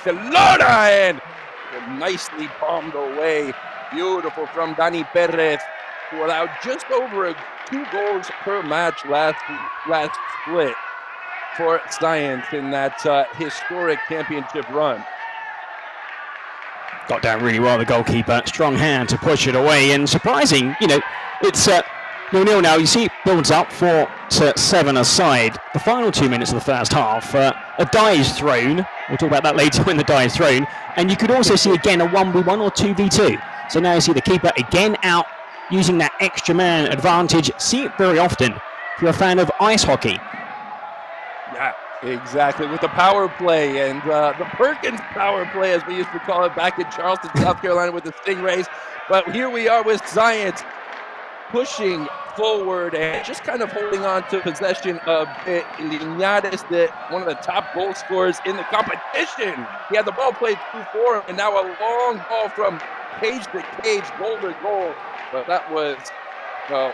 Barcelona, and nicely bombed away. Beautiful from Dani Perez, who allowed just over 2 goals per match last split for Science in that historic championship run. Got down really well, the goalkeeper. Strong hand to push it away, and surprising, it's 0-0 now. You see it builds up 4-7 aside. The final 2 minutes of the first half, a die is thrown. We'll talk about that later when the die is thrown. And you could also see again a 1v1 or 2v2. So now you see the keeper again out using that extra man advantage. See it very often if you're a fan of ice hockey. Yeah, exactly. With the power play and the Perkins power play, as we used to call it back in Charleston, South Carolina with the Stingrays. But here we are with Science pushing forward and just kind of holding on to possession a bit. Linares, one of the top goal scorers in the competition. He had the ball played through for him, and now a long ball from cage to cage, goal to goal. But that was, well,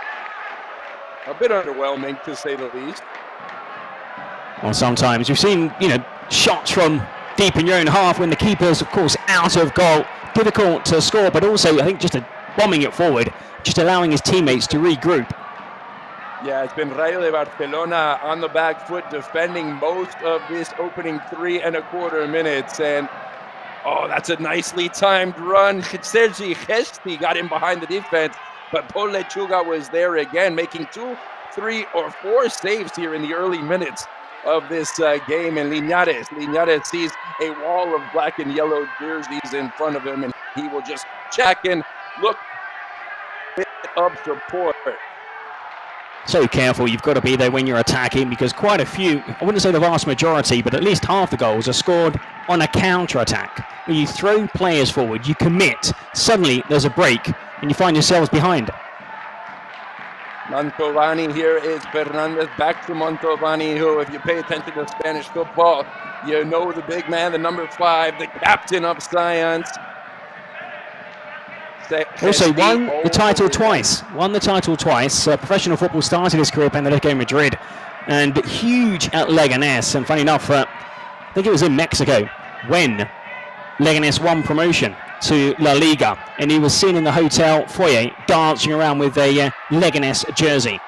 a bit underwhelming, to say the least. Well, sometimes you've seen, shots from deep in your own half when the keeper's, of course, out of goal. Difficult to score, but also, I think, just bombing it forward, just allowing his teammates to regroup. Yeah, it's been Rayo de Barcelona on the back foot defending most of this opening 3.25 minutes. And, oh, that's a nicely timed run. Sergi Gesti got in behind the defense, but Paul Lechuga was there again, making 2, 3, or 4 saves here in the early minutes of this game. And Linares sees a wall of black and yellow jerseys in front of him, and he will just check and look of support. So careful, you've got to be there when you're attacking, because quite a few, I wouldn't say the vast majority, but at least half the goals are scored on a counter-attack. When you throw players forward, you commit, suddenly there's a break, and you find yourselves behind. Mantovani here is Fernandez, back to Mantovani, who, if you pay attention to Spanish football, you know the big man, the number 5, the captain of Science. Also won the title twice. Professional football started his career at Atletico Madrid, and huge at Leganés. And funny enough, I think it was in Mexico when Leganés won promotion to La Liga, and he was seen in the hotel foyer dancing around with a Leganés jersey.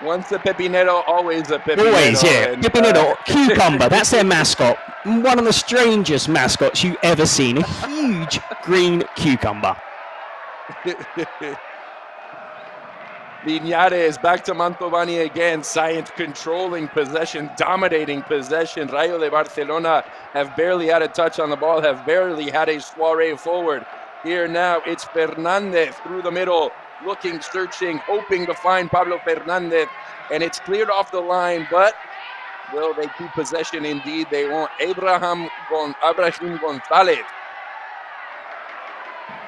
Once a Pepinero, always a Pepinero. Always, yeah. Pepinero, cucumber, that's their mascot. One of the strangest mascots you've ever seen. A huge green cucumber. Linares back to Mantovani again. Science controlling possession, dominating possession. Rayo de Barcelona have barely had a touch on the ball, have barely had a soiree forward. Here now, it's Fernandez through the middle, looking, searching, hoping to find Pablo Fernandez, and it's cleared off the line, but will they keep possession? Indeed, they won't. Abraham Gonzalez.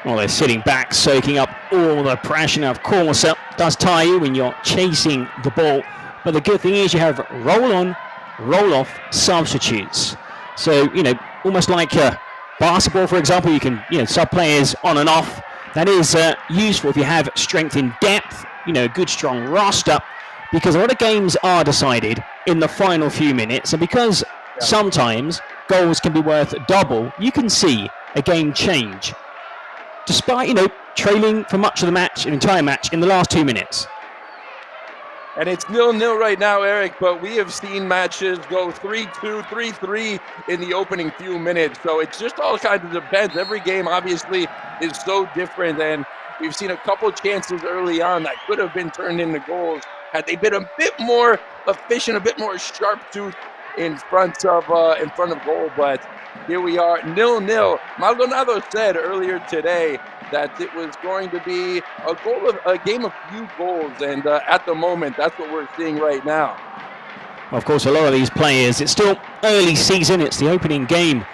Well, they're sitting back, soaking up all the pressure. Now, of course, it does tire you when you're chasing the ball, but the good thing is you have roll-on, roll-off substitutes. So, almost like basketball, for example, you can, sub players on and off. That is useful if you have strength in depth, a good strong roster, because a lot of games are decided in the final few minutes, and because sometimes goals can be worth double, you can see a game change, despite, trailing for much of the match, an entire match, in the last 2 minutes. And it's 0-0 right now, Eric, but we have seen matches go 3-2, 3-3 in the opening few minutes. So it just all kind of depends. Every game, obviously, is so different. And we've seen a couple chances early on that could have been turned into goals had they been a bit more efficient, a bit more sharp-toothed in front of goal. But here we are, 0-0. Maldonado said earlier today that it was going to be a game of few goals, and at the moment, that's what we're seeing right now. Well, of course, a lot of these players, it's still early season, it's the opening game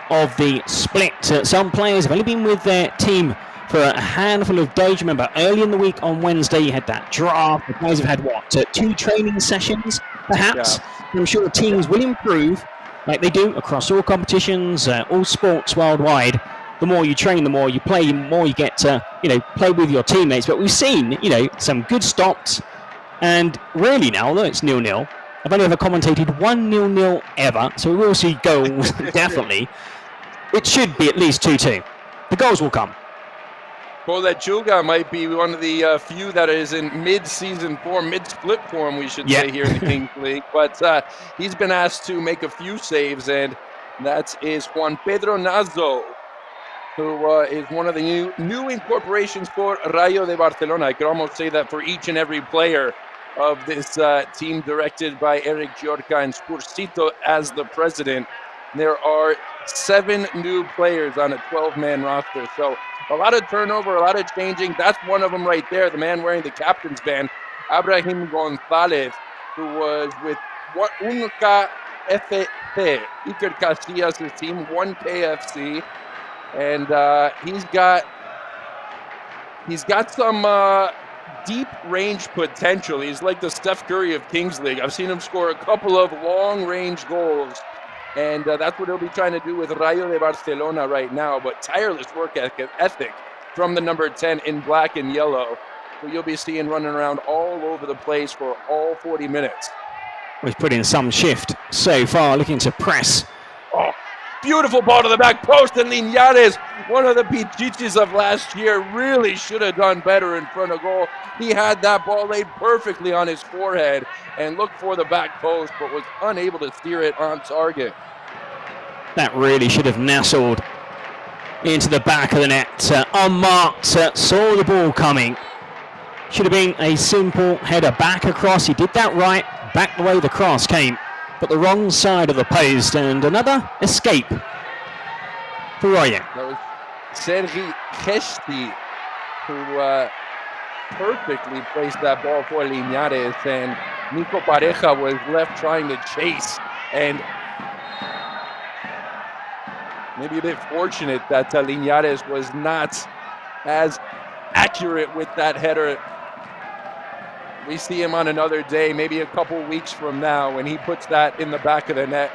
of the split. Some players have only been with their team for a handful of days. Remember, early in the week on Wednesday, you had that draft. The players have had, 2 training sessions, perhaps? Yeah. I'm sure the teams will improve, like they do across all competitions, all sports worldwide. The more you train, the more you play, the more you get to, play with your teammates. But we've seen, some good stops. And really now, although it's 0-0, I've only ever commentated 1-0 ever, so we will see goals, definitely. It should be at least 2-2. The goals will come. Lechuga might be one of the few that is in mid-season form, mid-split form, we should say, here in the Kings League. But he's been asked to make a few saves, and that is Juan Pedro Nazo, who is one of the new incorporations for Rayo de Barcelona. I could almost say that for each and every player of this team directed by Eric Giorca and Spursito as the president. There are 7 new players on a 12-man roster. So a lot of turnover, a lot of changing. That's one of them right there, the man wearing the captain's band, Abraham Gonzalez, who was with Unca FC, Iker Casillas' team, 1K FC. And he's got some deep range potential. He's like the Steph Curry of Kings League. I've seen him score a couple of long-range goals, and that's what he'll be trying to do with Rayo de Barcelona right now. But tireless work ethic from the number 10 in black and yellow, who you'll be seeing running around all over the place for all 40 minutes. He's put in some shift so far, looking to press. Oh, beautiful ball to the back post, and Linares, one of the Pichichis of last year, really should have done better in front of goal. He had that ball laid perfectly on his forehead and looked for the back post, but was unable to steer it on target. That really should have nestled into the back of the net. Unmarked, saw the ball coming. Should have been a simple header back across. He did that right, back the way the cross came, but the wrong side of the post, and another escape for Rayo. That was Sergi Kesti, who perfectly placed that ball for Linares, and Nico Pareja was left trying to chase, and maybe a bit fortunate that Linares was not as accurate with that header. We see him on another day, maybe a couple weeks from now, when he puts that in the back of the net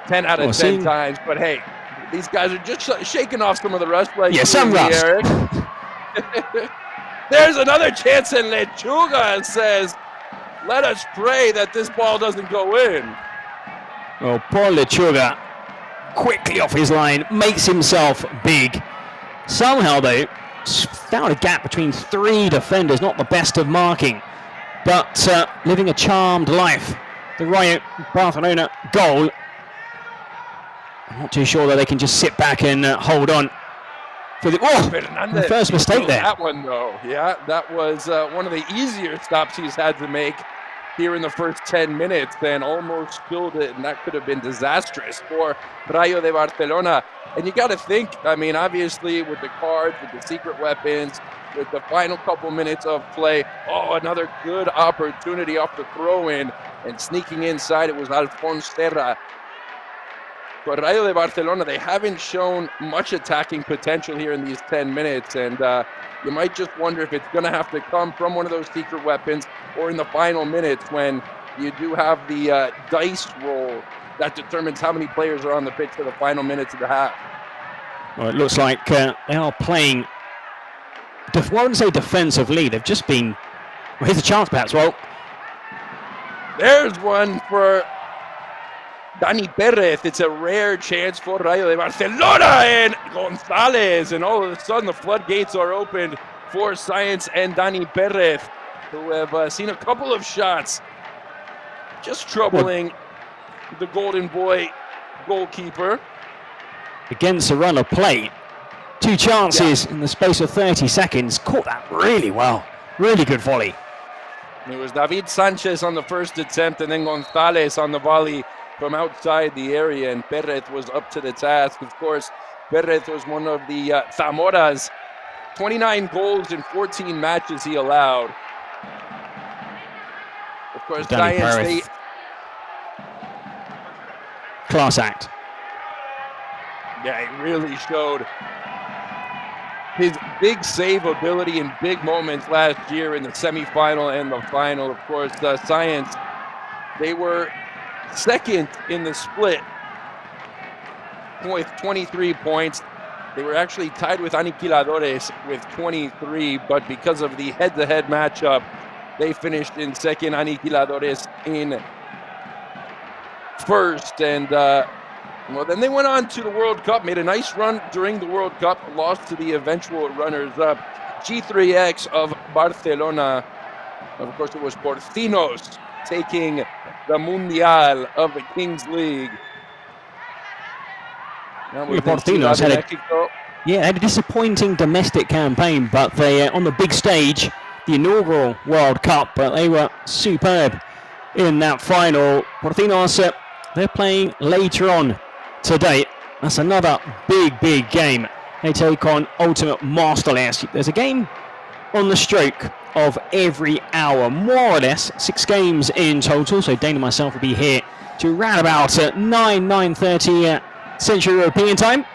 10 out of 10 times. But hey, these guys are just shaking off some of the rust. Like some rust. Eric. There's another chance, and Lechuga says, let us pray that this ball doesn't go in. Well, poor Lechuga, quickly off his line, makes himself big. Somehow, though, found a gap between 3 defenders, not the best of marking, but living a charmed life. The Rayo Barcelona goal. I'm not too sure that they can just sit back and hold on. For the first mistake there. That one, though, yeah, that was one of the easier stops he's had to make here in the first 10 minutes, and almost spilled it, and that could have been disastrous for Rayo de Barcelona. And you got to think, I mean, obviously with the cards, with the secret weapons, with the final couple minutes of play, another good opportunity off the throw-in, and sneaking inside, it was Alphonse Serra. But Rayo de Barcelona, they haven't shown much attacking potential here in these 10 minutes, and you might just wonder if it's going to have to come from one of those secret weapons or in the final minutes when you do have the dice roll that determines how many players are on the pitch for the final minutes of the half. Well, it looks like they are playing, I wouldn't say defensively, they've just been, well, here's a chance perhaps, well. There's one for Dani Perez. It's a rare chance for Rayo de Barcelona, and Gonzalez, and all of a sudden the floodgates are opened for Science and Dani Perez, who have seen a couple of shots just troubling the Golden Boy goalkeeper. Against a run of play, 2 chances in the space of 30 seconds, caught that really well, really good volley. It was David Sanchez on the first attempt, and then Gonzalez on the volley from outside the area, and Perez was up to the task. Of course, Perez was one of the Zamora's 29 goals in 14 matches he allowed. Of course, Giants, class act. Yeah, he really showed his big save ability in big moments last year in the semifinal and the final. Of course, Science, they were second in the split with 23 points. They were actually tied with Aniquiladores with 23, but because of the head-to-head matchup, They finished in second, Aniquiladores in first. And, well, then they went on to the World Cup, made a nice run during the World Cup, lost to the eventual runners-up, G3X of Barcelona. Of course, it was Porcinos taking the Mundial of the Kings League. Porcinos had a disappointing domestic campaign, but they on the big stage, the inaugural World Cup, but they were superb in that final. Porcinos, they're playing later on today. That's another big game. They take on Ultimate Masterclasses. There's a game on the stroke of every hour, more or less 6 games in total. So Dane and myself will be here to round about 9:30 Central European time.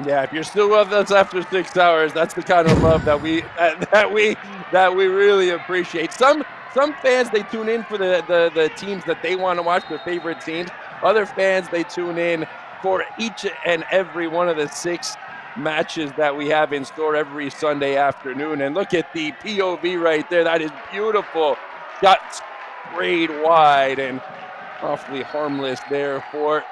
Yeah, if you're still with us after 6 hours, that's the kind of love that we really appreciate. Some fans, they tune in for the teams that they want to watch, their favorite teams. Other fans, they tune in for each and every one of the 6 matches that we have in store every Sunday afternoon. And look at the POV right there. That is beautiful. Got sprayed wide and awfully harmless there for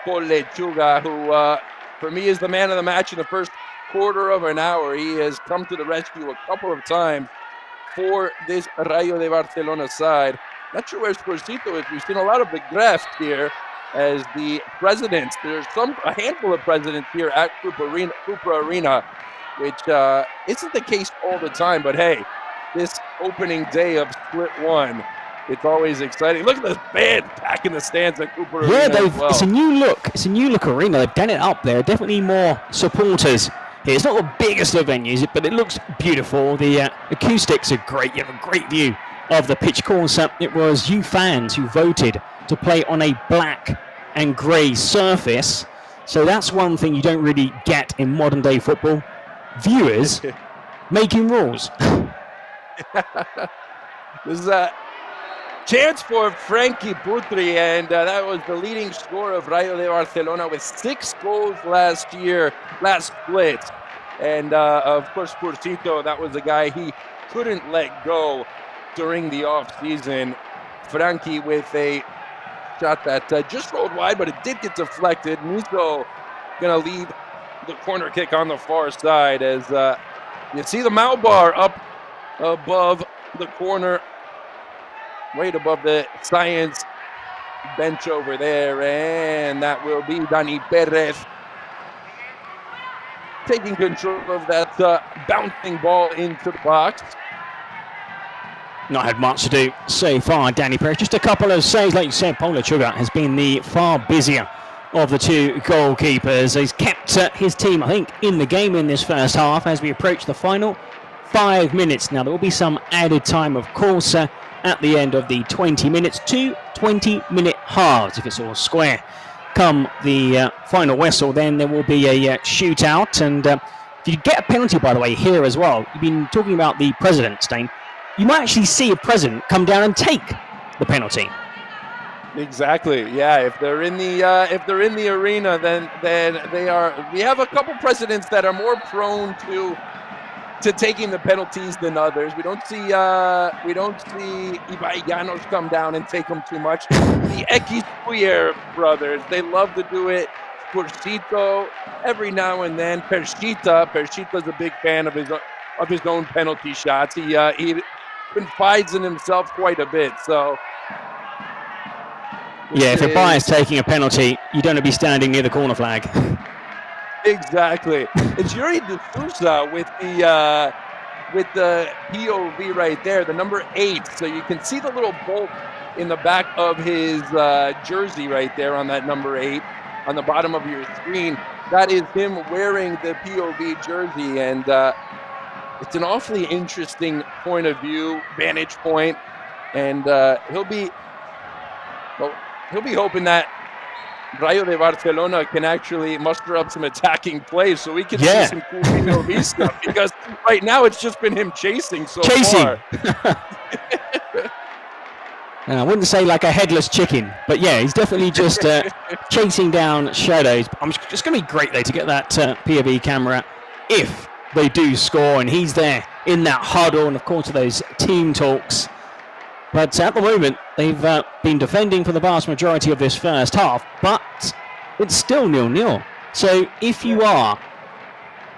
Lechuga, who for me is the man of the match in the first quarter of an hour. He has come to the rescue a couple of times for this Rayo de Barcelona side. Not sure where Scorsito is. We've seen a lot of the graft here as the presidents. There's a handful of presidents here at Cupra Arena, which isn't the case all the time. But hey, this opening day of Split 1, it's always exciting. Look at this band packing the stands at Cupra Arena. Yeah, it's a new look. It's a new look arena. They've done it up there. Definitely more supporters here. It's not the biggest of venues, but it looks beautiful. The acoustics are great. You have a great view of the pitch course. It was you fans who voted to play on a black and grey surface. So that's one thing you don't really get in modern day football. Viewers making rules. This is a chance for Frankie Putri, and that was the leading scorer of Rayo de Barcelona with 6 goals last split. And of course, Porcito, that was the guy he couldn't let go during the offseason. Frankie with a shot that just rolled wide, but it did get deflected. Niso going to lead the corner kick on the far side as you see the Mau bar up above the corner, right above the science bench over there, and that will be Dani Perez taking control of that bouncing ball into the box. Not had much to do so far, Dani Perez. Just a couple of saves, like you said. Paul Lechuga has been the far busier of the 2 goalkeepers. He's kept his team, I think, in the game in this first half as we approach the final 5 minutes. Now, there will be some added time, of course, at the end of the 20 minutes. 2 20-minute halves, if it's all square. Come the final whistle, then there will be a shootout. And if you get a penalty, by the way, here as well, you've been talking about the president, Stain. You might actually see a president come down and take the penalty. Exactly. Yeah. If they're in the arena, then they are. We have a couple presidents that are more prone to taking the penalties than others. We don't see Ibaiganos come down and take them too much. The Equispuyer brothers, they love to do it. Porcito every now and then. Perchita's a big fan of his own penalty shots. He confides in himself quite a bit. So yeah, if a buyer's taking a penalty, you don't want to be standing near the corner flag. Exactly. It's Yuri de Sousa with the POV right there, the number 8. So you can see the little bolt in the back of his jersey right there on that number 8 on the bottom of your screen. That is him wearing the POV jersey, and it's an awfully interesting point of view, vantage point, and he'll be hoping that Rayo de Barcelona can actually muster up some attacking plays so we can see some cool POV stuff, because right now it's just been him chasing far. I wouldn't say like a headless chicken, but yeah, he's definitely just chasing down shadows. It's going to be great though to get that POV camera if they do score, and he's there in that huddle and, of course, those team talks. But at the moment, they've been defending for the vast majority of this first half, but it's still 0-0. So if you are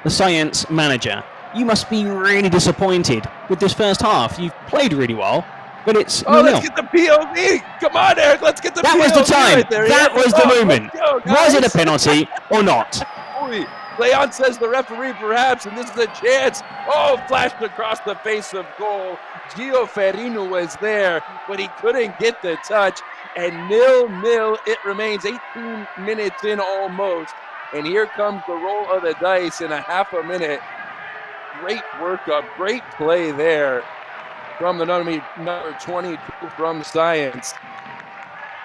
the Science manager, you must be really disappointed with this first half. You've played really well, but it's 0-0. Oh, let's get the POV. Come on, Eric, let's get the POV. That was the time. Right there. That was the moment. Go, was it a penalty or not? Leon says the referee perhaps, and this is a chance. Oh, flashed across the face of goal. Gio Ferrino was there, but he couldn't get the touch. And 0-0 it remains, 18 minutes in almost. And here comes the roll of the dice in a half a minute. Great workup, great play there from the number 22 from Science.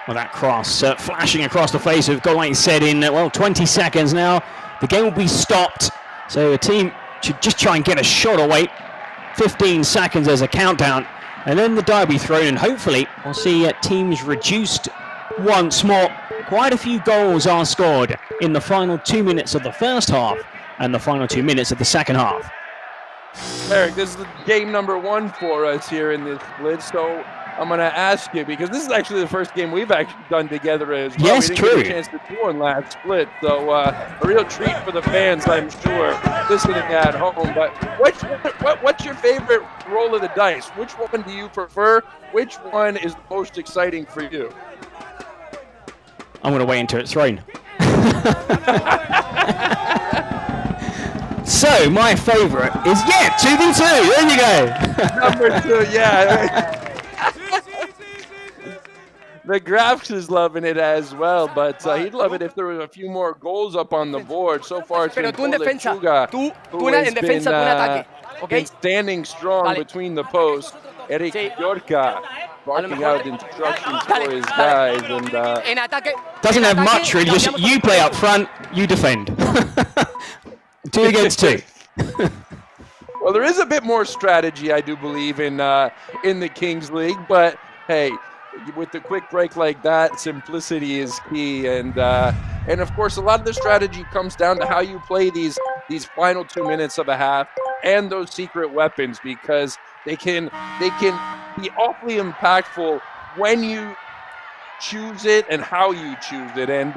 Well, that cross flashing across the face of goal, like you said, in 20 seconds now. The game will be stopped, so a team should just try and get a shot away. 15 seconds as a countdown, and then the die will be thrown, and hopefully we'll see teams reduced once more. Quite a few goals are scored in the final 2 minutes of the first half and the final 2 minutes of the second half. Eric, this is game number 1 for us here in this split, so I'm going to ask you, because this is actually the first game we've actually done together as well. Yes, we didn't true. get a chance to do one last split, so a real treat for the fans, I'm sure, listening at home. But what's your favorite roll of the dice? Which one do you prefer? Which one is the most exciting for you? I'm going to wait until it's thrown. So, my favorite is, 2v2. There you go. Number 2, yeah. The Grafs is loving it as well, but he'd love it if there were a few more goals up on the board. So far, it's been Lechuga, who has been standing strong between the posts. Eric Yorka barking out instructions for his guys. And doesn't have much, really. Just you play up front, you defend. 2 against 2. Well, there is a bit more strategy, I do believe, in the Kings League, but hey, with the quick break like that, simplicity is key, and of course, a lot of the strategy comes down to how you play these final 2 minutes of a half and those secret weapons, because they can be awfully impactful when you choose it and how you choose it. And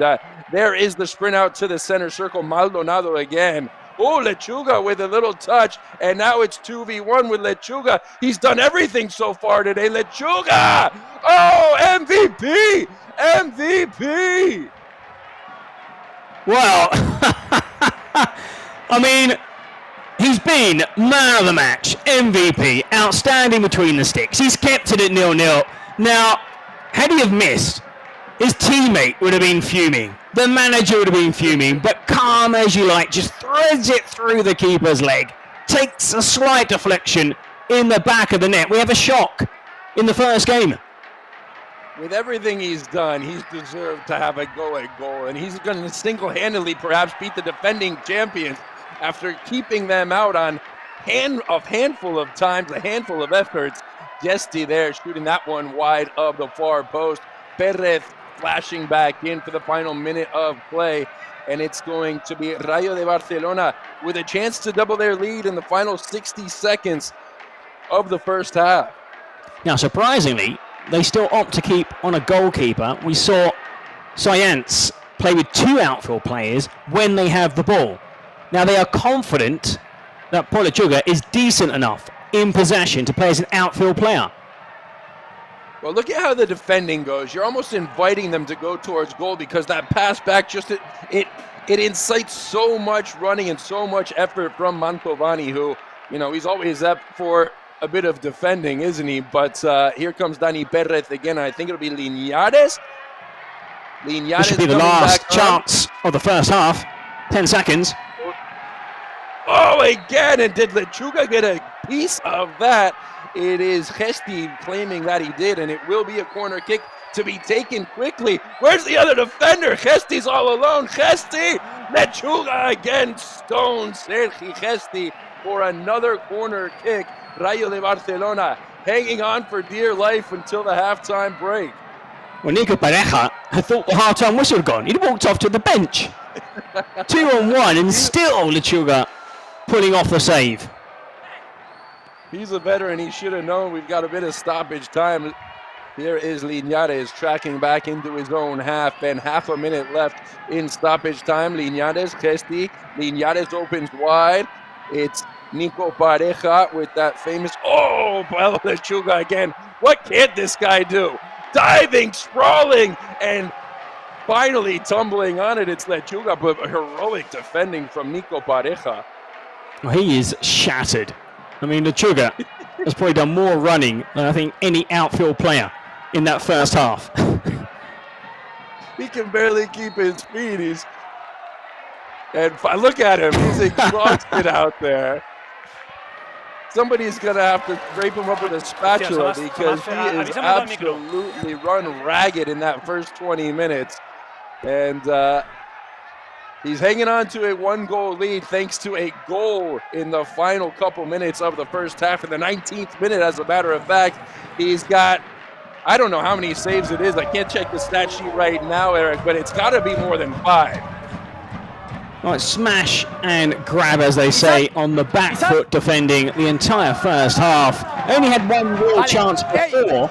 there is the sprint out to the center circle. Maldonado again. Oh, Lechuga with a little touch, and now it's 2v1 with Lechuga. He's done everything so far today. Lechuga! Oh, MVP! MVP! Well, I mean, he's been man of the match, MVP, outstanding between the sticks. He's kept it at 0-0. Now, had he have missed, his teammate would have been fuming. The manager would have been fuming, but calm as you like, just threads it through the keeper's leg. Takes a slight deflection in the back of the net. We have a shock in the first game. With everything he's done, he's deserved to have a go at goal, and he's going to single-handedly perhaps beat the defending champions after keeping them out on a handful of times, a handful of efforts. Gesti there shooting that one wide of the far post. Perez flashing back in for the final minute of play, and it's going to be Rayo de Barcelona with a chance to double their lead in the final 60 seconds of the first half. Now, surprisingly, they still opt to keep on a goalkeeper. We saw Science play with 2 outfield players when they have the ball. Now, they are confident that Lechuga is decent enough in possession to play as an outfield player. Well, look at how the defending goes. You're almost inviting them to go towards goal, because that pass back just it incites so much running and so much effort from Mantovani, who, he's always up for a bit of defending, isn't he? But here comes Dani Perez again. I think it'll be Linares. This should be the last chance of the first half. 10 seconds. Oh, again, and did Lechuga get a piece of that? It is Gesti claiming that he did, and it will be a corner kick to be taken quickly. Where's the other defender? Gesti's all alone. Gesti! Lechuga again stones Sergi Gesti for another corner kick. Rayo de Barcelona hanging on for dear life until the halftime break. Well, Nico Pareja had thought the halftime whistle had gone. He'd walked off to the bench. 2-on-1, and still Lechuga pulling off the save. He's a veteran. He should have known we've got a bit of stoppage time. Here is Linares tracking back into his own half, and half a minute left in stoppage time. Linares, Gesti. Linares opens wide. It's Nico Pareja with that famous, Pablo Lechuga again. What can't this guy do? Diving, sprawling, and finally tumbling on it. It's Lechuga, but heroic defending from Nico Pareja. Well, he is shattered. I mean, Lechuga has probably done more running than I think any outfield player in that first half. He can barely keep his feet. And look at him. He's exhausted out there. Somebody's going to have to scrape him up with a spatula because he is absolutely run ragged in that first 20 minutes. And he's hanging on to a 1-goal lead thanks to a goal in the final couple minutes of the first half. In the 19th minute, as a matter of fact, he's got, I don't know how many saves it is. I can't check the stat sheet right now, Eric, but it's got to be more than 5. Right, smash and grab, as they say, on the back foot, defending the entire first half. Only had one real chance before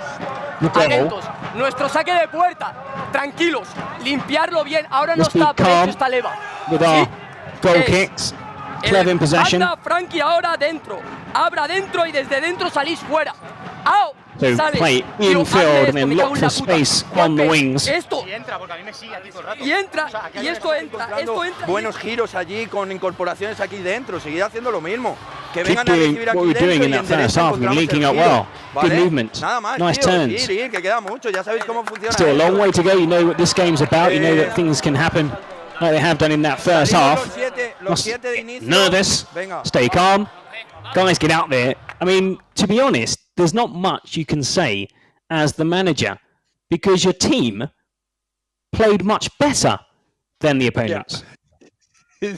the goal. Nuestro saque de puerta. Tranquilos. Limpiarlo bien. Ahora no está Pecho, está Leva. With our goal kicks. Clever in possession. Anda, Frankie, ahora dentro. Abra dentro y desde dentro salís fuera. ¡Au! So play infield and then look for space on the wings. Esto. Y entra, y esto entra. Buenos giros allí con incorporaciones aquí dentro. Seguir haciendo lo mismo. Que Keep doing what we were doing in that first half and leaking up well. Good movement. Nice turns. Que queda mucho. Ya sabéis cómo funciona. Still a long way to go. You know what this game's about. You know that things can happen like they have done in that first half. Nervous. Stay calm. Guys, get out there. I mean, to be honest, there's not much you can say as the manager because your team played much better than the opponents.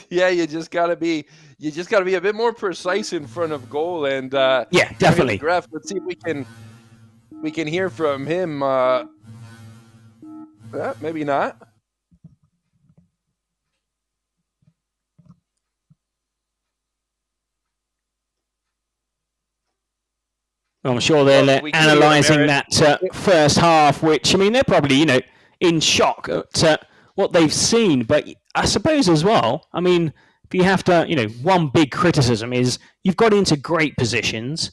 Yeah, you just gotta be a bit more precise in front of goal. And yeah, definitely. Graf, let's see if we can hear from him. Maybe not. I'm sure they're analysing that first half, which, I mean, they're probably, in shock at what they've seen. But I suppose as well, I mean, if you have to, one big criticism is you've got into great positions.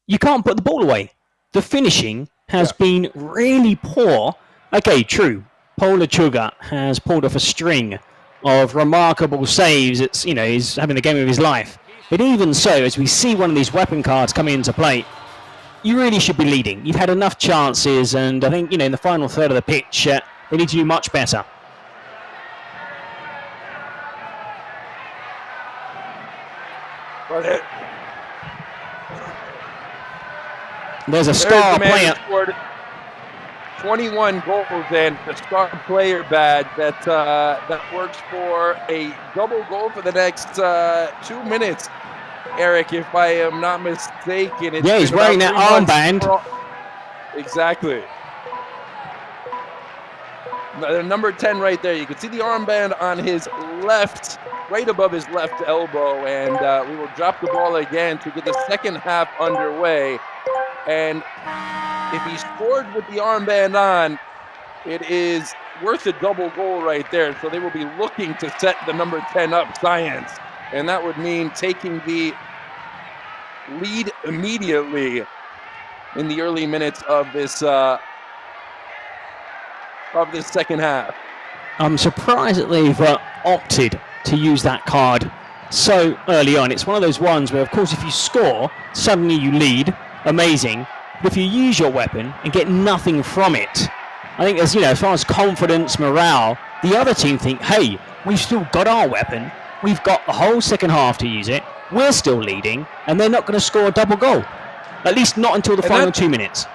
You can't put the ball away. The finishing has been really poor. Okay, true. Paul Lechuga has pulled off a string of remarkable saves. It's, he's having the game of his life. But even so, as we see one of these weapon cards come into play, you really should be leading. You've had enough chances, and I think, in the final third of the pitch, they need to do much better. There's a star player. Scored 21 goals and the star player badge that works for a double goal for the next 2 minutes. Eric, if I am not mistaken. Yeah, he's wearing that armband. Exactly. Number 10 right there. You can see the armband on his left, right above his left elbow. And we will drop the ball again to get the second half underway. And if he scored with the armband on, it is worth a double goal right there. So they will be looking to set the number 10 up, Science. And that would mean taking the lead immediately in the early minutes of this second half. I'm surprised that they've opted to use that card so early on. It's one of those ones where, of course, if you score, suddenly you lead. Amazing. But if you use your weapon and get nothing from it, I think as as far as confidence, morale, the other team think, hey, we've still got our weapon. We've got the whole second half to use it. We're still leading, and they're not going to score a double goal. At least not until the final 2 minutes.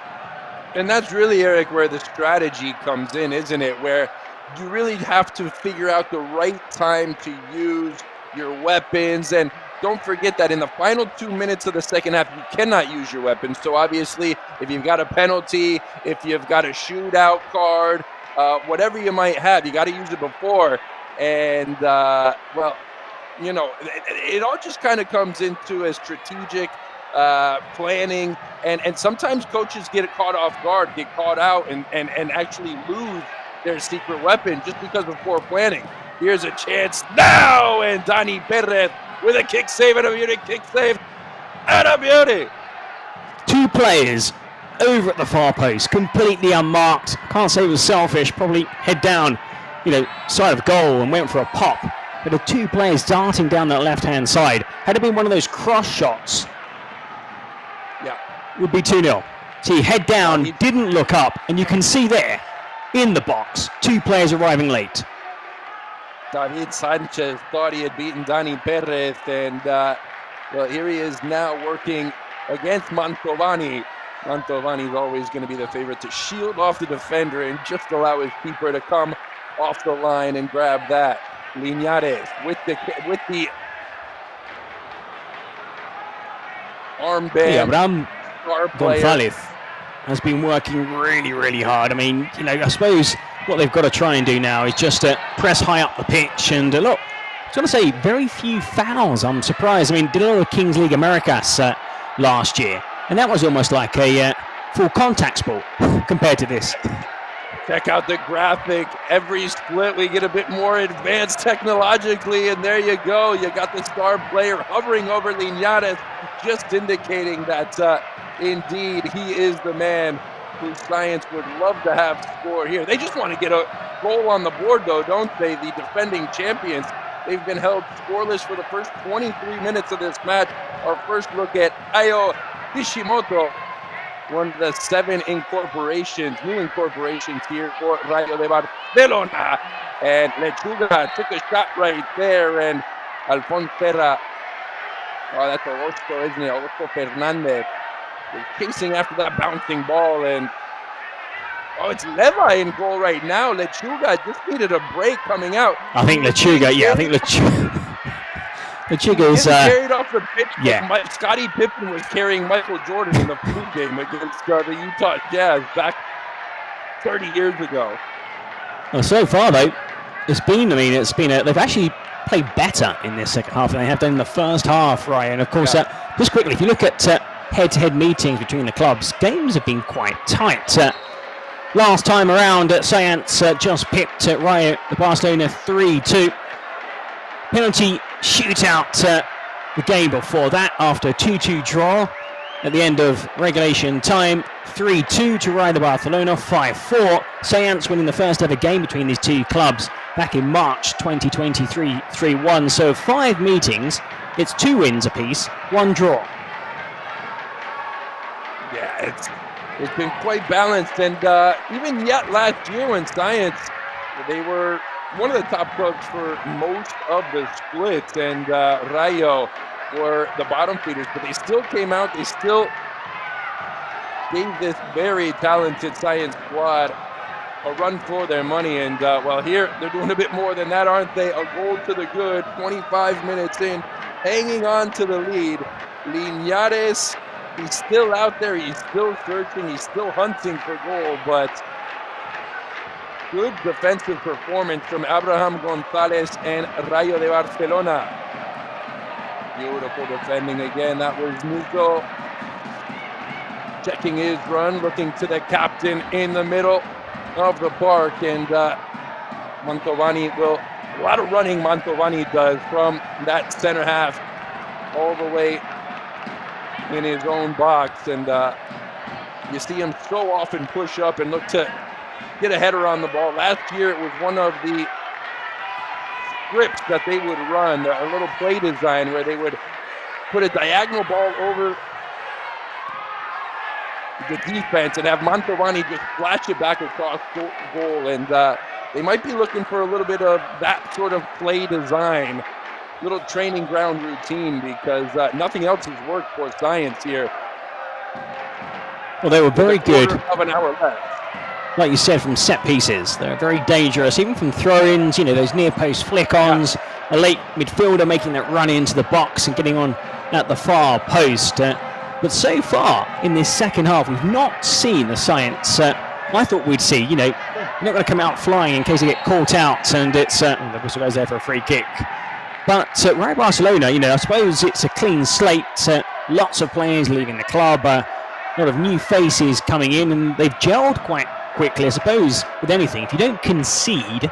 And that's really, Eric, where the strategy comes in, isn't it? Where you really have to figure out the right time to use your weapons. And don't forget that in the final 2 minutes of the second half, you cannot use your weapons. So obviously, if you've got a penalty, if you've got a shootout card, whatever you might have, you got to use it before. And, it all just kind of comes into a strategic planning, and sometimes coaches get caught off guard, get caught out, and actually lose their secret weapon just because of poor planning. Here's a chance now, and Dani Perez with a kick save and a beauty kick save and a beauty. 2 players over at the far post, completely unmarked. Can't say it was selfish, probably head down, side of goal and went for a pop. But the 2 players darting down that left-hand side. Had it been one of those cross shots, would be 2-0. So he head down, didn't look up, and you can see there, in the box, 2 players arriving late. David Sanchez thought he had beaten Dani Perez, and well, here he is now working against Mantovani. Mantovani's always going to be the favorite to shield off the defender and just allow his keeper to come off the line and grab that. Linares with the armband. Gonzalez has been working really, really hard. I mean, I suppose what they've got to try and do now is just press high up the pitch. And look, I was going to say, very few fouls. I'm surprised. I mean, did a lot of Kings League Americas last year, and that was almost like a full contact sport compared to this. Check out the graphic. Every split we get a bit more advanced technologically, and there you go. You got the star player hovering over Linares, just indicating that indeed he is the man who Science would love to have score here. They just want to get a goal on the board, though, don't they? The defending champions. They've been held scoreless for the first 23 minutes of this match. Our first look at Ayo Kishimoto, one of the 7 new incorporations here for Rayo de Barcelona. And Lechuga took a shot right there, and Alfonso Terra, that's Orozco, isn't it? Orozco Fernandez is chasing after that bouncing ball, and it's Leva in goal right now. Lechuga just needed a break coming out. I think Lechuga is carried off the pitch. Yeah. Scottie Pippen was carrying Michael Jordan in the flu game against the Utah Jazz back 30 years ago. Well, so far though, they've actually played better in this second half than they have done in the first half, Ryan. And of course, just quickly, if you look at head-to-head meetings between the clubs, games have been quite tight. Last time around, Science just pipped Rayo de Barcelona 3-2. Penalty shootout the game before that, after a 2-2 draw at the end of regulation time. 3-2 to Rayo de Barcelona, 5-4. Science winning the first ever game between these 2 clubs back in March 2023, 3-1. So 5 meetings, it's 2 wins apiece, 1 draw. Yeah, it's been quite balanced, and even yet last year when Science, they were one of the top clubs for most of the splits, and Rayo were the bottom feeders, but they still came out, they still gave this very talented Science squad a run for their money, and well, here they're doing a bit more than that, aren't they? A goal to the good, 25 minutes in, hanging on to the lead. Linares, he's still out there, he's still searching, he's still hunting for goal, but good defensive performance from Abraham Gonzalez and Rayo de Barcelona. Beautiful defending again. That was Nico checking his run, looking to the captain in the middle of the park, and Mantovani will, a lot of running Mantovani does from that center half all the way in his own box, and you see him so often push up and look to get a header on the ball. Last year it was one of the scripts that they would run, a little play design where they would put a diagonal ball over the defense and have Mantovani just flash it back across goal, and they might be looking for a little bit of that sort of play design, little training ground routine, because nothing else has worked for Science here. Well, they were very good. Of an hour left. Like you said, from set pieces, they're very dangerous, even from throw-ins, those near-post flick-ons, a late midfielder making that run into the box and getting on at the far post. But so far, in this second half, we've not seen the Science I thought we'd see. You're not going to come out flying in case they get caught out, and it's the whistle goes there for a free kick. But Rayo Barcelona, I suppose it's a clean slate. lots of players leaving the club, a lot of new faces coming in, and they've gelled quite quickly. I suppose with anything, if you don't concede,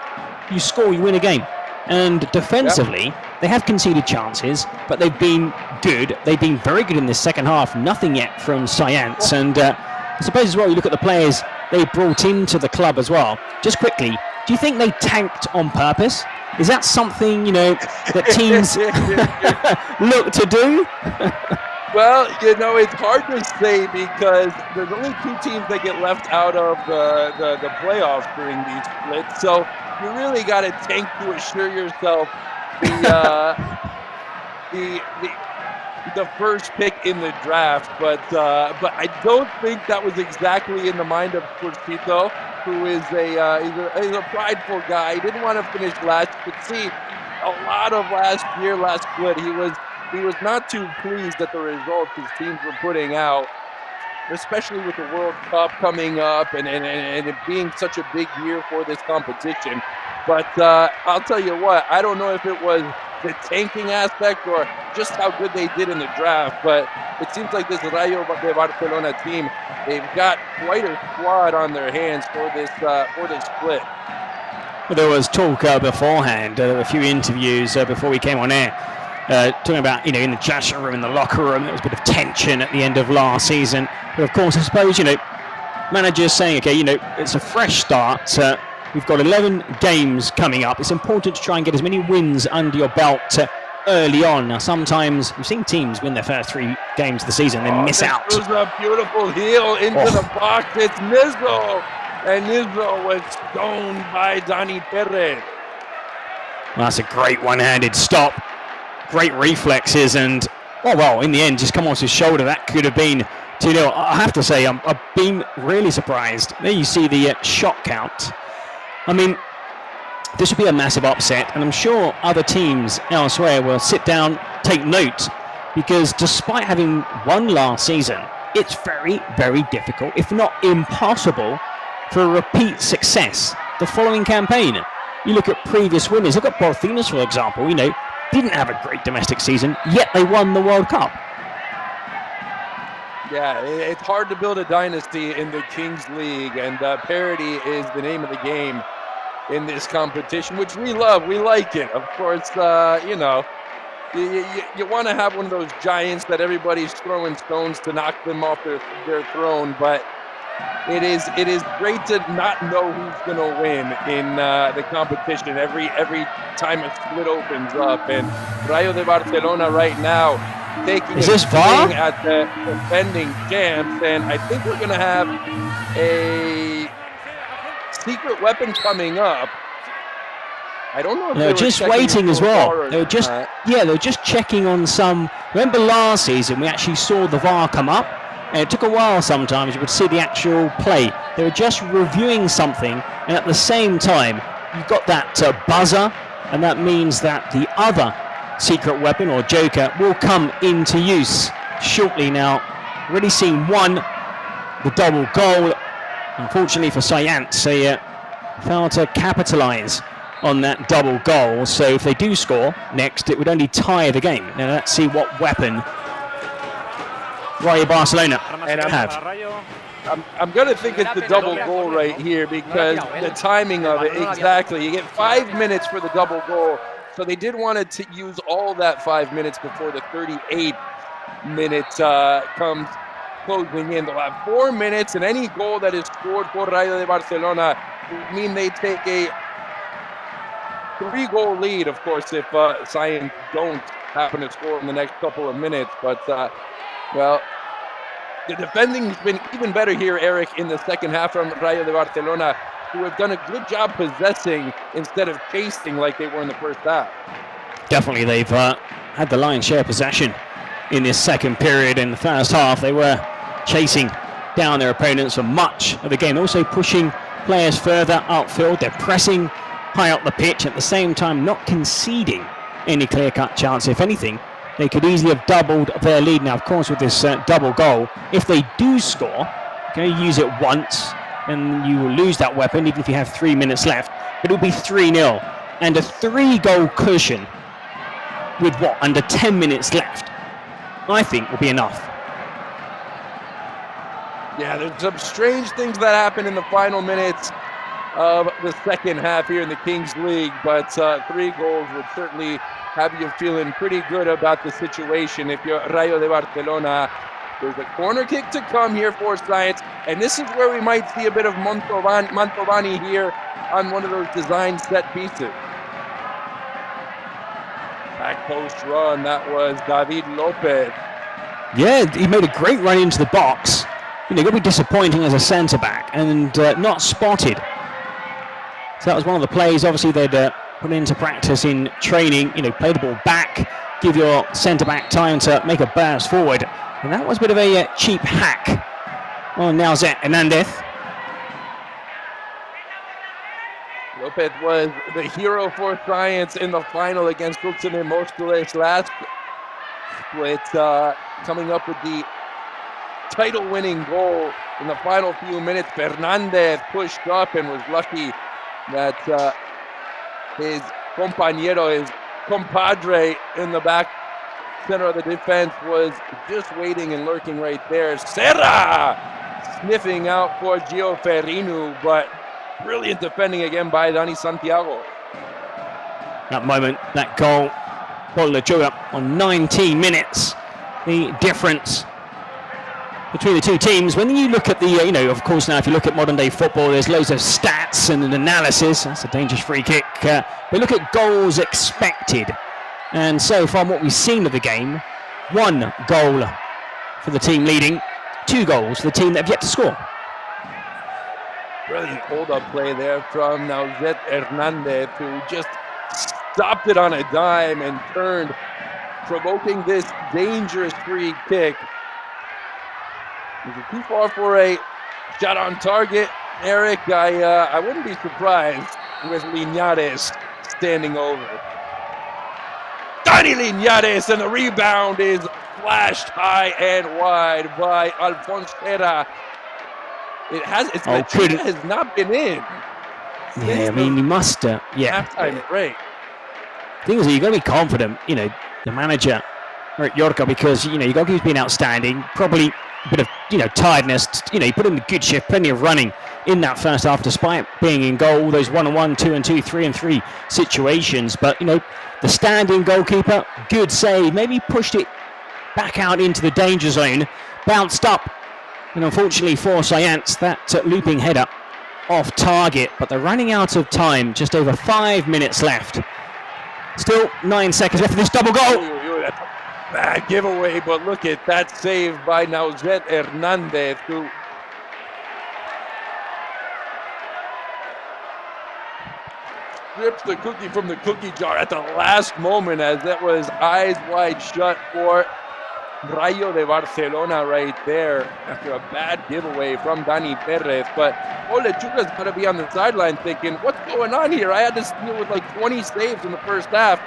you score, you win a game. And defensively, they have conceded chances, but they've been good. They've been very good in the second half. Nothing yet from Science. And I suppose as well, you look at the players they brought into the club as well. Just quickly, do you think they tanked on purpose? Is that something, that teams look to do? Well, it's hard to say because there's only 2 teams that get left out of the playoffs during these splits. So you really got to tank to assure yourself the first pick in the draft. But I don't think that was exactly in the mind of Cursito, who is he's a prideful guy. He didn't want to finish last. You could see a lot of last split. He was not too pleased at the results his teams were putting out, especially with the World Cup coming up and it being such a big year for this competition. But I'll tell you what, I don't know if it was the tanking aspect or just how good they did in the draft, but it seems like this Rayo de Barcelona team, they've got quite a squad on their hands for this split. Well, there was talk beforehand, a few interviews before we came on air, talking about, in the dressing room, in the locker room, there was a bit of tension at the end of last season. But of course, I suppose, managers saying, okay, it's a fresh start. We've got 11 games coming up. It's important to try and get as many wins under your belt early on. Now, sometimes we've seen teams win their first 3 games of the season and then miss out. It was a beautiful heel into the box. It's Nizzo. And Nizzo was stoned by Dani Perez. Well, that's a great one-handed stop. Great reflexes, and in the end, just come off his shoulder. That could have been 2-0. I have to say, I've been really surprised. There you see the shot count. I mean, this would be a massive upset, and I'm sure other teams elsewhere will sit down, take note, because despite having won last season, it's very, very difficult, if not impossible, for a repeat success the following campaign. You look at previous winners. Look at Porcinos, for example. Didn't have a great domestic season, yet they won the World Cup. Yeah, it's hard to build a dynasty in the Kings League, and parity is the name of the game in this competition, which we love. We like it. Of course, you want to have one of those giants that everybody's throwing stones to knock them off their throne, but it is great to not know who's going to win in the competition every time a split opens up. And Rayo de Barcelona right now taking a swing at the defending champs, and I think we're going to have a secret weapon coming up. I don't know if they were just waiting as well. They were just checking on some. Remember last season we actually saw the VAR come up, and it took a while sometimes you would see the actual play. They were just reviewing something, and at the same time you got that buzzer, and that means that the other secret weapon or joker will come into use shortly. Now, already seen one, the double goal. Unfortunately for Science, they failed to capitalise on that double goal. So if they do score next, it would only tie the game. Now let's see what weapon Rayo Barcelona have. I'm going to think it's the double goal right here because the timing of it, exactly. You get 5 minutes for the double goal. So they did want to use all that 5 minutes before the 38th minute comes closing in. They'll have 4 minutes, and any goal that is scored for Rayo de Barcelona would mean they take a 3-goal lead, of course, if Science don't happen to score in the next couple of minutes. But, the defending has been even better here, Eric, in the second half from Rayo de Barcelona, who have done a good job possessing instead of chasing like they were in the first half. Definitely, they've had the lion's share possession in this second period. In the first half, they were chasing down their opponents for much of the game, also pushing players further upfield. They're pressing high up the pitch, at the same time not conceding any clear-cut chance. If anything, they could easily have doubled their lead. Now, of course, with this double goal, if they do score, okay, use it once, and you will lose that weapon, even if you have 3 minutes left. But it will be 3-0, and a 3-goal cushion with under 10 minutes left. I think, will be enough. Yeah, there's some strange things that happen in the final minutes of the second half here in the Kings League, but 3 goals would certainly have you feeling pretty good about the situation if you're Rayo de Barcelona. There's a corner kick to come here for Science, and this is where we might see a bit of Mantovani here on one of those design set pieces. Back post run, that was David Lopez. Yeah, he made a great run into the box. You know, got to be disappointing as a centre-back and not spotted. So that was one of the plays, obviously, they'd put into practice in training. You know, play the ball back, give your centre-back time to make a burst forward. And that was a bit of a cheap hack on Nauzet Hernandez. Lopez was the hero for Science in the final against Ultimate Mostoles last split, coming up with the title-winning goal in the final few minutes. Fernandez pushed up and was lucky that his compañero, his compadre in the back center of the defense was just waiting and lurking right there. Serra sniffing out for Gio Ferrinu, but brilliant defending again by Dani Santiago. That moment, that goal, Paul Lechuga on 19 minutes. The difference between the two teams. When you look at the, you know, of course now if you look at modern day football, there's loads of stats and an analysis. That's a dangerous free kick. But look at goals expected. And so from what we've seen of the game, 1 goal for the team leading, 2 goals for the team that have yet to score. Brilliant hold-up play there from Nauzet Hernandez, who just stopped it on a dime and turned, provoking this dangerous free kick. Is it too far for a shot on target, Eric? I wouldn't be surprised with Linares standing over. Dani Linares, and the rebound is flashed high and wide by Alphonse Serra. It has not been in. Yeah, I mean, you must, halftime break. Thing is, you've got to be confident, you know, the manager, Eric Yorka, because, you know, your goalkeeper's been outstanding. Probably a bit of, you know, tiredness. You know, you put in the good shift, plenty of running in that first half, despite being in goal, those 1-on-1, 2-and-2, 3-and-3 situations. But, you know, the standing goalkeeper, good save, maybe pushed it back out into the danger zone, bounced up. And unfortunately for Science, that looping header off target, but they're running out of time, just over 5 minutes left. Still 9 seconds left for this double goal. That's a bad giveaway, but look at that save by Nauzet Hernandez, who strips the cookie from the cookie jar at the last moment, as that was eyes wide shut for Rayo de Barcelona right there after a bad giveaway from Dani Perez. But Lechuga's got to be on the sideline thinking, what's going on here? I had to deal with like 20 saves in the first half.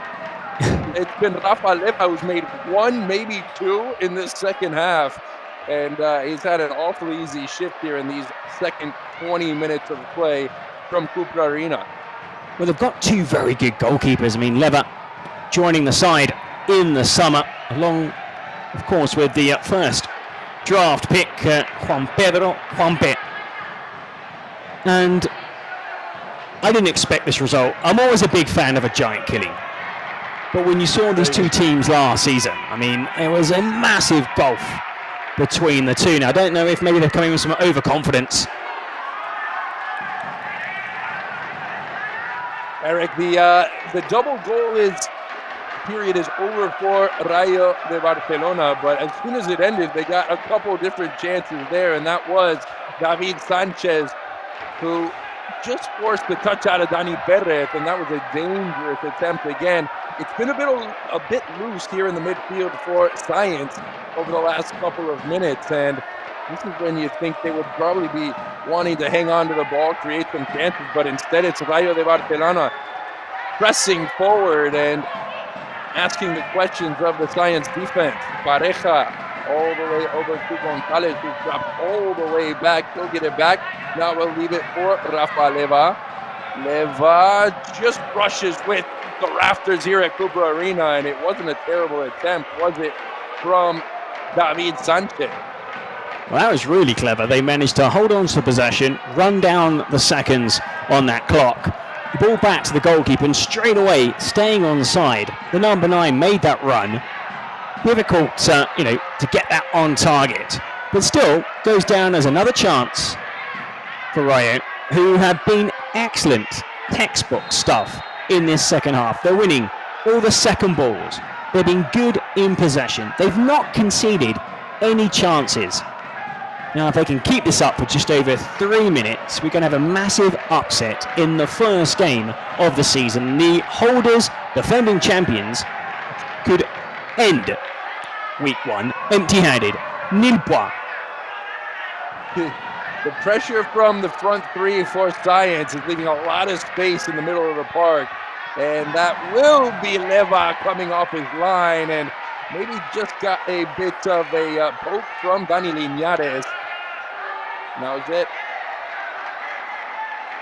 It's been Rafa Leva who's made 1, maybe 2 in this second half. And he's had an awful easy shift here in these second 20 minutes of play from Cupra Arena. Well, they've got 2 very good goalkeepers. I mean, Leva joining the side in the summer, along, of course, with the first draft pick, Juan Juanpe. And I didn't expect this result. I'm always a big fan of a giant killing. But when you saw these 2 teams last season, I mean, it was a massive gulf between the 2. Now, I don't know if maybe they're coming with some overconfidence. Eric, the double goal period is over for Rayo de Barcelona, but as soon as it ended, they got a couple different chances there, and that was David Sanchez, who just forced the touch out of Dani Perez, and that was a dangerous attempt again. It's been a bit loose here in the midfield for Science over the last couple of minutes, and this is when you think they would probably be wanting to hang on to the ball, create some chances, but instead it's Rayo de Barcelona pressing forward and asking the questions of the Science defense. Pareja all the way over to Gonzalez, who dropped all the way back. He'll get it back. Now we'll leave it for Rafa Leva. Leva just brushes with the rafters here at Cupra Arena, and it wasn't a terrible attempt, was it? from David Sanchez. Well, that was really clever. They managed to hold on to possession, run down the seconds on that clock. The ball back to the goalkeeper, and straight away, staying on the side, the number 9 made that run. Difficult, to get that on target, but still goes down as another chance for Rayo, who have been excellent textbook stuff in this second half. They're winning all the second balls. They've been good in possession. They've not conceded any chances. Now, if they can keep this up for just over 3 minutes, we're going to have a massive upset in the first game of the season. The holders, defending champions, could end week 1 empty-handed. Nil point. The pressure from the front 3 for Science is leaving a lot of space in the middle of the park. And that will be Leva coming off his line, and maybe just got a bit of a poke from Dani Linares. Now is it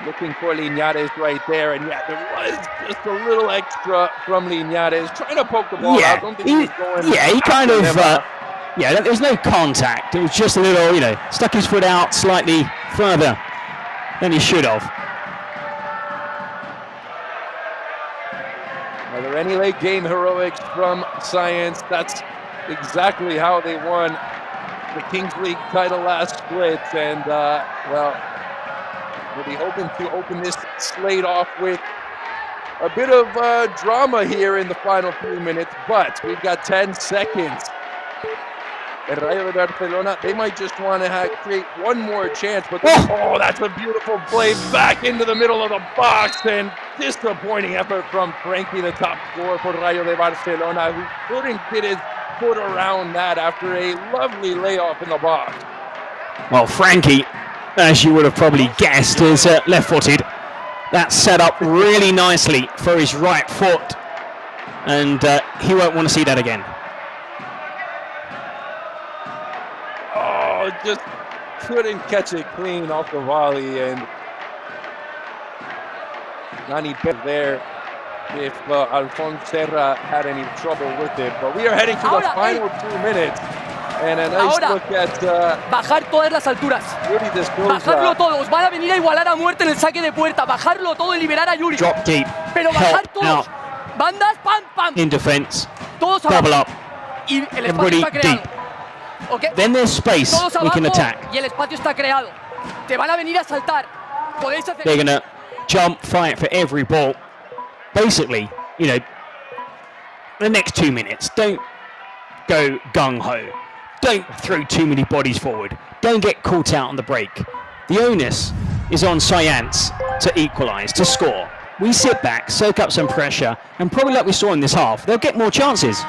looking for Linares right there, and yeah, there was just a little extra from Linares trying to poke the ball out. I don't think he was going. Yeah, he kind of. There's no contact. It was just a little, stuck his foot out slightly further than he should have. Are there any late game heroics from Science? That's exactly how they won the Kings League title last split, and we'll be hoping to open this slate off with a bit of drama here in the final few minutes, but we've got 10 seconds. And Rayo de Barcelona, they might just want to create one more chance, but that's a beautiful play back into the middle of the box, and disappointing effort from Frankie, the top scorer for Rayo de Barcelona, who couldn't get his foot around that after a lovely layoff in the box. Well, Frankie, as you would have probably guessed, is left-footed. That's set up really nicely for his right foot, and he won't want to see that again. Oh, just couldn't catch it clean off the volley, and Nani there if Alphonse Serra had any trouble with it. But we are heading to the final 2 minutes. And a nice look at bajar todas las alturas. Yuri de Souza. Bajarlo todo. Os van a venir a igualar a muerte en el saque de puerta. Bajarlo todo y liberar a Yuri. Drop deep. Pero bajar todos. Bandas, pam, pam. In defense. Todos double up. Y el espacio está creado. Okay. Then there's space. Todos we can attack. Y el espacio está creado. Te van a venir a saltar. Podéis hacer. They're gonna jump, fight for every ball. Basically, the next 2 minutes, don't go gung-ho. Don't throw too many bodies forward. Don't get caught out on the break. The onus is on Science to equalise, to score. We sit back, soak up some pressure, and probably like we saw in this half, they'll get more chances.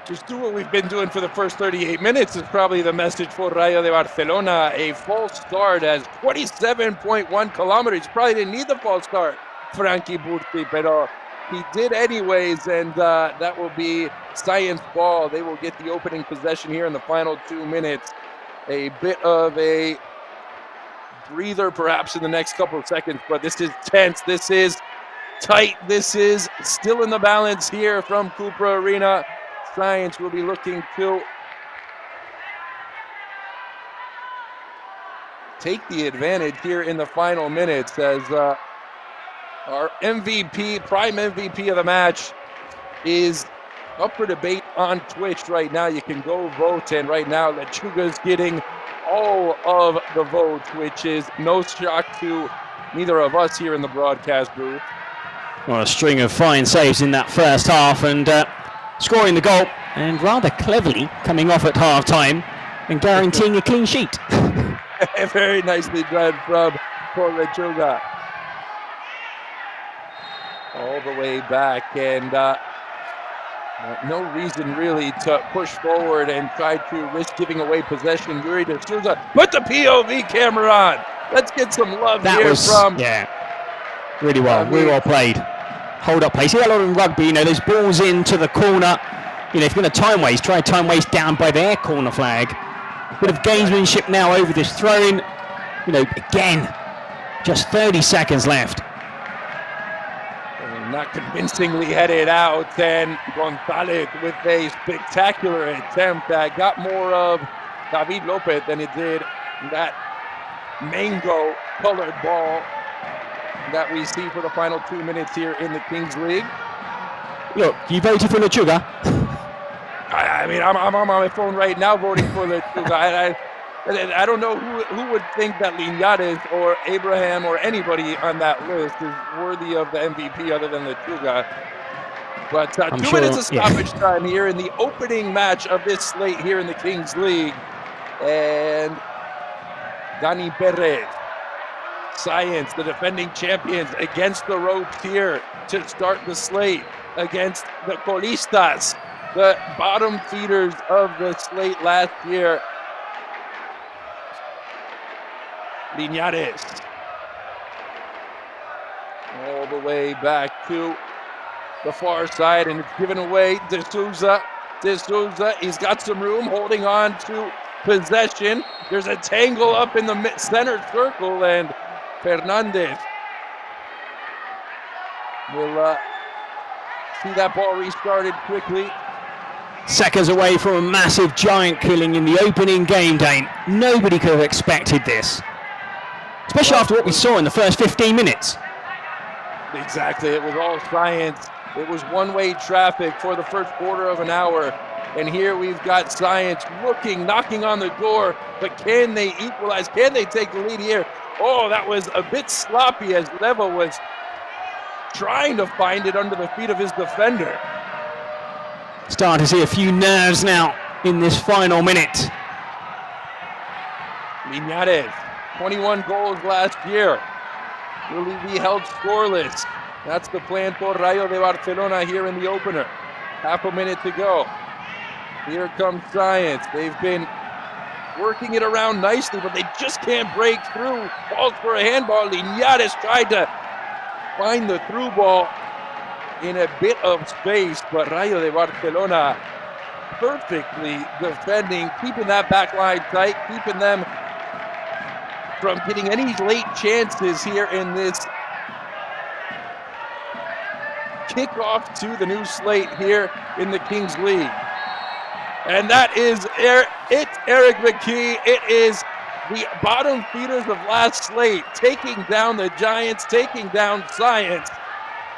Just do what we've been doing for the first 38 minutes is probably the message for Rayo de Barcelona. A false start as 27.1 kilometers. Probably didn't need the false start, Frankie Burti, pero he did anyways, and that will be Science ball. They will get the opening possession here in the final 2 minutes. A bit of a breather perhaps in the next couple of seconds, but this is tense. This is tight. This is still in the balance here from Cupra Arena. Science will be looking to take the advantage here in the final minutes as our MVP, prime MVP of the match, is up for debate on Twitch right now. You can go vote, and right now Lechuga's getting all of the votes, which is no shock to neither of us here in the broadcast booth. Well, a string of fine saves in that first half, and scoring the goal, and rather cleverly coming off at half-time and guaranteeing a clean sheet. Very nicely done from Paul Lechuga. All the way back, and no reason really to push forward and try to risk giving away possession. Yuri de Souza, put the POV camera on. Let's get some love from... Yeah, really well, really well played. Hold up play. See a lot in rugby, there's balls into the corner. If you're going to time waste, try time waste down by their corner flag. Bit of gamesmanship now over this throw-in. Again, just 30 seconds left. Not convincingly headed out, and Gonzalez with a spectacular attempt that got more of David Lopez than it did that mango-colored ball that we see for the final 2 minutes here in the Kings League. Look, you voted for Lechuga. I mean, I'm on my phone right now voting for Lechuga. I don't know who would think that Linares or Abraham or anybody on that list is worthy of the MVP other than Lechuga. But 2 minutes of stoppage time here in the opening match of this slate here in the Kings League. And Dani Perez, Science, the defending champions, against the ropes here to start the slate against the Colistas, the bottom feeders of the slate last year. Linares all the way back to the far side, and it's given away to Souza. De Souza, he's got some room holding on to possession. There's a tangle up in the center circle, and Fernandez will see that ball restarted quickly. Seconds away from a massive giant killing in the opening game day. Nobody could have expected this, especially after what we saw in the first 15 minutes. Exactly, it was all science. It was one-way traffic for the first quarter of an hour. And here we've got Science knocking on the door, but can they equalize? Can they take the lead here? Oh, that was a bit sloppy as Leva was trying to find it under the feet of his defender. Starting to see a few nerves now in this final minute. Linares, 21 goals last year. Will he be held scoreless? That's the plan for Rayo de Barcelona here in the opener. Half a minute to go. Here comes Science. They've been working it around nicely, but they just can't break through. Calls for a handball. Linares tried to find the through ball in a bit of space, but Rayo de Barcelona perfectly defending, keeping that back line tight, keeping them from getting any late chances here in this kickoff to the new slate here in the Kings League. And that is Eric McKee. It is the bottom feeders of last slate taking down the Giants, taking down Science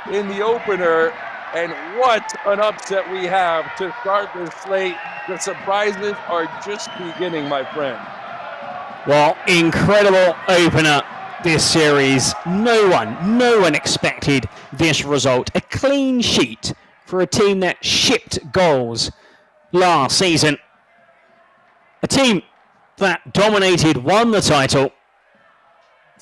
in the opener. And what an upset we have to start this slate. The surprises are just beginning, my friend. Well, incredible opener this series. No one expected this result. A clean sheet for a team that shipped goals last season. A team that dominated, won the title,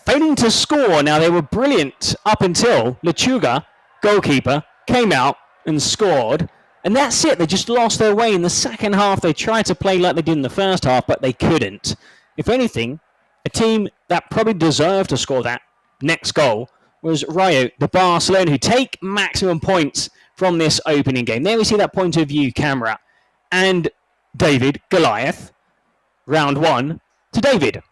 failing to score. Now, they were brilliant up until Lechuga, goalkeeper, came out and scored. And that's it. They just lost their way in the second half. They tried to play like they did in the first half, but they couldn't. If anything, a team that probably deserved to score that next goal was Rayo de Barcelona, who take maximum points from this opening game. There we see that point of view camera. And David, Goliath, round one to David.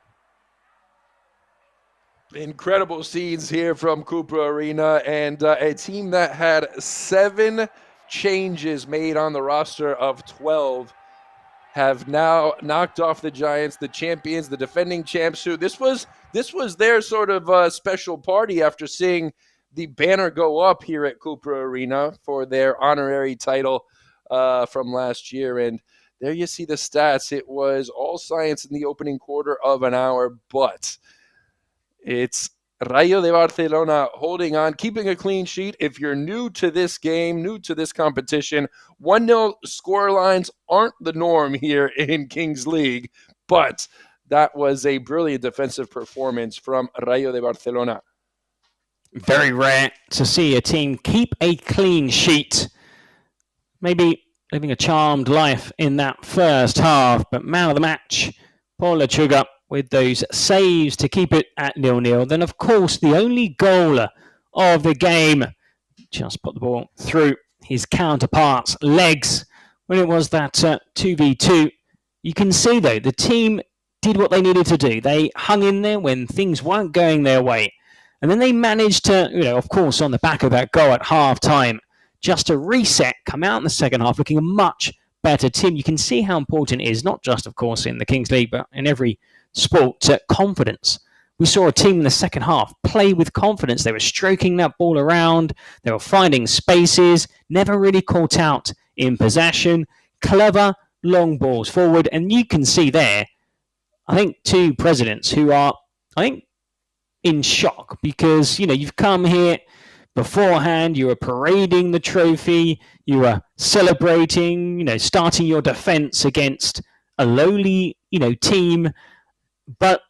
Incredible scenes here from Cupra Arena, and a team that had 7 changes made on the roster of 12 have now knocked off the Giants, the champions, the defending champs. Who this was their sort of special party after seeing the banner go up here at Cupra Arena for their honorary title from last year. And there you see the stats. It was all Science in the opening quarter of an hour, but it's Rayo de Barcelona holding on, keeping a clean sheet. If you're new to this game, new to this competition, 1-0 score lines aren't the norm here in Kings League, but that was a brilliant defensive performance from Rayo de Barcelona. Very rare to see a team keep a clean sheet. Maybe living a charmed life in that first half, but man of the match, Paul Lechuga, with those saves to keep it at 0-0. Then, of course, the only goal of the game just put the ball through his counterpart's legs when it was that 2v2. You can see, though, the team did what they needed to do. They hung in there when things weren't going their way. And then they managed to, of course, on the back of that goal at half-time, just to reset, come out in the second half looking a much better team. You can see how important it is, not just, of course, in the Kings League, but in every sport, confidence. We saw a team in the second half play with confidence. They were stroking that ball around. They were finding spaces, never really caught out in possession. Clever long balls forward. And you can see there, I think, two presidents who are, in shock because, you've come here beforehand, you were parading the trophy, you were celebrating, starting your defense against a lowly, team, but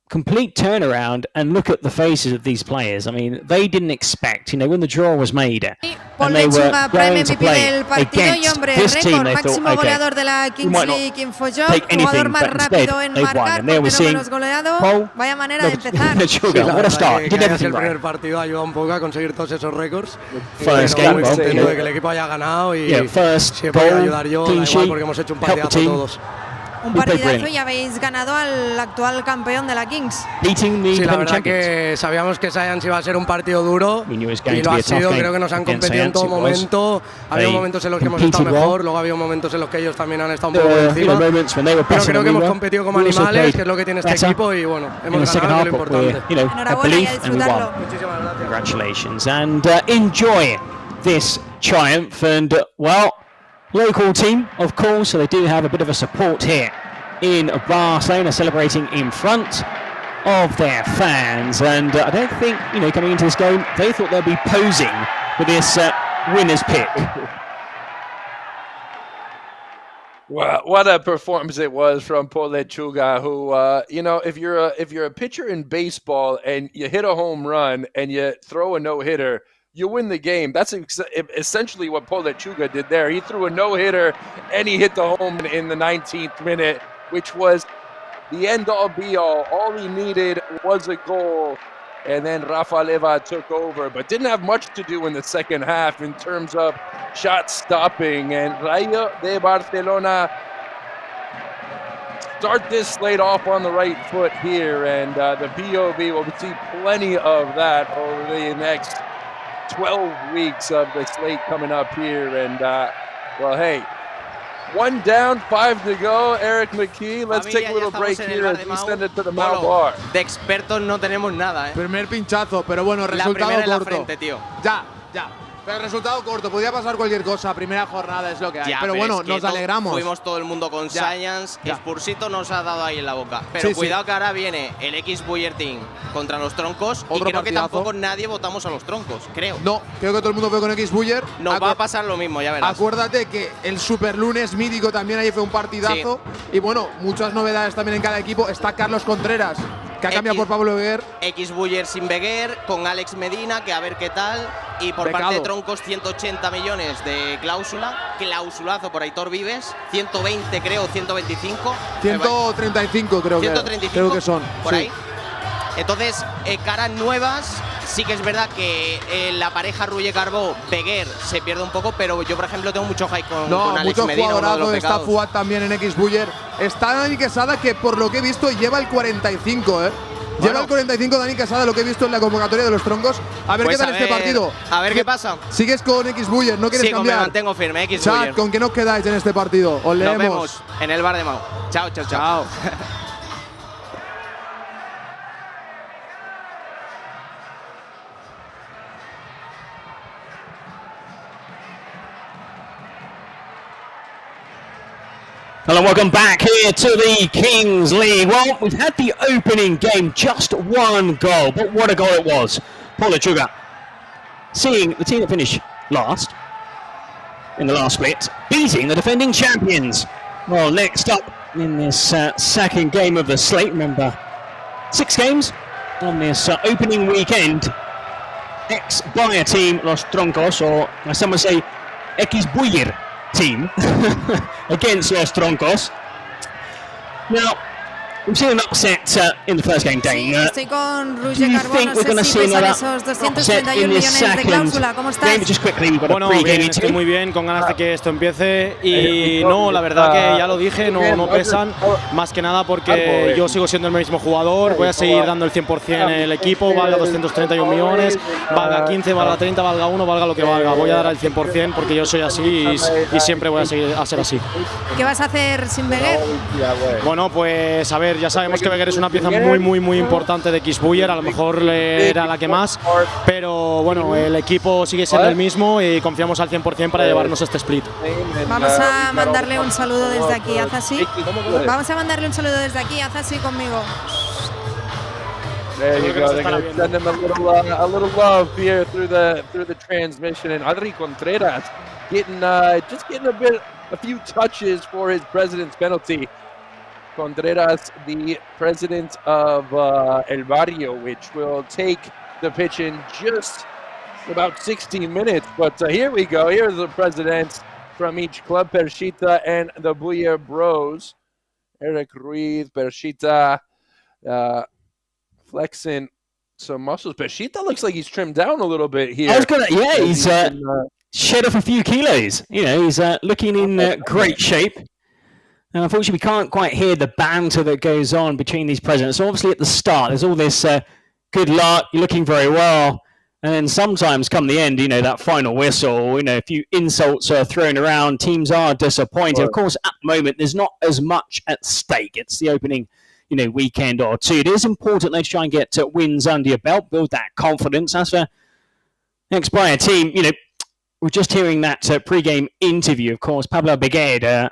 complete turnaround, and look at the faces of these players. I mean, they didn't expect, when the draw was made, and they were going to play against this team. They thought, okay, we might not take anything, but instead they've won. And there we're seeing Paul Lechuga. What a start. Did everything right. El primer partido ayuda un poco a conseguir todos esos récords. First game, muy contento de que el equipo haya ganado y si puedo ayudar yo, da igual porque hemos hecho un partidazo todos. Un partidazo y habéis ganado al actual campeón de la Kings. Sí, la verdad que sabíamos que Science iba a ser un partido duro y lo ha sido. Creo que nos han competido en todo momento. Ha habido momentos en los que hemos estado mejor, luego ha habido momentos en los que ellos también han estado un poco por encima. Pero creo que hemos competido como animales, que es lo que tiene este equipo, y bueno, hemos ganado, que es lo importante. Enhorabuena y a disfrutarlo. Muchísimas gracias. Congratulations and enjoy this triumph and local team, of course, so they do have a bit of a support here in Barcelona, celebrating in front of their fans. And I don't think, coming into this game, they thought they'd be posing for this winner's pick. Well, what a performance it was from Paul Lechuga, who, if you're a pitcher in baseball and you hit a home run and you throw a no-hitter, you win the game. That's essentially what Paul Lechuga did there. He threw a no-hitter and he hit the home in the 19th minute, which was the end-all, be-all. All he needed was a goal, and then Rafa Leva took over, but didn't have much to do in the second half in terms of shot stopping. And Rayo de Barcelona start this slate off on the right foot here, and the POV will see plenty of that over the next 12 weeks of the slate coming up here. And hey, 1 down, 5 to go. Eric McKee, let's take a little break here as we send it to the Mau Bar. De expertos no tenemos nada, Primer pinchazo, pero bueno, resultado la primera corto. En la frente, tío. Ya. Pero resultado corto, podía pasar cualquier cosa, primera jornada es lo que hay. Ya, pero bueno, es que nos alegramos. Fuimos todo el mundo con Science, Spursito nos ha dado ahí en la boca. Pero Sí, cuidado que ahora viene el X-Buyer Team contra los Troncos, y Otro creo que partidazo. tampoco nadie votamos a los Troncos, creo. No, creo que todo el mundo fue con X-Buyer. Nos va a pasar lo mismo, ya verás. Acuérdate que el Super Lunes mítico también ahí fue un partidazo. Y bueno, muchas novedades también en cada equipo. Está Carlos Contreras, que ha cambiado por Pablo Beguer. X-Buyer sin Beguer, con Alex Medina, que a ver qué tal. Y por parte de Troncos, 180 millones de cláusula. Clausulazo por Aitor Vives. 120 creo, 125. 135 creo 135, creo que son. Por ahí. Entonces, caras nuevas. Sí que es verdad que la pareja Rulle-Carbó, Beguer se pierde un poco, pero yo, por ejemplo, tengo mucho hype con Alex mucho Medina. jugadorazo. Está Fuad también en X-Buyer. Está Dani Quesada, que por lo que he visto lleva el 45, Lleva el 45 Dani Quesada, lo que he visto en la convocatoria de los Troncos. A ver qué tal este partido. A ver qué pasa. ¿Sigues con X-Buyer? ¿No quieres cambiar? Sí, me mantengo firme, X-Buyer. Chat, ¿con qué nos quedáis en este partido? Os leemos. Nos vemos en el bar de Mau. Chao, chao, chao. Hello, welcome back here to the Kings League. Well, we've had the opening game, just 1 goal, but what a goal it was. Paul Lechuga, seeing the team that finished last in the last split, beating the defending champions. Well, next up in this second game of the slate, remember, 6 games on this opening weekend. Ex-Bayer team, Los Troncos, or as some would say, X-Buyer team against Los Troncos. Now, We've seen an upset in the first game, Dane. Sí, estoy con Roger Carbó, no sé si pesan esos 231 millones de cláusula. ¿Cómo estás? Bueno, bien, estoy muy bien, con ganas de que esto empiece. Y no, la verdad que ya lo dije, no pesan. Más que nada porque yo sigo siendo el mismo jugador, voy a seguir dando el 100% en el equipo, valga 231 millones, valga 15, valga 30, valga 1, valga lo que valga. Voy a dar el 100% porque yo soy así y siempre voy a seguir a ser así. ¿Qué vas a hacer sin Beguer? Bueno, pues a ver, ya sabemos que Beguer es una pieza muy importante de X-Buyer, a lo mejor era la que más, pero bueno, el equipo sigue siendo el mismo y confiamos al 100% para llevarnos este split. Vamos a mandarle un saludo desde aquí, haz así. Vamos a mandarle un saludo desde aquí, haz así conmigo. There you go. They're going to send him a little love here through the transmission. And Adri Contreras getting a few touches for his president's penalty. Contreras, the president of El Barrio, which will take the pitch in just about 16 minutes. But here we go. Here's the presidents from each club, Pershita and the Buyer Bros. Eric Ruiz, Pershita, flexing some muscles. Pershita looks like he's trimmed down a little bit here. I was gonna, yeah, he's shed off a few kilos. You know, he's looking in great shape. And unfortunately, we can't quite hear the banter that goes on between these presidents. So obviously, at the start, there's all this good luck, you're looking very well. And then sometimes come the end, you know, that final whistle, you know, a few insults are thrown around, teams are disappointed. Of course, at the moment, there's not as much at stake. It's the opening, you know, weekend or two. It is important to try and get wins under your belt, build that confidence. As for next Bayer team, you know, we're just hearing that pre-game interview. Of course, Pablo Beguer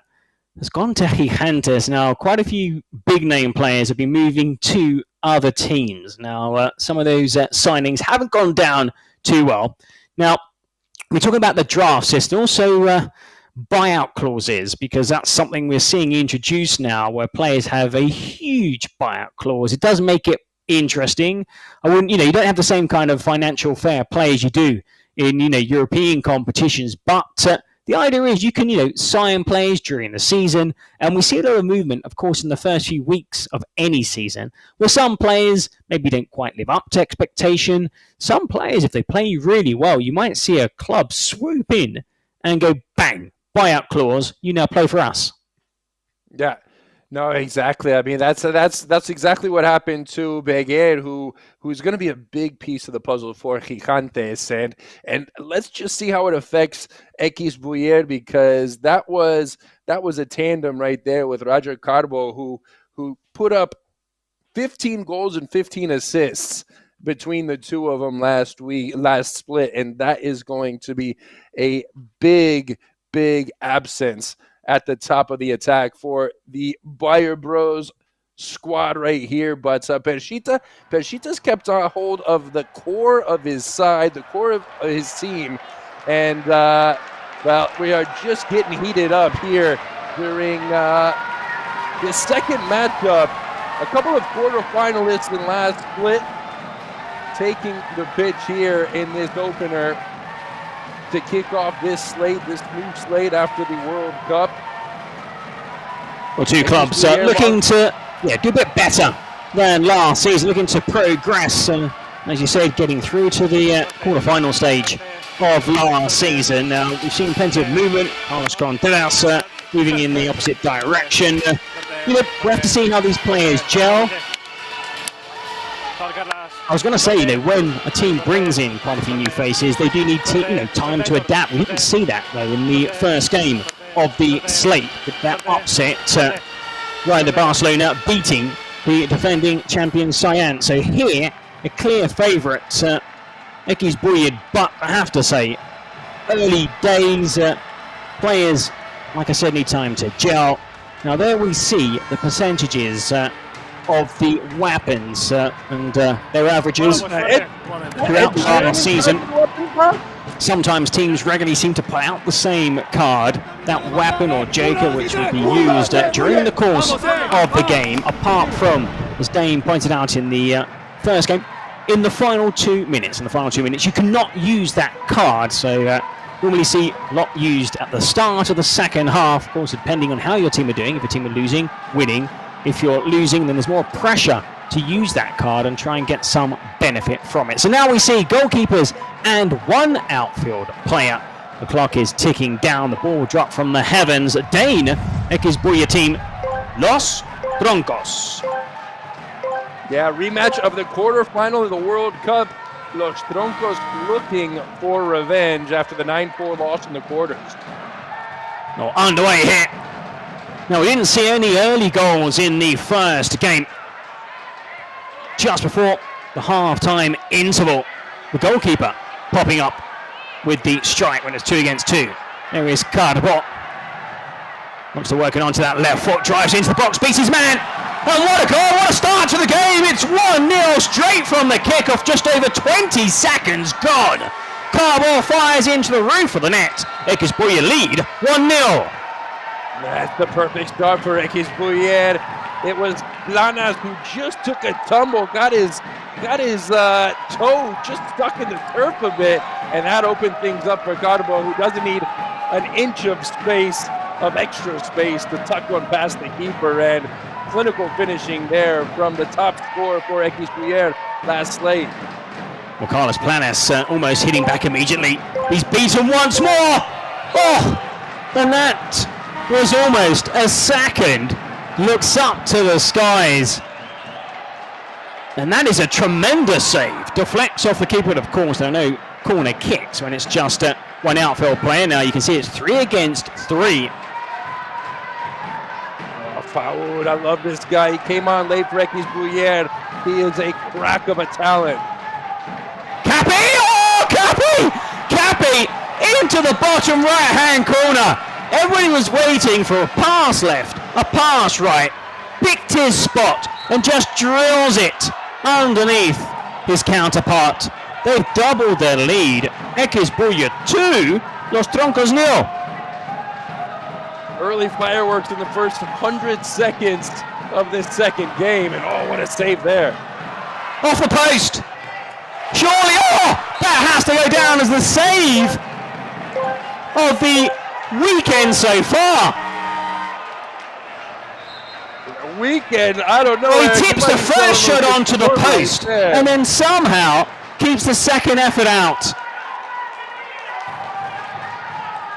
has gone to Gigantes. Now, quite a few big-name players have been moving to other teams. Now, some of those signings haven't gone down too well. Now, we're talking about the draft system, also buyout clauses, because that's something we're seeing introduced now, where players have a huge buyout clause. It does make it interesting. You don't have the same kind of financial fair play as you do in, European competitions, but the idea is you can, sign players during the season, and we see a lot of movement, of course, in the first few weeks of any season, where some players maybe don't quite live up to expectation. Some players, if they play really well, you might see a club swoop in and go, bang, buyout clause, you now play for us. Yeah. No, exactly. I mean, that's exactly what happened to Beguer, who's going to be a big piece of the puzzle for Gigantes, and let's just see how it affects X-Buyer, because that was a tandem right there with Roger Carbo, who put up 15 goals and 15 assists between the two of them last split, and that is going to be a big absence at the top of the attack for the Bayer Bros squad right here. But Pershita's kept a hold of the core of his side, the core of his team. And, we are just getting heated up here during the second matchup. A couple of quarterfinalists in last split taking the pitch here in this opener to kick off this new slate after the World Cup. Well, two clubs looking to do a bit better than last season, looking to progress, as you said, getting through to the quarter-final stage of last season. Now, we've seen plenty of movement. Carlos Contreras moving in the opposite direction. We have to see how these players gel. I was going to say, when a team brings in quite a few new faces, they do need time to adapt. We didn't see that, though, in the first game of the slate, with that upset, Rayo de Barcelona beating the defending champion Cyan. So here, a clear favourite, X-Buyer, but I have to say, early days, players, like I said, need time to gel. Now there we see the percentages of the weapons and their averages throughout the last season. Sometimes teams regularly seem to put out the same card, that weapon or joker, which would be used during the course of the game, apart from, as Dane pointed out in the first game, in the final 2 minutes. In the final 2 minutes, you cannot use that card, so normally see a lot used at the start of the second half, of course, depending on how your team are doing. If your team are losing, winning, if you're losing, then there's more pressure to use that card and try and get some benefit from it. So now we see goalkeepers and one outfield player. The clock is ticking down. The ball dropped from the heavens. Dane, Ekisbuya team, Los Troncos. Yeah, rematch of the quarterfinal of the World Cup. Los Troncos looking for revenge after the 9-4 loss in the quarters. Oh, underway here. Now, we didn't see any early goals in the first game. Just before the half-time interval, the goalkeeper popping up with the strike when it's 2 against 2. There is Cardabot. Wants to work it onto that left foot, drives into the box, beats his man. And what a goal, what a start to the game. It's 1-0 straight from the kickoff, just over 20 seconds gone. Cardabot fires into the roof of the net. Ekisbuya lead 1-0. That's the perfect start for Ekisbuya. It was Planas who just took a tumble, got his toe just stuck in the turf a bit, and that opened things up for Cardabot, who doesn't need an inch of space, of extra space to tuck one past the keeper, and clinical finishing there from the top scorer for Ekisbuya last slate. Well, Carlos Planas almost hitting back immediately. He's beaten once more. Oh, and that was almost a second. Looks up to the skies. And that is a tremendous save. Deflects off the keeper, and of course, there are no corner kicks when it's just one outfield player. Now you can see it's 3 against 3. Oh, Faoud, I love this guy. He came on late for Ekisbuya. He is a crack of a talent. Cappy! Oh, Cappy! Cappy into the bottom right-hand corner. Everybody was waiting for a pass left, a pass right. Picked his spot and just drills it underneath his counterpart. They've doubled their lead. Ekisbuya 2, Los Troncos 0. Early fireworks in the first 100 seconds of this second game, and oh, what a save there. Off the post. Surely, oh, that has to go down as the save of the weekend so far. Weekend, I don't know. He tips the first shot onto the post and then somehow keeps the second effort out.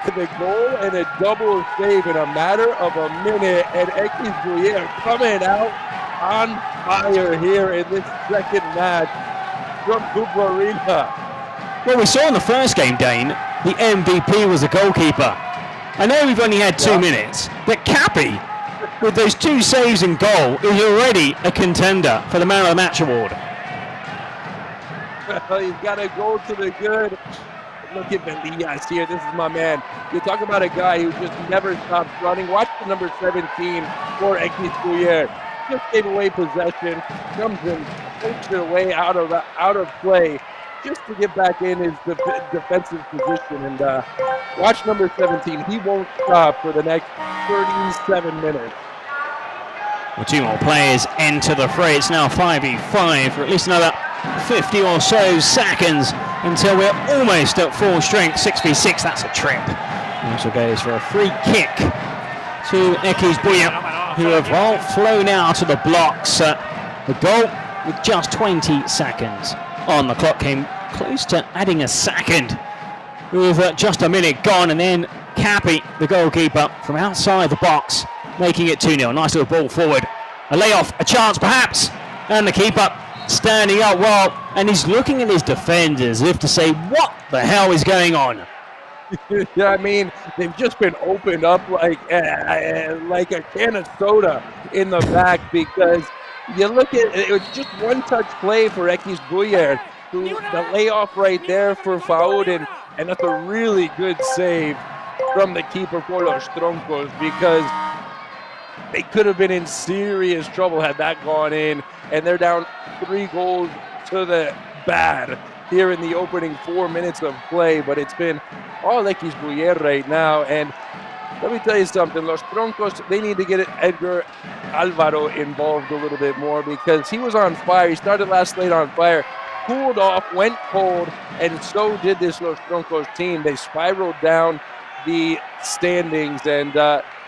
The goal and a double save in a matter of a minute, and Ekisbuya coming out on fire here in this second match from Bubarina. Well, we saw in the first game, Dane, the MVP was the goalkeeper. I know we've only had 2 minutes, but Cappy, with those 2 saves and goal, is already a contender for the Man of the Match award. Well, he's got to go to the good. Look at Velias here. This is my man. You talk about a guy who just never stops running. Watch the number 17 for Ekisbuya. Just gave away possession. Comes in, takes it away out of play, just to get back in his defensive position. And watch number 17. He won't stop for the next 37 minutes. Well, 2 more players enter the fray. It's now 5v5 for at least another 50 or so seconds until we're almost at full strength. 6v6, that's a trip. Also goes for a free kick to Ekisbuya, who have all flown out of the blocks. The goal with just 20 seconds on the clock came close to adding a second with just a minute gone, and then Cappy, the goalkeeper, from outside the box, making it 2-0. Nice little ball forward. A layoff, a chance perhaps, and the keeper standing up well, and he's looking at his defenders as if to say, what the hell is going on? Yeah, I mean, they've just been opened up like a can of soda in the back, because you look at it was just one touch play for Ekisbuya, who the layoff right there for Faoud, and that's a really good save from the keeper for Los Troncos, because they could have been in serious trouble had that gone in, and they're down 3 goals to the bad here in the opening 4 minutes of play. But it's been all Ekisbuya right now, and let me tell you something, Los Troncos, they need to get Edgar Alvaro involved a little bit more, because he was on fire. He started last slate on fire, cooled off, went cold, and so did this Los Troncos team. They spiraled down the standings, and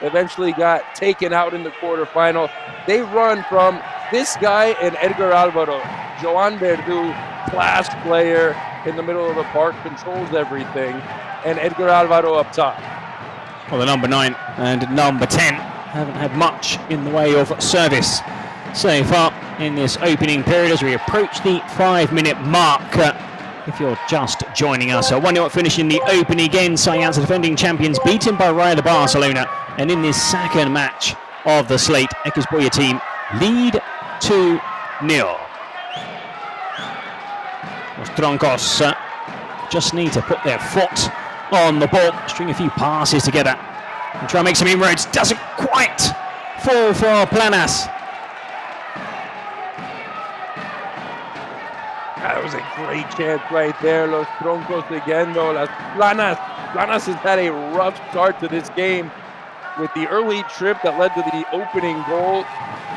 eventually got taken out in the quarterfinal. They run from this guy and Edgar Alvaro. Joan Verdu, class player in the middle of the park, controls everything, and Edgar Alvaro up top. Well, the number 9 and number 10 haven't had much in the way of service so far in this opening period as we approach the 5-minute mark. If you're just joining us, a 1-0 finish in the opening again. Sayan's defending champions beaten by Rayo de Barcelona, and in this second match of the slate, Ekisboya team lead 2-0. Los Troncos just need to put their foot on the ball, string a few passes together and try and make some inroads. Doesn't quite fall for Planas. That was a great chance right there. Los Troncos again, though. Las Planas. Planas has had a rough start to this game with the early trip that led to the opening goal.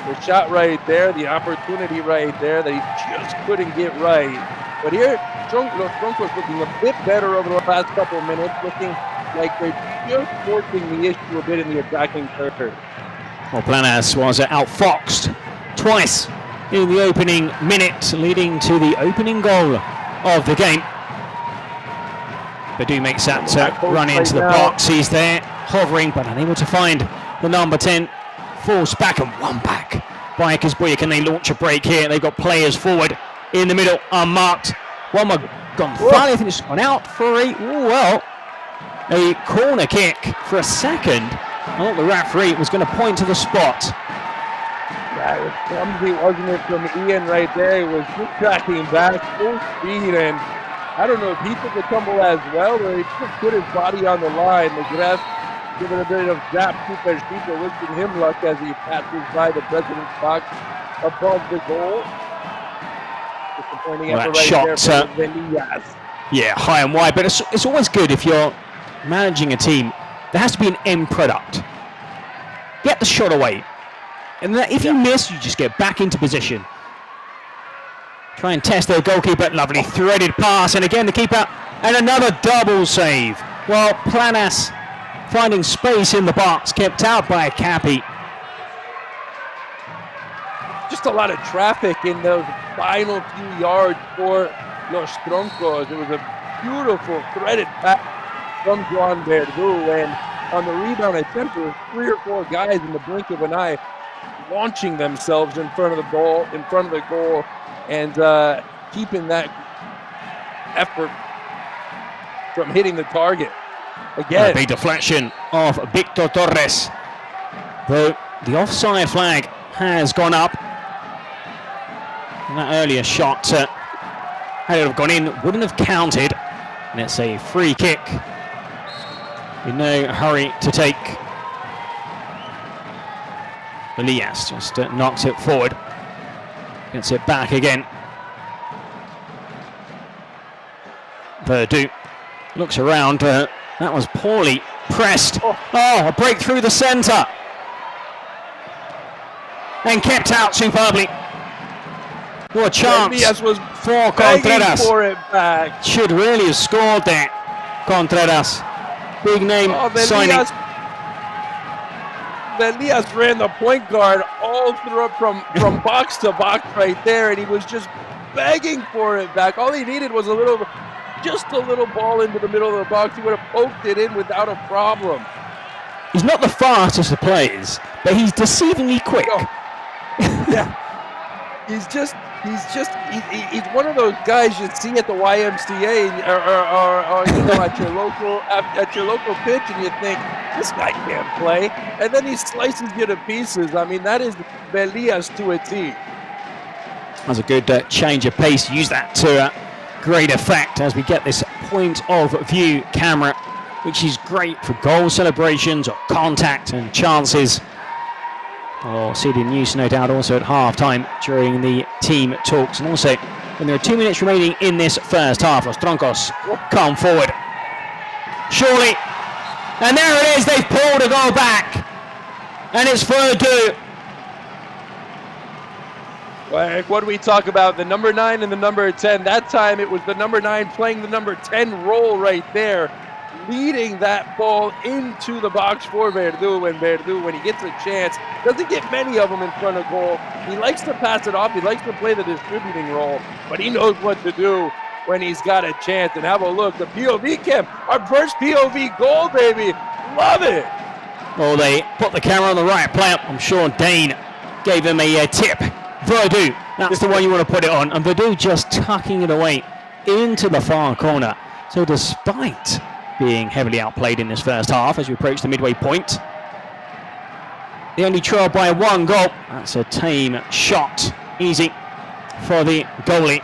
The shot right there, the opportunity right there that he just couldn't get right. But here, Los Troncos looking a bit better over the last couple of minutes, looking like they're just forcing the issue a bit in the attacking third. Well, Planas was outfoxed twice in the opening minute, leading to the opening goal of the game. Badu makes that run into the box. He's there, hovering, but unable to find the number 10. Falls back and one back by Ekisboya. Can they launch a break here? They've got players forward in the middle, unmarked. One more Gonzalez, I think it's gone out for a corner kick for a second. I thought the referee was going to point to the spot. That was clumsy, wasn't it, from Ian right there? He was just tracking back full speed, and I don't know if he took the tumble as well, or he just put his body on the line. McGrath giving a bit of zap superstito, wishing him luck as he passes by the president's box above the goal. Well, that shot, yeah, high and wide, but it's always good if you're managing a team. There has to be an end product. Get the shot away. And if you miss, you just get back into position. Try and test their goalkeeper. Lovely threaded pass. And again, the keeper. And another double save. Well, Planas finding space in the box. Kept out by a Cappy. Just a lot of traffic in those final few yards for Los Troncos. It was a beautiful threaded pass from Joan Verdu. And on the rebound attempt, there were 3 or 4 guys in the blink of an eye launching themselves in front of the goal, and keeping that effort from hitting the target. Again, a big deflection of Victor Torres. Though the offside flag has gone up. And that earlier shot, had it have gone in, wouldn't have counted. And it's a free kick. In no hurry to take. Elias just knocks it forward. Gets it back again. Verdu looks around. That was poorly pressed. Oh, a break through the centre. And kept out superbly. What a chance Elias was for Contreras. For it back. Should really have scored there, Contreras. Big name signing. Elias ran the point guard all through from box to box right there, and he was just begging for it back. All he needed was just a little ball into the middle of the box. He would have poked it in without a problem. He's not the fastest of players, but he's deceivingly quick. No. Yeah, he's one of those guys you see at the YMCA or at your local pitch, and you think, this guy can't play, and then he slices you to pieces. I mean, that is Elias to a T. That's a good change of pace. Use that to great effect as we get this point of view camera, which is great for goal celebrations or contact and chances. Or see it in use, no doubt, also at half-time during the team talks. And also, when there are 2 minutes remaining in this first half, Los Troncos come forward. Surely. And there it is, they've pulled a goal back. And it's Verdu. Like, what do we talk about? The number 9 and the number 10. That time it was the number 9 playing the number 10 role right there. leading that ball into the box for Verdú, and Verdú, when he gets a chance, doesn't get many of them in front of goal. He likes to pass it off. He likes to play the distributing role, but he knows what to do when he's got a chance. And have a look, the POV cam, our first POV goal, baby. Love it. Well, they put the camera on the right player. I'm sure Dane gave him a tip. Verdú, that's the one you want to put it on. And Verdú just tucking it away into the far corner. So despite being heavily outplayed in this first half as we approach the midway point, they only trail by 1 goal. That's a tame shot. Easy for the goalie.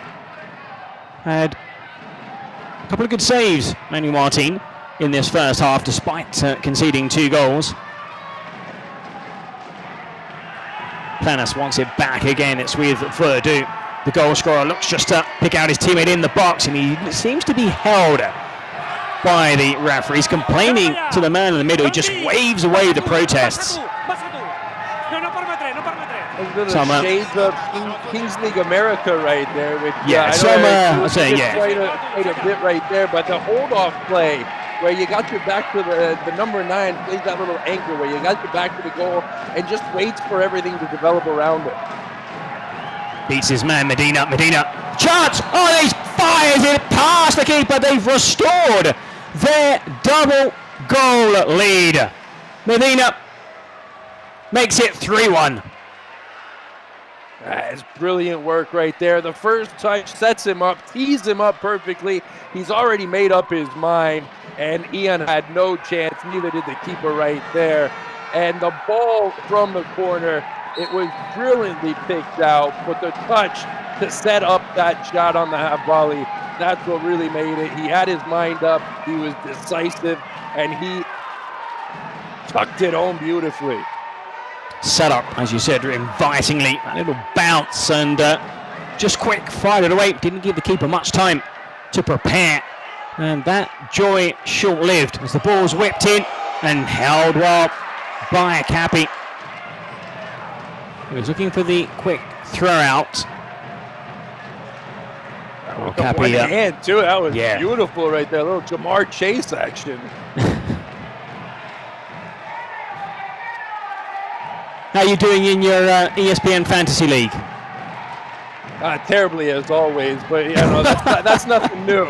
Had a couple of good saves, Manu Martin, in this first half, despite conceding 2 goals. Planas wants it back again. It's with Verdú. The goal scorer looks just to pick out his teammate in the box, and he seems to be held by the referee. He's complaining to the man in the middle. He just waves away the protests. Some shades of Kings League America right there. With, yeah, I'll say quite a bit right there, but the hold-off play where you got your back to the number 9, plays that little anchor where you got your back to the goal and just waits for everything to develop around it. Beats his man, Medina. Chance! Oh, he fires it past the keeper. They've restored their double goal lead. Medina makes it 3-1. It's brilliant work right there. The first touch sets him up, tees him up perfectly. He's already made up his mind, and Ian had no chance. Neither did the keeper right there. And the ball from the corner, it was brilliantly picked out, but the touch to set up that shot on the half volley, that's what really made it. He had his mind up, he was decisive, and he tucked it home beautifully. Set up, as you said, invitingly. A little bounce and just quick, fired it away. Didn't give the keeper much time to prepare. And that joy short-lived as the ball's whipped in and held well by Cappy. He was looking for the quick throw out. Well, Cappy, one hand too. That was beautiful right there. A little Jamar Chase action. How are you doing in your ESPN Fantasy League? Terribly as always, but yeah, no, that's nothing new.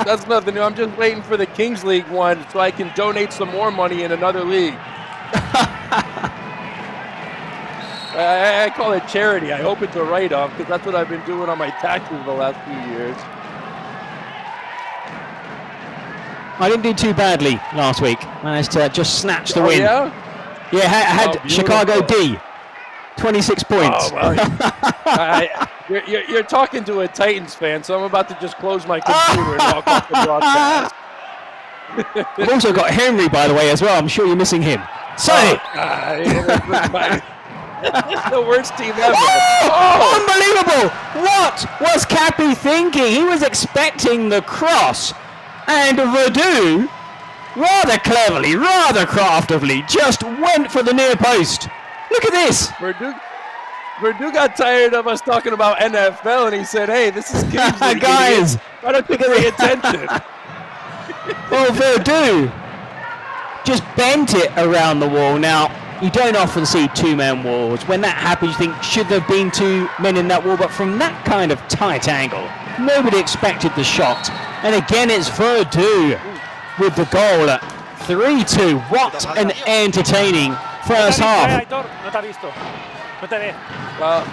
That's nothing new. I'm just waiting for the Kings League one so I can donate some more money in another league. I call it charity. I hope it's a write-off because that's what I've been doing on my taxes the last few years. I didn't do too badly last week. Managed to just snatch the win. Yeah? Yeah, I had Chicago D. 26 points. Oh, well, you're talking to a Titans fan, so I'm about to just close my computer and walk off the broadcast. We've also got Henry, by the way, as well. I'm sure you're missing him. So, the worst team ever. Unbelievable! What was Cappy thinking? He was expecting the cross, and Verdú, rather cleverly, rather craftively, just went for the near post. Look at this. Verdú got tired of us talking about NFL, and he said, "Hey, this is Kings League, guys. Why don't you pay attention?" Well, Verdú just bent it around the wall. Now, you don't often see 2-man walls. When that happens, you think, should there have been 2 men in that wall? But from that kind of tight angle, nobody expected the shot. And again, it's Verdú with the goal at 3-2. What an entertaining first half. Well,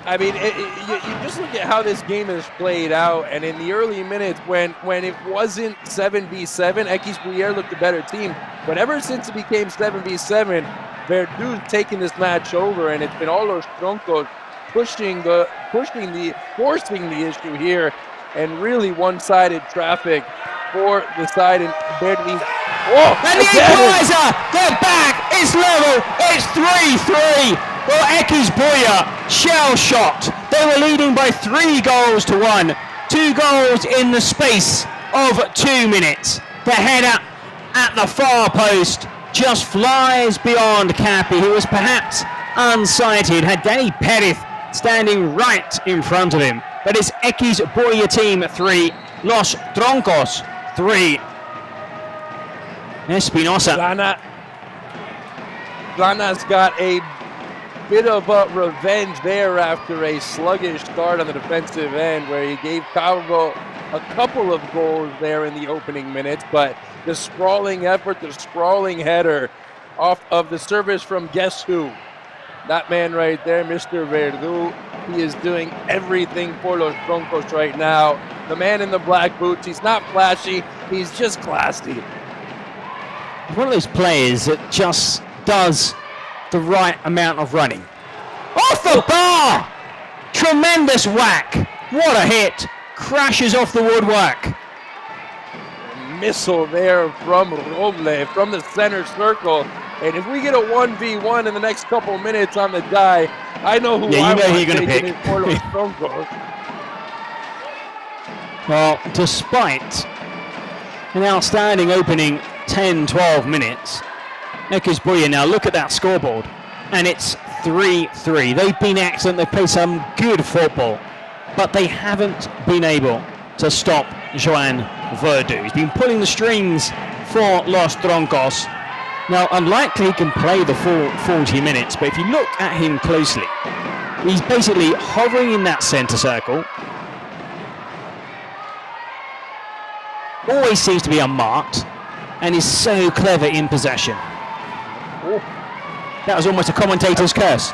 I mean, you just look at how this game is played out, and in the early minutes when it wasn't 7v7, X-Buyer looked a better team. But ever since it became 7v7, Verdú's taken this match over, and it's been all those Troncos forcing the issue here, and really one-sided traffic for the side in Verdú. Oh, and the equalizer! They're back! It's level! It's 3-3! Well, X-Buyer shell-shocked. They were leading by 3 goals to 1. 2 goals in the space of 2 minutes. The header at the far post just flies beyond Cappy, who was perhaps unsighted. Had Danny Perez standing right in front of him. But it's X-Buyer team 3, Los Troncos 3. Espinosa. Plana's got a bit of revenge there after a sluggish start on the defensive end where he gave Calvo a couple of goals there in the opening minutes, but the sprawling effort, the sprawling header off of the service from guess who? That man right there, Mr. Verdu. He is doing everything for Los Troncos right now. The man in the black boots, he's not flashy, he's just classy. One of those players that just does the right amount of running. Off the bar! Tremendous whack. What a hit. Crashes off the woodwork. Missile there from Roble from the center circle. And if we get a 1v1 in the next couple minutes on the die, I know who I want to pick for Los Troncos. Well, despite an outstanding opening 10-12 minutes, Ekisbuye now look at that scoreboard, and it's 3-3. They've been excellent, they've played some good football, but they haven't been able to stop Joan Verdu. He's been pulling the strings for Los Troncos. Now, unlikely he can play the full 40 minutes, but if you look at him closely, he's basically hovering in that centre circle. Always seems to be unmarked, and is so clever in possession. That was almost a commentator's curse.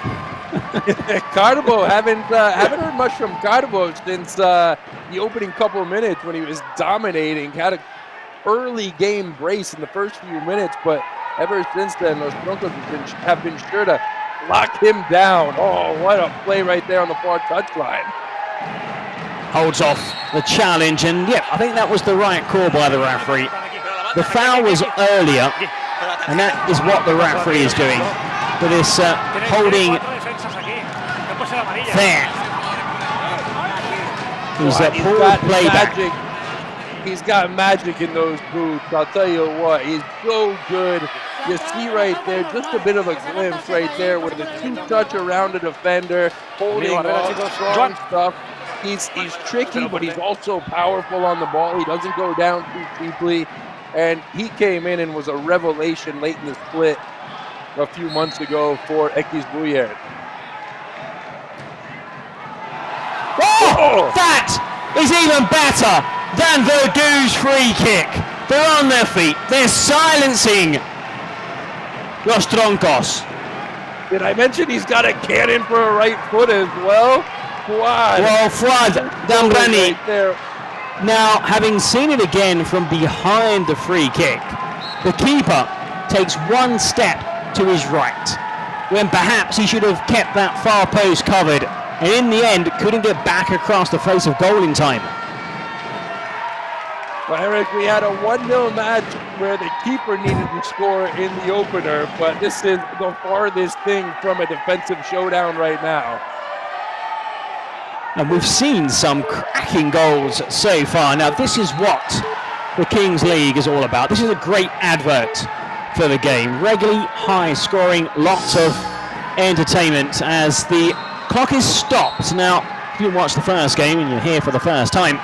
Carbo, haven't heard much from Carbo since the opening couple of minutes when he was dominating. Had an early game brace in the first few minutes, but ever since then, Los Troncos have been sure to lock him down. Oh, what a play right there on the far touchline. Holds off the challenge, and yeah, I think that was the right call by the referee. The foul was earlier, and that is what the referee is doing for this holding there. He's got magic in those boots, I'll tell you what. He's so good. You see right there, just a bit of a glimpse right there with the two-touch around a defender, holding on, strong stuff. He's tricky, but he's also powerful on the ball. He doesn't go down too cheaply. And he came in and was a revelation late in the split a few months ago for Ekisbuye. Oh, that is even better than Verdu's free kick. They're on their feet. They're silencing Los Troncos. Did I mention he's got a cannon for a right foot as well? Fuad Dambrani. Right there. Now, having seen it again from behind the free kick, the keeper takes one step to his right, when perhaps he should have kept that far post covered, and in the end, couldn't get back across the face of goal in time. Well, Eric, we had a 1-0 match where the keeper needed to score in the opener, but this is the farthest thing from a defensive showdown right now. And we've seen some cracking goals so far. Now, this is what the Kings League is all about. This is a great advert for the game. Regularly high scoring, lots of entertainment as the clock is stopped. Now, if you watch the first game and you're here for the first time,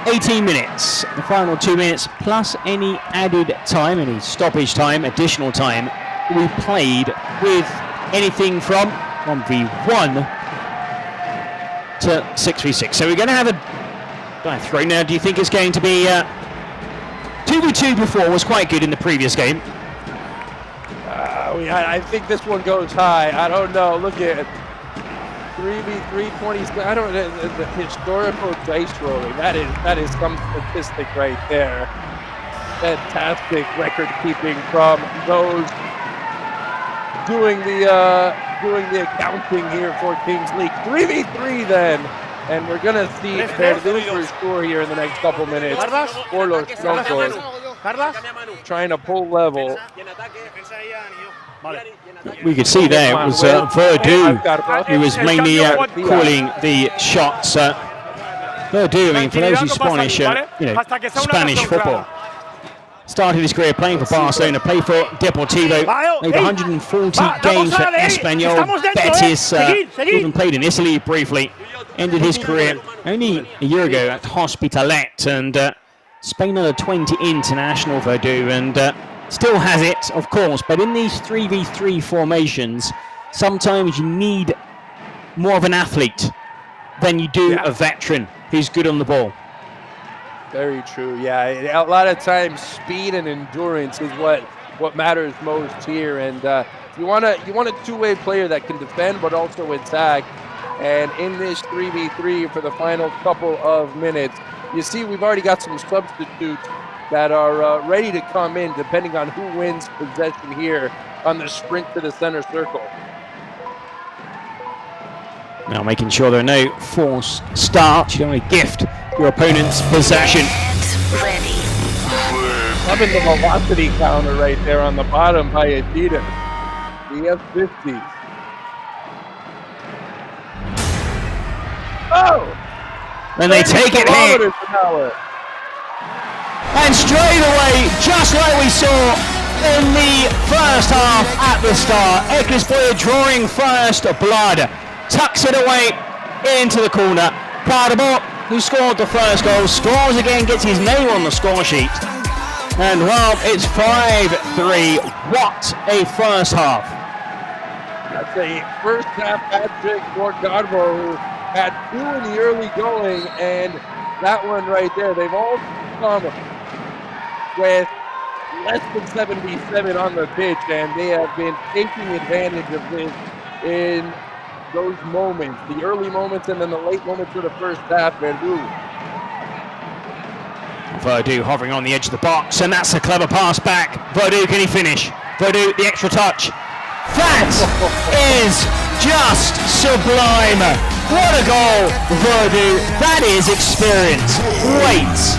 18 minutes. The final 2 minutes plus any added time, any stoppage time, additional time, we played with anything from 1v1 to 6v6. So we're going to have a throw now. Do you think it's going to be 2v2 before was quite good in the previous game? I think this one goes high. I don't know. Look at 3v3 20. I don't know. The historical dice rolling. That is some statistic right there. Fantastic record keeping from those doing the accounting here for Kings League. 3v3 then, and we're gonna see Verdu for score here in the next couple minutes for Los Troncos, trying to pull level. We could see there it was Verdu who was mainly calling the shots. Verdu, I mean, for those who Spanish, Spanish football. Started his career playing for Barcelona, played for Deportivo, made 140 games for Espanyol, Betis, even played in Italy briefly. Ended his career only a year ago at Hospitalet, and Spain under 20 international Verdu, and still has it, of course, but in these 3v3 formations, sometimes you need more of an athlete than you do a veteran who's good on the ball. Very true. Yeah, a lot of times speed and endurance is what matters most here, and you want a two-way player that can defend but also attack. And in this 3v3 for the final couple of minutes, you see we've already got some substitutes that are ready to come in depending on who wins possession here on the sprint to the center circle. Now making sure there are no forced starts. You don't want to gift your opponent's possession. Loving the velocity counter right there on the bottom by Adidas. The F50s. Oh! And they take it here. And straight away, just like we saw in the first half at the start, Ekisboye drawing first blood, tucks it away into the corner. Cardabo, who scored the first goal, scores again, gets his name on the score sheet. And well, it's 5-3. What a first half. That's a first half hat-trick for Cardabo, who had 2 in the early going, and that one right there, they've all come with less than 77 on the pitch, and they have been taking advantage of this in those moments, the early moments and then the late moments of the first half. Verdú hovering on the edge of the box, and that's a clever pass back. Verdú, can he finish? Verdú, the extra touch. That is just sublime. What a goal, Verdú. That is experience. Waits,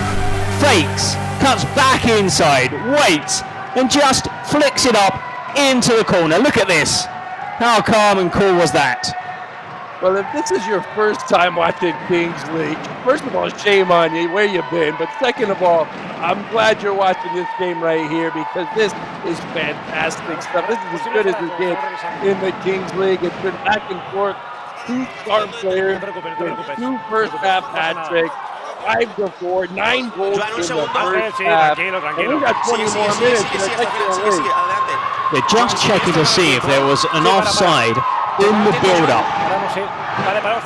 fakes, cuts back inside, waits, and just flicks it up into the corner. Look at this. How calm and cool was that? Well, if this is your first time watching Kings League, first of all, shame on you, where you been. But second of all, I'm glad you're watching this game right here, because this is fantastic stuff. This is as good as it gets in the Kings League. It's been back and forth. 2 star players with 2 first half hat tricks, 5-4, 9 goals in the first half. And we've got 20 more minutes in the second league. They're just checking to see if there was an offside in the build-up.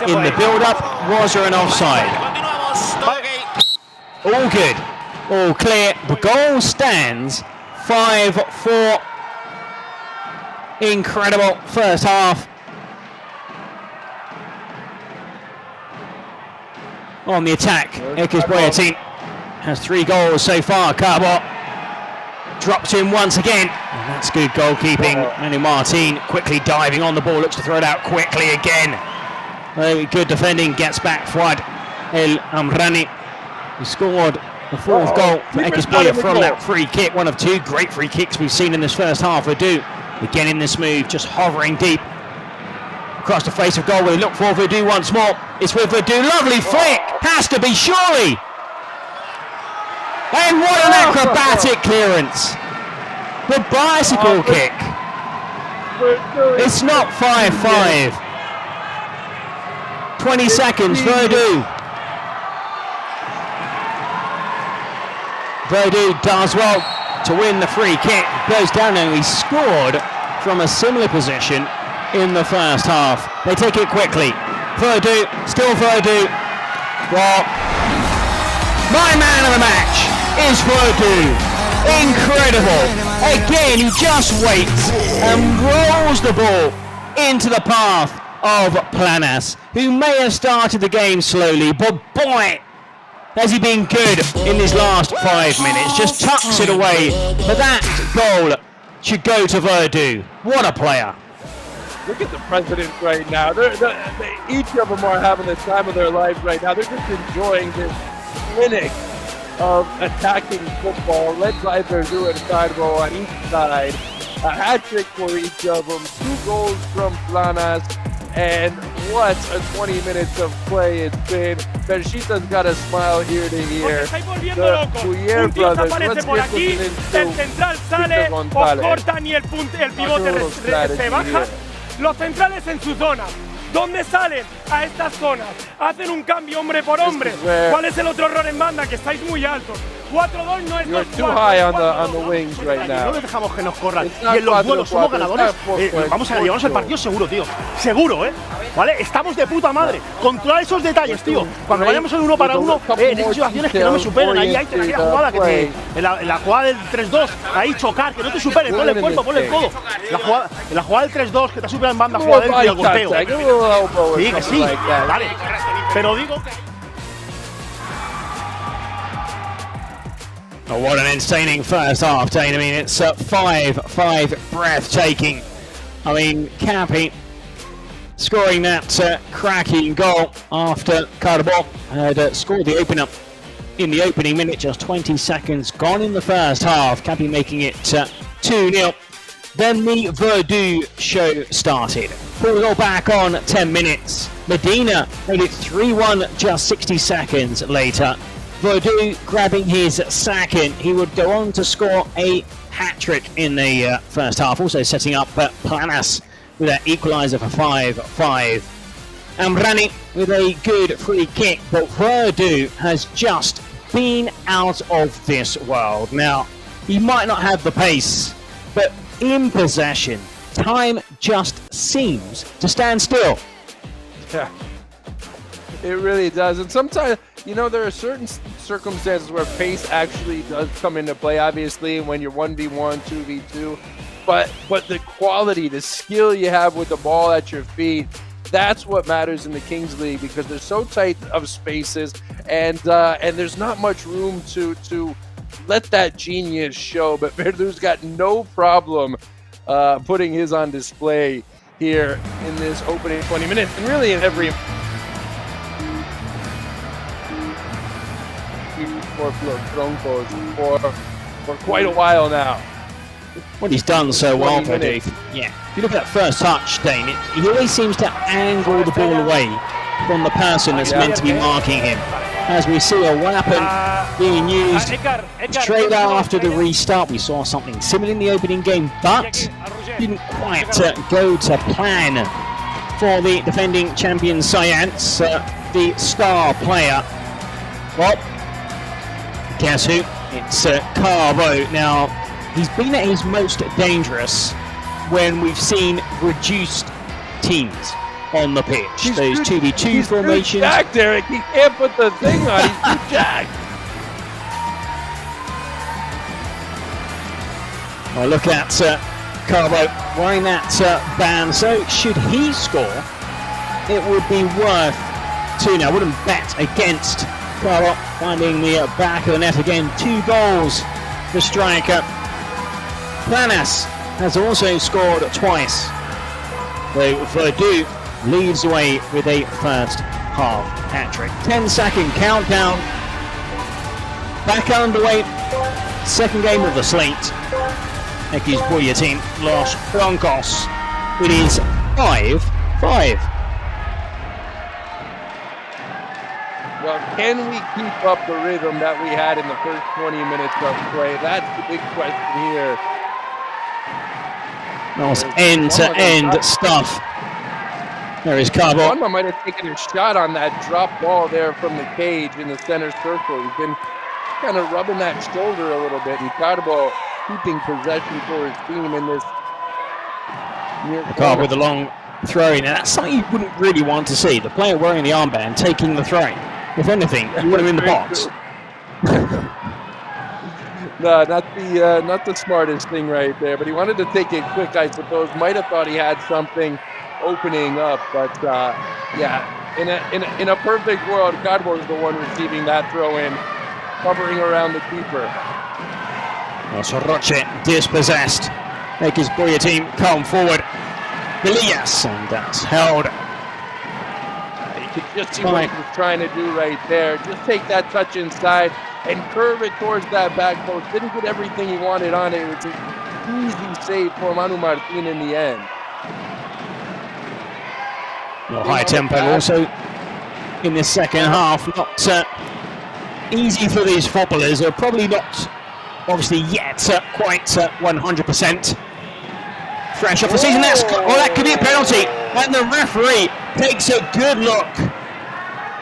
In the build-up, was there an offside? All good, all clear. The goal stands 5-4. Incredible first half. On the attack, Ekisboye team has 3 goals so far. Carbot drops in once again, and that's good goalkeeping. Manu Martin quickly diving on the ball, looks to throw it out quickly again. Very good defending, gets back Fuad El Amrani, who scored the 4th goal for Ekisboye from that free kick. One of 2 great free kicks we've seen in this first half. Verdú again in this move, just hovering deep across the face of goal. We look for Verdú once more. It's with Verdú, lovely flick, has to be surely. And what an acrobatic clearance. The bicycle kick. It's not 5-5. 20 seconds, Verdú. Verdú does well to win the free kick. Goes down and he scored from a similar position in the first half. They take it quickly. Verdú, still Verdú. Well, my man of the match is Verdú. Incredible. Again, he just waits and rolls the ball into the path of Planas, who may have started the game slowly, but boy, has he been good in his last 5 minutes. Just tucks it away. But that goal should go to Verdú. What a player. Look at the presidents right now. Each of them are having the time of their lives right now. They're just enjoying this clinic of attacking football, led by Verdú and Carbo on each side. A hat-trick for each of them, 2 goals from Planas, and what a 20 minutes of play it's been. Bershita's got a smile ear to ear. The Puyer brothers, let's get looking into el central sale o cortan y el pivote se baja. Los centrales en su zona. ¿Dónde salen? A estas zonas. Hacen un cambio hombre por hombre. ¿Cuál es el otro error en banda? Que estáis muy altos. 4-2 no es You're 2-4. too high on the wings right now. No les dejamos que nos corran. Y en los duelos somos ganadores. Vamos a llevarnos el partido seguro, tío. Seguro, ¿vale? Estamos de puta madre. Controla esos detalles, tío. Cuando vayamos en 1 para 1, en esas situaciones que no me superen. Ahí hay aquella jugada que te. En la jugada del 3-2, ahí chocar, que no te superen. Ponle el cuerpo, ponle el codo. La jugada del 3-2, que te superan en banda, jugada dentro y el golpeo. Sí, que sí. Vale. Pero digo que. Oh, what an entertaining first half, Dane. I mean, it's 5-5 breathtaking. I mean, Cappy scoring that cracking goal after Cardabot had scored the opener in the opening minute, just 20 seconds gone in the first half. Cappy making it 2-0. Then the Verdú show started. Pulled it all back on 10 minutes. Medina made it 3-1 just 60 seconds later. Verdú grabbing his second. He would go on to score a hat-trick in the first half, also setting up Planas with that equaliser for 5-5. Amrani with a good free kick, but Verdú has just been out of this world. Now, he might not have the pace, but in possession, time just seems to stand still. Yeah, it really does. And sometimes, you know, there are certain circumstances where pace actually does come into play, obviously, when you're 1v1, 2v2. But the quality, the skill you have with the ball at your feet, that's what matters in the Kings League, because they're so tight of spaces, and there's not much room to let that genius show. But Verdú's got no problem putting his on display here in this opening 20 minutes, and really in every for Troncos for quite a while now. What he's done so well, Verdú. Yeah. If you look at that first touch, Dane, he always seems to angle the ball away from the person that's meant to be marking him. As we see a weapon being used straight after the restart. We saw something similar in the opening game, but didn't quite go to plan for the defending champion Science, the star player. Well, guess who? It's Carbo. Now, he's been at his most dangerous when we've seen reduced teams on the pitch. Those 2v2 formations. He's jacked, Eric. He can't put the thing on. He's too jacked. Well, look at Carbo wearing that band. So should he score, it would be worth 2. Now, I wouldn't bet against Carbo finding the back of the net again. 2 goals for striker. Planas has also scored twice. So Verdú leads away with a first half hat-trick. 10-second countdown. Back underway. Second game of the slate. Eki's Buya team lost Troncos. It is 5-5. Well, can we keep up the rhythm that we had in the first 20 minutes of play? That's the big question here. Nice end-to-end stuff. There is Carbo. Juanma might have taken a shot on that drop ball there from the cage in the center circle. He's been kind of rubbing that shoulder a little bit, and Carbo keeping possession for his team in this near Carbo with a long throw-in. Now, that's something you wouldn't really want to see. The player wearing the armband taking the throw. If anything, you want him in the box. No, not the smartest thing right there, but he wanted to take it quick, I suppose. Might have thought he had something opening up, but yeah, in a perfect world, Carbo is the one receiving that throw-in, hovering around the keeper. Well, Soroche dispossessed. Eki's Buya team come forward. Elias, and that's held. You could just see what he was trying to do right there. Just take that touch inside and curve it towards that back post. Didn't get everything he wanted on it. It was an easy save for Manu Martin in the end. Well, high tempo also in this second half. Not easy for these footballers. They're probably not, obviously, yet quite 100%. Fresh off the season. That could be a penalty. And the referee takes a good look,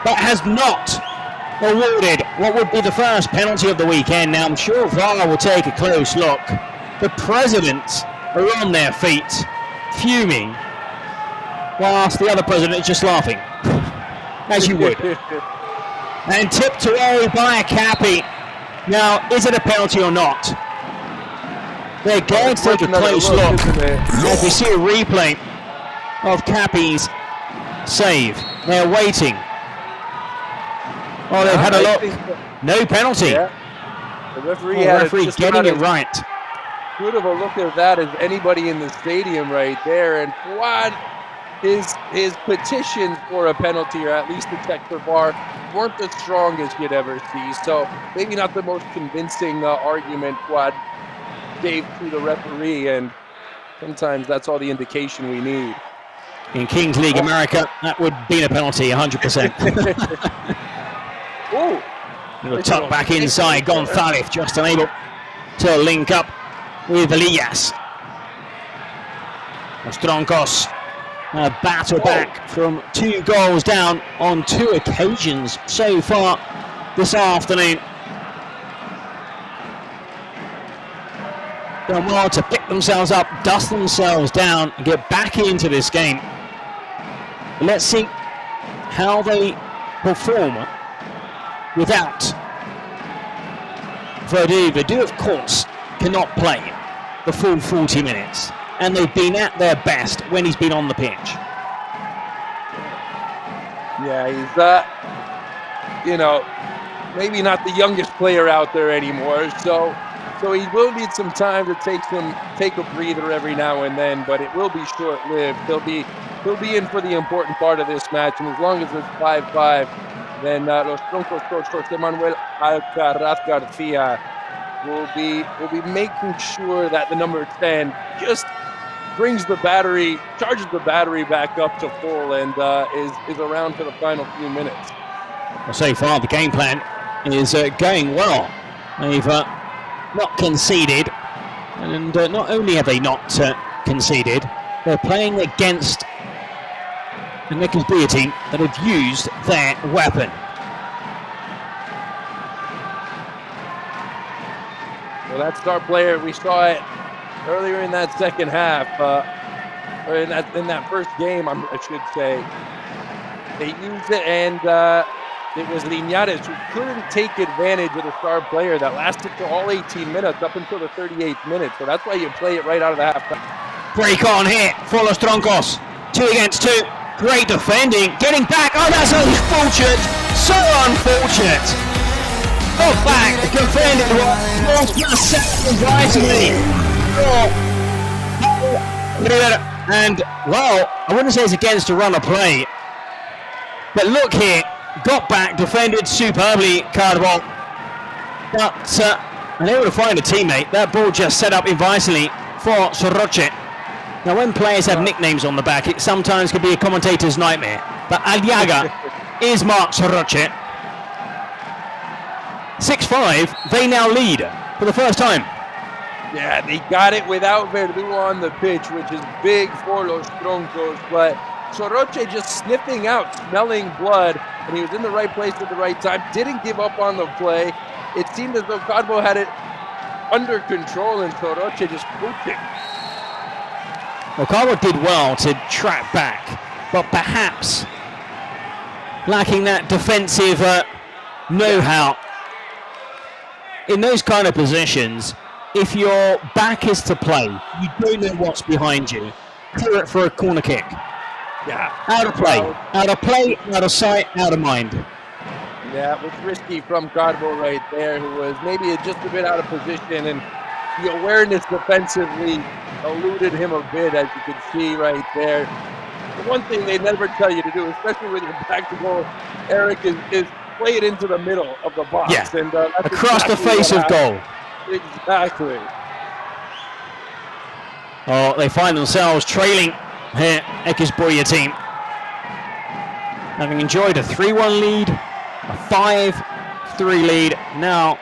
but has not awarded what would be the first penalty of the weekend. Now, I'm sure VAR will take a close look. The presidents are on their feet, fuming, whilst the other president is just laughing, as you would. And tipped away by a Cappy. Now, is it a penalty or not? They're going to take a close look as we see a replay of Cappy's save. They're waiting. Oh, they've had a look. No penalty. Yeah. The referee, getting it right. Good of a look at that as anybody in the stadium right there. And Fuad, his petitions for a penalty, or at least the check for VAR, weren't the strongest you'd ever see. So maybe not the most convincing argument Fuad gave to the referee, and sometimes that's all the indication we need. In Kings League America, that would be a penalty, 100%. Oh, Little tuck back inside. Gonzalez just unable to link up with Elias. Troncos battle back from 2 goals down on 2 occasions so far this afternoon. Done well to pick themselves up, dust themselves down, and get back into this game. Let's see how they perform without Verdu. Verdu, of course, cannot play the full 40 minutes, and they've been at their best when he's been on the pitch. Yeah, he's maybe not the youngest player out there anymore, so he will need some time to take a breather every now and then, but it will be short-lived. He'll be in for the important part of this match, and as long as it's 5-5, then Los Troncos coach José Manuel Alcaraz Garcia will be making sure that the number 10 just charges the battery back up to full, and is around for the final few minutes. Well, so far the game plan is going well. They've not conceded, and not only have they not conceded, they're playing against the Nicholas Beer team that have used their weapon. Well, that star player, we saw it earlier in that second half, or in that first game, I should say. They used it, and it was Linares who couldn't take advantage of the star player that lasted for all 18 minutes up until the 38th minute. So that's why you play it right out of the halftime. Break on here for Los Troncos. 2 against 2. Great defending. Getting back. Oh, that's unfortunate. So unfortunate. Oh, back. Defended rightly. And, well, I wouldn't say it's against a run of play. But look here. Got back, defended superbly, Cardwell. But unable to find a teammate. That ball just set up invisibly for Soroche. Now, when players have nicknames on the back, it sometimes can be a commentator's nightmare. But Aliaga is Mark Soroche. 6-5, they now lead for the first time. Yeah, they got it without Verdu on the pitch, which is big for Los Troncos. But Soroche just sniffing out, smelling blood, and he was in the right place at the right time. Didn't give up on the play. It seemed as though Cadbo had it under control, and Soroche just coaching. Well, Cadbo did well to track back, but perhaps lacking that defensive know-how. In those kind of positions, if your back is to play, you don't know what's behind you. Clear it for a corner kick. Yeah. Out of play, out of sight, out of mind. Yeah, it was risky from Cadbo right there, who was maybe just a bit out of position, and the awareness defensively eluded him a bit, as you can see right there. The one thing they never tell you to do, especially with your back to goal, Eric, is play it into the middle of the box. Yeah, and across the face of goal. Exactly. Oh, they find themselves trailing here, Ekisboya team. Having enjoyed a 3-1 lead, a 5-3 lead, now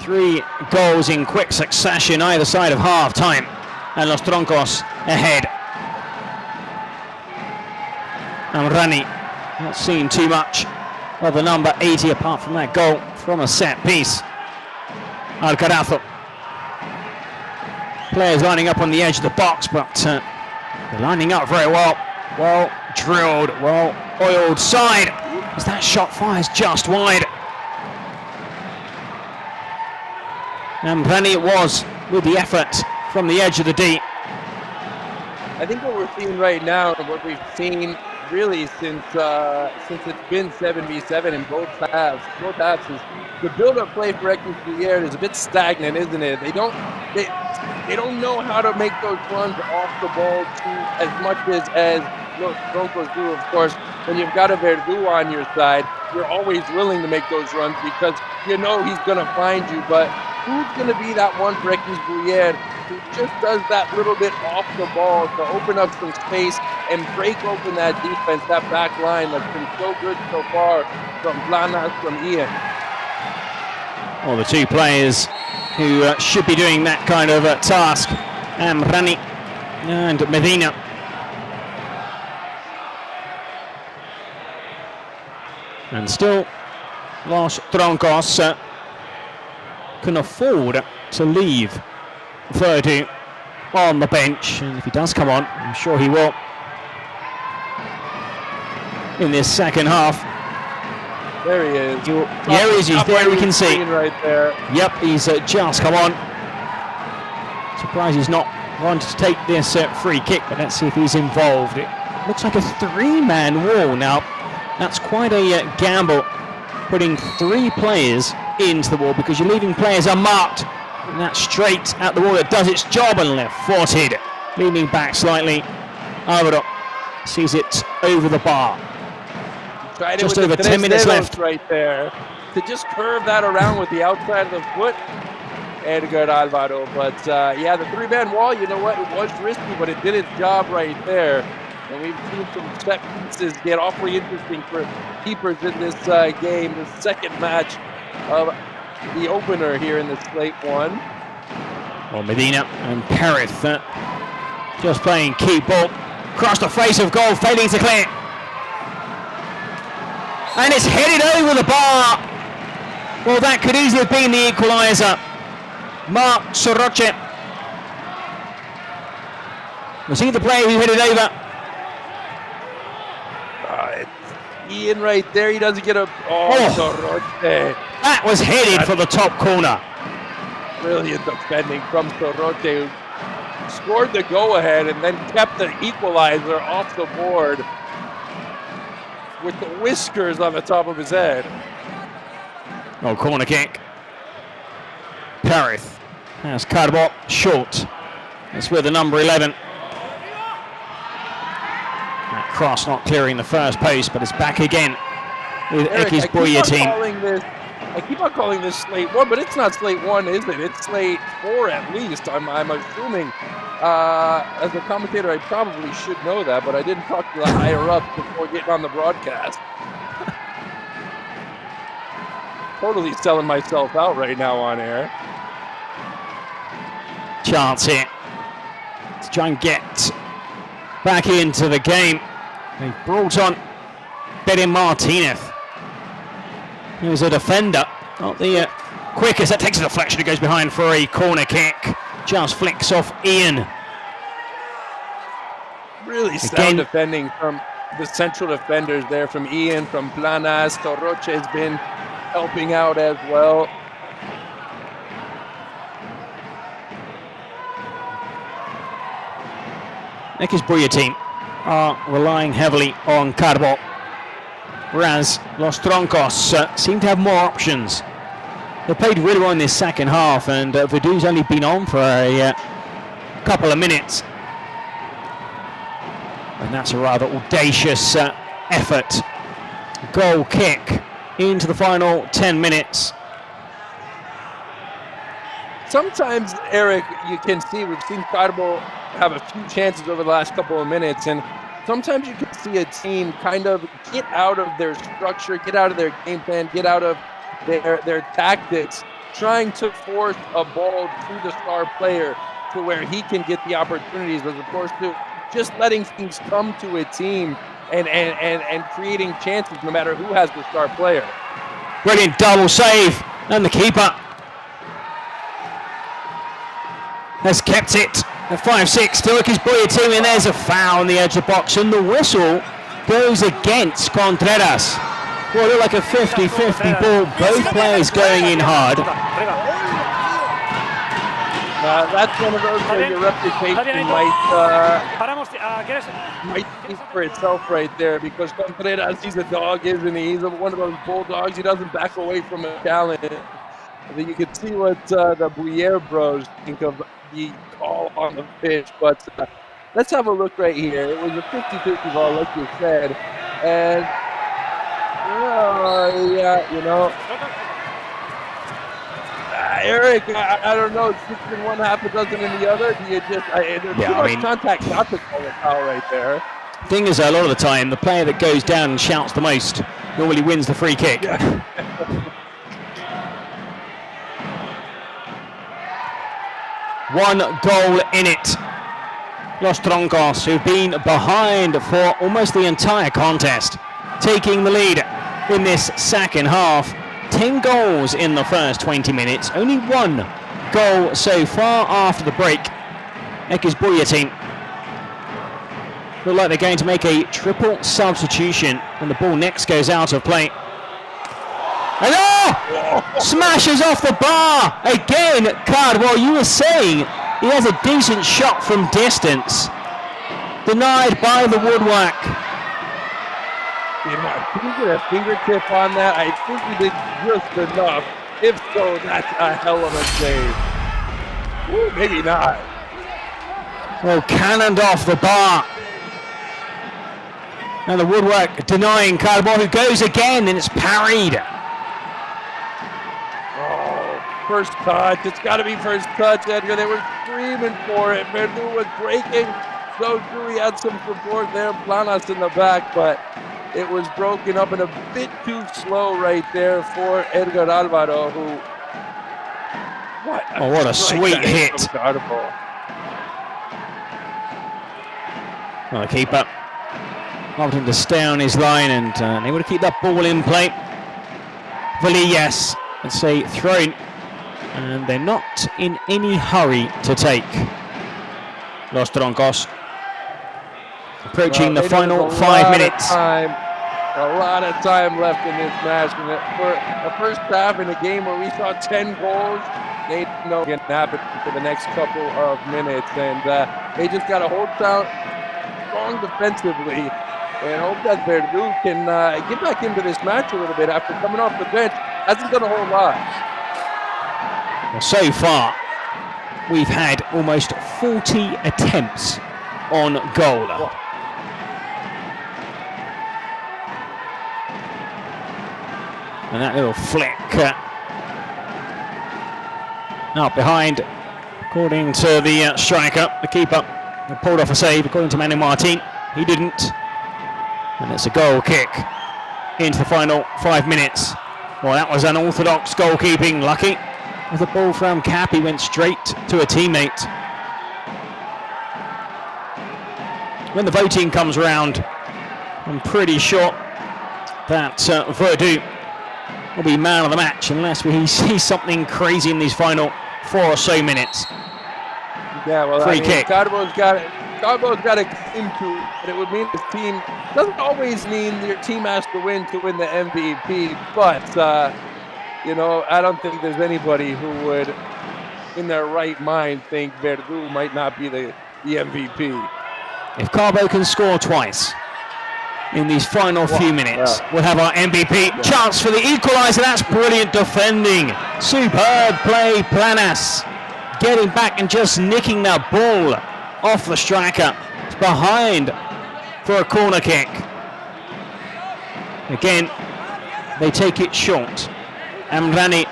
3 goals in quick succession either side of half time, and Los Troncos ahead. Amrani not seen too much of the number 80, apart from that goal from a set piece. Alcaraz. Players lining up on the edge of the box, but they're lining up very well. Well drilled, well oiled side, as that shot fires just wide. And plenty it was with the effort from the edge of the D. I think what we're seeing right now, and what we've seen really since it's been 7v7 in both halves is the build-up play for Escalating is a bit stagnant, isn't it? They don't know how to make those runs off the ball as much as los Troncos do. Of course, when you've got a Verdu on your side, you're always willing to make those runs because you know he's going to find you. But who's going to be that one for Escalating who just does that little bit off the ball to open up some space and break open that defense, that back line that's been so good so far from Blanas, from Ian? Well, the two players who should be doing that kind of task, Rani and Medina. And still, Los Troncos can afford to leave Verdu on the bench, and if he does come on, I'm sure he will in this second half. There he is. There he is. He's there. We can see. Right there. Yep, he's just come on. Surprised he's not wanted to take this free kick, but let's see if he's involved. It looks like a three-man wall now. That's quite a gamble, putting three players into the wall, because you're leaving players unmarked. And that's straight at the wall that does its job, and left-footed, leaning back slightly. Alvaro sees it over the bar. Just over 10 minutes left. Right there. To just curve that around with the outside of the foot. Edgar Alvaro. But yeah, the three-man wall, you know what? It was risky, but it did its job right there. And we've seen some set pieces get awfully interesting for keepers in this game, the second match of the opener here in the slate one. Well, Medina and Perez just playing key ball. Across the face of goal, failing to clear. And it's headed over the bar. Well, that could easily have been the equaliser. Marc Soroche. Was he the player who hit it over? It's Ian right there. He doesn't get a... Soroche. That was headed for the top corner. Brilliant defending from Soroche, who scored the go-ahead and then kept the equalizer off the board with the whiskers on the top of his head. Oh, corner kick. Perez has Carbot short. It's with the number 11. That cross not clearing the first post, but it's back again with Ekis Boya team. I keep on calling this slate one, but it's not slate one, is it? It's slate 4 at least. I'm assuming. As a commentator, I probably should know that, but I didn't talk to the higher ups before getting on the broadcast. Totally selling myself out right now on air. Chance here to try and get back into the game. They've brought on Bedin Martinez. He was a defender, not the quickest. That takes a deflection. It goes behind for a corner kick. Just flicks off Ian. Really sound defending from the central defenders there, from Ian, from Blanas. Soroche has been helping out as well. Ekis Boya team are relying heavily on Carbot, whereas Los Troncos seem to have more options. They played really well in this second half, and Verdu's only been on for a couple of minutes. And that's a rather audacious effort. Goal kick into the final 10 minutes. Sometimes, Eric, you can see, we've seen Carbo have a few chances over the last couple of minutes, and sometimes you can see a team kind of get out of their structure, get out of their game plan, get out of their tactics, trying to force a ball to the star player to where he can get the opportunities, as opposed to just letting things come to a team and creating chances no matter who has the star player. Brilliant double save, and the keeper has kept it at 5-6. Still his boy team, and there's a foul on the edge of the box, and the whistle goes against Contreras. Well, it looked like a 50-50 ball, both players going in hard. That's one of those where your reputation might speak for itself right there, because Contreras, he's a dog, isn't he? He's one of those bulldogs. He doesn't back away from a challenge. I think you can see what the Bouyer bros think of the call on the pitch, but let's have a look right here. It was a 50-50 ball, like you said, and Eric, I don't know, 6 in one, half a dozen in the other. Do you just there's too much contact not to call a foul right there? Thing is, a lot of the time, the player that goes down and shouts the most normally wins the free kick. Yeah. One goal in it. Los Troncos, who've been behind for almost the entire contest, taking the lead in this second half. 10 goals in the first 20 minutes. Only one goal so far after the break. Ekizbuya team look like they're going to make a triple substitution when the ball next goes out of play. And smashes off the bar again. Card, what you were saying, he has a decent shot from distance, denied by the woodwork. Did he get a fingertip on that? I think he did just enough. If so, that's a hell of a save. Ooh, maybe not. Well, cannoned off the bar. And the woodwork denying Cardboard, who goes again, and it's parried. First touch, it's got to be first touch, Edgar. They were screaming for it. Verdú was breaking, so true. He had some support there, Planas in the back, but it was broken up and a bit too slow right there for Edgar Alvaro, who... What a sweet hit. Well, the keeper opting to stay on his line, and able to keep that ball in play. Valillas, let's say, thrown. And they're not in any hurry to take. Los Troncos approaching the final 5 minutes. A lot of time left in this match. And for the first half in a game where we saw 10 goals, they know what's going to happen for the next couple of minutes. And they just got to hold down strong defensively and hope that Verdú can get back into this match a little bit after coming off the bench. Hasn't done a whole lot. Well, so far, we've had almost 40 attempts on goal. And that little flick out behind, according to the striker, the keeper, pulled off a save, according to Manu Martin. He didn't. And it's a goal kick into the final 5 minutes. Well, that was unorthodox goalkeeping. Lucky. With the ball from Cap, he went straight to a teammate. When the voting comes around, I'm pretty sure that Verdú will be man of the match unless we see something crazy in these final 4 or so minutes. Yeah, well, free kick. Carbo's got a team to, but it would mean his team doesn't always mean your team has to win the MVP, but I don't think there's anybody who would, in their right mind, think Verdú might not be the MVP. If Carbo can score twice in these final few minutes, we'll have our MVP chance for the equaliser. That's brilliant defending. Superb play, Planas. Getting back and just nicking that ball off the striker. It's behind for a corner kick. Again, they take it short. Amrani,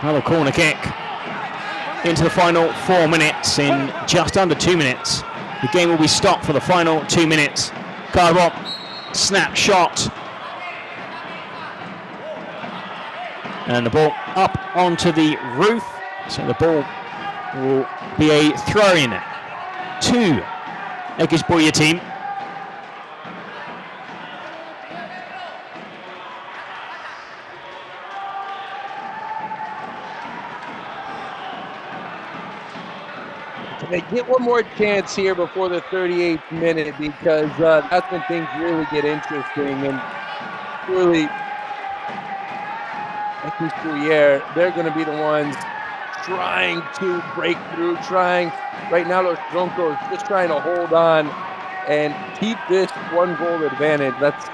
another corner kick into the final 4 minutes. In just under 2 minutes, the game will be stopped for the final 2 minutes. Carbo, snapshot, and the ball up onto the roof. So the ball will be a throw-in to Ekizbuya team. They get one more chance here before the 38th minute because that's when things really get interesting. And really, they're going to be the ones trying to break through, right now los Troncos just trying to hold on and keep this 1-goal advantage. That's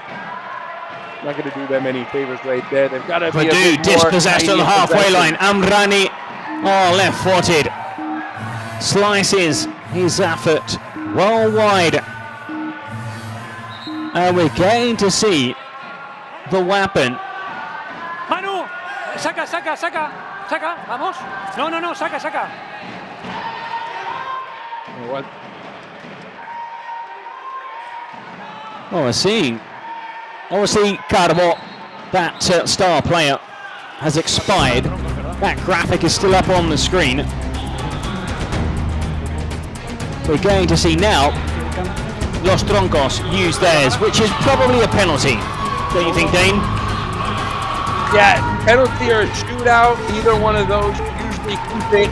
not going to do them any favors right there. They've got to be a bit more dispossessed on the halfway line. Amrani, left-footed, slices his effort well wide. And we're going to see the weapon. Manu, saca, vamos. No, saca. What? Well, we're seeing, obviously, Carbo, that star player, has expired. That graphic is still up on the screen. We're going to see now Los Troncos use theirs, which is probably a penalty. Don't you think, Dane? Yeah, penalty or a shootout, either one of those usually keep it.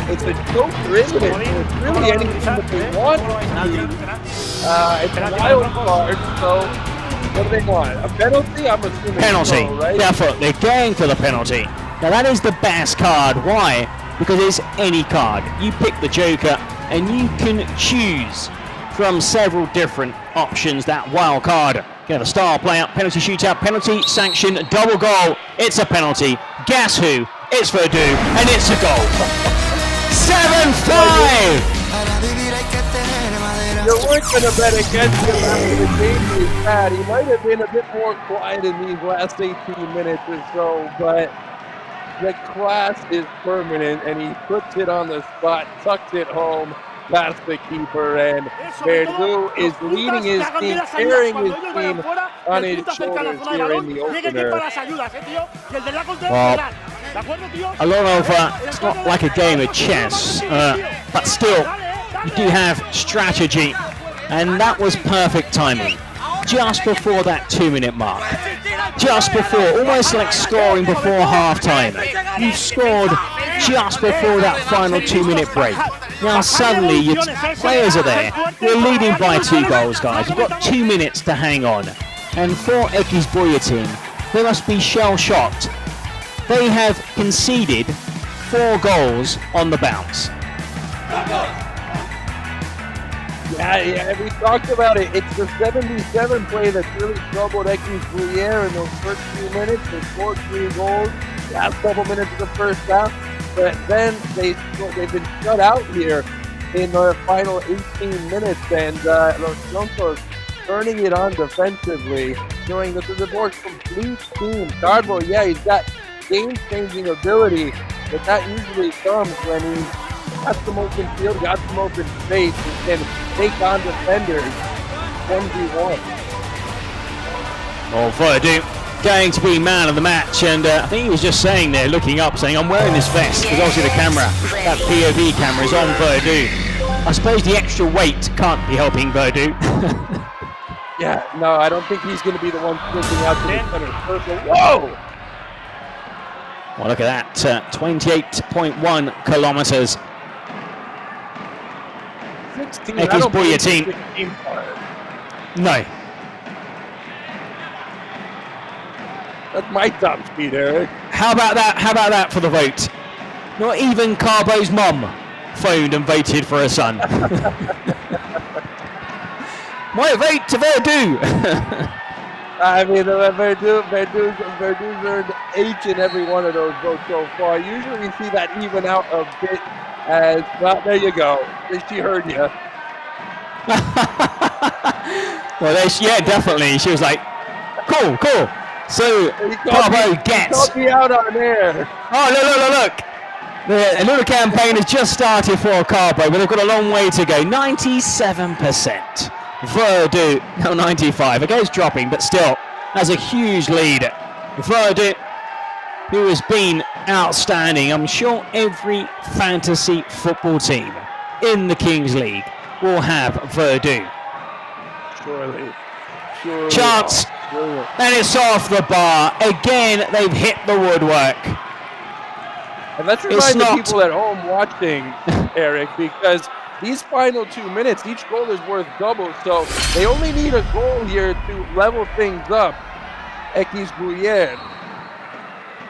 It's a joker, isn't it? It's really anything that they want. It's a wild card, so what do they want? A penalty? I'm assuming penalty. So, right? Therefore, they're going for the penalty. Now that is the best card. Why? Because it's any card. You pick the joker and you can choose from several different options. That wild card. Get a star player, penalty shootout, penalty sanction, double goal. It's a penalty. Guess who? It's Verdú, and it's a goal. 7-5. You weren't going to bet against him after the game he's had. He might have been a bit more quiet in these last 18 minutes or so, but the class is permanent, and he puts it on the spot, tucks it home past the keeper, and Verdú is leading his team, carrying his team on his shoulders here in the opener. Well, a lot of, it's not like a game of chess, but still, you do have strategy, and that was perfect timing. Just before that 2-minute mark. Just before, almost like scoring before half-time. You scored just before that final 2-minute break. Now suddenly your players are there. You're leading by 2 goals, guys. You've got 2 minutes to hang on. And for X Buildup team, they must be shell-shocked. They have conceded 4 goals on the bounce. Yeah, we talked about it. It's the 77 play that's really troubled X Buildup in those first few minutes. They scored 3 goals last couple minutes of the first half, but then they've been shut out here in the final 18 minutes, and Los Troncos turning it on defensively, showing that there's a more complete team. Carbo, yeah, he's got game-changing ability, but that usually comes when he got some open field, got some open space, and can take on defenders 1v1. Well, Verdú going to be man of the match, and I think he was just saying there, looking up, saying, I'm wearing this vest, because obviously the camera, that POV camera is on Verdú. I suppose the extra weight can't be helping Verdú. Yeah, no, I don't think he's going to be the one switching out to the center circle. Whoa! Well, look at that, 28.1 kilometers. 16. X Buildup team. No. That's my top speed, Eric. How about that? How about that for the vote? Not even Carbo's mum phoned and voted for her son. My vote to Verdú. I mean, Verdú's earned each and every one of those votes so far. Usually we see that even out a bit as, well, there you go. She heard you. Well, yeah, definitely. She was like, cool. So, Carbo gets... Called me out on air. Oh, look. A little campaign has just started for Carbo, but they've got a long way to go. 97%. Verdú, no, 95. It goes dropping, but still has a huge lead. Verdú, who has been outstanding. I'm sure every fantasy football team in the Kings League will have Verdú. Surely. Chance, and it's off the bar. Again, they've hit the woodwork. And let's remind the people at home watching, Eric, because these final 2 minutes, each goal is worth double, so they only need a goal here to level things up. X Buller.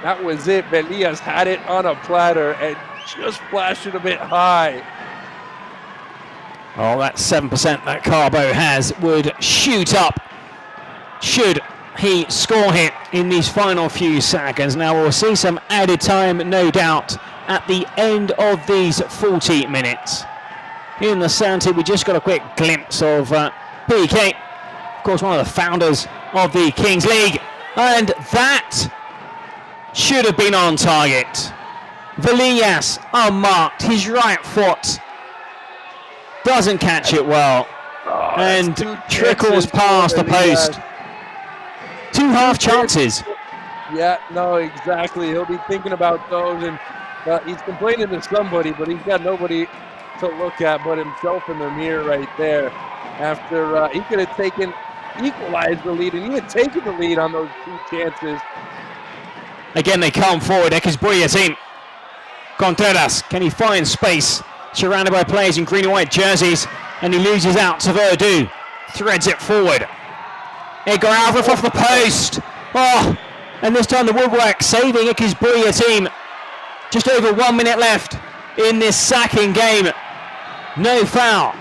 That was it. Belias had it on a platter and just flashed it a bit high. Oh, that 7% that Carbo has would shoot up should he score here in these final few seconds. Now we'll see some added time, no doubt, at the end of these 40 minutes. In the Santi, we just got a quick glimpse of PK, of course, one of the founders of the Kings League, and that should have been on target. Velias unmarked, his right foot doesn't catch it well, and trickles past the post. 2 half chances. Yeah, no, exactly. He'll be thinking about those, and he's complaining to somebody, but he's got nobody to look at but himself in the mirror right there. After he could have equalized the lead, and even taken the lead on those 2 chances. Again, they come forward. X Buller team. Contreras, can he find space? Surrounded by players in green and white jerseys, and he loses out to Verdu. Threads it forward. Edgar Alvarez off the post. Oh, and this time the woodwork saving X Buller team. Just over 1 minute left in this sacking game. No foul.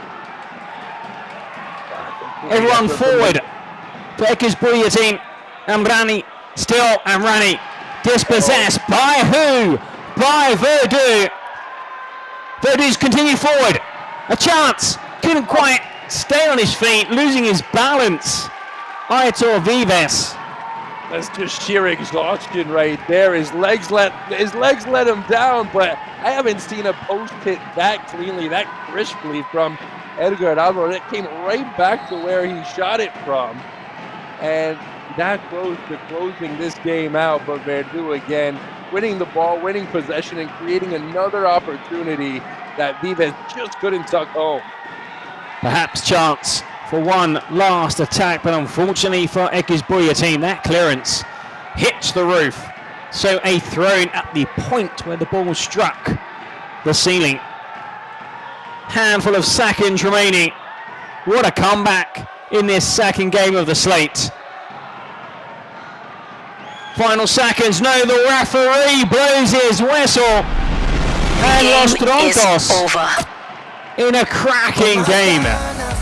Everyone forward for X Buller team. Amrani, still Amrani. Dispossessed by who? By Verdu. Verdu's continued forward. A chance. Couldn't quite stay on his feet, losing his balance. Aitor Vives. That's just sheer exhaustion right there. His legs let him down, but I haven't seen a post hit that cleanly, that crisply from Edgar Alvarez. It came right back to where he shot it from. And that close to closing this game out, but Verdu again winning the ball, winning possession, and creating another opportunity that Vives just couldn't tuck home. Perhaps chance for one last attack, but unfortunately for X Buller team, that clearance hits the roof. So a throw-in at the point where the ball struck the ceiling. Handful of seconds remaining. What a comeback in this second game of the slate. Final seconds. No, the referee blows his whistle. And Los Troncos, in a cracking game,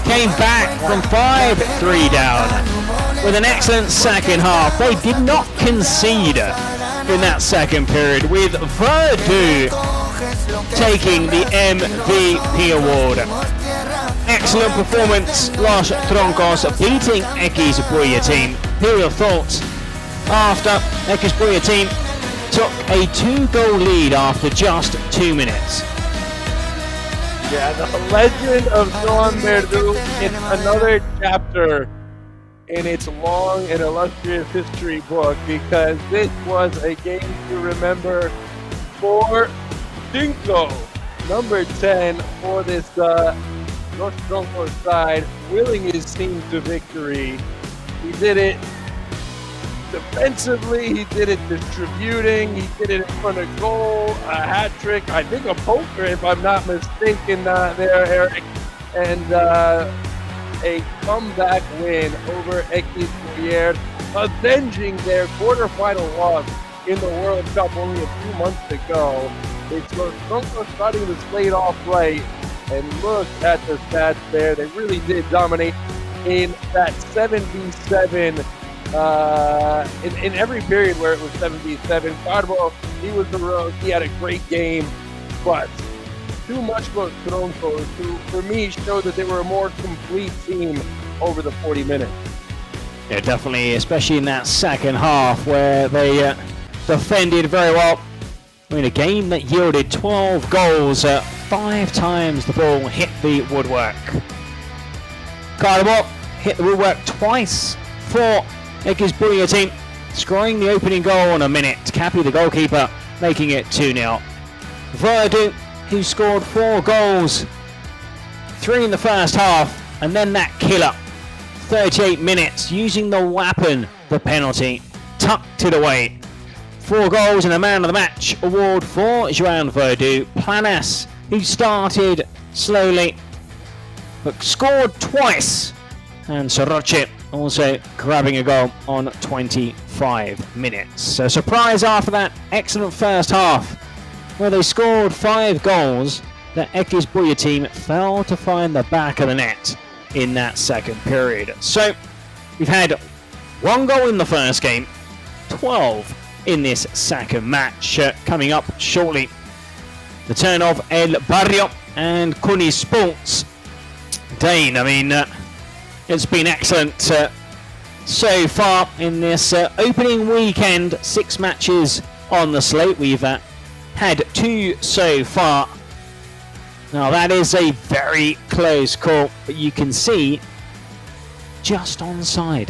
came back from 5-3 down with an excellent second half. They did not concede in that second period, with Verdu taking the MVP award. Excellent performance, Los Troncos beating X Buller team. Here are your thoughts after X Buller team took a 2-goal lead after just 2 minutes. Yeah, the legend of Joan Verdu in another chapter in its long and illustrious history book, because this was a game to remember for Cinco, number 10 for this Los Troncos side, willing his team to victory. He did it defensively, he did it distributing, he did it in front of goal, a hat trick, I think a poker if I'm not mistaken there, Eric, and a comeback win over X Buller, avenging their quarterfinal loss in the World Cup only a few months ago. It's Los Troncos starting to slate off right, and look at the stats there. They really did dominate in that 7v7 in every period where it was 7v7. Carbo, he was the road. He had a great game, but too much Los Troncos, who for me showed that they were a more complete team over the 40 minutes. Yeah, definitely, especially in that second half where they defended very well. I mean, a game that yielded 12 goals, 5 times the ball hit the woodwork. Carbo hit the woodwork twice for X Buller team, scoring the opening goal in a minute. Cappy, the goalkeeper, making it 2-0. Verdu, who scored 4 goals, 3 in the first half, and then that killer, 38 minutes, using the weapon, the penalty, tucked it away. 4 goals and a man of the match award for João Verdú. Planas, who started slowly but scored twice, and Soroche also grabbing a goal on 25 minutes. So surprise after that excellent first half, where they scored 5 goals. The Ekizbuya team failed to find the back of the net in that second period. So we've had 1 goal in the first game, 12 in this second match. Coming up shortly, the turn of El Barrio and Kuni Sports. Dane, I mean, it's been excellent so far in this opening weekend. 6 matches on the slate. We've had 2 so far. Now that is a very close call, but you can see just onside.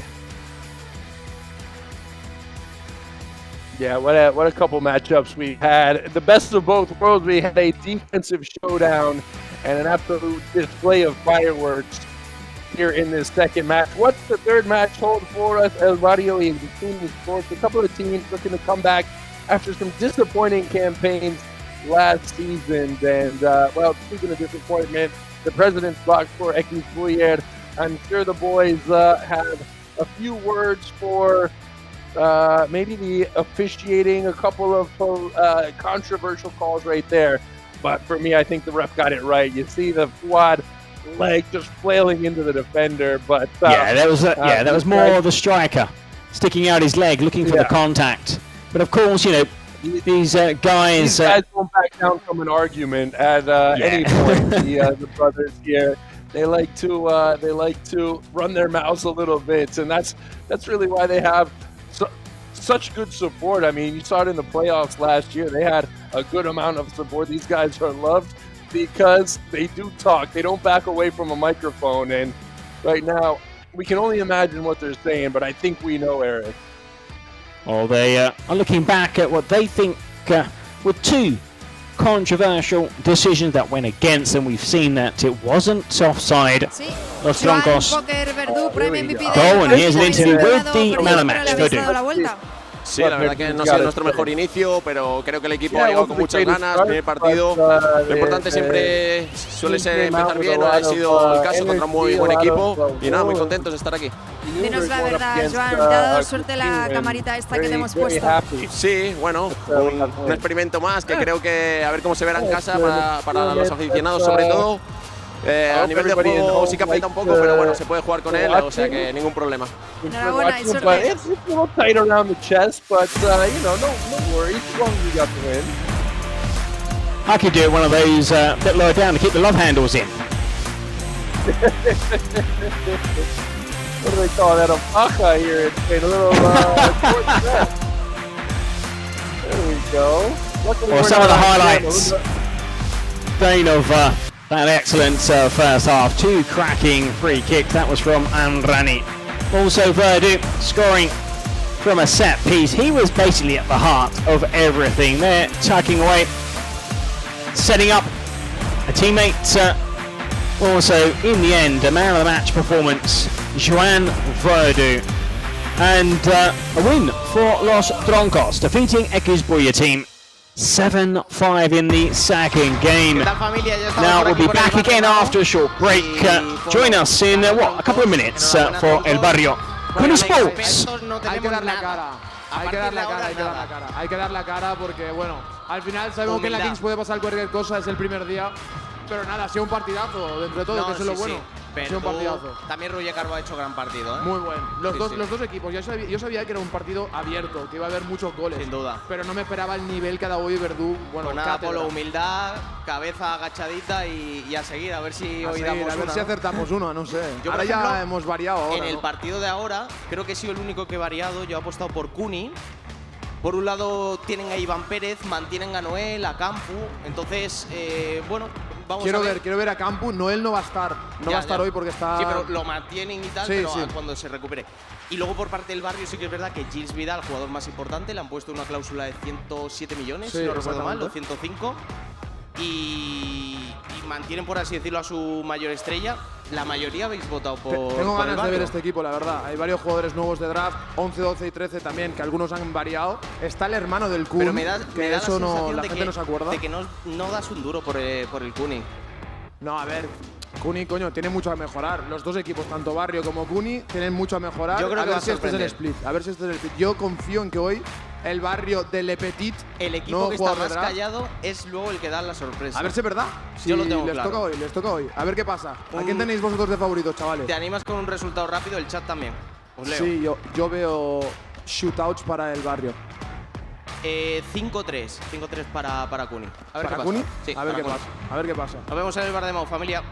Yeah, what a couple matchups we had. The best of both worlds. We had a defensive showdown and an absolute display of fireworks here in this second match. What's the third match hold for us? El Barrio y Kuni Sports. A couple of teams looking to come back after some disappointing campaigns last season. And, well, speaking of disappointment, the president's box for Ekizbuya. I'm sure the boys have a few words for maybe the officiating, a couple of controversial calls right there. But for me, I think the ref got it right. You see the Fuad leg just flailing into the defender. But that was more the striker sticking out his leg, looking for the contact. But of course, you know, these guys won't back down from an argument at any point. The brothers here, they like to run their mouths a little bit, and that's really why they have such good support. I mean, you saw it in the playoffs last year. They had a good amount of support. These guys are loved because they do talk. They don't back away from a microphone. And right now, we can only imagine what they're saying, but I think we know, Eric. Well, they are looking back at what they think were 2 controversial decisions that went against them. We've seen that it wasn't offside. Los Troncos. Goal, and here's an interview with the man of the match, Verdú. Sí, la verdad que no ha sido nuestro mejor inicio, pero creo que el equipo ha llegado con muchas ganas. Primer partido, lo importante siempre suele ser empezar bien, no ha sido el caso contra un muy buen equipo y nada, muy contentos de estar aquí. Dinos la verdad, Joan, ¿te ha dado suerte la camarita esta que te hemos puesto? Sí, bueno, un experimento más que creo que a ver cómo se verá en casa para los aficionados sobre todo. A nivel de juego sí que aprieta un poco, pero bueno, se puede jugar con él, o sea que ningún problema. Enhorabuena y suerte. It's a little tight around the chest, but you know, no worries. As long as you got the win. I could do one of those a bit lower down to keep the love handles in. What do they call that? A paja here in Spain. A little short stretch. There we go. Well, some of the highlights, Dane, of that excellent first half. 2 cracking free kicks. That was from Amrani. Also Verdú scoring from a set piece. He was basically at the heart of everything there, tucking away, setting up a teammate. Also, in the end, a man of the match performance, João Verdú. And a win for Los Troncos, defeating Ekizbuya team 7-5 in the second game. Now we'll be back again after a short break. Join us in a couple of minutes for El Barrio. Kuni Sports. Hay que dar la cara. Hay que dar la cara, hay que dar la cara. Hay que dar la cara porque, bueno, al final sabemos que en la Kings puede pasar cualquier cosa, es el primer día. Pero nada, ha sido un partidazo, dentro de todo, que eso es lo bueno. Ha sido un partidazo. También Roger Carbo ha hecho gran partido, ¿eh? Muy bueno. Los dos equipos. Yo sabía que era un partido abierto, que iba a haber muchos goles. Sin duda. Pero no me esperaba el nivel que ha dado hoy Verdú. Bueno, pues nada, Polo, humildad, cabeza agachadita y a seguir, a ver si hoy damos una. A ver si acertamos uno, no sé. Yo, ahora ejemplo, ya hemos variado ahora, en el partido de ahora, creo que he sido el único que he variado. Yo he apostado por Kuni. Por un lado tienen a Iván Pérez, mantienen a Noel, a Campu. Entonces, bueno, vamos a ver. Quiero ver a Campu. Noel no va a estar. No va a estar hoy porque está… Sí, pero lo mantienen y tal, pero cuando se recupere. Y luego por parte del Barrio sí que es verdad que Gilles Vidal, jugador más importante, le han puesto una cláusula de 107 millones, si no recuerdo mal, o 105. Y mantienen, por así decirlo, a su mayor estrella. la mayoría habéis votado por. Tengo por el ganas de barrio. ver este equipo, la verdad. Hay varios jugadores nuevos de draft, 11, 12 y 13 también, que algunos han variado. Está el hermano del Kun, Pero me da que eso no, la de gente no se acuerda. De que no das un duro por el Kuni. No, a ver, Kuni, coño, tiene mucho a mejorar. Los dos equipos, tanto Barrio como Kuni, tienen mucho a mejorar. Yo creo a que va ver a si este es el sorprender. split. A ver si este es el split. Yo confío en que hoy el Barrio de Le Petit, El equipo que está más callado es luego el que da la sorpresa. a ver si es verdad. Yo lo tengo les claro. toca hoy, les toca hoy. A ver qué pasa. ¿A quién tenéis vosotros de favoritos, chavales? ¿Te animas con un resultado rápido? El chat también. Os leo. Sí, yo veo shootouts para el Barrio. 5-3. 5-3 para Kuni. A ver ¿Para qué pasa. Kuni? Sí, a ver para qué Kuni. pasa. A ver qué pasa. Nos vemos en el bar de Mau, familia.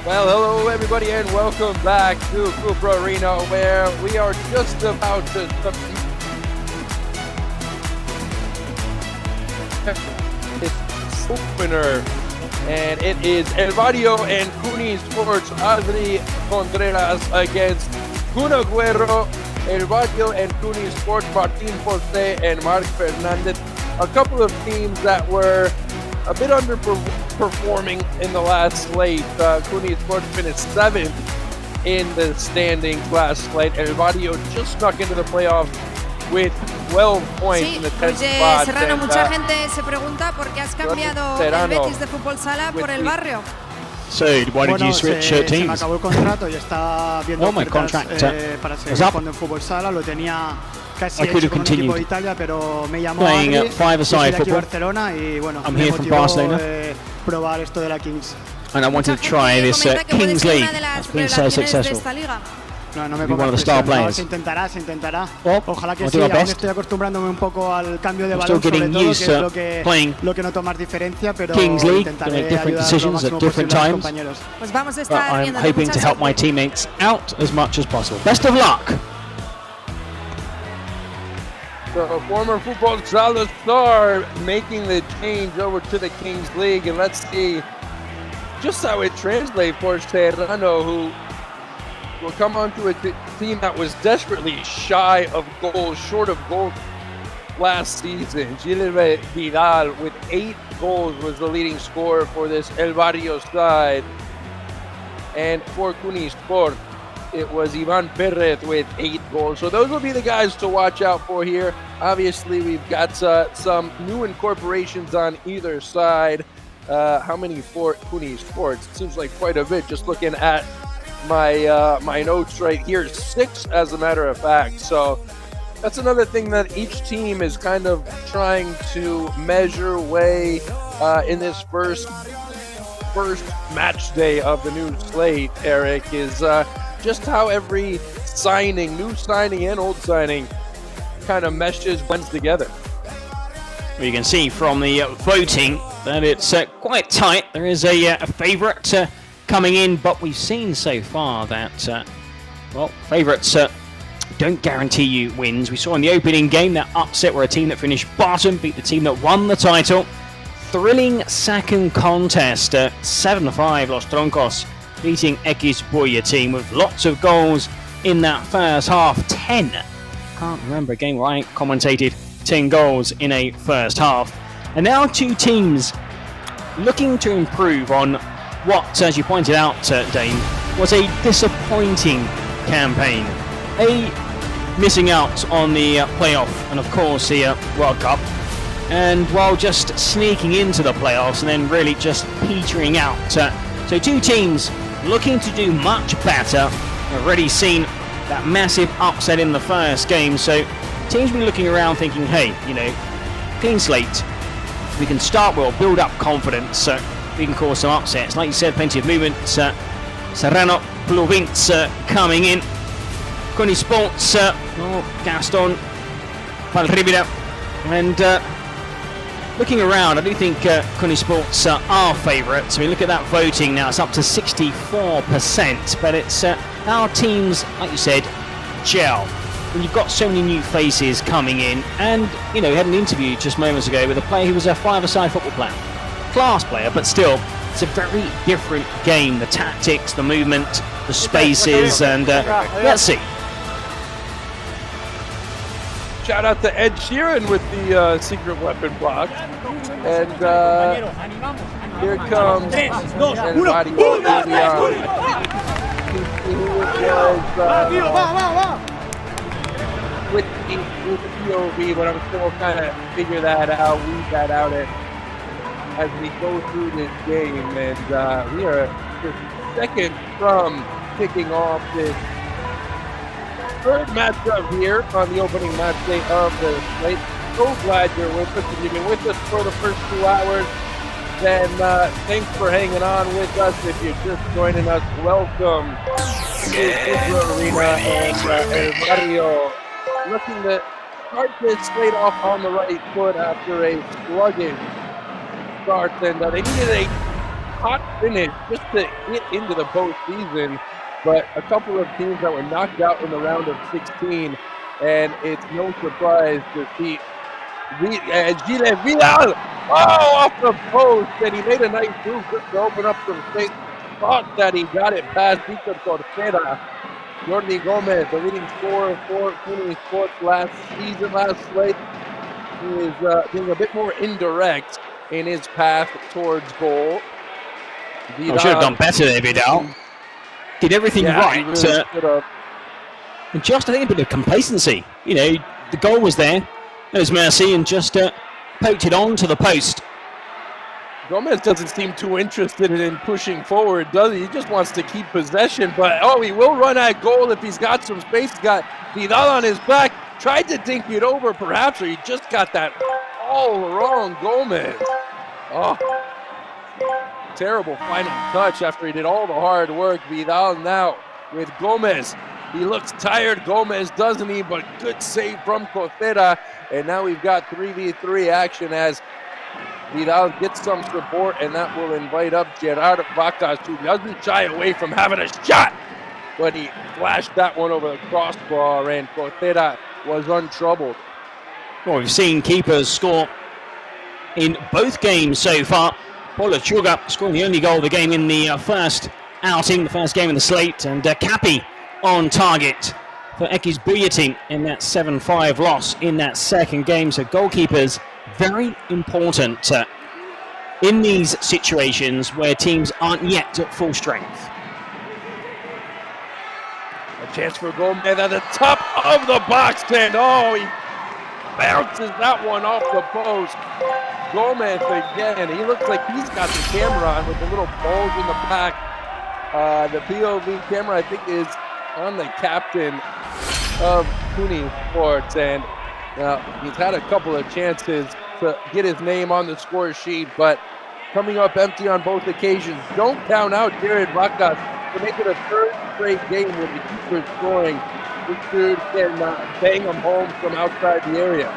Well, hello everybody and welcome back to Cupra Arena, where we are just about to this opener, and it is El Barrio and Kuni Sports Adri Contreras against Kun Agüero, El Barrio and Kuni Sports Martin Forte and Mark Fernandez, a couple of teams that were a bit underperforming in the last slate. Kuni Sports finished 7th in the standings last slate. El Barrio just snuck into the playoffs with 12 points Sí, in the 10th oye, spot. Serrano, and, mucha gente se pregunta por qué has cambiado el Serrano, Betis de fútbol sala por el Barrio. So, why did you switch se me teams? acabó el contrato y estaba viendo my ofertas, contract para was seguir up. jugando en fútbol sala. Lo tenía casi I could hecho have con un equipo continued de Italia, pero me llamó playing Adri, at five-a-side yo soy de aquí de football. Barcelona y bueno, I'm me here from motivó Barcelona. probar esto de la Kings. And I wanted to try this Comenta que puede Kings ser League. una de las It's been so revelaciones de successful. esta liga. No me Be one of the pongas star presión, no, players. se intentará. Well, Ojalá que I'll sí, do our aún best. estoy acostumbrándome un poco al cambio de I'm balón, still sobre getting todo, que used es to playing lo que noto más diferencia, pero Kings League, to intentaré make different ayudar lo decisions máximo at different posible a mis times. compañeros. Pues vamos a But estar I'm viendo hoping to help my teammates out as much as possible. Best of luck. So former Football Sala star making the change over to the Kings League, and let's see just how it translates for Serrano, who will come onto a team that was desperately shy of goals, short of goals last season. Gilbert Vidal with 8 goals was the leading scorer for this El Barrio side. And for Kuni Sport, it was Ivan Perez with 8 goals. So those will be the guys to watch out for here. Obviously, we've got some new incorporations on either side. How many for Kuni Sports? It seems like quite a bit just looking at my notes right here. 6 as a matter of fact. So that's another thing that each team is kind of trying to measure, weigh in this first match day of the new slate, Eric, is just how every signing, new signing and old signing, kind of meshes, blends together. Well, you can see from the voting that it's quite tight. There is a favourite coming in, but we've seen so far that, well, favourites don't guarantee you wins. We saw in the opening game that upset where a team that finished bottom beat the team that won the title. Thrilling second contest, 7-5 Los Troncos beating X Boya team with lots of goals in that first half. 10. Can't remember a game where I commentated 10 goals in a first half. And now two teams looking to improve on what, as you pointed out, Dane, was a disappointing campaign. Missing out on the playoff and, of course, the World Cup. And while just sneaking into the playoffs and then really just petering out. So two teams looking to do much better. We've already seen that massive upset in the first game. So teams will be looking around thinking, hey, you know, clean slate. We can start well, build up confidence. We can cause some upsets. Like you said, plenty of movement. Serrano, Plovins coming in. Kuni Sports, Gaston, Valribera. And looking around, I do think Kuni Sports are favourites. I mean, look at that voting now. It's up to 64%. But it's our teams, like you said, gel. When you've got so many new faces coming in. And, you know, we had an interview just moments ago with a player who was a 5-a-side football player. Class player, but still, It's a very different game. The tactics, the movement, the spaces, and let's see. Shout out to Ed Sheeran with the secret weapon block. And here comes with the POV, but I'm still kind of figure that out, weed that out as we go through this game. And we are just seconds from kicking off this third matchup here on the opening match day of the slate. So glad you're with us. If you've been with us for the first 2 hours, then thanks for hanging on with us. If you're just joining us, welcome to the Arena and Mario looking to start this slate off on the right foot after a sluggish start. And they needed a hot finish just to get into the postseason. But a couple of teams that were knocked out in the round of 16, and it's no surprise to see Gile Vidal off the post, and he made a nice move just to open up some space. Thought that he got it past Victor Torcera. Jordi Gomez, the leading scorer for Phoenix Sports last slate, he is being a bit more indirect in his path towards goal. Vidal should have done better there, Vidal. Did everything right. Really and just, I think, a bit of complacency. You know, the goal was there. It was mercy, and just poked it on to the post. Gomez doesn't seem too interested in pushing forward, does he? He just wants to keep possession, but he will run at goal if he's got some space. He's got Vidal on his back. Tried to dink it over, perhaps, or he just got that all wrong, Gomez. Oh. Terrible final touch after he did all the hard work. Vidal now with Gomez. He looks tired, Gomez, doesn't he? But good save from Cotera. And now we've got 3v3 action as Vidal gets some support, and that will invite up Gerard Vacas, who doesn't shy away from having a shot. But he flashed that one over the crossbar, and Cotera was untroubled. Well, we've seen keepers score in both games so far. Paul Lechuga scoring the only goal of the game in the first outing, the first game in the slate, and Capi on target for Ekis Buyatin in that 7-5 loss in that second game. So goalkeepers, very important in these situations where teams aren't yet at full strength. A chance for Gomez at the top of the box, and he bounces that one off the post. Gomez again. He looks like he's got the camera on with the little bulge in the back. The POV camera, I think, is on the captain of Phoenix Sports, and he's had a couple of chances to get his name on the score sheet, but coming up empty on both occasions. Don't count out Jared Vacas to make it a third straight game with the keeper scoring. This dude can bang them home from outside the area.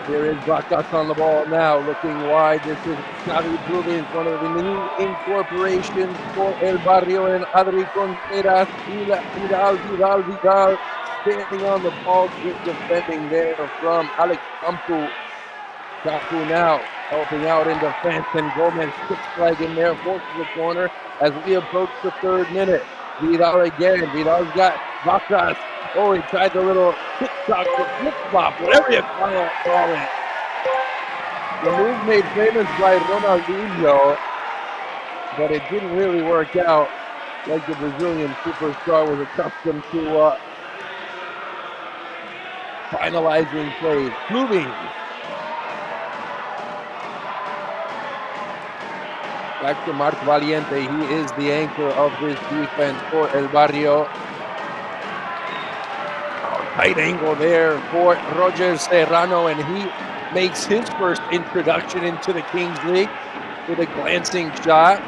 There is Vacas on the ball now, looking wide. This is Xavi Blumins, one of the new incorporations for El Barrio, and Adri Contreras. Vidal standing on the ball, good defending there from Alex Campu. Campu now helping out in defense, and Gomez six flag in there, forces the corner as we approach the third minute. Vidal again. Vidal's got Vacas. He tried the little TikTok flip-flop, whatever you call it. The move made famous by Ronaldinho, but it didn't really work out like the Brazilian superstar was accustomed to finalizing plays. Moving. Back to Marc Valiente. He is the anchor of this defense for El Barrio. Tight angle there for Roger Serrano, and he makes his first introduction into the Kings League with a glancing shot.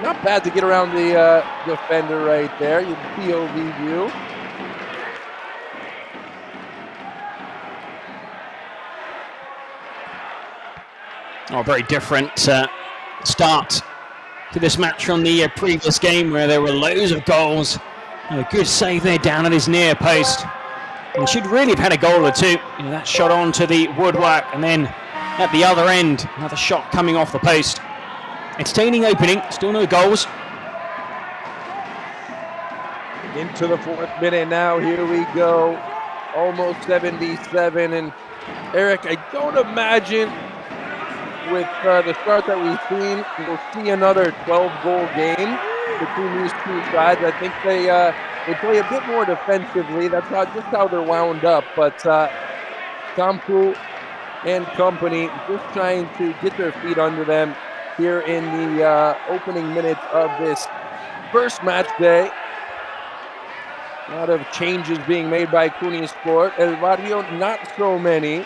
Not bad to get around the defender right there. Your POV view. Very different start to this match from the previous game where there were loads of goals. A good save there down at his near post. and should really have had a goal or two. You know, that shot onto the woodwork, and then at the other end, another shot coming off the post. Entertaining opening, still no goals. Into the 4th minute now, here we go. Almost 77, and Eric, I don't imagine with the start that we've seen, we'll see another 12-goal game between these two sides. I think they play a bit more defensively. That's not just how they're wound up, but Campu and company just trying to get their feet under them here in the opening minutes of this first match day. A lot of changes being made by Cuni Sport. El Barrio, not so many.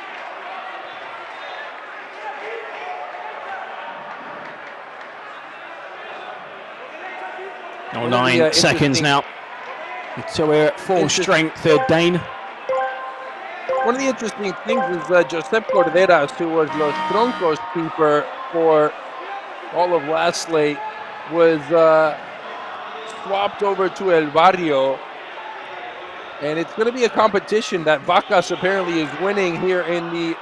Oh, 9 seconds now. So we're at full strength, Dane. One of the interesting things is Josep Corderas, who was Los Troncos keeper for all of last slate, was swapped over to El Barrio. And it's going to be a competition that Vacas apparently is winning here in the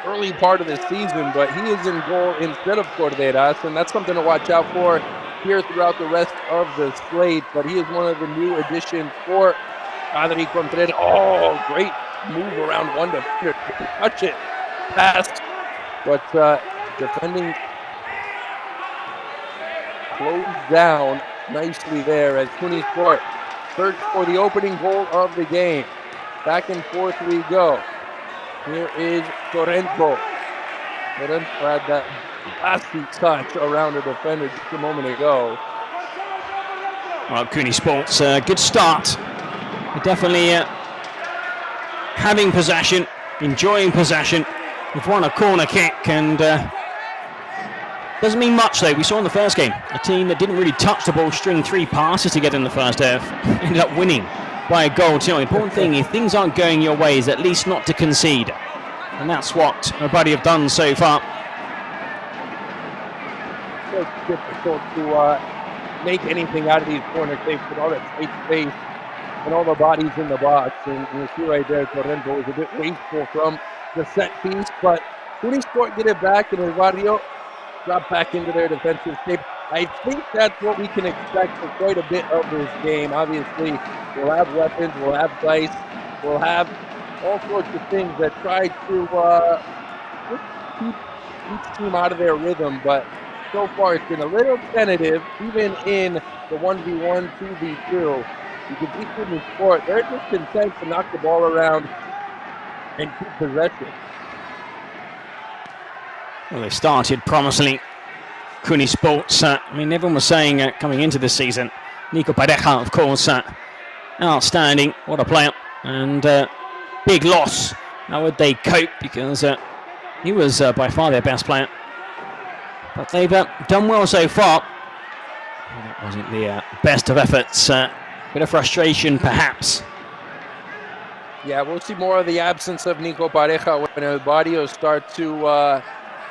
early part of the season, but he is in goal instead of Corderas, and that's something to watch out for here throughout the rest of the slate. But he is one of the new additions for Adri Contreras. Oh, great move around one defender. Touch it. Pass. But defending closed down nicely there as Cuni Sport search for the opening goal of the game. Back and forth we go. Here is Torrento. Torrento had that classy touch around a defender just a moment ago. Well, Cuni Sports, good start. They're definitely having possession, enjoying possession. We've won a corner kick, and doesn't mean much though. We saw in the first game a team that didn't really touch the ball, string 3 passes to get in the first half, ended up winning by a goal. So the important thing, if things aren't going your way, is at least not to concede, and that's what everybody have done so far. It's difficult to make anything out of these corner kicks with all that tight space and all the bodies in the box. And you see right there, Torrento was a bit wasteful from the set piece, but Cuni Sport get it back, and El Barrio drop back into their defensive shape. I think that's what we can expect for quite a bit of this game. Obviously, we'll have weapons, we'll have dice, we'll have all sorts of things that try to just keep each team out of their rhythm, but so far it's been a little tentative, even in the 1v1, 2v2. You can see Cuni Sport, they're just content to knock the ball around and keep possession. Well, they started promisingly, Cuni Sports. I mean, everyone was saying coming into this season, Nico Pareja, of course, outstanding, what a player, and big loss. How would they cope? Because he was by far their best player. But they've done well so far. Well, that wasn't the best of efforts. Bit of frustration, perhaps. Yeah, we'll see more of the absence of Nico Pareja when El Barrio start to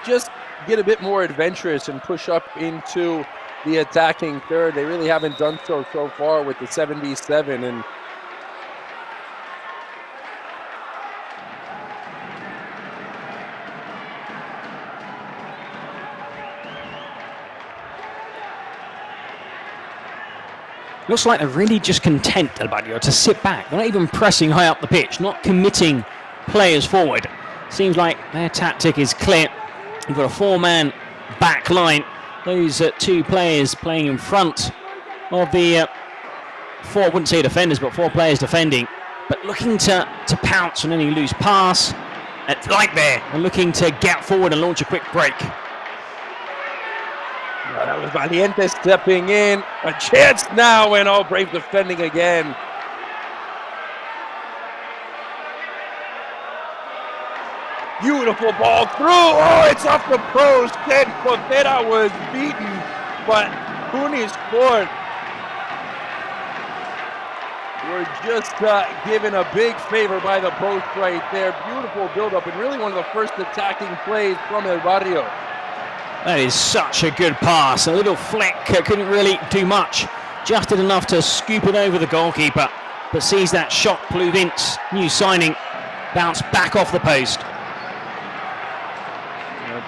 just get a bit more adventurous and push up into the attacking third. They really haven't done so far with the 77, and looks like they're really just content, El Barrio, to sit back. They're not even pressing high up the pitch, not committing players forward. Seems like their tactic is clear. You've got a 4-man back line. Those 2 players playing in front of the 4, I wouldn't say defenders, but 4 players defending. But looking to pounce on any loose pass, like there, and looking to get forward and launch a quick break. Oh, that was Valiente stepping in. A chance now, and all brave defending again. Beautiful ball through. Oh, it's off the post. Ted Cotera was beaten, but Cuni Sport were just given a big favor by the post right there. Beautiful build-up, and really one of the first attacking plays from El Barrio. That is such a good pass. A little flick, couldn't really do much. Just did enough to scoop it over the goalkeeper. but sees that shot. Pluvins, new signing, bounce back off the post.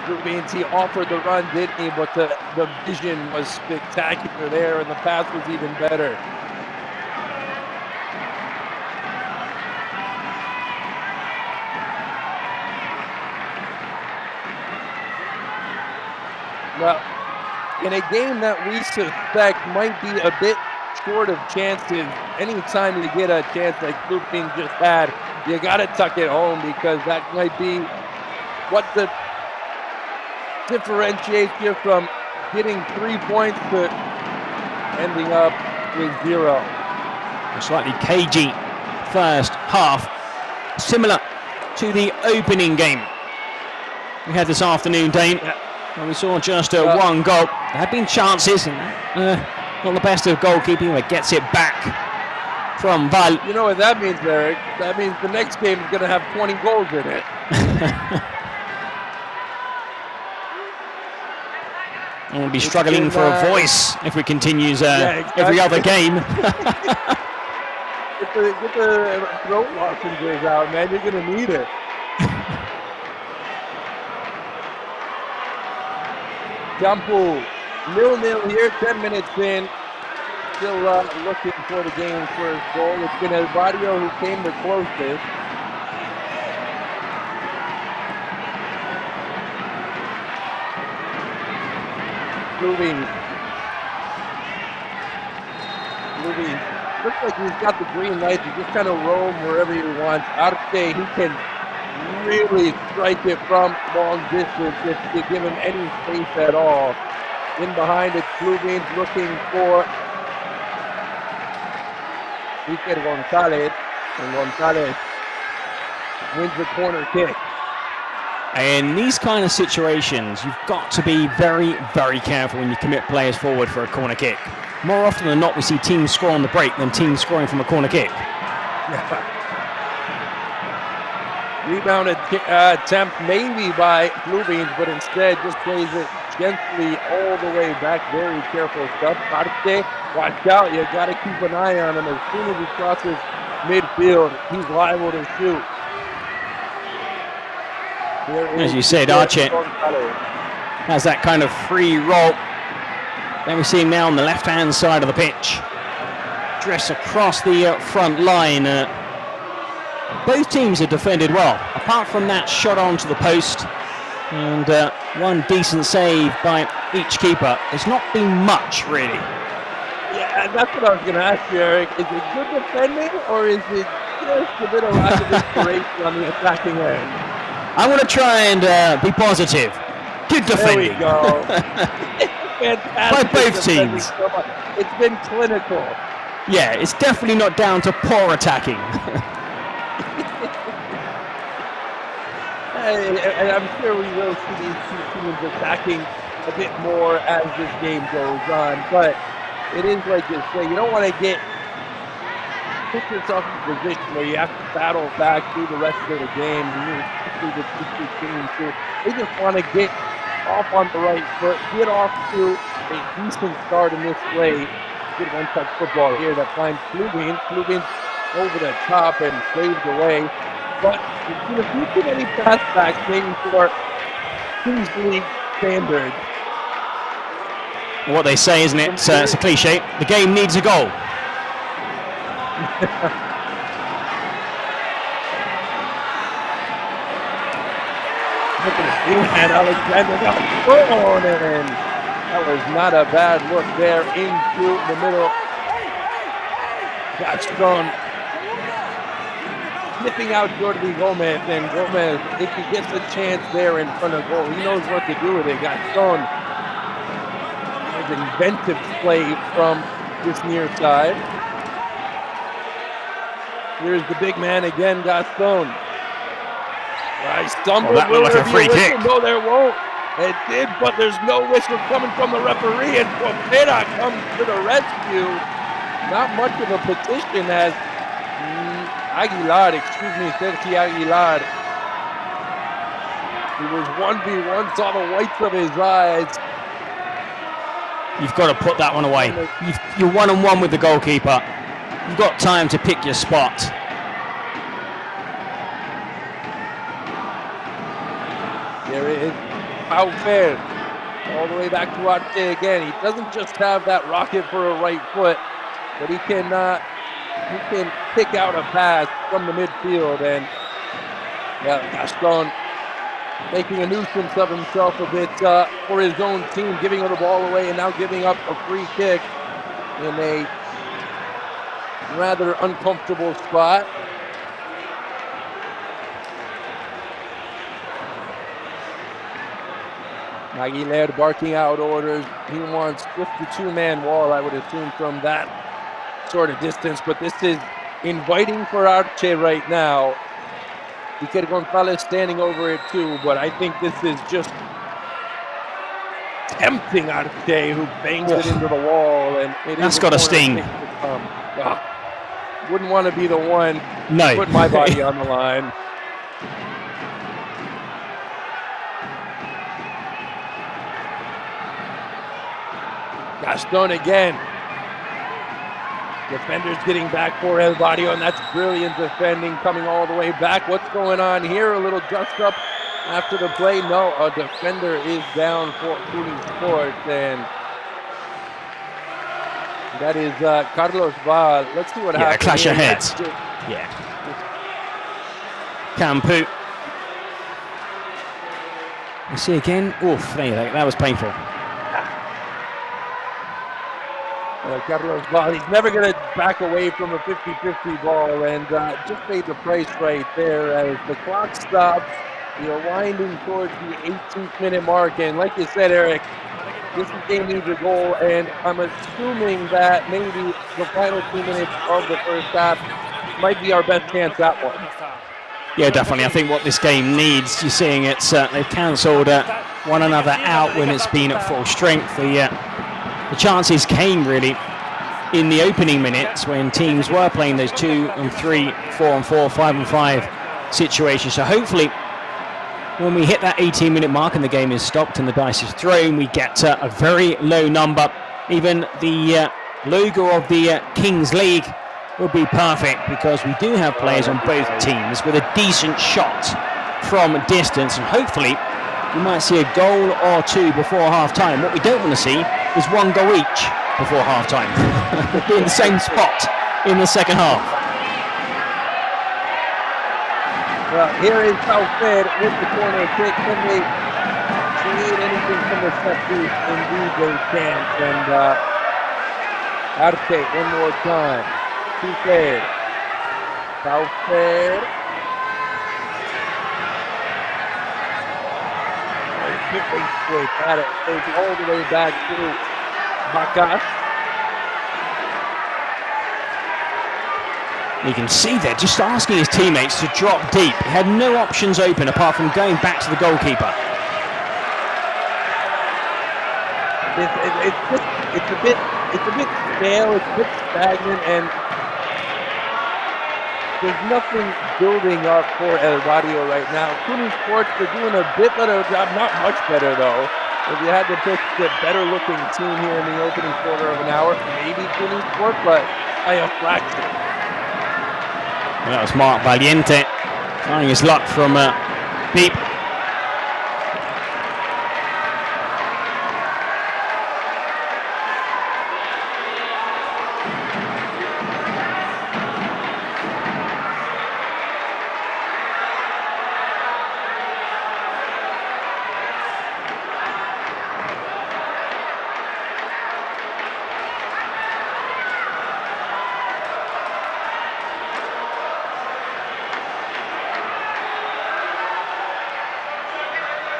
Pluvins, he offered the run, didn't he? But the vision was spectacular there, and the pass was even better. Well, in a game that we suspect might be a bit short of chances, anytime you get a chance like Goalkeeping just had, you got to tuck it home, because that might be what differentiates you from getting 3 points to ending up with 0. A slightly cagey first half, similar to the opening game we had this afternoon, Dane. Yeah. And we saw just one goal. There have been chances, and not the best of goalkeeping, but gets it back from Val. You know what that means, Eric? That means the next game is going to have 20 goals in it. And we'll be struggling for a voice if we continues every other game. Get the throat lozenges out, man. You're going to need it. Campo 0-0 here, 10 minutes in. Still looking for the game's first goal. It's been Barrio who came the closest. Moving. Looks like he's got the green light to just kind of roam wherever he wants. Arte, he can really strike it from long distance if you give him any space at all. In behind it, Pluvins looking for Iker Gonzalez, and Gonzalez wins the corner kick. In these kind of situations, you've got to be very, very careful when you commit players forward for a corner kick. More often than not, we see teams score on the break than teams scoring from a corner kick. Yeah. Rebounded attempt maybe by Pluvins, but instead just plays it gently all the way back. Very careful stuff. Arte, watch out. You got to keep an eye on him. As soon as he crosses midfield, he's liable to shoot. As you said, Archie has that kind of free roll. Then we see him now on the left-hand side of the pitch. Drifts across the front line. Both teams have defended well, apart from that shot onto the post. And one decent save by each keeper. There's not been much, really. Yeah, that's what I was going to ask you, Eric. Is it good defending, or is it just a bit of lack of inspiration on the attacking end? I'm going to try and be positive. Good defending. There we go. Fantastic. By both teams. It's been clinical. Yeah, it's definitely not down to poor attacking. And I'm sure we will see these two teams attacking a bit more as this game goes on. But it is like you say, you don't want to put yourself in a position where you have to battle back through the rest of the game. Especially with these two teams too. They just want to get off on the right foot, get off to a decent start in this play. Good one-touch football here that finds Pluvins. Pluvins over the top and saved away. But if you too many pass backs, maybe for Kings League standards. What they say, isn't it? It's a cliche. The game needs a goal. Look at his and Alexander got thrown in. That was not a bad look there into the middle. Gaston sniffing out Jordi Gomez, and Gomez, if he gets a chance there in front of goal, he knows what to do with it. Gaston, there's an inventive play from this near side. Here's the big man again, Gaston. I stumbled. That looked like a free kick. No, there won't. It did, but there's no whistle coming from the referee, and Pomera comes to the rescue. Not much of a petition as Sergi Aguilar. He was 1v1, saw the whites of his eyes. You've got to put that one away. You're one-on-one with the goalkeeper. You've got time to pick your spot. There it is. How fair. All the way back to Arte again. He doesn't just have that rocket for a right foot, but he can pick out a pass from the midfield. And yeah, Gaston making a nuisance of himself a bit for his own team, giving the ball away and now giving up a free kick in a rather uncomfortable spot. Aguilera barking out orders. He wants just the two-man wall, I would assume, from that sort of distance. But this is inviting for Arce right now. Iker Gonzalez standing over it too, but I think this is just tempting Arce, who bangs it into the wall. And that's got a sting. Wouldn't want to be the one to put my body on the line. Gaston again. Defenders getting back for El Barrio, and that's brilliant defending coming all the way back. What's going on here? A little dust up after the play. No, a defender is down for Tunis Sports, and that is Carlos Val. Let's see what happens. Yeah, clash of heads. Yeah. Campu. You see again. Oof, that was painful. Carlos Val, he's never going to back away from a 50-50 ball, and just paid the price right there as the clock stops. You're winding towards the 18th minute mark, and like you said, Eric, this game needs a goal, and I'm assuming that maybe the final 2 minutes of the first half might be our best chance at one. Yeah, definitely. I think what this game needs, you're seeing it's they've cancelled one another out when it's been at full strength. The chances came really in the opening minutes when teams were playing those 2 and 3, 4 and 4, 5 and 5 situations. So hopefully when we hit that 18-minute mark and the game is stopped and the dice is thrown, we get a very low number. Even the logo of the Kings League will be perfect, because we do have players on both teams with a decent shot from distance, and hopefully we might see a goal or two before half-time. What we don't want to see is one goal each before half-time. Be in the same spot in the second half. Well, here is Southfed with the corner kick. Can they create anything from the set piece? Indeed they can't. And Arte one more time. Southfed. Southfed. At it, goes all the way back to Bacas. You can see there just asking his teammates to drop deep. He had no options open apart from going back to the goalkeeper. It's a bit stale. It's a bit stagnant, and there's nothing building up for El Barrio right now. Tunis Sports, they're doing a bit better job, not much better though. If you had to pick the better looking team here in the opening quarter of an hour, maybe Tunis Sports, but by a fraction. Well, that was Mark Valiente trying his luck from deep.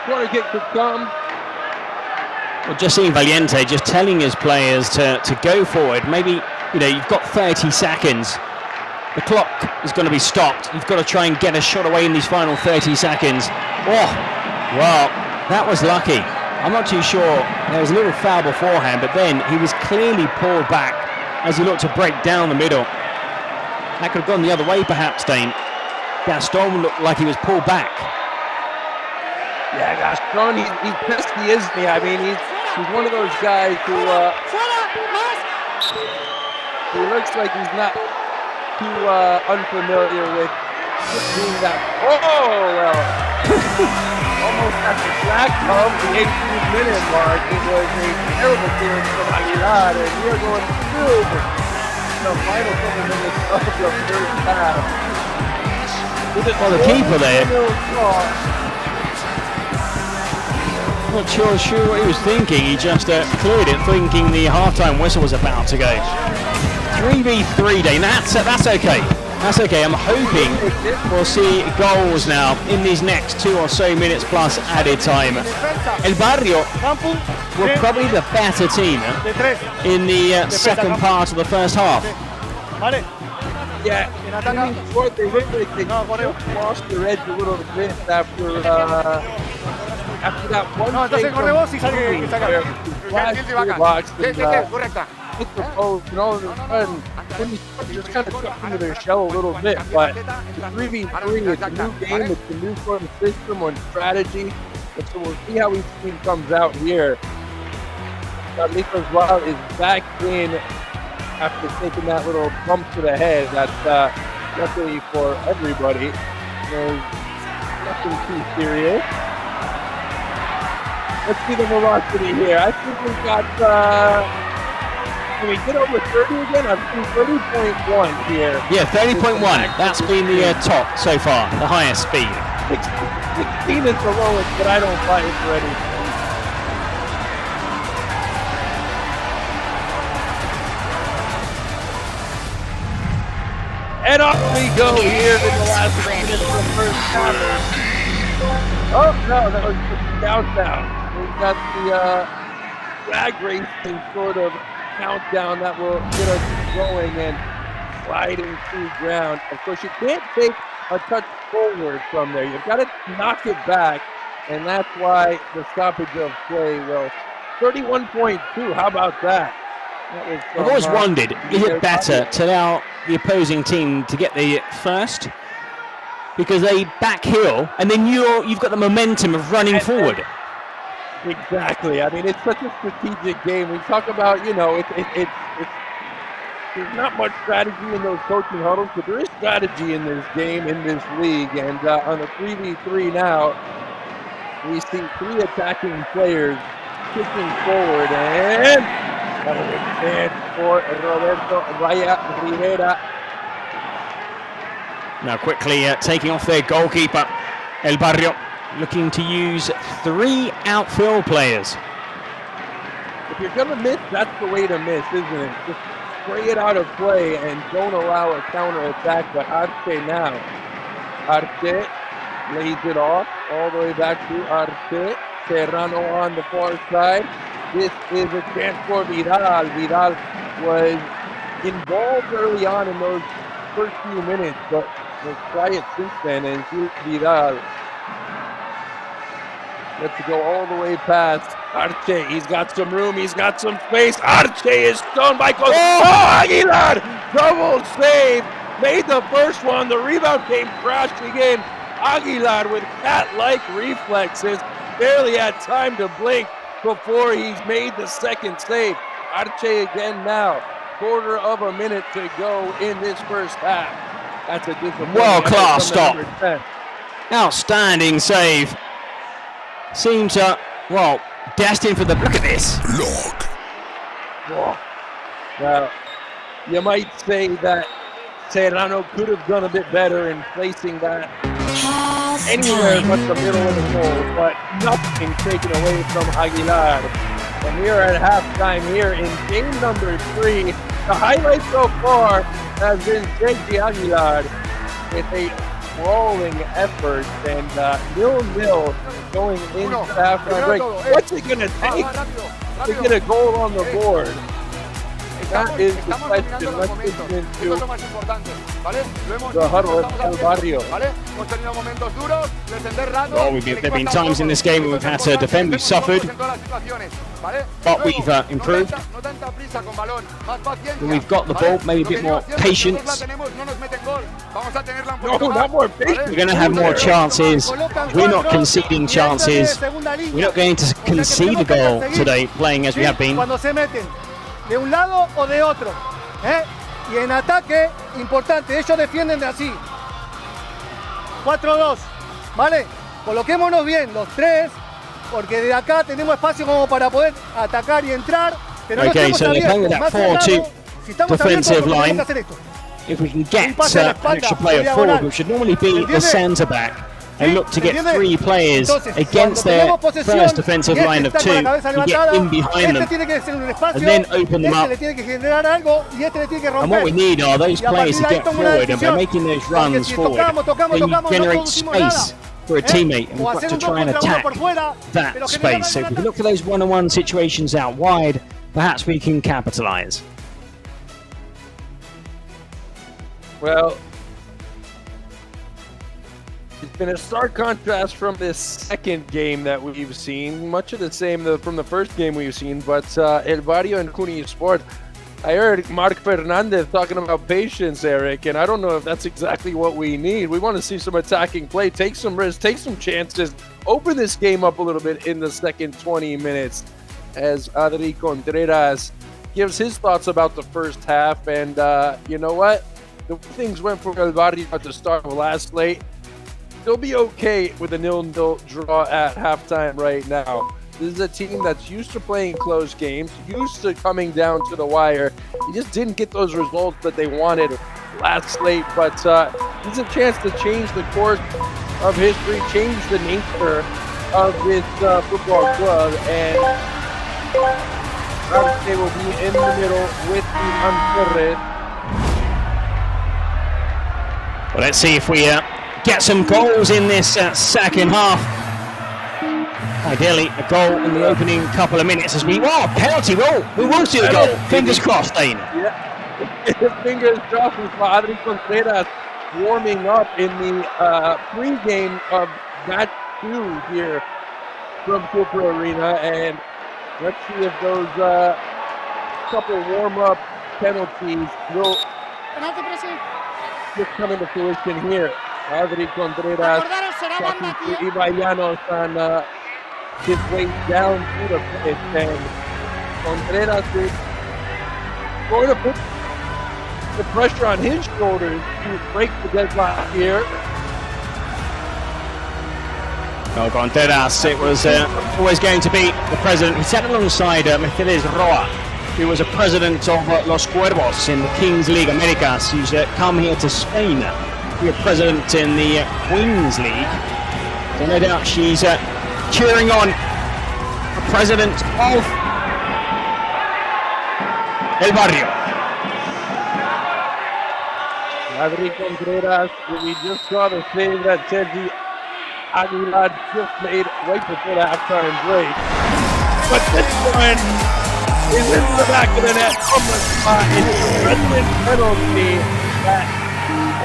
Corner kick could come. Well, just seeing Valiente just telling his players to go forward. Maybe, you've got 30 seconds. The clock is going to be stopped. You've got to try and get a shot away in these final 30 seconds. Oh, well, that was lucky. I'm not too sure. There was a little foul beforehand, but then he was clearly pulled back as he looked to break down the middle. That could have gone the other way, perhaps, Dane. Gaston looked like he was pulled back. Yeah, Gaston, he's pesky, isn't he? I mean, he's one of those guys who looks like he's not too unfamiliar with being that. Oh, well, almost at the track of the 18th minute mark. It was a terrible clearance from Aguilar, and we are going through the final couple minutes of the first half. Well, the keeper there. Not sure what he was thinking. He just cleared it, thinking the halftime whistle was about to go. 3v3 day. That's okay. That's okay. I'm hoping we'll see goals now in these next 2 or so minutes plus added time. El Barrio were probably the better team in the second part of the first half. Yeah, they looked like they lost their edge a little bit after that one thing from just kind of tucked into their shell a little bit, but the 3v3, it's a new game, it's a new sort of system and strategy, and so we'll see how each team comes out here. Carlitos Val is back in after taking that little bump to the head. That's luckily for everybody. There's nothing too serious. Let's see the velocity here. I think we've got, can we get over 30 again? I've seen 30.1 here. Yeah, 30.1. That's been the top so far, the highest speed. 16 is the lowest, but I don't buy it for anything. And off we go here in the last minute of the first half. Oh, no, that was just a countdown. We've got the drag racing sort of countdown that will get us going and sliding through ground. Of course, you can't take a touch forward from there. You've got to knock it back, and that's why the stoppage of play will. 31.2, how about that? I've always wondered, is it better to allow the opposing team to get the first? Because they backheel, and then you've got the momentum of running forward. Exactly. I mean, it's such a strategic game. We talk about, you know, there's not much strategy in those coaching huddles, but there is strategy in this game, in this league. And on the 3v3 now, we see 3 attacking players kicking forward, and that was a chance for Roberto Raya Rivera. Now quickly taking off their goalkeeper, El Barrio, looking to use 3 outfield players. If you're going to miss, that's the way to miss, isn't it? Just spray it out of play and don't allow a counter-attack. But Arce now. Arce lays it off all the way back to Arce. Serrano on the far side. This is a chance for Vidal. Vidal was involved early on in those first few minutes, but was quiet since then. And here's Vidal. Let's go all the way past Arce. He's got some room. He's got some space. Arce is stoned by Cos. Oh, Aguilar! Double save. Made the first one. The rebound came crashing in. Aguilar with cat-like reflexes. Barely had time to blink before he's made the second save. Arce again now. Quarter of a minute to go in this first half. That's a disappointment. World-class stop. Outstanding save. Seems, destined for the look at this. Look. Now, you might say that Serrano could have done a bit better in placing that anywhere but the middle of the goal, but nothing taken away from Aguilar. And we are at halftime here in game number 3. The highlight so far has been Sergi Aguilar with a brawling effort, and 0-0 going into after the break. What's it going to take to get a goal on the board? That is the question. Let's get into the huddle at El Barrio. Well, there have been times in this game where we've had to defend, we've suffered, but we've improved. When we've got the ball, maybe a bit more patience. No, not more patience. We're going to have more chances. We're not conceding chances. We're not going to concede a goal today, playing as we have been. de un lado o de otro. Y en ataque, importante, ellos defienden de así. 4-2, ¿vale? Coloquémonos bien los tres, porque de acá tenemos espacio como para poder atacar y entrar, pero no estamos abiertos. Más cerrado, si estamos abiertos, tenemos que hacer esto. If we can get an extra player forward, which should normally be the centre back, and look to get 3 players against their first defensive line of 2, and get in behind them, and then open them up. And what we need are those players to get forward, and by making those runs forward, they generate space for a teammate, and we've got to try and attack that space. So if we can look for those one-on-one situations out wide, perhaps we can capitalise. Well, it's been a stark contrast from this second game that we've seen. Much of the same from the first game we've seen, but El Barrio and Cuni Sport, I heard Marc Fernandez talking about patience, Eric, and I don't know if that's exactly what we need. We want to see some attacking play, take some risks, take some chances, open this game up a little bit in the second 20 minutes as Adri Contreras gives his thoughts about the first half. And you know what? The way things went for El Barrio at the start of last slate, they'll be okay with a 0-0 draw at halftime right now. This is a team that's used to playing close games, used to coming down to the wire. They just didn't get those results that they wanted last slate, but this is a chance to change the course of history, change the nature of this football club, and I would say we'll be in the middle with the Unferred. Well, let's see if we get some goals in this second half. Ideally, a goal in the opening couple of minutes as we... Oh, penalty goal! We will see a goal. Fingers crossed, Dane. Yeah, fingers crossed with Adri Contreras warming up in the pre-game of match 2 here from Cooper Arena. And let's see if those couple warm-up penalties will just come into fruition here. Adri Contreras talking to Ibayanos on his way down to the pitch, and Contreras is going to put the pressure on his shoulders to break the deadlock here. Well, Contreras, it was always going to be the president. He sat alongside Mercedes Roa, who was a president of Los Cuervos in the Kings League Americas, who's come here to Spain to be a president in the Queens League. So no doubt she's cheering on the president of El Barrio. Adri Contreras, we just saw the save that Sergi Aguilar just made right before the halftime break. But this one is into the back of the net on the spot. It's a president penalty that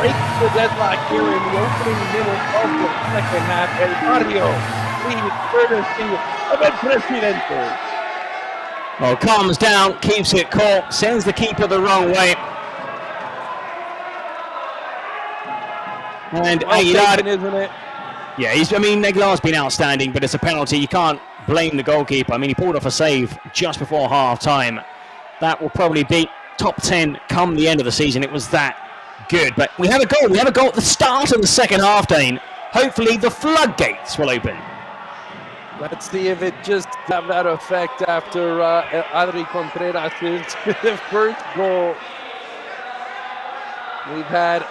breaks the deadlock here in the opening minute of the second half. El Barrio leads courtesy of El Presidente. Well, calms down, keeps it caught, sends the keeper the wrong way. And Aguilar, isn't it? Yeah, Aguilar's been outstanding, but it's a penalty. You can't blame the goalkeeper. I mean, he pulled off a save just before half-time. That will probably be top 10 come the end of the season. It was that good. But we have a goal. We have a goal at the start of the second half, Dane. Hopefully the floodgates will open. Let's see if it just have that effect after Adri Contreras' first goal. We've had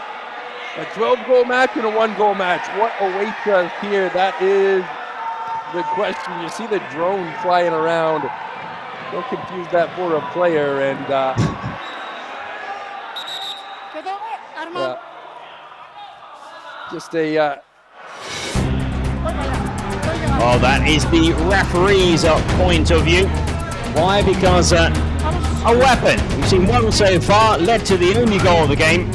a 12-goal match and a 1-goal match. What awaits us here? That is the question. You see the drone flying around. Don't confuse that for a player. And just a... Oh, that is the referee's point of view. Why? Because a weapon. We've seen one so far, led to the only goal of the game.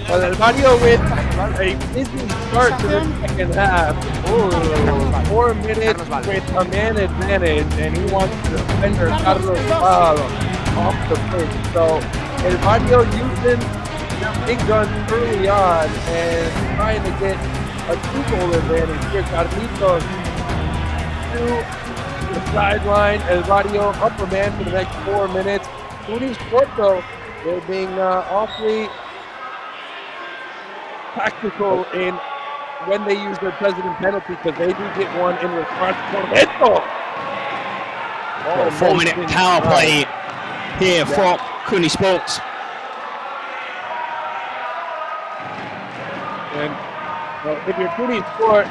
Well, El Barrio with a busy start to the second half. 4 minutes with a man advantage, and he wants the defender Carlos Pablo off the pitch. So El Barrio using the big guns early on and trying to get a 2-goal advantage here. Carlitos to the sideline. El Barrio, upper man for the next 4 minutes. Tunis Porto, they're being awfully tactical in when they use their president penalty, because they do get one in response to Tormento. 4-minute power play here for Kuni Sports. And if you're Kuni Sport,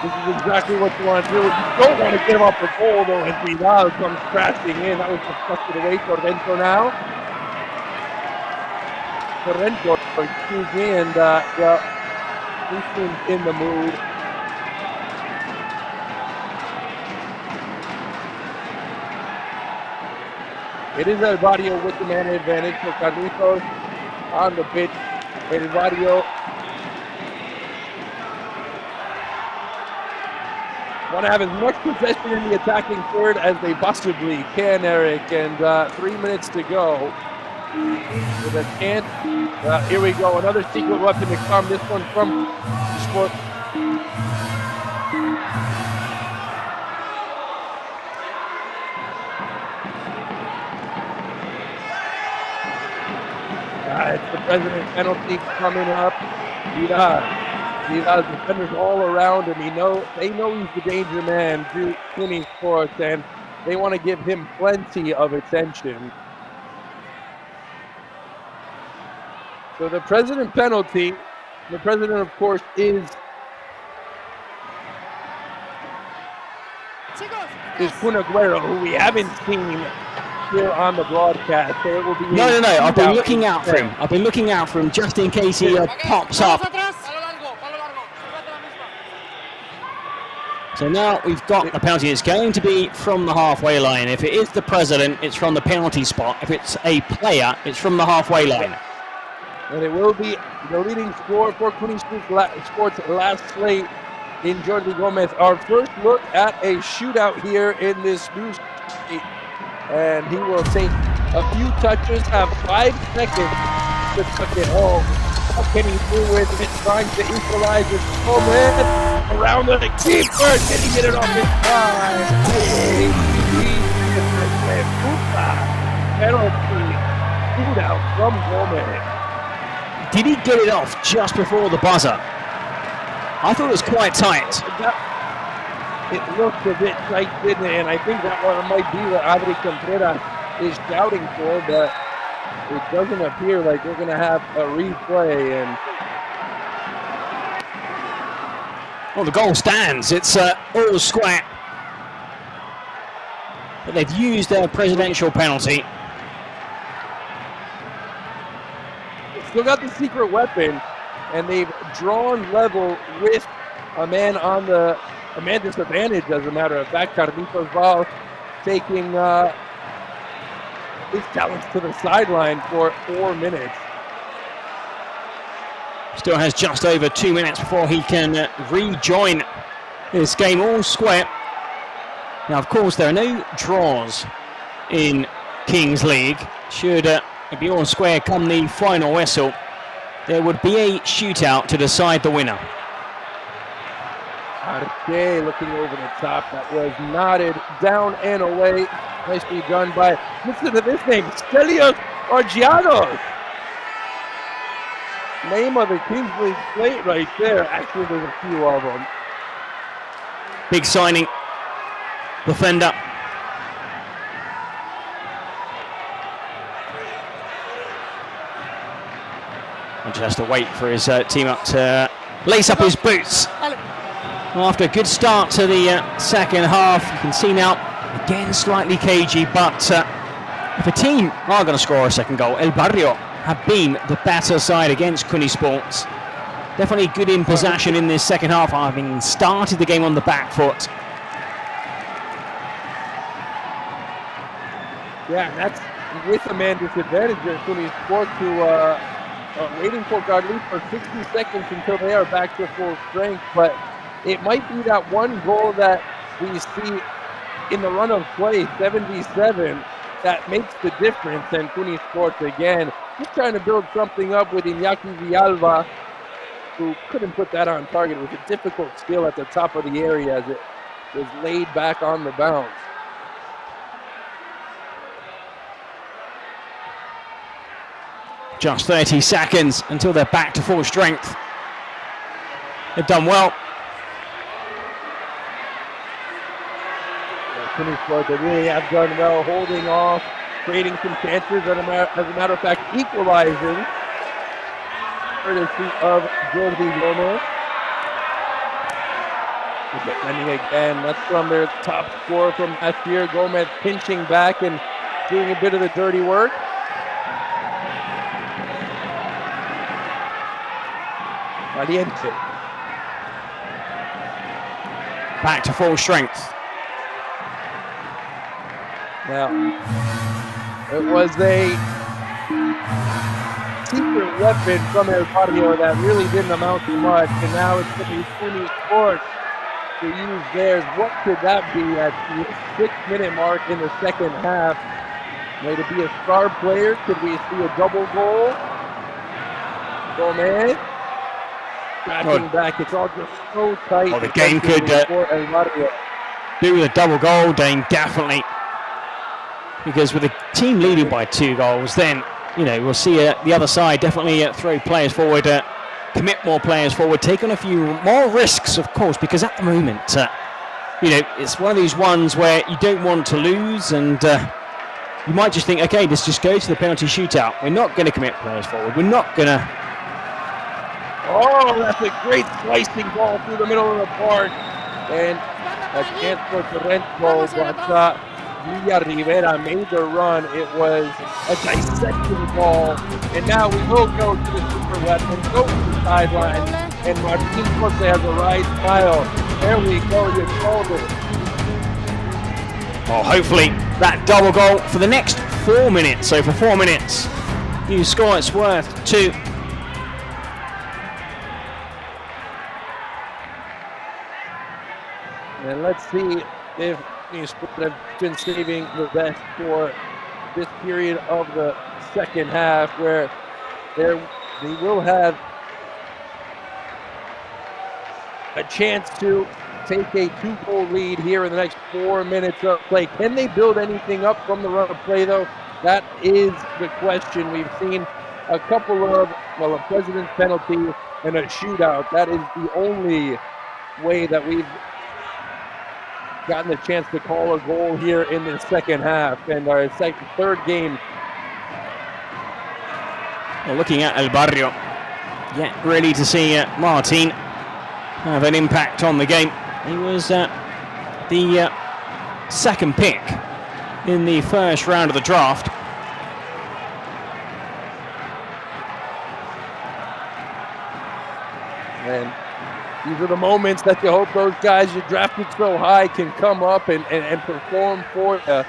this is exactly what you want to do. You don't want to give up the goal, though, as Vidal comes crashing in. That was deflected away. Torrento now. Torrento, excuse me, and well, he seems in the mood. It is El Barrio with the man advantage for Carlitos on the pitch. El Barrio want to have as much possession in the attacking third as they possibly can, Eric, and 3 minutes to go. With a chance. Here we go, another secret weapon to come. This one from Sport. It's the president penalty coming up. Vidal defenders all around him. They know he's the danger man to Kuni Sports, and they want to give him plenty of attention. So the president penalty, the president, of course, is Punaguero, who we haven't seen here on the broadcast. So it will be No. I've been looking out for him. I've been looking out for him just in case he pops up. So now we've got the penalty. It's going to be from the halfway line. If it is the president, it's from the penalty spot. If it's a player, it's from the halfway line. And it will be the leading scorer for Kuni Sports last slate in Jordi Gomez. Our first look at a shootout here in this new state. And he will take a few touches, have 5 seconds to tuck it home. How can he do with it? Trying to equalize it. Gomez around the keeper. Can he get it off his line? Penalty. Shootout from Gomez. Did he get it off just before the buzzer? I thought it was quite tight. It looked a bit tight, didn't it? And I think that one might be what Adri Contreras is shouting for, but it doesn't appear like we're going to have a replay. And well, the goal stands. It's all square. But they've used their presidential penalty. Still got the secret weapon, and they've drawn level with a man disadvantage, as a matter of fact. Carlitos Val taking his talents to the sideline for 4 minutes. Still has just over 2 minutes before he can rejoin this game all square. Now, of course, there are no draws in Kings League. Should it be all square come the final whistle, there would be a shootout to decide the winner. Arce looking over the top. That was knotted down and away. Nicely done by, listen to this name, Stelios Argianos. Name of the Kings League slate right there. Actually, there's a few of them. Big signing. Defender. And just has to wait for his team up to lace up his boots. After a good start to the second half, you can see now, again slightly cagey, but if a team are going to score a second goal, El Barrio have been the better side against Kuni Sports. Definitely good in possession in this second half, having started the game on the back foot. Yeah, that's with a man disadvantage there, Kuni Sports, who waiting for Garlic for 60 seconds until they are back to full strength, but it might be that one goal that we see in the run of play, 77, that makes the difference. And Kuni Sports, again, just trying to build something up with Iñaki Villalba, who couldn't put that on target. It was a difficult skill at the top of the area as it was laid back on the bounce. Just 30 seconds until they're back to full strength. They've done well. They really have done well, holding off, creating some chances, and as a matter of fact, equalizing. Courtesy of Jordi Gomez. Defending again, that's from their top scorer from last year. Gomez pinching back and doing a bit of the dirty work. Valiente. Back to full strength. Now, it was a secret weapon from El Barrio that really didn't amount to much, and now it's going to be Cooney Sports to use theirs. What could that be at the 6-minute mark in the second half? May it be a star player? Could we see a double goal? Gomez. Tracking back, it's all just so tight. Well, the game could do with a double goal, Dane, definitely. Because with the team leading by 2 goals, then, you know, we'll see the other side definitely throw players forward, commit more players forward, take on a few more risks, of course, because at the moment, you know, it's one of these ones where you don't want to lose, and you might just think, okay, let's just go to the penalty shootout. We're not going to commit players forward. We're not going to. Oh, that's a great slicing ball through the middle of the park. And a chance for Troncos, but Villa Rivera made the run. It was a dissecting ball. And now we will go to the super weapon, go to the sideline. And Martin Jose has a right smile. There we go, you called it. Well, hopefully that double goal for the next 4 minutes. So for 4 minutes, you score, it's worth 2. And let's see if these have been saving the best for this period of the second half, where they will have a chance to take a 2-goal lead here in the next 4 minutes of play. Can they build anything up from the run of play, though? That is the question. We've seen a couple of, well, a president's penalty and a shootout. That is the only way that we've gotten the chance to call a goal here in the second half, and our third game. Well, looking at El Barrio, yeah, ready to see Martin have an impact on the game. He was the second pick in the first round of the draft. And these are the moments that you hope those guys you drafted so high can come up and perform for you.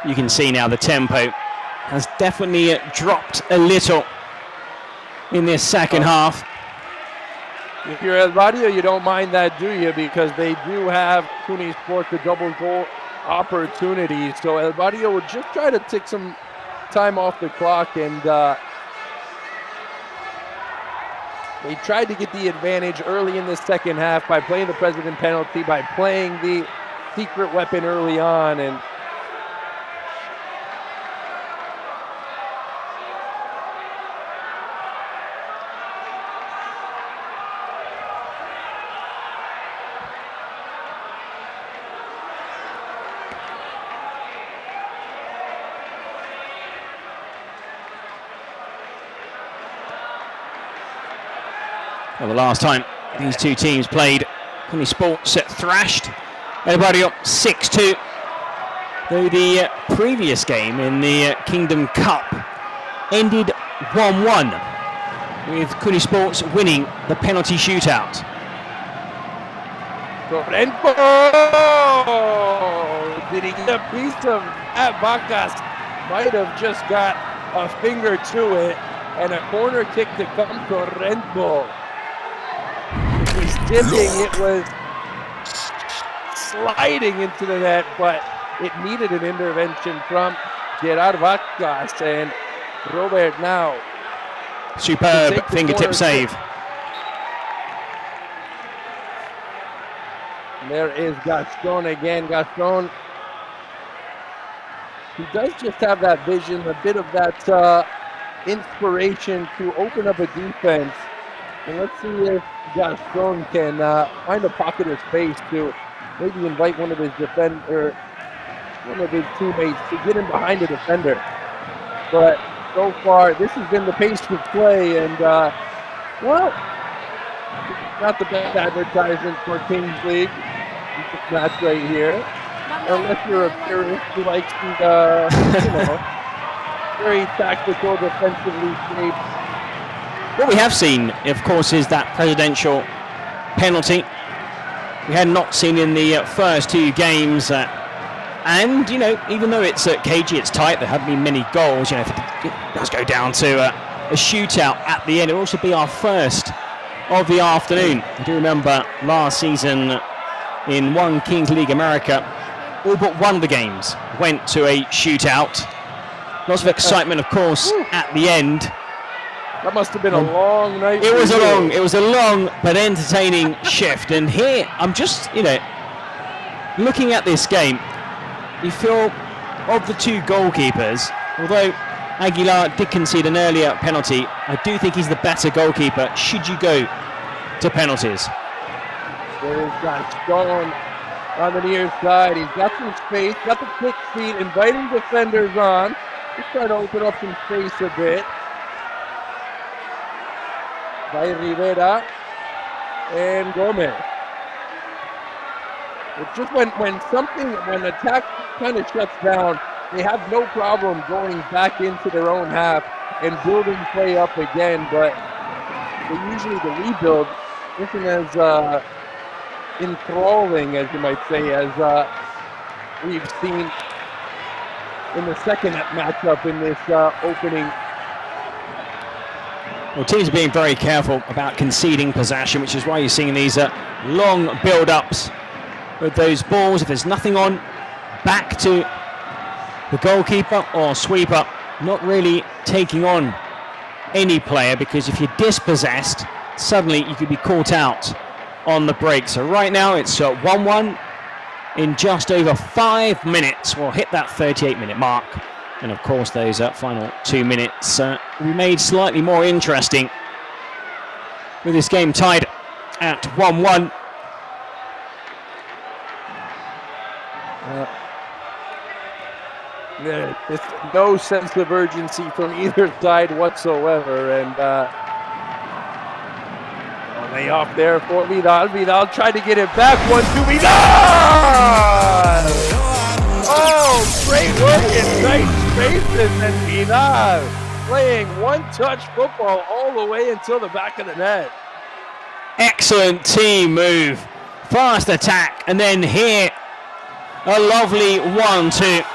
You can see now the tempo has definitely dropped a little in this second half. If you're El Barrio, you don't mind that, do you? Because they do have Cooney Sports a double goal opportunity. So El Barrio will just try to take some time off the clock, and they tried to get the advantage early in the second half by playing the president penalty, by playing the secret weapon early on, and well, the last time these two teams played, Cooney Sports thrashed El Barrio 6-2. Though the previous game in the Kingdom Cup ended 1-1, with Cooney Sports winning the penalty shootout. Troncos! Did he get a piece of that? Vacas might have just got a finger to it, and a corner kick to come to Troncos. It was dipping, it was sliding into the net, but it needed an intervention from Gerard Vacas, and Robert now Superb fingertip save. There is Gaston again. Gaston, he does just have that vision, a bit of that inspiration to open up a defense. And let's see if Gaston can find a pocket of space to maybe invite one of his teammates to get in behind the defender. But so far, this has been the pace of play, and well, not the best advertisement for Kings League. This match right here, unless you're a purist who likes the, very tactical, defensively shaped. What we have seen, of course, is that presidential penalty. We had not seen in the first 2 games. And, even though it's cagey, it's tight, there haven't been many goals. If it does go down to a shootout at the end, it'll also be our first of the afternoon. I do remember last season in one Kings League America, all but one of the games went to a shootout. Lots of excitement, of course, at the end. That must have been a long night. It was a long but entertaining shift. And here, I'm just, looking at this game, you feel of the 2 goalkeepers, although Aguilar did concede an earlier penalty, I do think he's the better goalkeeper should you go to penalties. There's Gaston on the near side. He's got some space, got the quick feet, inviting defenders on. He's trying to open up some space a bit. By Rivera and Gomez. It's just when attack kind of shuts down, they have no problem going back into their own half and building play up again, but usually the rebuild isn't as enthralling, as you might say, as we've seen in the second matchup in this opening. Well, teams are being very careful about conceding possession, which is why you're seeing these long build-ups with those balls. If there's nothing on, back to the goalkeeper or sweeper, not really taking on any player, because if you're dispossessed, suddenly you could be caught out on the break. So right now it's 1-1 in just over 5 minutes. We'll hit that 38-minute mark. And of course, those final 2 minutes will be made slightly more interesting with this game tied at 1-1. There's no sense of urgency from either side whatsoever, and lay off there for Vidal. Vidal tried to get it back. 1-2, Vidal! Oh, great work in tight spaces, and Vidal playing one-touch football all the way until the back of the net. Excellent team move, fast attack, and then here a lovely 1-2,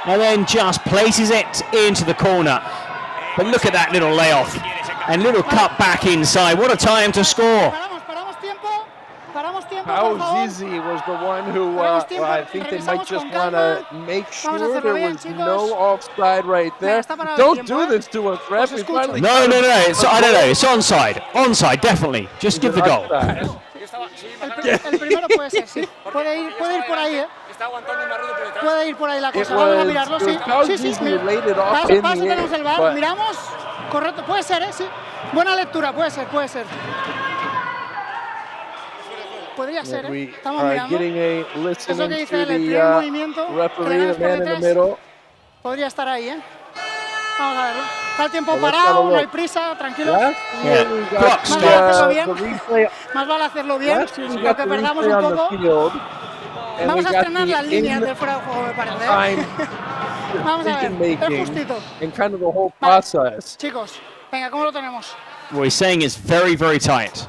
and then just places it into the corner. But look at that little layoff and little cut back inside. What a time to score. How Zizi was the one who, I think they might just want to make sure there was no offside right there. Don't do this to us, ref. No. I don't know. It's onside. Onside, definitely. Just give the goal. El primero puede ser, sí. Puede ir por ahí, ¿eh? Puede ir por ahí la cosa. Vamos a mirarlo, sí. Sí. Paso, tenemos el VAR. Miramos. Correcto. Puede ser, ¿eh? Sí. Buena lectura. Puede ser. Podría ser, ¿eh? Estamos mirando. Eso que dice el primer movimiento. Podría estar ahí, ¿eh? Vamos a verlo. Está el tiempo parado, no hay prisa, tranquilos. Más vale hacerlo bien, lo que perdamos un poco. Vamos a estrenar las líneas de fuera de juego, me parece. Vamos a ver, es justito. Vale. Chicos, venga, ¿cómo lo tenemos? Well, he's saying it's very, very tight.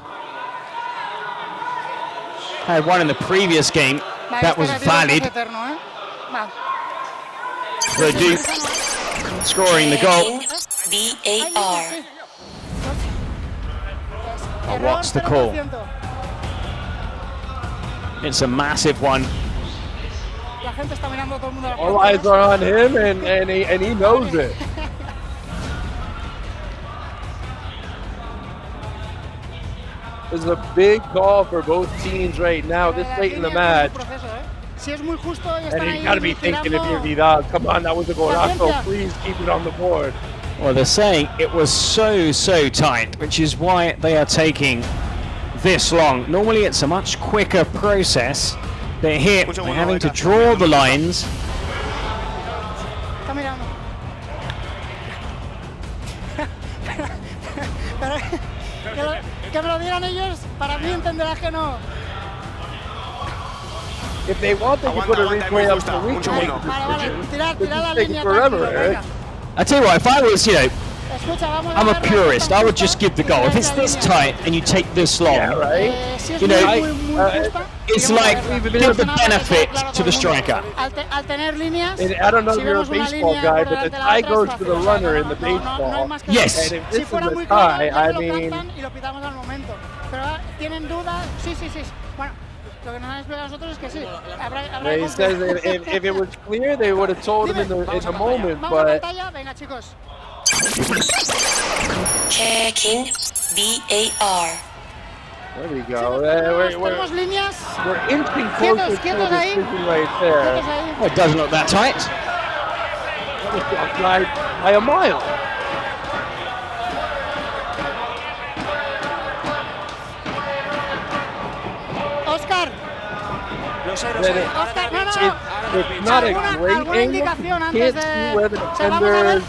Had one in the previous game that was valid. The Duke scoring the goal. VAR. Oh, what's the call? It's a massive one. All eyes are on him, and he knows it. This is a big call for both teams right now, this late in the match. And you gotta be thinking if you're Vidal, come on, that was a golazo, please keep it on the board. Well, they're saying it was so tight, which is why they are taking this long. Normally it's a much quicker process, but here they're having to draw the lines. Que me lo digan ellos, para mí entenderás que no. If they want, they can put a replay up so we can make a decision. This is taking forever, Eric. I tell you what, if I was, I'm a purist, I would just give the goal. If it's this tight and you take this long, it's like give the benefit to the striker. Al tener líneas, I don't know if you're a baseball guy, but the tie goes to the runner in the baseball. Yes. And if this is a tie, I mean... He says if it was clear, they would have told him in the moment, but... Checking VAR. There we go. We're inching closer to a decision right there. Oh, it doesn't look that tight. By a mile. Oscar. Oscar, no. It's not a great angle. You can't see where the defenders are.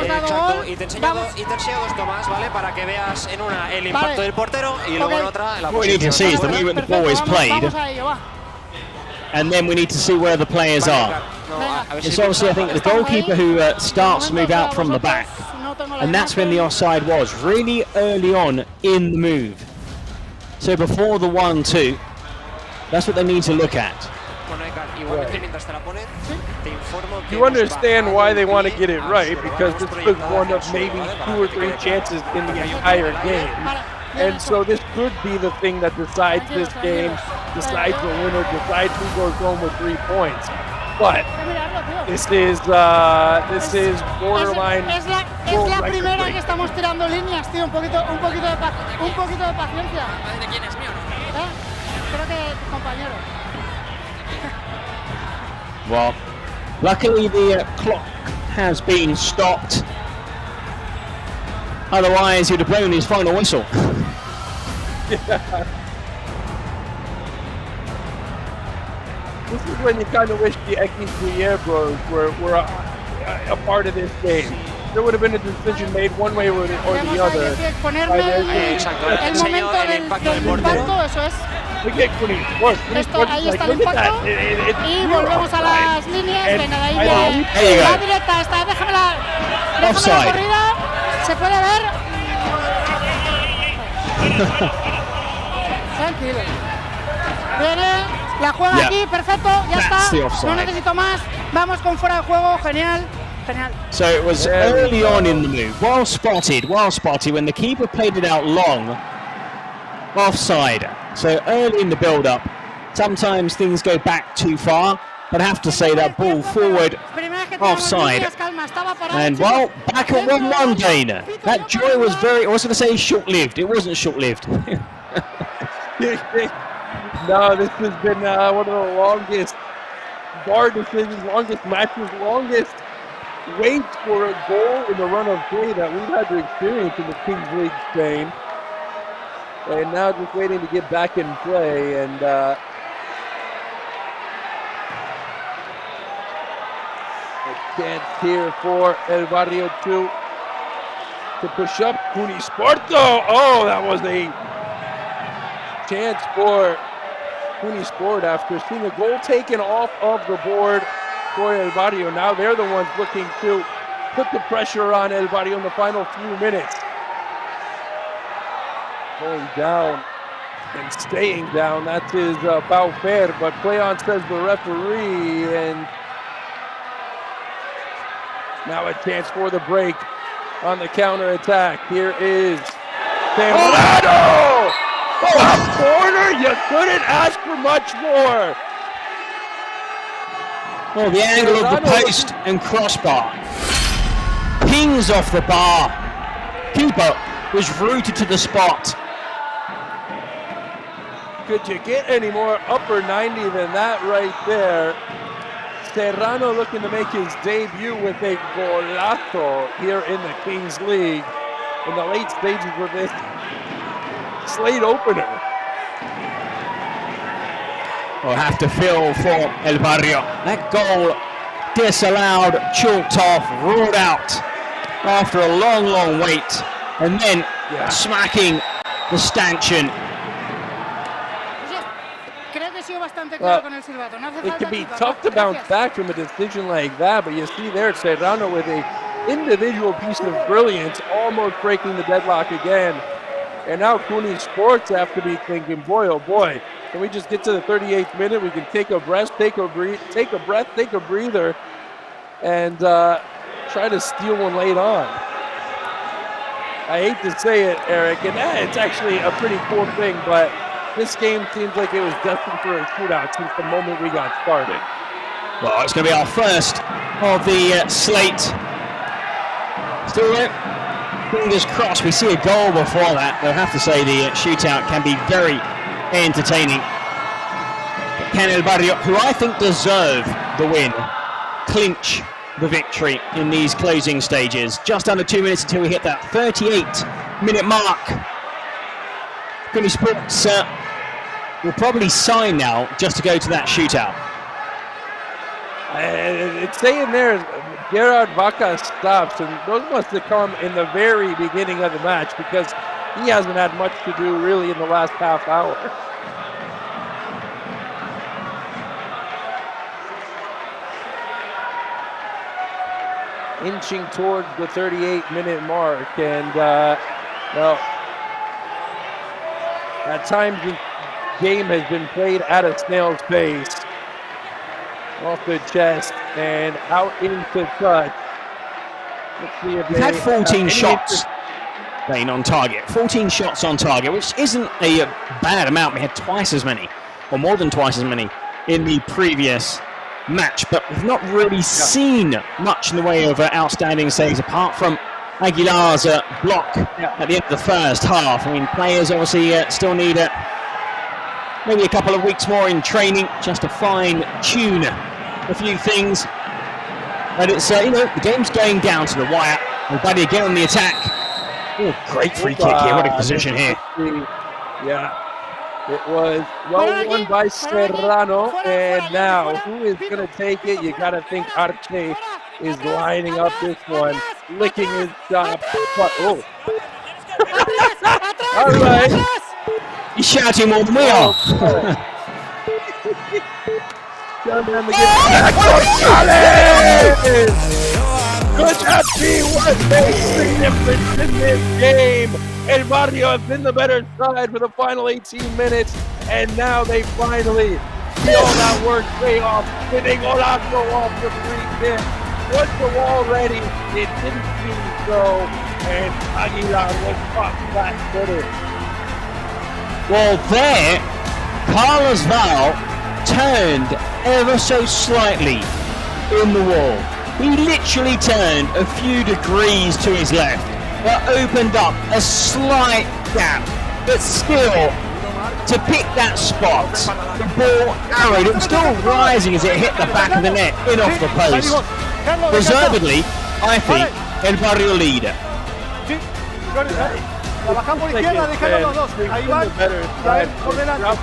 Exacto, y te enseño dos tomas, ¿vale? Para que veas en una el impacto del portero y luego en otra la What we need to see is the movement the ball is played, and then we need to see where the players are. It's obviously, I think, the goalkeeper who starts to move out from the back, and that's when the offside was, really early on in the move. So before the 1-2, that's what they need to look at. You understand why they want to get it right, because this was one of maybe 2 or 3 chances in the entire game. And so this could be the thing that decides this game, decides the winner, decides who goes home with 3 points. But this is borderline. Es la primera que estamos tirando líneas, tío, un poquito de paciencia. ¿De quién es mío, no? Creo que tu compañero. Well, luckily the clock has been stopped. Otherwise, he'd have blown his final whistle. This is when you kind of wish the X3 bros were a part of this game. There would have been a decision made one way or the other. El momento del impacto, eso es. Ahí está el impacto y volvemos a las líneas. Venga, de ahí va directa esta. Déjame la corrida. Se puede ver. Tranquilo. Viene, la juega aquí, perfecto, ya está. No necesito más. Vamos con fuera de juego, genial. So it was early on in the move, well spotted when the keeper played it out long, offside. So early in the build-up, sometimes things go back too far, but I have to say that ball forward, offside. And well, back at 1-1, Dana. That joy was I was going to say short-lived. It wasn't short-lived. No, this has been one of the longest VAR decisions, longest matches, longest waits for a goal in the run of play that we've had to experience in the Kings League Spain. And now just waiting to get back in play. And a chance here for El Barrio to push up. Unisporto. Oh, that was a chance for Unisport after seeing a goal taken off of the board for El Barrio. Now they're the ones looking to put the pressure on El Barrio in the final few minutes. Going down and staying down, that is Baufer, but play on, says the referee. And now a chance for the break on the counter attack. Here is Zambrano! Oh, a corner! You couldn't ask for much more. Well, the angle of the post and crossbar pings off the bar. Keeper was rooted to the spot. could you get any more upper 90 than that right there? Serrano looking to make his debut with a golazo here in the Kings League in the late stages of this slate opener. We'll have to feel for El Barrio. That goal disallowed, chalked off, ruled out after a long, long wait, and then smacking the stanchion. It can be tough to bounce back from a decision like that, but you see there Serrano with a individual piece of brilliance, almost breaking the deadlock again. And now Cooney Sports have to be thinking, boy, oh boy, can we just get to the 38th minute? We can take a breath, take a breather, and try to steal one late on. I hate to say it, Eric, and it's actually a pretty cool thing, but this game seems like it was destined for a shootout since the moment we got started. Well, it's going to be our first of the slate. Still there. Fingers crossed we see a goal before that. They'll have to say the shootout can be very entertaining. But can El Barrio, who I think deserve the win, clinch the victory in these closing stages? Just under 2 minutes until we hit that 38-minute mark. Cooney Sports will probably sign now just to go to that shootout. It's saying there, Gerard Vaca stops, and those must have come in the very beginning of the match because he hasn't had much to do really in the last half hour. Inching towards the 38-minute mark, and well, at times the game has been played at a snail's pace. Off the chest and out into touch. Let's see if we've had 14 shots on target. 14 shots on target, which isn't a bad amount. We had twice as many, or more than twice as many, in the previous match. But we've not really seen much in the way of outstanding saves, apart from Aguilar's block at the end of the first half. I mean, players obviously still need maybe a couple of weeks more in training just to fine-tune a few things. But it's, the game's going down to the wire. Everybody again on the attack. Oh, great free kick here. What a position here. Yeah, it was well won by Serrano. And now, who is going to take it? You got to think Arce is lining up this one, licking his shot. Oh. All right. He's shouting more than we are. Could that be what makes the difference in this game? El Barrio has been the better side for the final 18 minutes, and now they finally see all that work pay off with a golazo off the free kick. Was the wall ready? It didn't seem so, and Aguilar was caught flat-footed. Well, there, Carlos Val turned ever so slightly in the wall. He literally turned a few degrees to his left. That opened up a slight gap, but still, to pick that spot, the ball arrowed. It was still rising as it hit the back of the net, in off the post. Reservedly, I think, El Barrio leader. Trabajan por izquierda, déjalo los dos. Ahí van. Ya él por delante.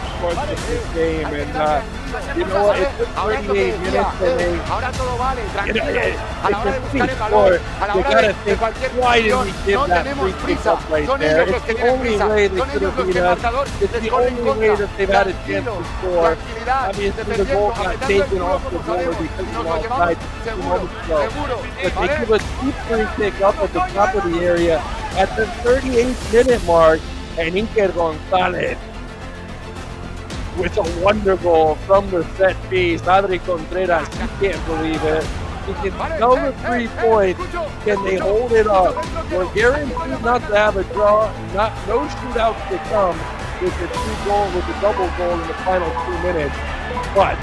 You know what? It took 38 minutes today. Ahora todo vale, tranquilo. A la hora de buscar el balón, a la hora de cualquier posición, no tenemos prisa. Son ellos los que tienen prisa. Son ellos los que el marcador les corre en contra. Tranquilo, tranquilidad, defendiendo, apretando el juego como sabemos. Nos lo llevamos seguro, seguro. But they give a deep free kick up at the top of the area at the 38th minute mark, and Iker Gonzalez with a wonder goal from the set piece. Adri Contreras, he can't believe it. He can sell the 3 points. Can they hold it up? We're guaranteed not to have a draw, no shootouts to come with the double goal in the final 2 minutes. But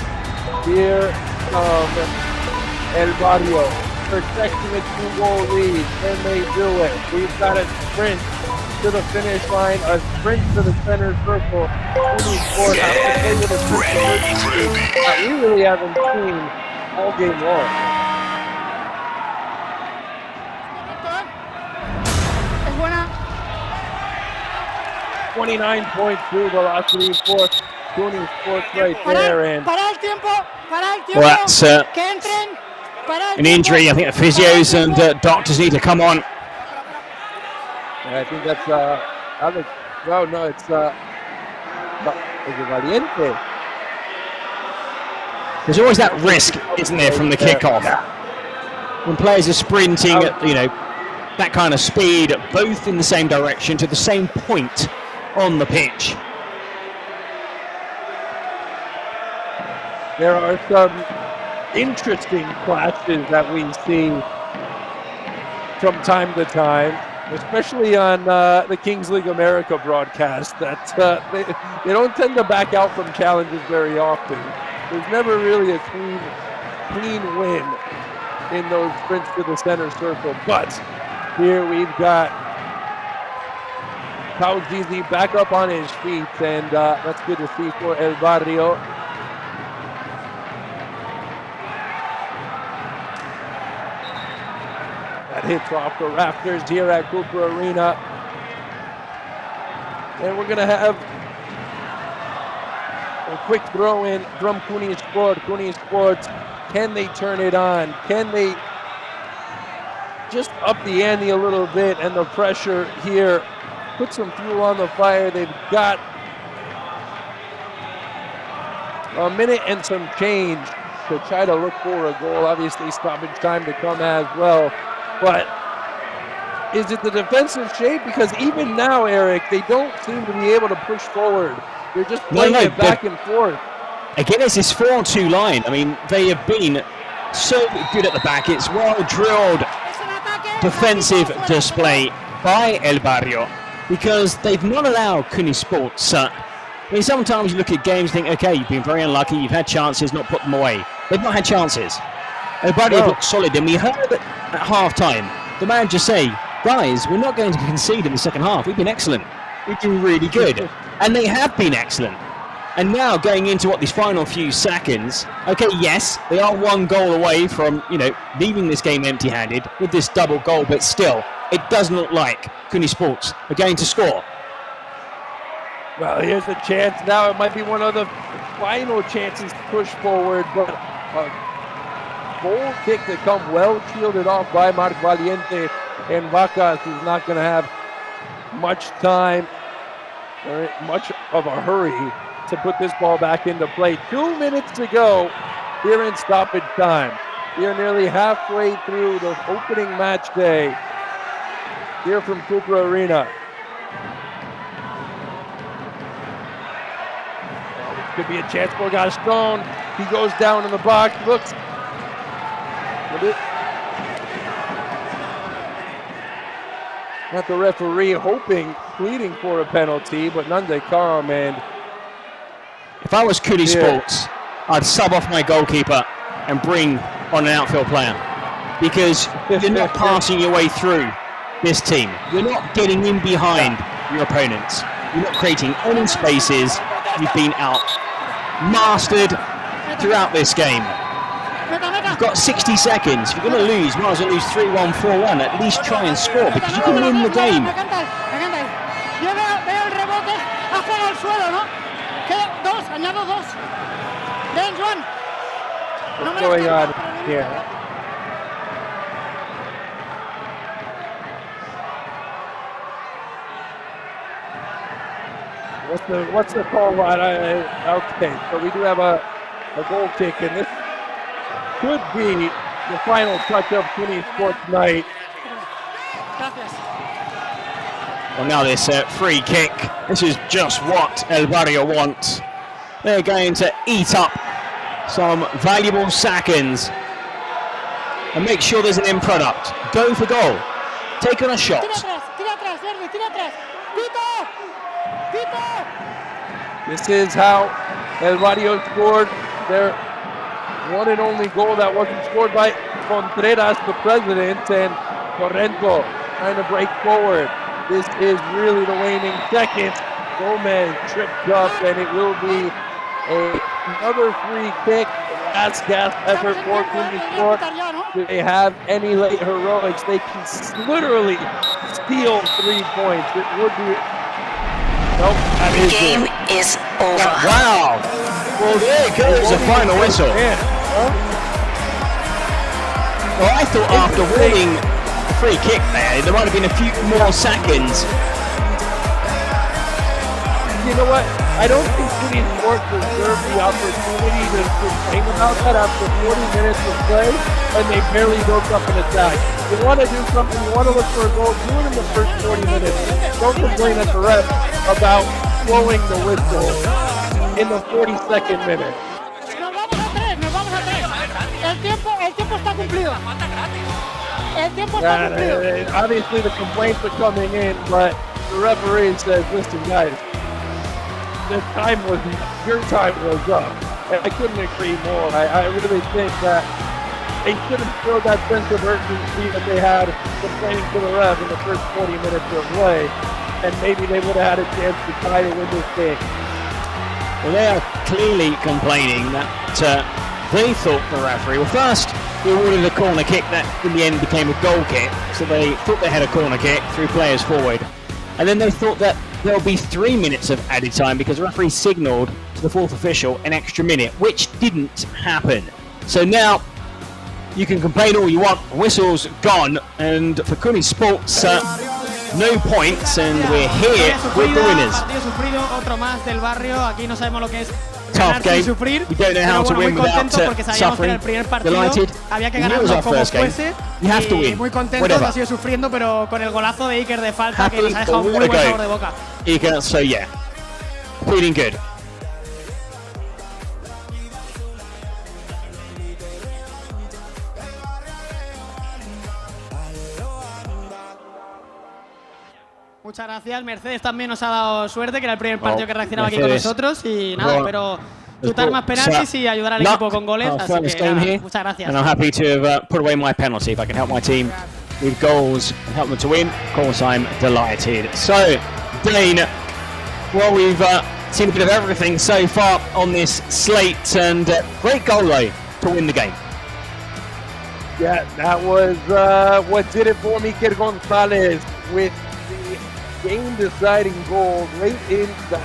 here comes El Barrio protecting a 2-goal lead. Can they do it? We've got a sprint to the finish line, a sprint to the center circle. That we really haven't seen all game long. Es buena. 29.2 velocity for Cooney Sports right there. And para el tiempo. Well, that's an injury. I think the physios and doctors need to come on. I think that's Alex. No, it's is it Valiente? There's always that risk, isn't there, from the kickoff? When players are sprinting at, that kind of speed, both in the same direction to the same point on the pitch. There are some interesting clashes that we see from time to time, especially on the Kings League America broadcast, that they don't tend to back out from challenges very often. There's never really a clean win in those sprints to the center circle. But here we've got Pau Zizi back up on his feet, and that's good to see for El Barrio. That hits off the rafters here at Cooper Arena. And we're going to have a quick throw in from Cooney Sport. Cooney Sports, can they turn it on? Can they just up the ante a little bit and the pressure here? Put some fuel on the fire. They've got a minute and some change to try to look for a goal. Obviously, stoppage time to come as well. But is it the defensive shape? Because even now, Eric, they don't seem to be able to push forward. They're just playing it back and forth. Again, it's this 4-2 line. I mean, they have been so good at the back. It's well-drilled defensive display by El Barrio because they've not allowed Cooney Sports. I mean, sometimes you look at games and think, okay, you've been very unlucky, you've had chances, not put them away. They've not had chances. El Barrio looked solid, and we heard at half-time the manager say, guys, we're not going to concede in the second half. We've been excellent. We've been really good. And they have been excellent. And now going into these final few seconds, okay, yes, they are one goal away from, leaving this game empty-handed with this double goal, but still, it doesn't look like Cooney Sports are going to score. Well, here's a chance now. It might be one of the final chances to push forward, but a goal kick to come well shielded off by Marc Valiente, and Vacas is not going to have much time or much of a hurry to put this ball back into play. 2 minutes to go here in stoppage time. We are nearly halfway through the opening match day here from Cooper Arena. Could be a chance for Gaston. He goes down in the box, looks. Not the referee pleading for a penalty, but none they come. And if I was Cooney Sports, I'd sub off my goalkeeper and bring on an outfield player, because you're not passing your way through this team. You're not getting in behind your opponents. You're not creating any spaces. You've been out-mastered throughout this game. You've got 60 seconds. If you're going to lose, might as well lose 3-1, 4-1. At least try and score, because you can win the game. Yo veo el rebote, ha pegado al suelo, ¿no? Añado dos. Ven, Juan. What's going on here? What's the call line? Okay, so we do have a goal kick, and this could be the final touch of Cooney Sports night. Well, now this free kick. This is just what El Barrio wants. They're going to eat up some valuable seconds and make sure there's an end product. Go for goal. Take on a shot. This is how El Barrio scored their one and only goal that wasn't scored by Contreras, the president, and Torrento trying to break forward. This is really the waning second. Gomez tripped up, and it will be another free kick. Last gasp effort for Sport. Do they have any late heroics? They can literally steal 3 points. It would be. Nope, that is it. Game is over. Wow. Well, there goes the final whistle. Well, I thought after winning the free kick there might have been a few more seconds. You know what? I don't think City Sports deserve the opportunity to complain about that after 40 minutes of play, and they barely built up an attack. You want to do something, you want to look for a goal, do it in the first 40 minutes. Don't complain at the ref about blowing the whistle in the 42nd minute. Nos vamos a tres. El tiempo está cumplido. El tiempo está cumplido. Obviously the complaints are coming in, but the referee says, listen guys, your time was up. And I couldn't agree more. I really think that they should have showed that sense of urgency that they had complaining to the ref in the first 40 minutes of play, and maybe they would have had a chance to try to win this game. Well, they are clearly complaining that they thought the referee, well, first he awarded a corner kick that in the end became a goal kick, so they thought they had a corner kick, 3 players forward, and then they thought that there'll be 3 minutes of added time because the referee signalled to the fourth official an extra minute, which didn't happen. So now you can complain all you want, whistle's gone, and for Cuni Sports, no points, and we're here with the winners. Tough game. We don't know how to win without suffering. Delighted. It was our first game. You have to win. Whatever. Happy, but we want to go. Iker, so yeah, feeling good. Muchas gracias. Mercedes también nos ha dado suerte, que era el primer partido que reaccionaba aquí con nosotros. Y nada, espero chutar más penaltis y ayudar al equipo con goles. Así que nada, muchas gracias. And I'm happy to have put away my penalty. If I can help my team with goals and help them to win, of course I'm delighted. So, Dane, well, we've seen a bit of everything so far on this slate, and great goal though to win the game. Yeah, that was what did it for Mikel Gonzalez with game-deciding goal late in the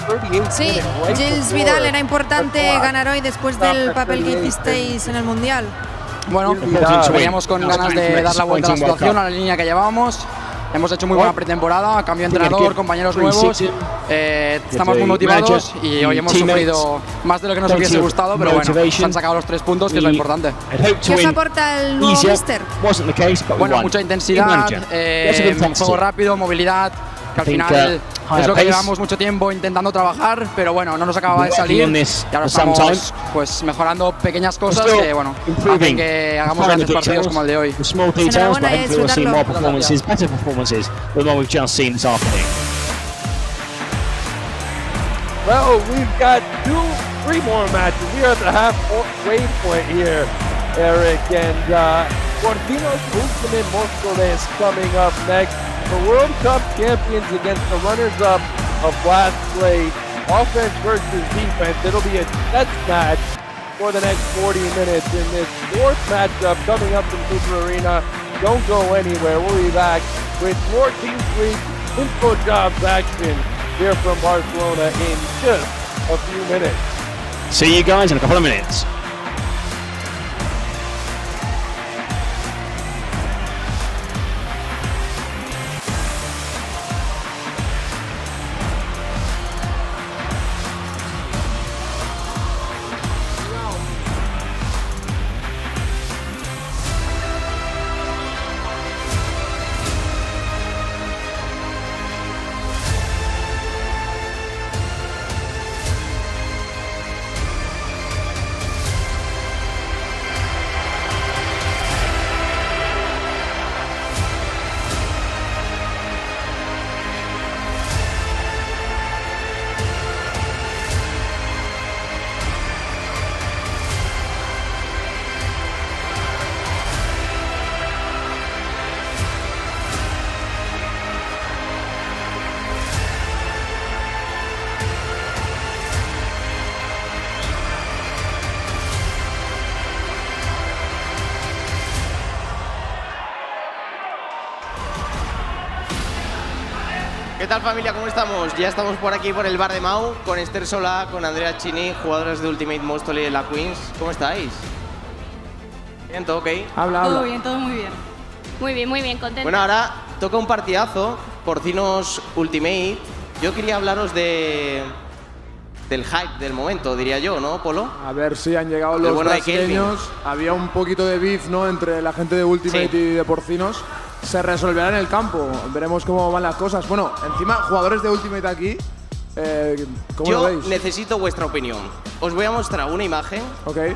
38th Sí, minute. Gilles Vidal, era importante ganar hoy después del papel que hicisteis en el Mundial. Bueno, veníamos con ganas de dar la vuelta a la situación, a la línea que llevábamos. Hemos hecho muy buena pretemporada, cambio de entrenador, compañeros nuevos. Estamos muy motivados y hoy hemos sufrido más de lo que nos hubiese gustado, pero bueno, se han sacado los 3 puntos, que es lo importante. ¿Qué os aporta el nuevo míster? Bueno, mucha intensidad, juego rápido, movilidad, que al final es lo que llevamos mucho tiempo intentando trabajar, pero bueno, no nos acababa de salir y ahora estamos pues mejorando pequeñas cosas que bueno, hacen que hagamos grandes partidos como el de hoy. Enhorabuena y disfrutarlo. Better performances than what we've just seen this afternoon. Well, we've got 3 more matches. We are at the halfway point here, Eric, and Cortinos Ultimate Móstoles coming up next. The World Cup champions against the runners-up of last place. Offense versus defense. It'll be a test match for the next 40 minutes in this 4th matchup coming up in Cooper Arena. Don't go anywhere. We'll be back with more Teams League InfoJobs action here from Barcelona in just a few minutes. See you guys in a couple of minutes. ¿Qué tal, familia? ¿Cómo estamos? Ya estamos por aquí, por el bar de Mau, con Esther Solá, con Andrea Chini, jugadoras de Ultimate Móstoles y la Queens. ¿Cómo estáis? ¿Bien? ¿Todo ok? Habla. Todo bien, todo muy bien. Muy bien, contenta. Bueno, ahora toca un partidazo, Porcinos Ultimate. Yo quería hablaros del hype del momento, diría yo, ¿no, Polo? A ver si han llegado los brasileños. Había un poquito de beef, ¿no?, entre la gente de Ultimate y de Porcinos. Se resolverá en el campo. Veremos cómo van las cosas. Bueno, encima, jugadores de Ultimate aquí, ¿cómo lo veis? Yo necesito vuestra opinión. Os voy a mostrar una imagen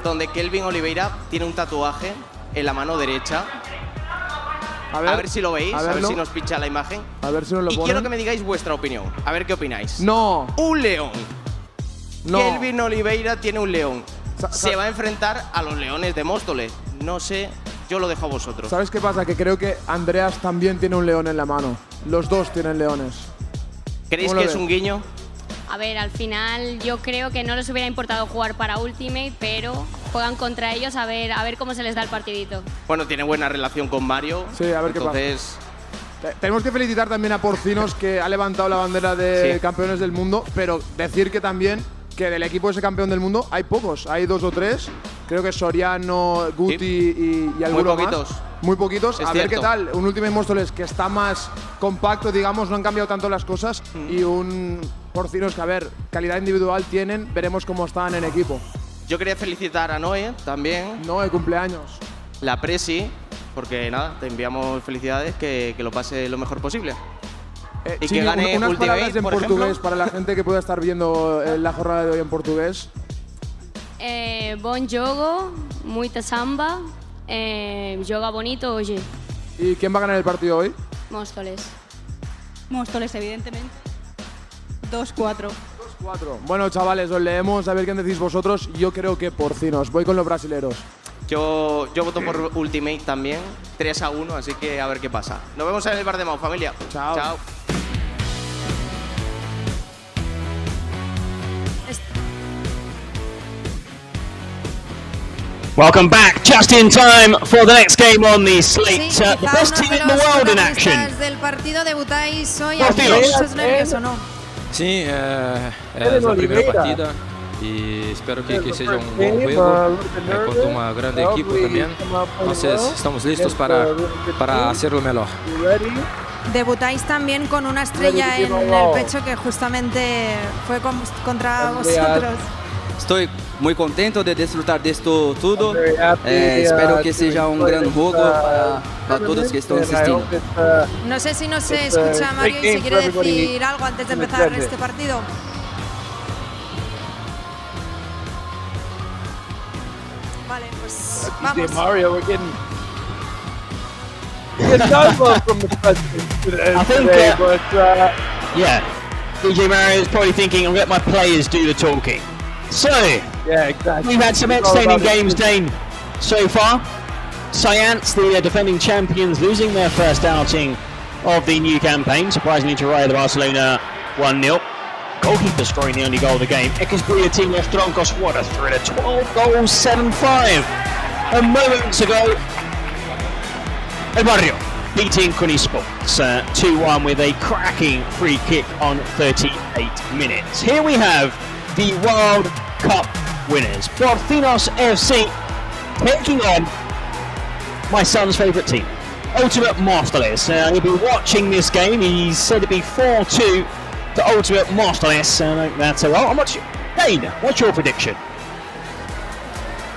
donde Kelvin Oliveira tiene un tatuaje en la mano derecha. A ver si lo veis, a ver si nos pincha la imagen. A ver si nos lo ponen. Y quiero que me digáis vuestra opinión. A ver qué opináis. No. Un león. No. Kelvin Oliveira tiene un león. Se va a enfrentar a los leones de Móstoles. No sé, yo lo dejo a vosotros. ¿Sabes qué pasa? Que creo que Andreas también tiene un león en la mano. Los dos tienen leones. ¿Creéis que es un guiño? A ver, al final yo creo que no les hubiera importado jugar para Ultimate, pero juegan contra ellos a ver cómo se les da el partidito. Bueno, tiene buena relación con Mario. Sí, a ver qué pasa. Tenemos que felicitar también a Porcinos, que ha levantado la bandera de campeones del mundo, pero decir que también que del equipo de ese campeón del mundo hay pocos, hay 2 o 3. Creo que Soriano, Guti y alguno más. Muy poquitos. A ver qué tal. Un Ultimate Móstoles que está más compacto, digamos, no han cambiado tanto las cosas. Y un Porcinos que, a ver, calidad individual tienen. Veremos cómo están en equipo. Yo quería felicitar a Noé también. Noé, cumpleaños. La Presi, porque nada, te enviamos felicidades, que lo pase lo mejor posible. Y Chini, que gane unas Ultimate, palabras en por portugués ejemplo. para la gente que pueda estar viendo la jornada de hoy en portugués. Bom jogo, muita samba, joga bonito hoje. ¿Y quién va a ganar el partido hoy? Móstoles. Móstoles, evidentemente. 2-4. 2-4. Bueno, chavales, os leemos a ver quién decís vosotros. Yo creo que Porcinos. Voy con los brasileros. Yo voto por Ultimate también, 3-1, así que a ver qué pasa. Nos vemos en el bar de Mau, familia. Chao. Chao. Welcome back, just in time for the next game on the slate. The best team in the world in action. Del partido debutáis hoy. ¿Estás nervioso o no? Sim, é a primeira partida e espero que seja bom juego contra uma grande equipe também. Entonces estamos listos para hacerlo mejor. Debutáis también con una estrella en el pecho que justamente fue contra vosotros. Estou muito contente de desfrutar disto tudo. Espero que seja grande jogo para todos que estão assistindo. No sé si nos escucha Mario y si quiere decir algo antes de empezar este partido. Vale, pues vamos. Mario, we're getting love from the president. I think, today, but yeah, DJ Mario is probably thinking, I'll let my players do the talking. So, yeah, exactly. We've had some entertaining games, Dane, so far. Science, the defending champions, losing their first outing of the new campaign, surprisingly to Rayo de Barcelona 1-0. Goalkeeper scoring the only goal of the game. Ekesbuya team left Troncos, what a thriller, 12 goals, 7-5. A moment ago, El Barrio beating Cuni Sports 2-1 with a cracking free kick on 38 minutes. Here we have the World Cup winners, Porcinos FC, taking on my son's favourite team, Ultimate Móstoles. He'll be watching this game. He's said it'd be 4-2 to Ultimate Móstoles. That's a lot. Dane, what's your prediction?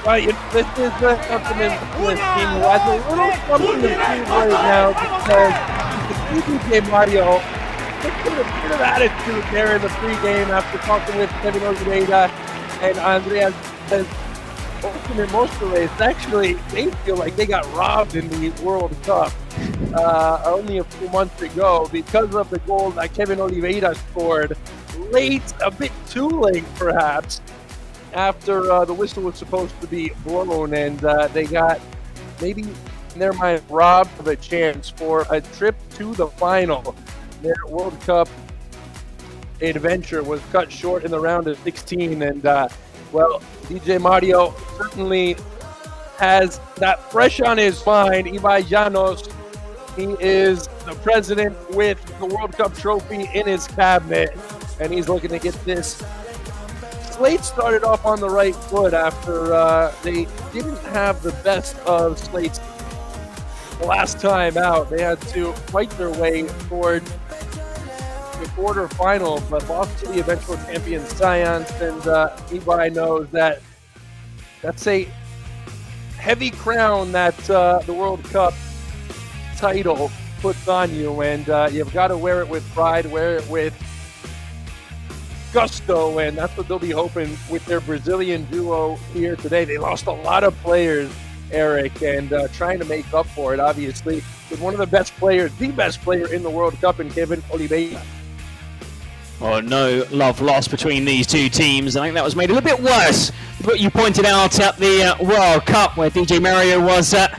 Right, this is something this team who has a little something to prove right now because DJ Mario took a bit of attitude there in the pregame after talking with Kevin Oliveira and Andreas says Ultimate Móstoles actually they feel like they got robbed in the World Cup only a few months ago because of the goal that Kevin Oliveira scored late, a bit too late perhaps, after the whistle was supposed to be blown, and they got maybe in their mind robbed of a chance for a trip to the final. Their World Cup adventure was cut short in the round of 16, and well, DJ Mario certainly has that fresh on his mind. Ibai Llanos He is the president with the World Cup trophy in his cabinet, and he's looking to get this. Slate started off on the right foot after they didn't have the best of slates the last time out. They had to fight their way toward the quarterfinal, but lost to the eventual champion Science, and Levi knows that that's a heavy crown that the World Cup title puts on you, and you've got to wear it with pride, wear it with gusto, and that's what they'll be hoping with their Brazilian duo here today. They lost a lot of players, Eric, and trying to make up for it, obviously, with one of the best players, the best player in the World Cup, in Kevin Oliveira. Oh, no love lost between these two teams. I think that was made a little bit worse with what you pointed out at the World Cup, where DJ Mario was, I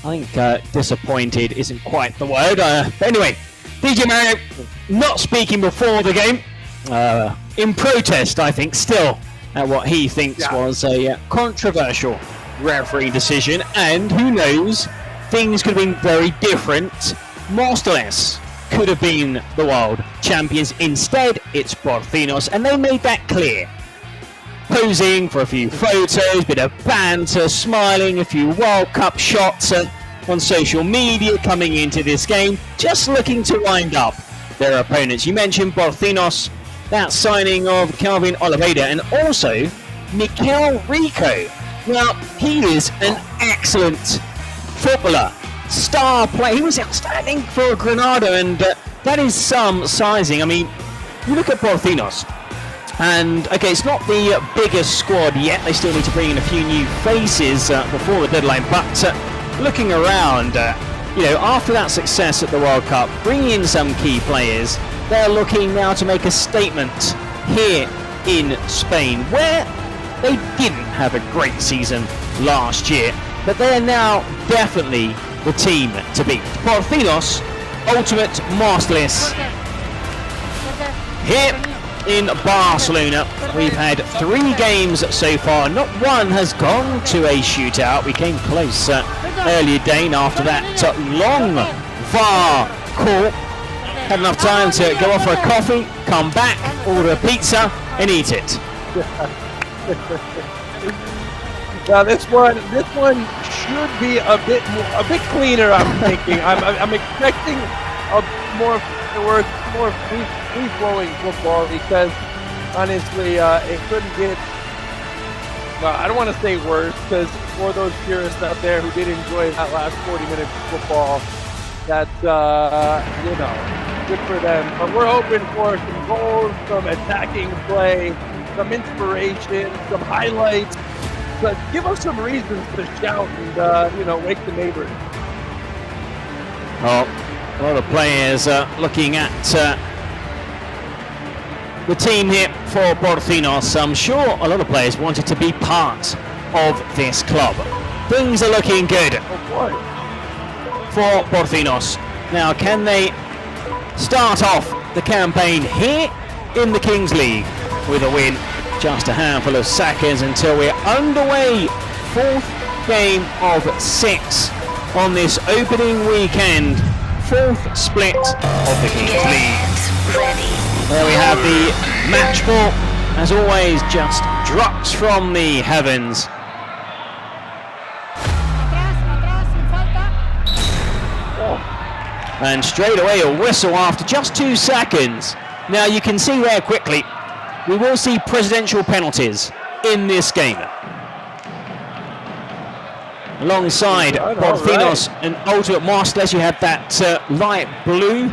think, disappointed isn't quite the word. But anyway, DJ Mario not speaking before the game, in protest, I think, still at what he thinks was a controversial referee decision, and who knows, things could have been very different. Masterclasses could have been the world champions. Instead, it's Porcinos, and they made that clear. Posing for a few photos, bit of banter, smiling, a few World Cup shots on social media coming into this game, just looking to wind up their opponents. You mentioned Porcinos, that signing of Kelvin Oliveira, and also Mikel Rico. Now, he is an excellent footballer, star player. He was outstanding for Granada, and that is some sizing. I mean, you look at Porcinos, and okay, it's not the biggest squad yet. They still need to bring in a few new faces before the deadline, but looking around, you know, after that success at the World Cup, bringing in some key players, they're looking now to make a statement here in Spain, where they didn't have a great season last year, but they're now definitely the team to beat. Porcinos, ultimate masterclass here in Barcelona. We've had 3 games so far. Not one has gone to a shootout. We came close earlier, Dane, after that long VAR call. Had enough time to go off for a coffee, come back, order a pizza, and eat it. Now this one should be a bit cleaner. I'm thinking. I'm expecting a more free-flowing football, because honestly, it couldn't get. Well, I don't want to say worse, because for those purists out there who did enjoy that last 40 minutes of football, that's you know, good for them. But we're hoping for some goals, some attacking play, some inspiration, some highlights. But give us some reasons to shout and, you know, wake the neighbors. Oh, a lot of players looking at the team here for Porcinos. I'm sure a lot of players wanted to be part of this club. Things are looking good for Porcinos. Now, can they start off the campaign here in the Kings League with a win? Just a handful of seconds until we're underway. 4th game of 6 on this opening weekend. 4th split of the Kings League. There we have the match ball. As always, just drops from the heavens. And straight away a whistle after just 2 seconds. Now you can see there quickly, we will see presidential penalties in this game. Alongside Porcinos and ultimate masterclass, you had that light blue,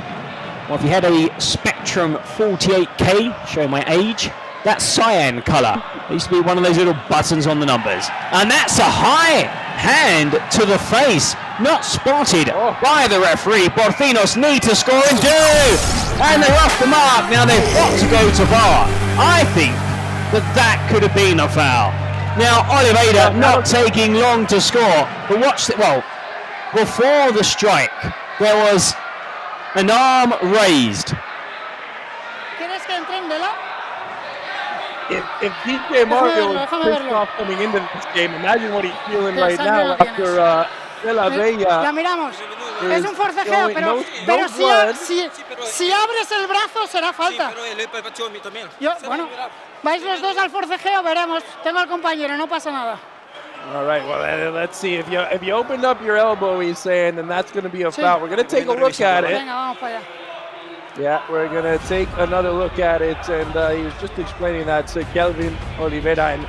or if you had a Spectrum 48K, showing my age, that cyan colour. It used to be one of those little buttons on the numbers. And that's a high hand to the face, not spotted by the referee. Porcinos need to score and do! And they're off the mark. Now they've got to go to VAR. I think that could have been a foul. Now Oliveira not taking long to score, but watch it. Well, before the strike, there was an arm raised. If DJ Mario was pissed off coming into this game, imagine what he's feeling right now after De La Bella Es un forcejeo, pero si abres el brazo será falta. Bueno, vais los dos al forcejeo, veremos. Tengo al compañero, no pasa nada. All right, well, let's see. If you opened up your elbow, he's saying, then that's going to be a foul. We're going to take a look at it. Venga, vamos para allá. Yeah, we're going to take another look at it, and he was just explaining that to Kelvin Oliveira. And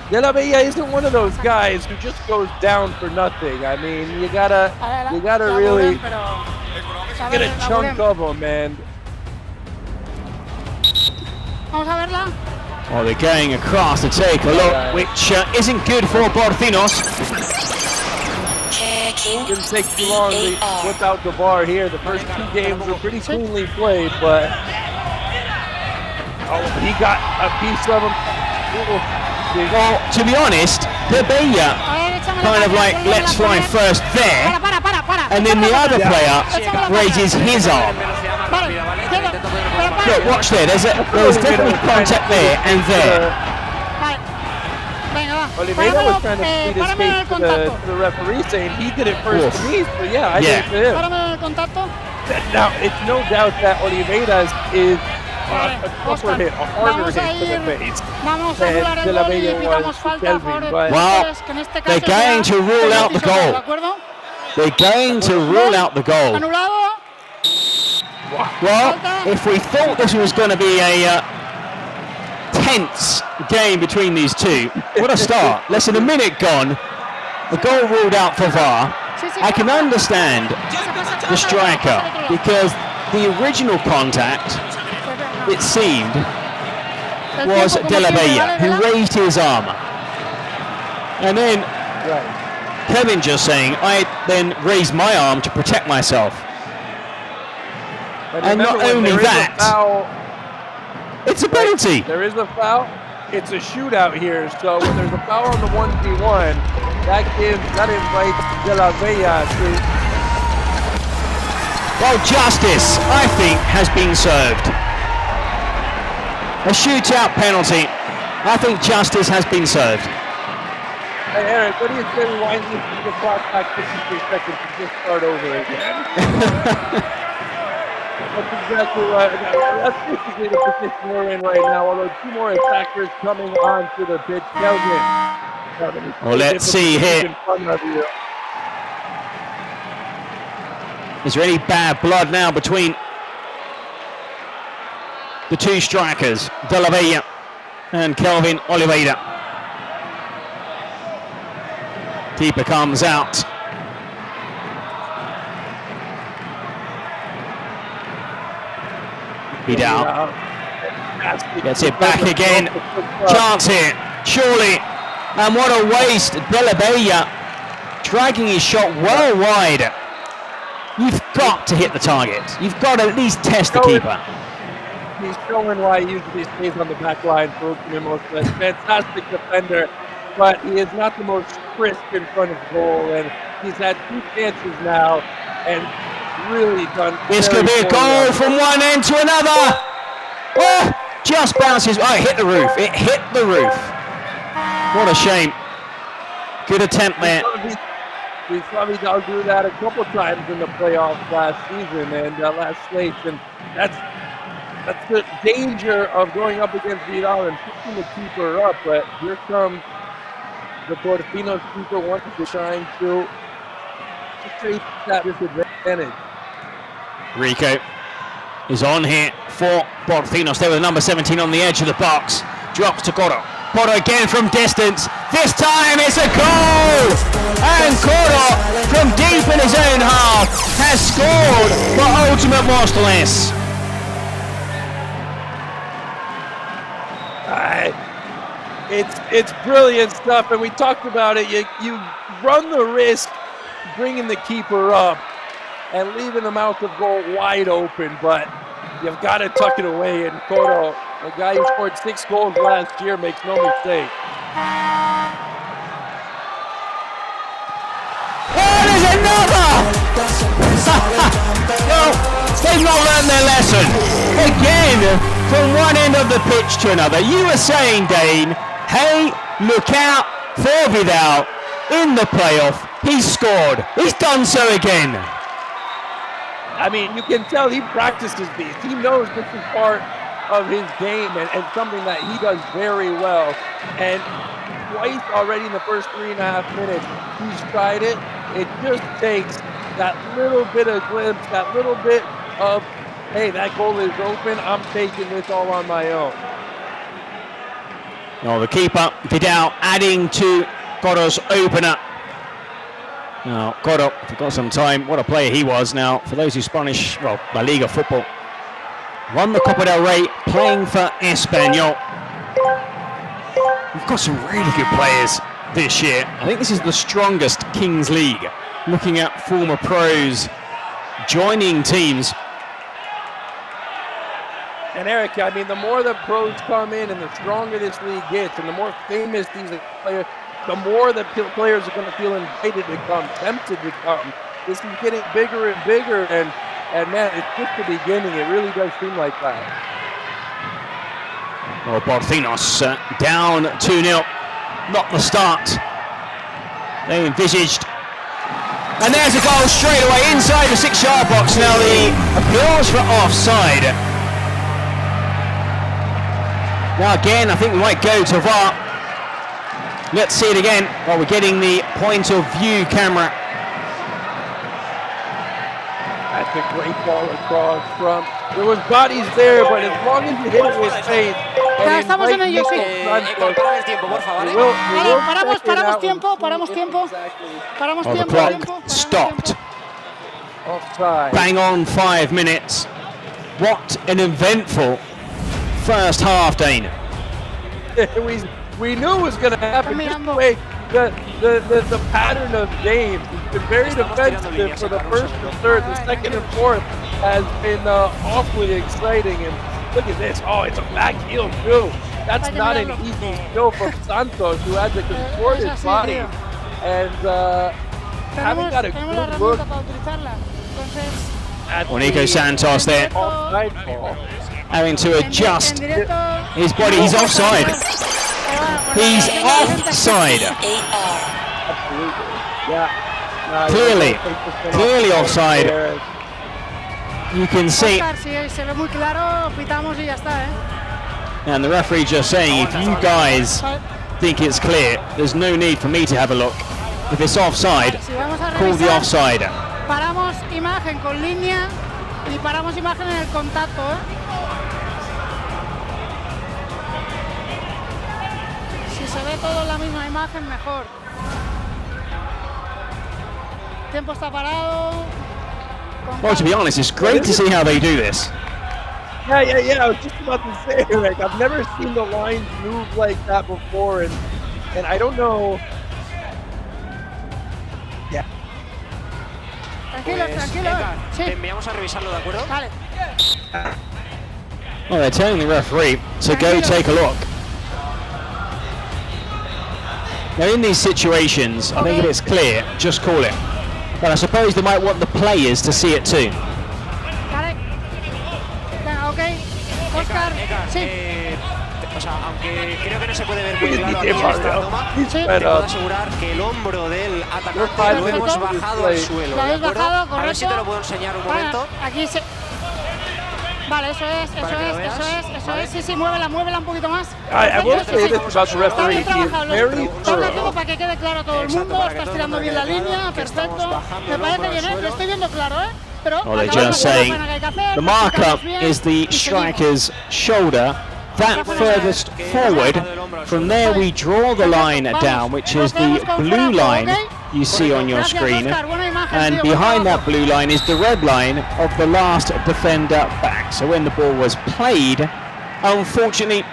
De La Bella isn't one of those guys who just goes down for nothing. I mean, you gotta really get a chunk of him, man. Vamos a verla. Oh, they're going across to take a look, which isn't good for Borfinos. Didn't take too long to whip out the bar here. The first two games were pretty cleanly played, but he got a piece of them. Well, to be honest, De Bella kind of like lets fly first there, and then the other player raises his arm. Look, watch there. There's definitely contact there and there. Oliveira was trying to feed his face to the referee, saying he did it first to me, but yeah, I did it to him. Now, it's no doubt that Oliveira is a tougher hit, a harder hit to the face than De La Bella was to Kelvin. Well, they're going to rule out the goal. They're going to rule out the goal. Well, if we thought this was going to be a tense game between these two, what a start. Less than a minute gone, the goal ruled out for VAR. I can understand the striker because the original contact, it seemed, was De La Bella, who raised his arm. And then Kevin just saying, I then raised my arm to protect myself. And not only that, it's a penalty. There is a foul. It's a shootout here. So when there's a foul on the 1v1, that invites De La Bella to. Well, justice, I think, has been served. A shootout penalty. I think justice has been served. Hey, Eric, what do you say we wind the clock back 53 seconds to just start over again? That's exactly right. That's basically the position we're in right now, although two more attackers coming onto the pitch. Kelvin. Well, let's see here. Is there any bad blood now between the two strikers, De La Bella and Kelvin Oliveira? Keeper comes out. Vidal gets it back again. Chance here, surely. And what a waste. De La Bella dragging his shot well wide. You've got to hit the target. You've got to at least test the keeper. He's showing why he usually stays on the back line for Ultimate. Fantastic defender, but he is not the most crisp in front of goal, and he's had two chances now and really done. This could be a goal from one end to another. Oh, just bounces. Oh, it hit the roof. It hit the roof. What a shame. Good attempt there. We saw Vidal do that a couple times in the playoffs last season and last slate, and that's the danger of going up against Vidal and picking the keeper up. But here comes the Borfinos keeper once again trying to take that disadvantage. Rico is on here for Borfinos. There with number 17 on the edge of the box. Drops to Coro. Coro again from distance. This time it's a goal! And Coro from deep in his own half has scored for Ultimate Masterclasses. It's brilliant stuff, and we talked about it. You run the risk bringing the keeper up and leaving the mouth of goal wide open, but you've got to tuck it away. And Coro, a guy who scored 6 goals last year, makes no mistake. Oh, there's another! No, they've not learned their lesson. Again, from one end of the pitch to another. You were saying, Dane, hey, look out for Vidal in the playoff. He's scored. He's done so again. I mean, you can tell he practices these. He knows this is part of his game and something that he does very well. And twice already in the first 3.5 minutes, he's tried it. It just takes that little bit of glimpse, that little bit of, hey, that goal is open. I'm taking this all on my own. Oh, the keeper, Vidal, adding to Cotto's opener. Now, Cotto, if you've got some time, what a player he was. Now, for those who Spanish, well, La Liga football, won the Copa del Rey, playing for Espanyol. We've got some really good players this year. I think this is the strongest Kings League. Looking at former pros joining teams. And Eric, I mean, the more the pros come in and the stronger this league gets and the more famous these players, the more the players are going to feel invited to come, tempted to come. This is getting bigger and bigger, and man, it's just the beginning. It really does seem like that. Well, Borcinos down 2-0. Not the start they envisaged. And there's a goal straight away inside the 6-yard box. Now the applause for offside. Now again, I think we might go to VAR. Let's see it again while we're getting the point of view camera. That's a great ball across from. There was bodies there, but as long as you hit it with faith. Ya estamos en ello, sí. el tiempo, por favor. Vale, paramos tiempo. Oh, the clock stopped. Offside. Bang on 5 minutes. What an eventful first half, Dane. We knew it was going to happen. Just the way the pattern of games has been very defensive for the first and third. The second and fourth has been awfully exciting. And look at this. Oh, it's a back heel too. That's not an easy skill from Santos, who has a contorted body. And having got a good look. Nico Santos there, having to adjust his body. He's offside. He's offside. Absolutely. Yeah. Clearly offside. You can see. And the referee just saying, if you guys think it's clear, there's no need for me to have a look. If it's offside, call the offside. Paramos imagen con línea y paramos imagen en el contacto, Si se ve todo en la misma imagen, mejor. El tiempo está parado. Well, to be honest, it's great to see how they do this. Yeah. I was just about to say, like, I've never seen the lines move like that before, and I don't know. Yeah. Tranquilo. Sí. Te enviamos a revisarlo, ¿de acuerdo? Vale. Well, they're telling the referee to go take a look. Now, in these situations, I think if it's clear, just call it. But I suppose they might want the players to see it too. Vale. Venga, ok. Oscar, sí. O sea, aunque creo que no se puede ver muy claro aquí en esta toma, te puedo asegurar que el hombro del atacante lo hemos bajado al suelo. Lo habéis bajado, correcto. A ver si te lo puedo enseñar un momento. Aquí se... Vale, eso es. Sí, muévela un poquito más. I will say this about the referee. He is very thorough. Para que quede claro a todo el mundo, estás tirando bien la línea, perfecto. Me parece bien, lo estoy viendo claro, Pero well, they're just saying the markup is the striker's shoulder, that furthest forward. From there we draw the line down, which is the blue line you see on your screen, and behind that blue line is the red line of the last defender back. So when the ball was played, unfortunately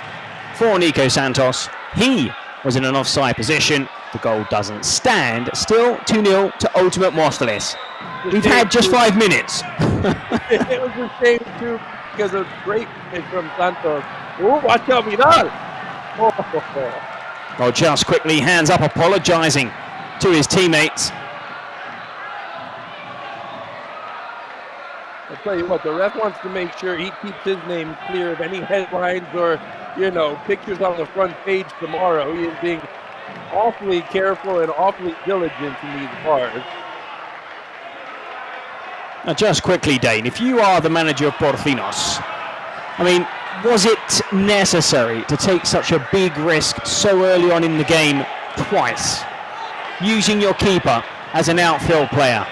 for Nico Santos, he was in an offside position. The goal doesn't stand. Still 2-0 to Ultimate Móstoles. We've had just 5 minutes. It was a shame too, because of great from Santos. Oh, watch out, Vidal! Well, just quickly, hands up, apologising to his teammates. I'll tell you what, the ref wants to make sure he keeps his name clear of any headlines or, pictures on the front page tomorrow. He is being awfully careful and awfully diligent in these bars. Now, just quickly, Dane, if you are the manager of Porcinos, I mean, was it necessary to take such a big risk so early on in the game twice, using your keeper as an outfield player?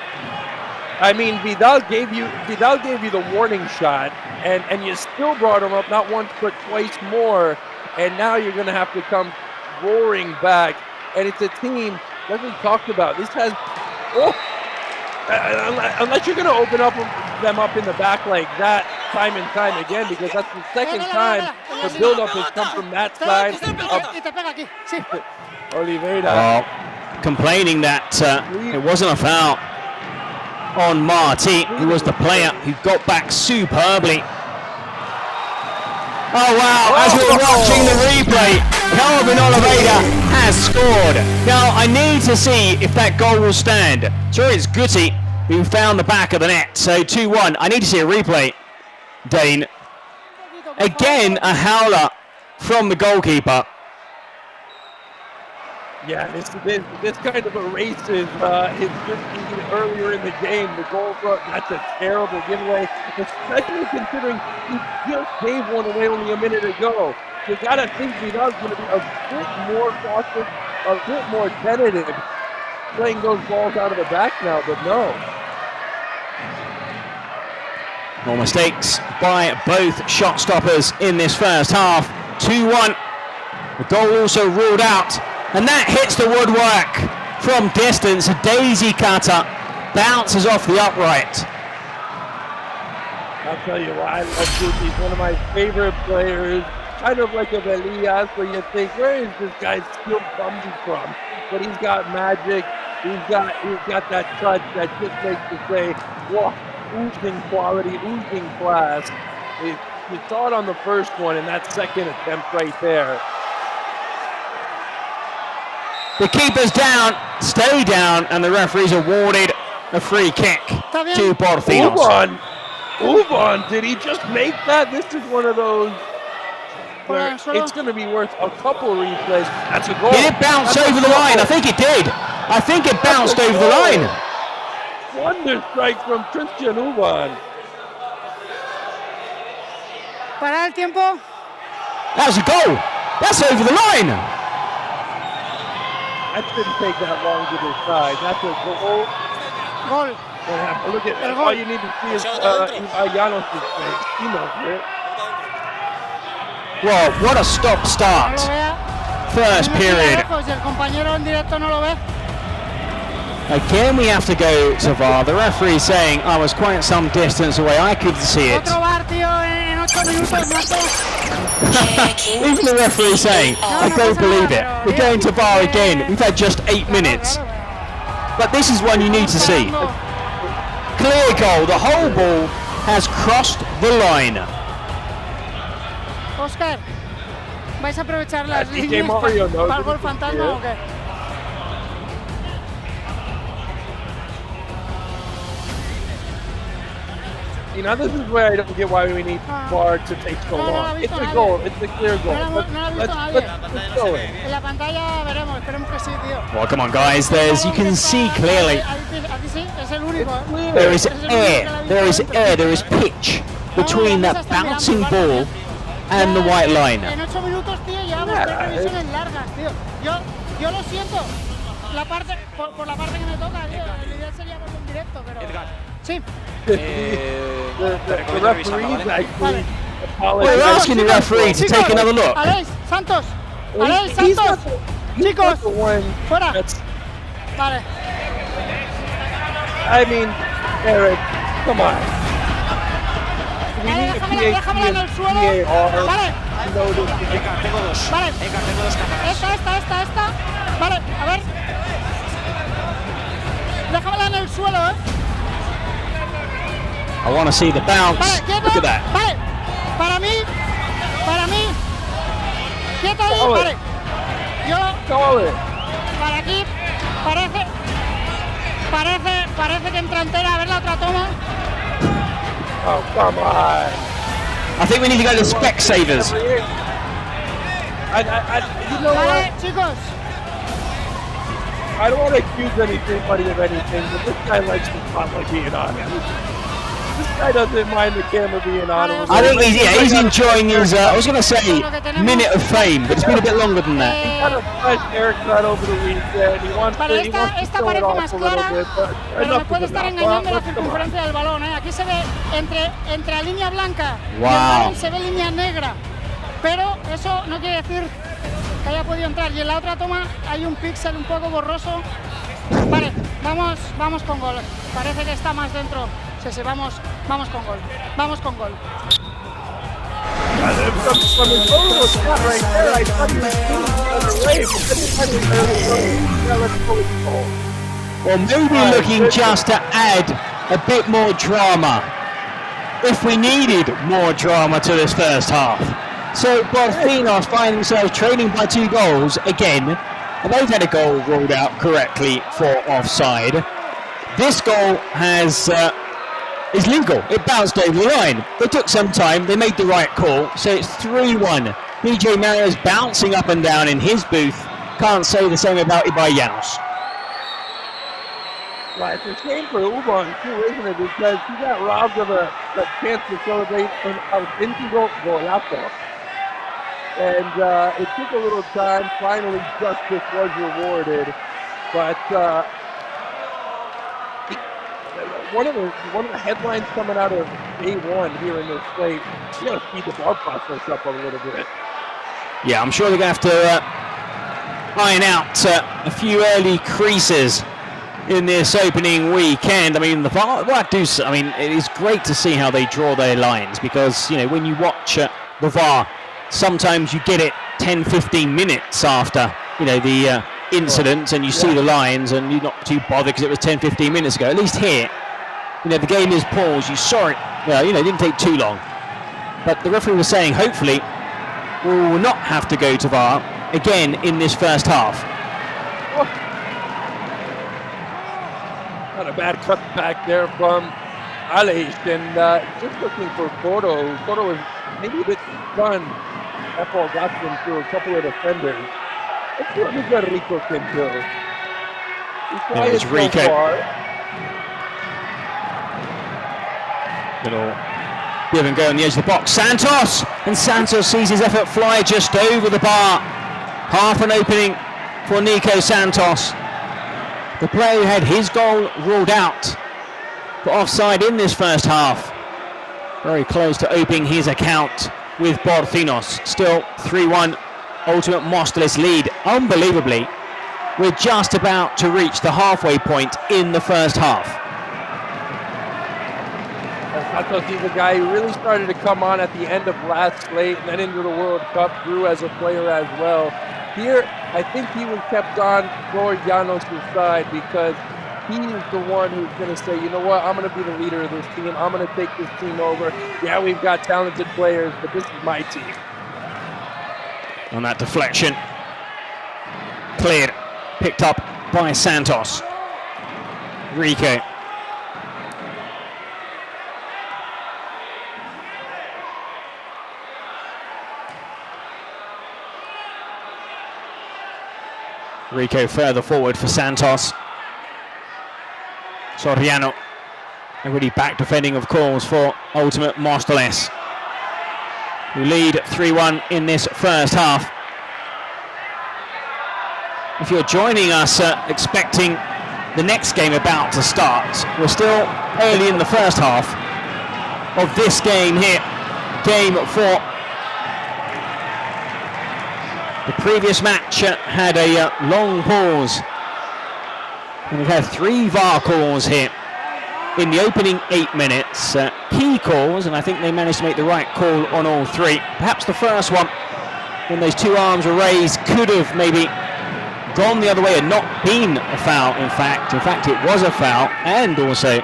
I mean, Vidal gave you the warning shot, and you still brought him up not once but twice more, and now you're going to have to come roaring back. And it's a team, like we talked about, this has, unless you're going to open them up in the back like that time and time again, because that's the second time the build-up has come from that side of Oliveira. Complaining that it wasn't a foul on Marti, who was the player who got back superbly. Oh wow, as we're watching the replay, Calvin Oliveira has scored. Now I need to see if that goal will stand. Sure, it's Guti who found the back of the net, so 2-1. I need to see a replay, Dane. Again, a howler from the goalkeeper. Yeah, this kind of erases his good season earlier in the game. The goal, that's a terrible giveaway, especially considering he just gave one away only a minute ago. You gotta think Vidal's gonna be a bit more cautious, a bit more tentative, playing those balls out of the back now, but no. More mistakes by both shot stoppers in this first half. 2-1. The goal also ruled out. And that hits the woodwork from distance. A daisy cutter bounces off the upright. I'll tell you why I love Guti. He's one of my favorite players. Kind of like a Elias, where you think, where is this guy's skill coming from? But he's got magic. He's got that touch that just makes you say, whoa, oozing quality, oozing class. You saw it on the first one and that second attempt right there. The keeper's down, stay down, and the referee's awarded a free kick to Porcinos. Uvan, did he just make that? This is one of those where it's going to be worth a couple replays. That's a goal. Did it bounce over the line? I think it did. I think it bounced over the line. Wonder strike from Christian Uvan. Para el tiempo. That was a goal. That's over the line. That shouldn't take that long to decide. That's a goal. Goal. Look at all you need to see is Llanos' face. He knows it. Well, what a stop-start. First period. Again, we have to go to VAR. The referee saying I was quite some distance away. I couldn't see it. Even the referee saying, I don't believe it. We're going to VAR again. We've had just 8 minutes. But this is one you need to see. Clear goal. The whole ball has crossed the line. Oscar, ¿vais a aprovechar las líneas para el gol fantasma o qué? You know, this is where I don't get why we need VAR to take so long. It's a goal. It's a clear goal. Let's go in. En la pantalla veremos, esperemos que sí, tío. Well, come on, guys. You can see clearly. There is air. There is pitch between that bouncing ball and the white line. En 8 minutos, tío, llevamos 3 revisiones largas, tío. Yo lo siento. Por la parte que me toca, tío. El ideal sería verlo en directo, pero. Sí. The referees actually We're asking the referee to take another look. Alex, Santos. Chicos, fuera. Vale. I mean, Eric, come on. Déjamela en el suelo. Vale. Tengo dos. Vale. Tengo dos cámaras. Esta. Vale, a ver. Déjamela en el suelo, I want to see the bounce. Look at that. Vale. Para mí. Quieto ahí, vale. Para aquí. Parece que entra entera. A ver la otra toma. Oh, come on. I think we need to go to Specsavers. You know what? Chicos. I don't want to accuse anybody of anything, but this guy likes to spot like being honest. This guy doesn't mind the camera being on. I think he's enjoying his, I was going to say, minute of fame, but it's been a bit longer than that. He got a fresh haircut over the weekend. He wants to esta show it parece off más a little clara, bit, but pero me puede estar engañando la circunferencia del balón. Aquí se ve entre la línea blanca y el balón se ve línea negra, pero eso no quiere decir que haya podido entrar. Y en la otra toma hay un píxel un poco borroso. Vale, vamos con gol. Parece que está más dentro. Sí, vamos con gol. Vamos con gol. Well, maybe looking just to add a bit more drama, if we needed more drama to this first half. So Barcelona's finding themselves trailing by 2 goals again. And they've had a goal ruled out correctly for offside. This goal is legal. It bounced over the line. They took some time. They made the right call. So it's 3-1. PJ Mario's bouncing up and down in his booth. Can't say the same about Ibayanos. Right, it's a shame for Ubon too, isn't it? Because he got robbed of a chance to celebrate an auténtico golazo. And it took a little time. Finally, justice was rewarded. But one of the headlines coming out of day one here in this slate, you got to speed the ball process up a little bit. Yeah, I'm sure they're going to have to iron out a few early creases in this opening weekend. I mean, it is great to see how they draw their lines, because when you watch the VAR, sometimes you get it 10-15 minutes after the incident, and you see the lines and you're not too bothered because it was 10-15 minutes ago. At least here, the game is paused. You saw it. It didn't take too long. But the referee was saying, hopefully, we will not have to go to VAR again in this first half. Not a bad cut back there from Aleix, and just looking for Coro. Coro was maybe a bit stunned. That ball got him through a couple of defenders. Let's see what Rico can do. It's Rico. Little give and go on the edge of the box. Santos! And Santos sees his effort fly just over the bar. Half an opening for Nico Santos. The player who had his goal ruled out for offside in this first half. Very close to opening his account with Borcinos. Still 3-1 Ultimate Móstoles lead. Unbelievably, we're just about to reach the halfway point in the first half. Santos is a guy who really started to come on at the end of last slate and then into the World Cup, grew as a player as well. Here, I think he was kept on Llanos' side because he's the one who's going to say, you know what, I'm going to be the leader of this team. I'm going to take this team over. Yeah, we've got talented players, but this is my team. On that deflection, cleared, picked up by Santos. Rico. Rico further forward for Santos. Soriano, a really back defending, of course, for Ultimate Móstoles, who lead 3-1 in this first half. If you're joining us expecting the next game about to start, we're still early in the first half of this game here, game 4. The previous match had a long pause, and we've had 3 VAR calls here in the opening 8 minutes. Key calls, and I think they managed to make the right call on all 3. Perhaps the first one, when those 2 arms were raised, could have maybe gone the other way and not been a foul. In fact, it was a foul, and also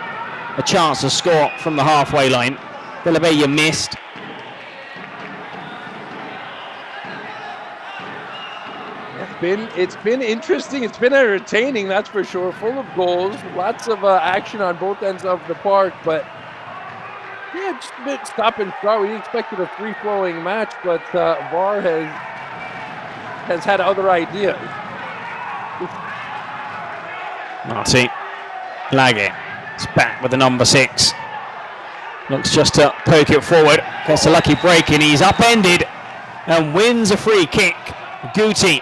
a chance to score from the halfway line. Villabella missed. It's been interesting. It's been entertaining, that's for sure. Full of goals, lots of action on both ends of the park. But yeah, just a bit stop and start. We expected a free-flowing match, but VAR has had other ideas. Martin Lage is back with the number 6. Looks just to poke it forward. Gets a lucky break and he's upended and wins a free kick. Guti,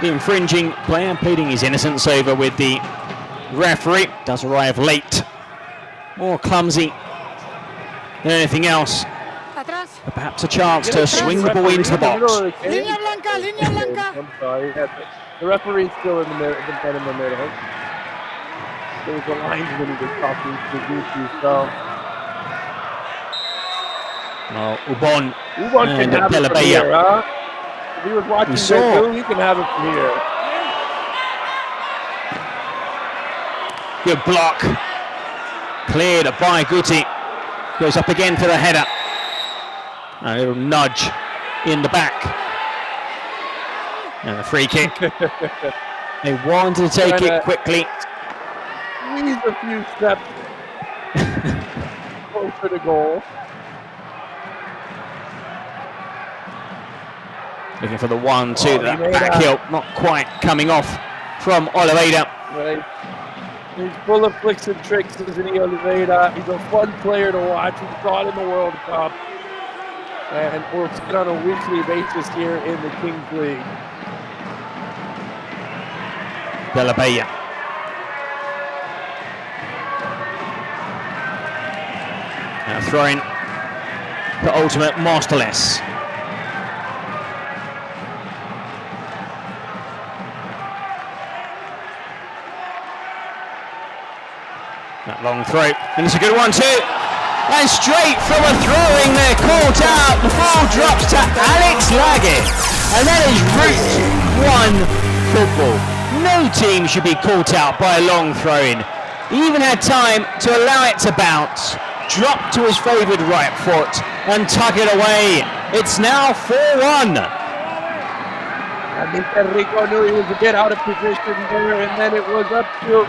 the infringing player, pleading his innocence over with the referee. Does arrive late. More clumsy than anything else. But perhaps a chance to swing the ball into the box. Línea blanca, línea blanca. I'm sorry. The referee's still in the middle. There was a linesman who was talking to Guti, so. Well, Ubon can have it from here, huh? If he was watching that, he can have it from here. Good block. Cleared by Guti. Goes up again for the header. A little nudge in the back. And a free kick. They wanted to take it quickly. Squeeze a few steps closer to goal. Looking for the 1-2, that back heel not quite coming off from Oliveira. Right. He's full of flicks and tricks, isn't he, Oliveira? He's a fun player to watch. He's brought in the World Cup. And we'll sit on a weekly basis here in the Kings League. Delabella. Now throwing the ultimate masterless. That long throw, and it's a good one too. And straight from a throwing, they're caught out. The ball drops to Alex Lage. And that is Route 1 football. No team should be caught out by a long throw-in. He even had time to allow it to bounce, drop to his favoured right foot, and tuck it away. It's now 4-1. I think Enrico knew he was a bit out of position there, and then it was up to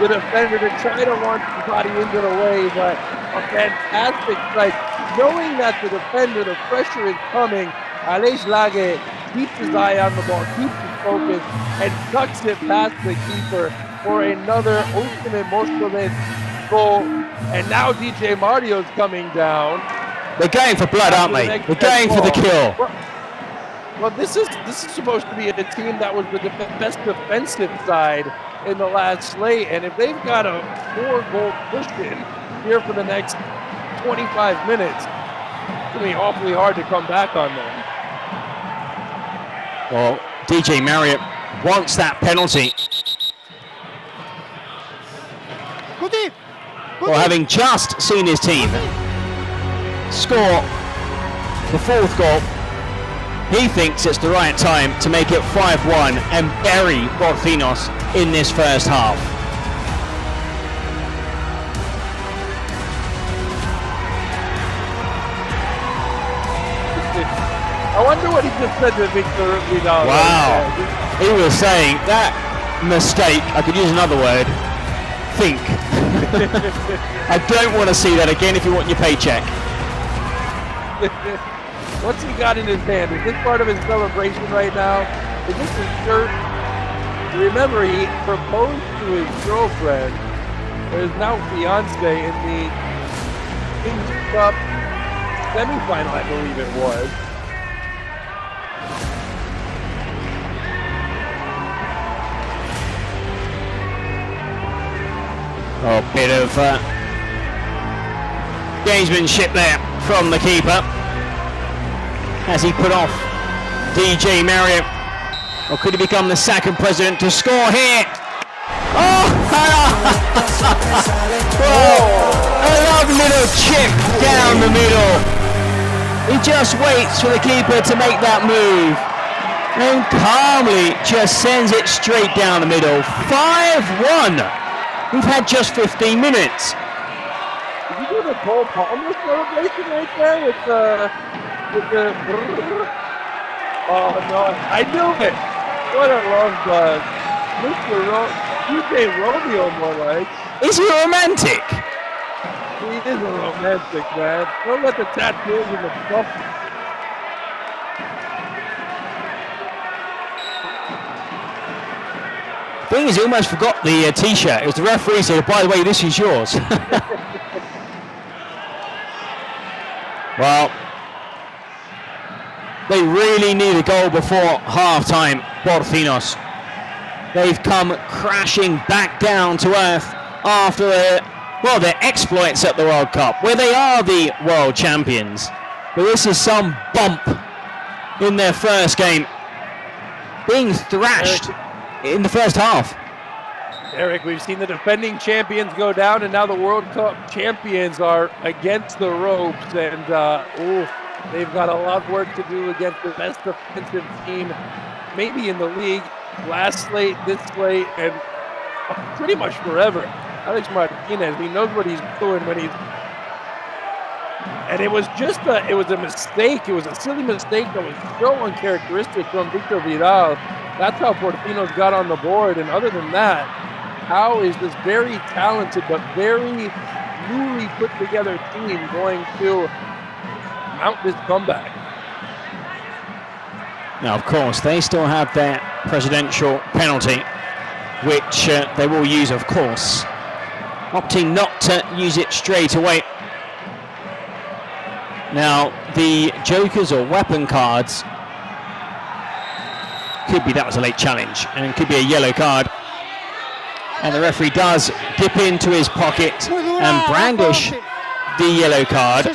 the defender to try to launch his body into the way, but a fantastic strike. Knowing that the defender, the pressure is coming, Alex Lage keeps his eye on the ball, keeps his focus, and tucks it past the keeper for another ultimate Moskovic goal. And now DJ Mario's coming down. They're going for blood, aren't they? They're going for the kill. Well, this is supposed to be a team that was the best defensive side in the last slate, and if they've got a 4-goal push-in here for the next 25 minutes, it's going to be awfully hard to come back on them. Well, DJ Marriott wants that penalty. Well, having just seen his team score the 4th goal, he thinks it's the right time to make it 5-1 and bury Borfinos in this first half. I wonder what he just said to Victor Vidal. Wow. He was saying that mistake, I could use another word, think. I don't want to see that again if you want your paycheck. What's he got in his hand? Is this part of his celebration right now? Is this his shirt? Remember, he proposed to his girlfriend, or his now fiance, in the Kings Cup semifinal, I believe it was. A bit of gamesmanship there from the keeper as he put off DJ Marriott. Or could he become the second president to score here? Oh! A lovely little chip down the middle. He just waits for the keeper to make that move and calmly just sends it straight down the middle. 5-1. We've had just 15 minutes. Did you do the Cole Palmer celebration right there with the oh no, I knew it. What a love bug. DJ Romeo more like. Is he romantic? He is a romantic, man. Don't let the tattoos and the stuff. thing is, he almost forgot the T-shirt. It was the referee said, by the way, this is yours. Well, they really need a goal before half-time, Porcinos. They've come crashing back down to earth after their exploits at the World Cup, where they are the world champions. But this is some bump in their first game, being thrashed in the first half. Eric, we've seen the defending champions go down, and now the World Cup champions are against the ropes, and they've got a lot of work to do against the best defensive team, maybe in the league, last slate, this slate, and pretty much forever. Alex Martinez, he knows what he's doing when he's... And it was a mistake. It was a silly mistake that was so uncharacteristic from Victor Vidal. That's how Porcinos got on the board, and other than that, how is this very talented but very newly put together team going to mount this comeback? Now, of course, they still have their presidential penalty, which they will use, of course, opting not to use it straight away. Now, the jokers or weapon cards could be that was a late challenge, and it could be a yellow card. And the referee does dip into his pocket and brandish the yellow card.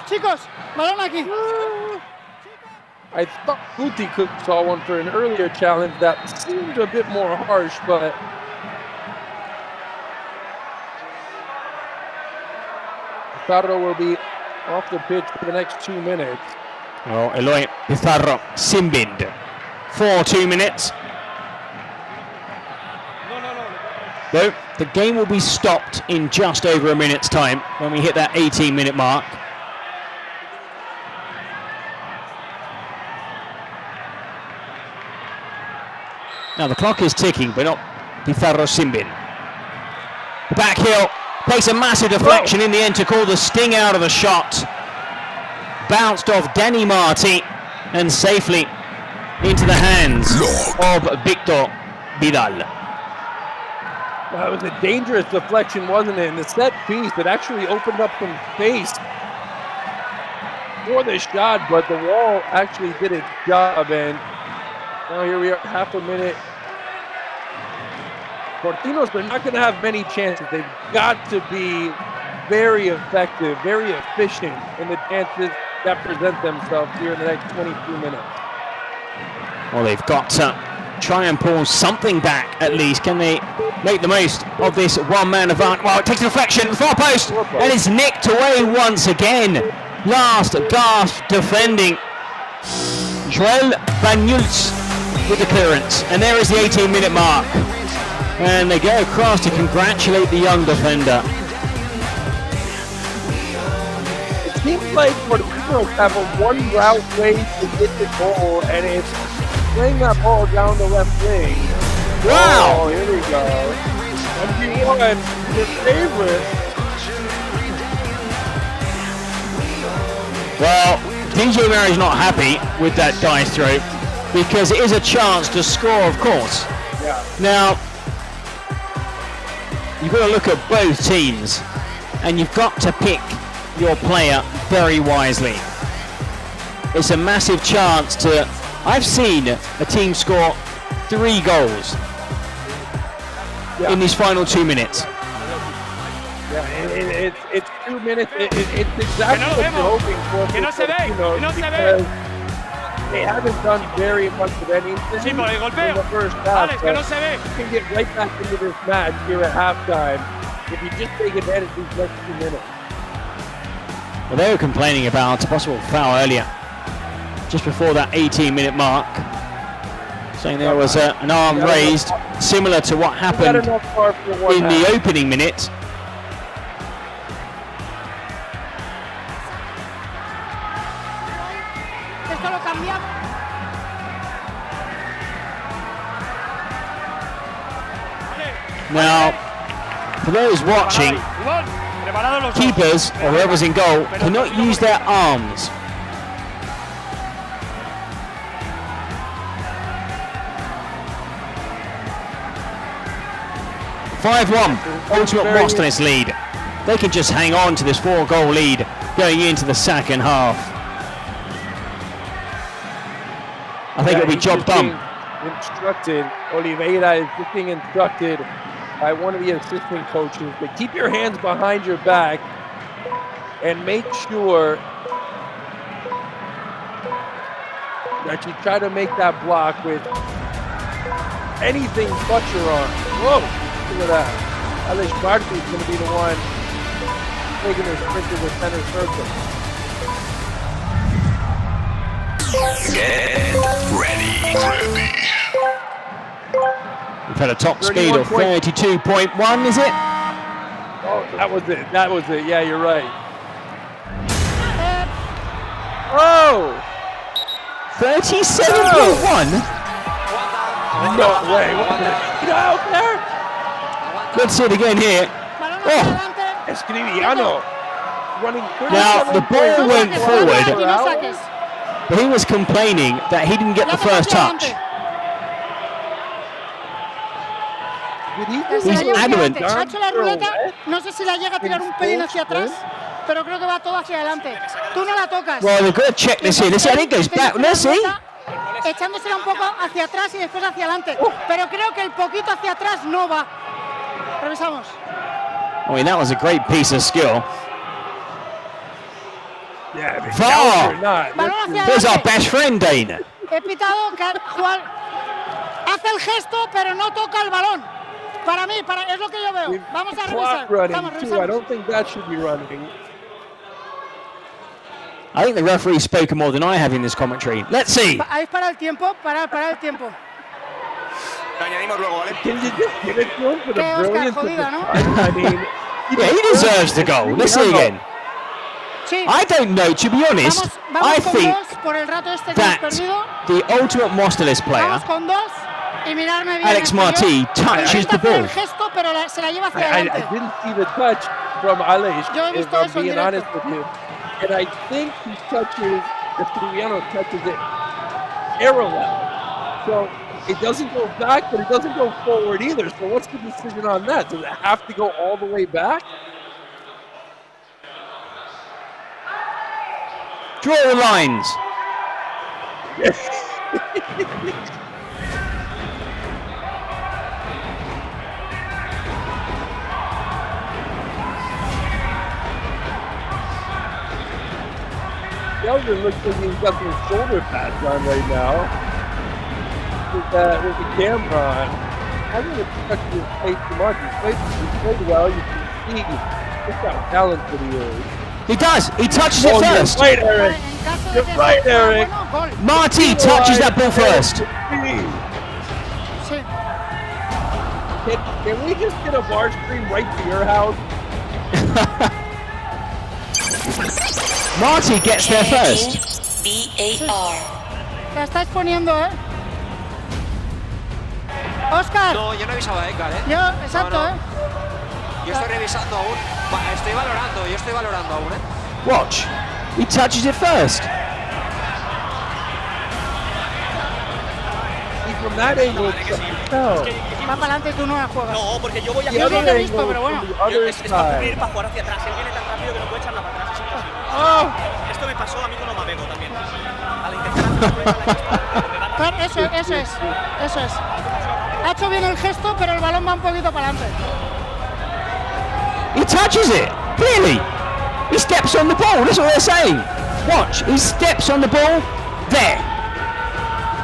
Chicos, balón aquí. I thought Guti Cook saw one for an earlier challenge that seemed a bit more harsh, but Pizarro will be off the pitch for the next 2 minutes. Oh, Eloy Pizarro Simbind for 2 minutes. Though the game will be stopped in just over a minute's time when we hit that 18-minute mark. Now the clock is ticking, but not Pizarro Simbin. The back heel takes a massive deflection in the end to call the sting out of the shot. Bounced off Danny Marti and safely into the hands of Victor Vidal. That was a dangerous deflection, wasn't it? And the set piece, it actually opened up some space for the shot, but the wall actually did its job. And now here we are, half a minute. Porcinos, they're not going to have many chances. They've got to be very effective, very efficient in the chances that present themselves here in the next 22 minutes. Well, they've got to try and pull something back at least. Can they make the most of this one-man advantage? Well, it takes a deflection, far post, and it's nicked away once again. Last gasp defending. Joel Banyuls with the clearance, and there is the 18-minute mark. And they go across to congratulate the young defender. It seems like Porcinos have a one-route way to get the goal, and it's playing that ball down the left wing. Wow! Oh, here we go. MD1, your favorite. Well, DJ Mary's not happy with that dice throw because it is a chance to score, of course. Yeah. Now, you've got to look at both teams, and you've got to pick your player very wisely. It's a massive chance to... I've seen a team score 3 goals in these final 2 minutes. Yeah, it's 2 minutes. It's exactly what you're hoping for. Que no se ve, que no se ve. They haven't done very much of anything in the first half. Alex, que no se ve. You can get right back into this match here at halftime if you just take advantage of these next 2 minutes. Well, they were complaining about a possible foul earlier, just before that 18-minute mark, saying there was an arm raised, similar to what happened in the opening minute. Now, for those watching, keepers or whoever's in goal cannot use their arms. 5-1, Ultimate Masterclasses lead. They can just hang on to this 4-goal lead going into the second half. I think it'll be job done. Oliveira is just being instructed by one of the assistant coaches to keep your hands behind your back and make sure that you try to make that block with anything but your arm. Whoa, look at that. Alex Barty is going to be the one taking the sprint to the center circle. Get ready. We've had a top speed of 32.1, is it? Oh, that was it. That was it. Yeah, you're right. Oh! 37.1? No way. What the out there? Let's see it again here. Oh! Escriviano running. Now, the ball went forward, but he was complaining that he didn't get the first touch. He's adamant. Ha hecho la ruleta, no sé si la llega a tirar un pelín hacia atrás, pero creo que va todo hacia adelante. Tú no la tocas. Well, we've got to check this here. Let's see, I think it goes back. Let's see. Echándosela un poco hacia atrás y después hacia adelante. Pero creo que el poquito hacia atrás no va. Revisamos. I mean, that was a great piece of skill. Yeah, There's our best friend, Dana. He pitado que hace el gesto, pero no toca el balón. Para mí, es lo que yo veo. Vamos a revisar. Vamos, I don't think that should be running. I think the referee's spoken more than I have in this commentary. Let's see. Ahí para el tiempo, para el tiempo. Lo añadimos luego, ¿vale? Can you just give it to him for the brilliance of the I mean, yeah, he deserves the goal. Let's see again. I don't know, to be honest. I think that the ultimate Masterclass player, Alex Marti, touches the ball. I didn't see the touch from Alex, if I'm being honest with you. And I think he touches, Escriviano touches it parallel. So it doesn't go back, but it doesn't go forward either. So what's the decision on that? Does it have to go all the way back? Draw the lines. Sheldon looks like he's got some shoulder pads on right now. With the camera on. I didn't expect him to play too much. He played well. You can see just how talented he is. He does. He touches it first. You're right, Eric. You're right, Eric. Marty touches that ball first. Can we just get a bar stream right to your house? Marty gets there first. BAR. La está exponiendo, ¿eh? Oscar. No, yo no he avisado a Edgar, ¿eh? Yo, exacto, ¿eh? Yo estoy revisando aún. Estoy valorando aún, ¿eh? Watch. He touches it first. Y from that angle, no. Va para adelante y tú no la juegas. No, porque yo voy a... Yo lo he visto, pero bueno. Es para ir para jugar hacia atrás. Él viene tan rápido que no puede echarla para atrás. Es imposible. Esto me pasó a mí con Omabego también. Al intentar eso es. Ha hecho bien el gesto, pero el balón va un poquito para adelante. He touches it, clearly. He steps on the ball, that's what they're saying. Watch, he steps on the ball, there.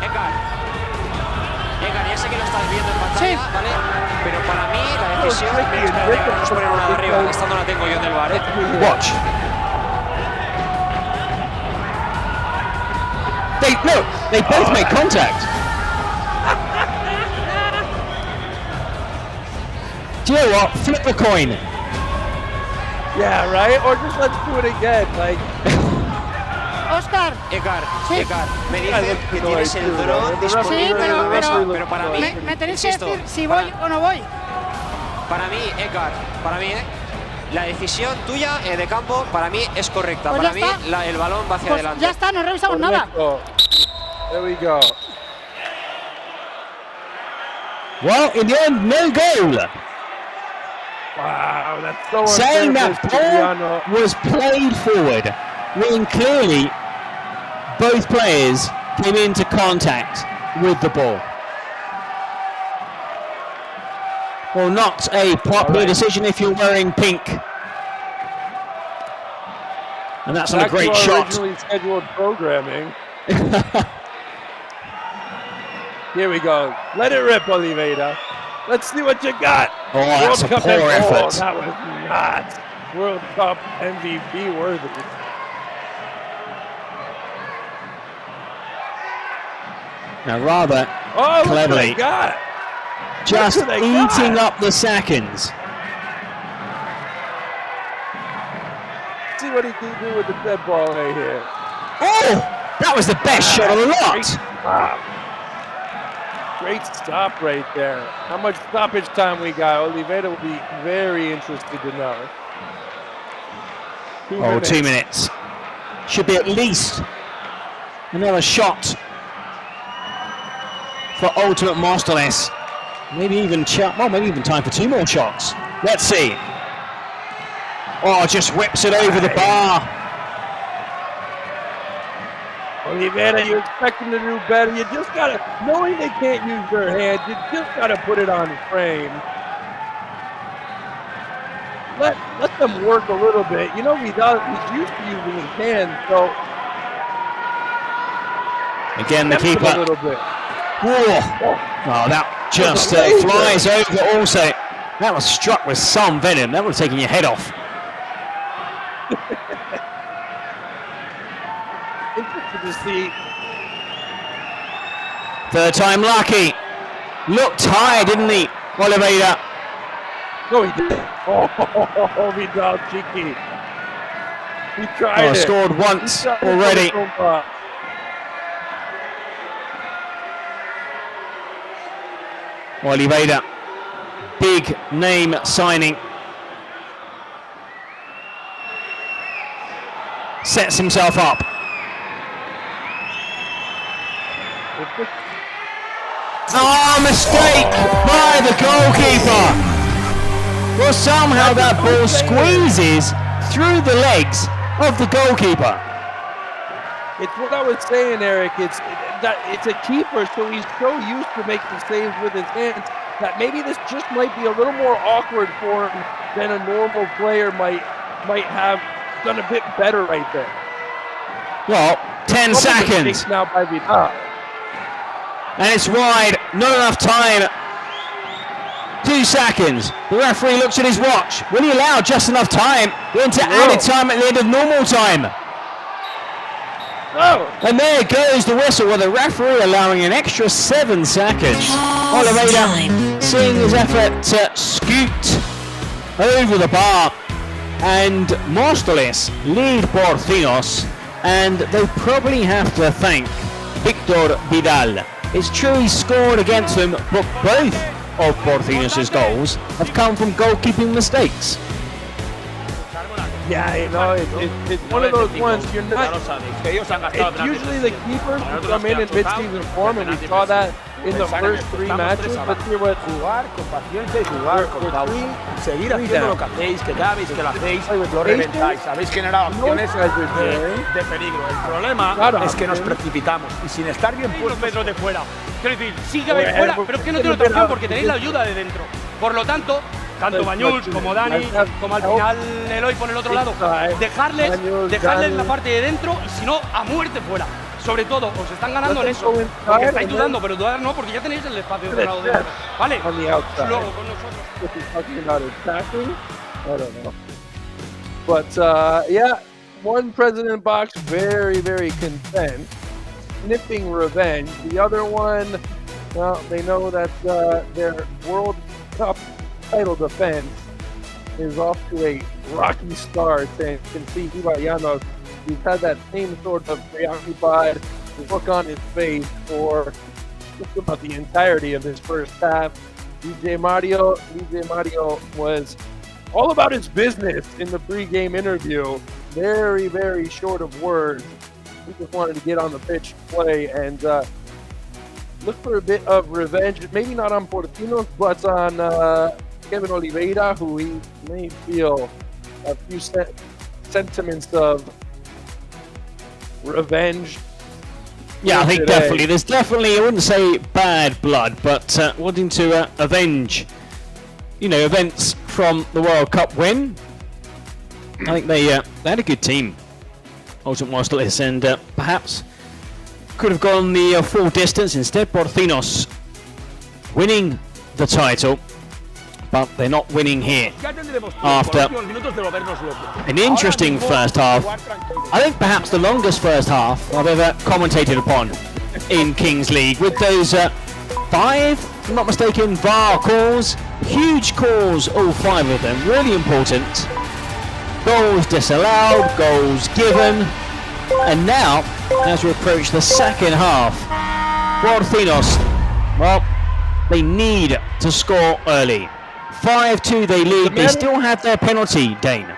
Edgar, ya sé que lo estás viendo en pantalla, ¿vale? Pero para mí la decisión es poner una de arriba, esta no la tengo yo en el bar, ¿eh? Watch. They both make contact. Do you know what? Flip the coin. Yeah, right? Or just let's do it again, like... Oscar. Edgar, me dice que tienes el dron disponible. Sí, pero para mí... Me tenéis que decir si voy o no voy. Para mí, Edgar, la decisión tuya de campo para mí es correcta. Pues para mí el balón va hacia adelante. Ya está, no revisamos nada. There we go. Well, in the end, no goal. Wow, that's so saying unfair that ball was played forward, when clearly both players came into contact with the ball. Well, not a popular decision if you're wearing pink. And that's not a great shot. Originally scheduled programming. Here we go. Let it rip, Oliveira. Let's see what you got. Oh, that's a poor effort. That was not World Cup MVP worthy. Now, rather cleverly, just eating up the seconds. See what he can do with the dead ball right here. Oh, that was the best shot of the lot. Great stop right there. How much stoppage time we got? Oliveira will be very interested to know. 2 minutes. 2 minutes. Should be at least another shot for Ultimate Masterclasses. Maybe even maybe even time for 2 more shots. Let's see. Oh, just whips it over the bar. Oliveira, you expect them to do better. You just gotta, knowing they can't use their hands, you just gotta put it on the frame. Let them work a little bit. You know, he's used to using his hands, so. Again, the keeper. A little bit. Oh, that just flies over also. That was struck with some venom. That would have taken your head off. Interesting to see. Third time lucky. Looked tired, didn't he, Oliveira? No, he didn't. Oh, Vidal cheeky. He tried it. Scored once already. Oliveira, big name signing. Sets himself up. Oh, mistake by the goalkeeper. Well, somehow that ball squeezes through the legs of the goalkeeper. It's what I was saying, Eric. It's a keeper, so he's so used to making saves with his hands that maybe this just might be a little more awkward for him than a normal player might have done a bit better right there. Well, 10 seconds. Now by Vidal. And it's wide, not enough time. 2 seconds. The referee looks at his watch. Will he allow just enough time into added time at the end of normal time? Oh. And there goes the whistle with the referee allowing an extra 7 seconds. Oliveira seeing his effort to scoot over the bar, and Móstoles lead Porcinos, and they probably have to thank Victor Vidal. It's true he scored against them, but both of Porcinos' goals have come from goalkeeping mistakes. Yeah, you know, it's one of those ones you're not. It's usually the keepers who come in mid-season form, and we saw that in the first 3 matches. Let's hear what. Jugar con paciencia y jugar con seguir haciendo lo que hacéis, que ya veis que lo hacéis, lo reventáis. Habéis generado opciones de peligro. El problema es que nos precipitamos y sin estar bien puestos. Metros de fuera. Quiero decir, sí que vais fuera, pero es que no tiene otra opción porque tenéis la ayuda de dentro. Por lo tanto, tanto Bañuls como Dani, como al final Eloy por el otro lado, dejarles en la parte de dentro y si no, a muerte fuera. Sobre todo, os están ganando en eso, porque estáis dudando, pero dudar no, porque ya tenéis el espacio de lado dentro. ¿Vale? Luego con nosotros. I don't know. But, yeah, one president box very, very content, sniffing revenge. The other one, well, they know that their World Cup title defense is off to a rocky start, and you can see Ibayanos, he's had that same sort of preoccupied look on his face for just about the entirety of his first half. DJ Mario was all about his business in the pre-game interview. Very, very short of words. He just wanted to get on the pitch, play, and look for a bit of revenge. Maybe not on Porcinos, but on Kevin Oliveira, who he may feel a few sentiments of revenge. Yeah, I think definitely. There's definitely, I wouldn't say bad blood, but wanting to avenge, events from the World Cup win. I think they had a good team, Ultimate Masterclasses, and perhaps could have gone the full distance. Instead, Porcinos winning the title, but they're not winning here after an interesting first half. I think perhaps the longest first half I've ever commentated upon in Kings League, with those 5, if I'm not mistaken, VAR calls, huge calls, all 5 of them, really important. Goals disallowed, goals given, and now, as we approach the second half, Porcinos, well, they need to score early. 5-2 they lead, they still have their penalty, Dane.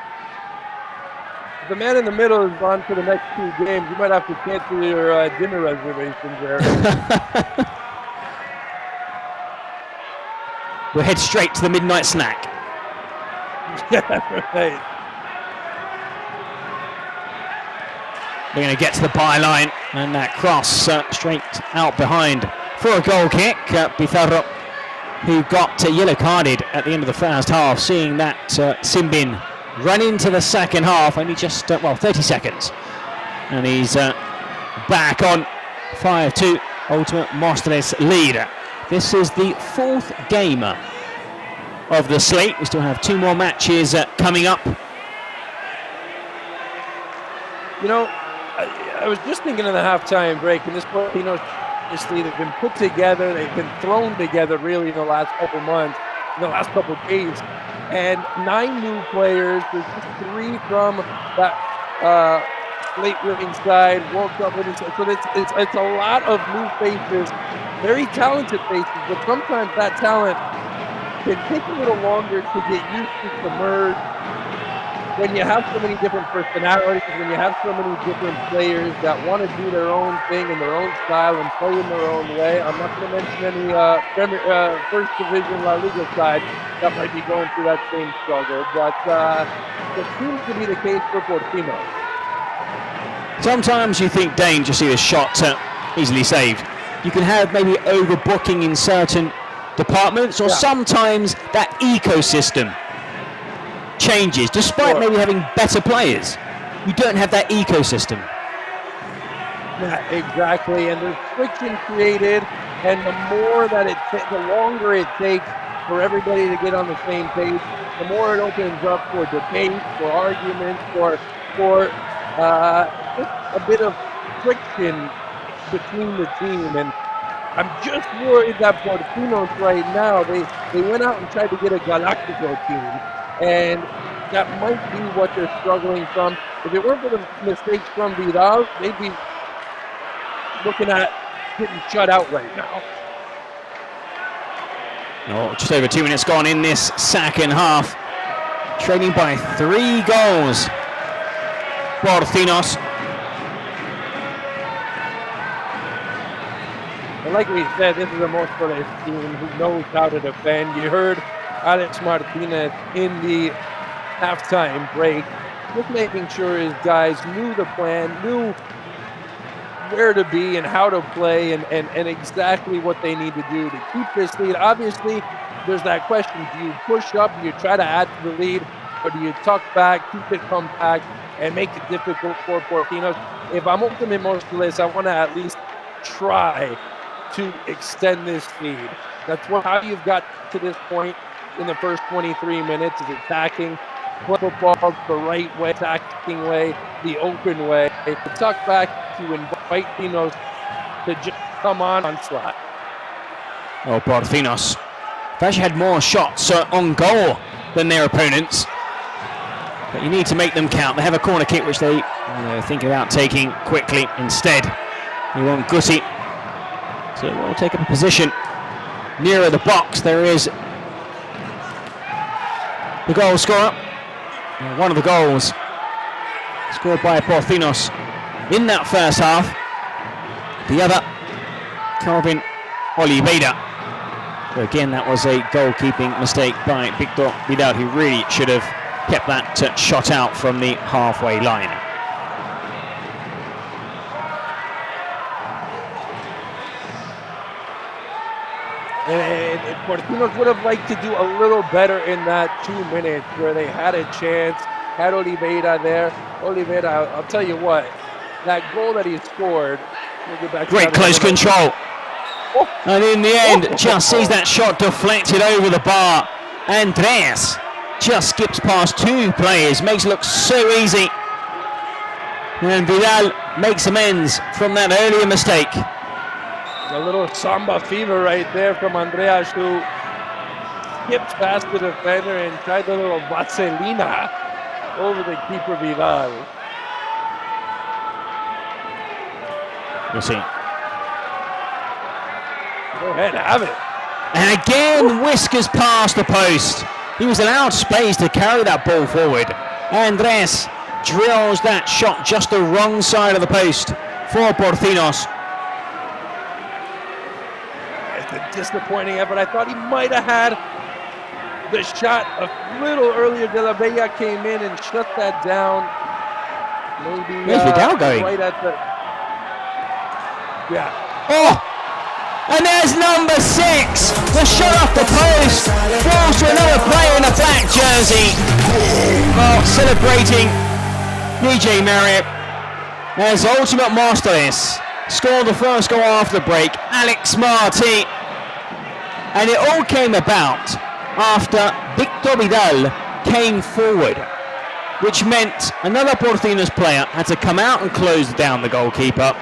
The man in the middle is on for the next 2 games. You might have to cancel your dinner reservations there. We'll head straight to the midnight snack. Yeah, right. They're going to get to the byline, and that cross straight out behind for a goal kick. Pizarro, who got yellow carded at the end of the first half, seeing that Simbin run into the second half, only just 30 seconds, and he's back on 5-2 Ultimate Masterclasses lead. This is the 4th game of the slate. We still have 2 more matches coming up. I was just thinking in the halftime break, and this Porcinos, obviously they've been put together, they've been thrown together really in the last couple months, in the last couple days, and 9 new players. There's just 3 from that late winning side, World Cup winning side. So it's a lot of new faces, very talented faces, but sometimes that talent can take a little longer to get used to submerge. When you have so many different personalities, when you have so many different players that want to do their own thing in their own style and play in their own way. I'm not going to mention any First Division La Liga side that might be going through that same struggle, but it seems to be the case for Porcinos. Sometimes you think, Dane, just see the shot easily saved. You can have maybe overbooking in certain departments, or sometimes that ecosystem changes, despite maybe having better players. You don't have that ecosystem. Yeah, exactly, and there's friction created, and the more that the longer it takes for everybody to get on the same page, the more it opens up for debate, for arguments, for just a bit of friction between the team. And I'm just worried that Porcinos right now, they went out and tried to get a Galactico team, and that might be what they're struggling from. If it weren't for the mistakes from Vidal, they'd be looking at getting shut out right now. Just over 2 minutes gone in this second half. Trailing by 3 goals. Porcinos. And like we said, this is a Masterclasses team who knows how to defend. You heard Alex Martinez in the halftime break, just making sure his guys knew the plan, knew where to be and how to play, and exactly what they need to do to keep this lead. Obviously, there's that question, do you push up, do you try to add to the lead, or do you tuck back, keep it compact, and make it difficult for Porcinos? If I'm Ultimate Masterclasses, I want to at least try to extend this lead. That's how you've got to this point in the first 23 minutes, is attacking football the right way, attacking way, the open way. To tuck back, to invite Porcinos to just come on slot. Well, Porcinos have actually had more shots on goal than their opponents, but you need to make them count. They have a corner kick which they think about taking quickly instead. You want Guti to take up a position nearer the box. There is the goal scorer. One of the goals scored by Porcinos in that first half. The other, Calvin Oliveira. Again, that was a goalkeeping mistake by Victor Vidal, who really should have kept that shot out from the halfway line. And Portinos would have liked to do a little better in that 2 minutes where they had a chance, had Oliveira there. Oliveira, I'll tell you what, that goal that he scored. Great close control. And in the end, just sees that shot deflected over the bar. Andreas just skips past 2 players, makes it look so easy. And Vidal makes amends from that earlier mistake. A little samba fever right there from Andreas, who skips past the defender and tried a little vaselina over the keeper Vidal. We'll see. Go ahead, have it. And again, whiskers past the post. He was allowed space to carry that ball forward. Andres drills that shot just the wrong side of the post for Porcinos. It's a disappointing effort. I thought he might have had the shot a little earlier. De La Bella came in and shut that down. Maybe Where's Vidal going? Right at the... Yeah. Oh! And there's number 6. The shot off the post falls to another player in a black jersey. Well, celebrating DJ Marriott as ultimate masterclass. Scored the first goal after the break, Alex Marti. And it all came about after Victor Vidal came forward, which meant another Porcinos player had to come out and close down the goalkeeper.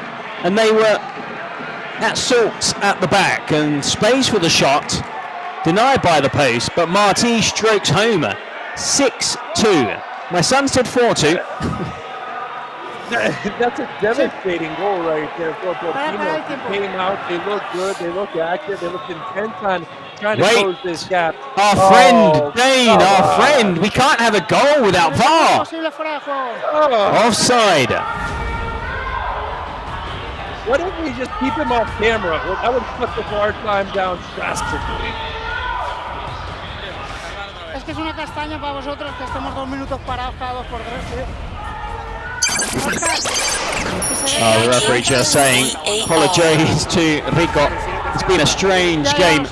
And they were at sorts at the back, and space for the shot denied by the post, but Marti strokes home 6-2. My son said 4-2. That's a devastating goal right there for Porcinos. They came out, they look good, they look active, they look intent on trying to close this gap. Our friend, Dane, our friend. We can't have a goal without VAR. Offside. What if we just keep him off camera? Well, that would cut the VAR time down drastically. Es que es una castaña para vosotros que estemos 2 minutos parados cada 2 por 3, tío. The referee just saying, apologies to Rico. It's been a strange game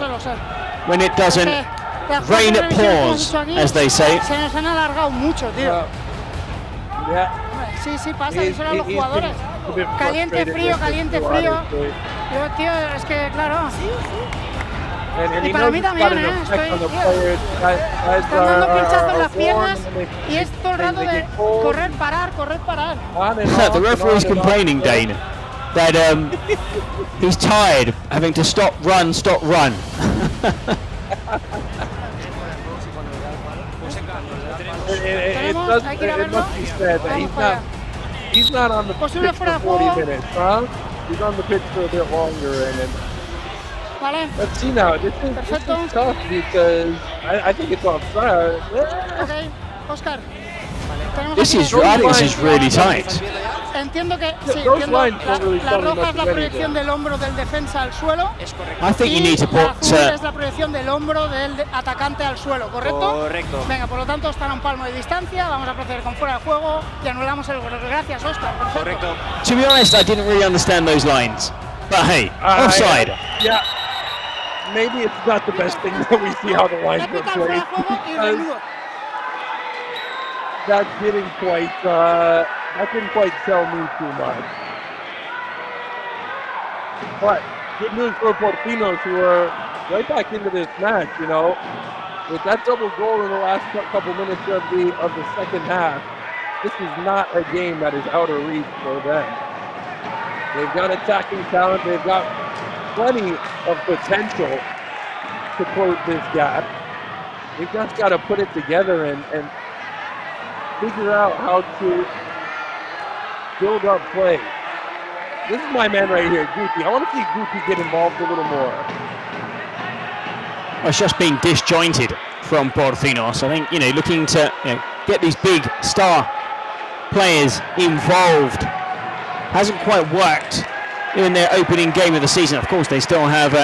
when it doesn't rain it pours, as they say. Se nos han alargado mucho, tío. Sí, sí, pasa, eso eran los jugadores. Caliente, frío, caliente, frío. Yo, tío, es que, claro. Y para mí también, estoy están dando pinchazos en las piernas y es todo el rato de correr, parar, correr, parar. The referee's complaining, Dane, that he's tired having to stop, run. It must be said that he's not on the pitch for 40 minutes, huh? He's on the pitch for a bit longer, and let's see now. This is tough because I think it's offside. Okay, Oscar. This is really tight. Entiendo que sí, entiendo, la roja es la proyección del hombro del defensa al suelo. I think you need to put es la proyección del hombro del atacante al suelo, ¿correcto? Correcto. Venga, por lo tanto están a un palmo de distancia, vamos a proceder con fuera de juego y anulamos el gol. Gracias, Oscar. Perfecto. Correcto. To be honest, I didn't really understand those lines. But hey, offside. Yeah. Maybe it's not the best thing that we see how the lines were played. That didn't quite tell me too much. But good news for Porcinos, who are right back into this match, you know. With that double goal in the last couple minutes of the second half, this is not a game that is out of reach for them. They've got attacking talent, they've got plenty of potential to close this gap. They've just got to put it together and figure out how to build up play. This is my man right here, Guti. I want to see Guti get involved a little more. It's just being disjointed from Porcinos. I think, looking to get these big star players involved hasn't quite worked in their opening game of the season. Of course, they still have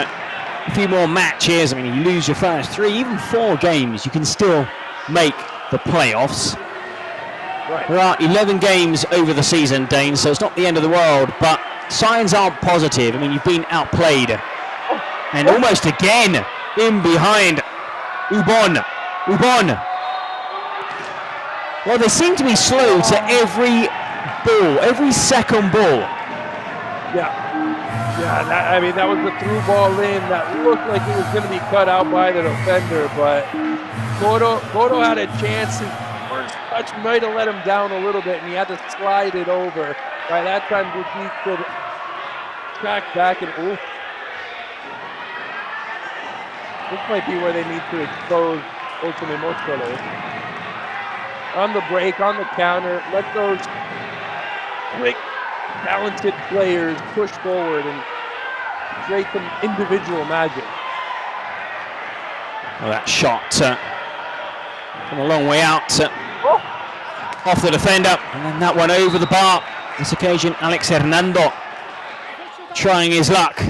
a few more matches. I mean, you lose your first 3, even 4 games, you can still make the playoffs. Right. There are 11 games over the season, Dane, so it's not the end of the world, but signs aren't positive. I mean, you've been outplayed. And almost again, in behind, Ubon. Well, they seem to be slow to every ball, every second ball. Yeah, I mean, that was the through ball in that looked like it was going to be cut out by the defender, but Godo had a chance. His first touch might have let him down a little bit, and he had to slide it over. By that time, Butik could track back and oof. This might be where they need to expose Ultimate Moskole. On the break, on the counter, let those quick, talented players push forward and create some individual magic. Well, that shot from a long way out, off the defender, and then that one over the bar. This occasion, Alex Hernando trying his luck.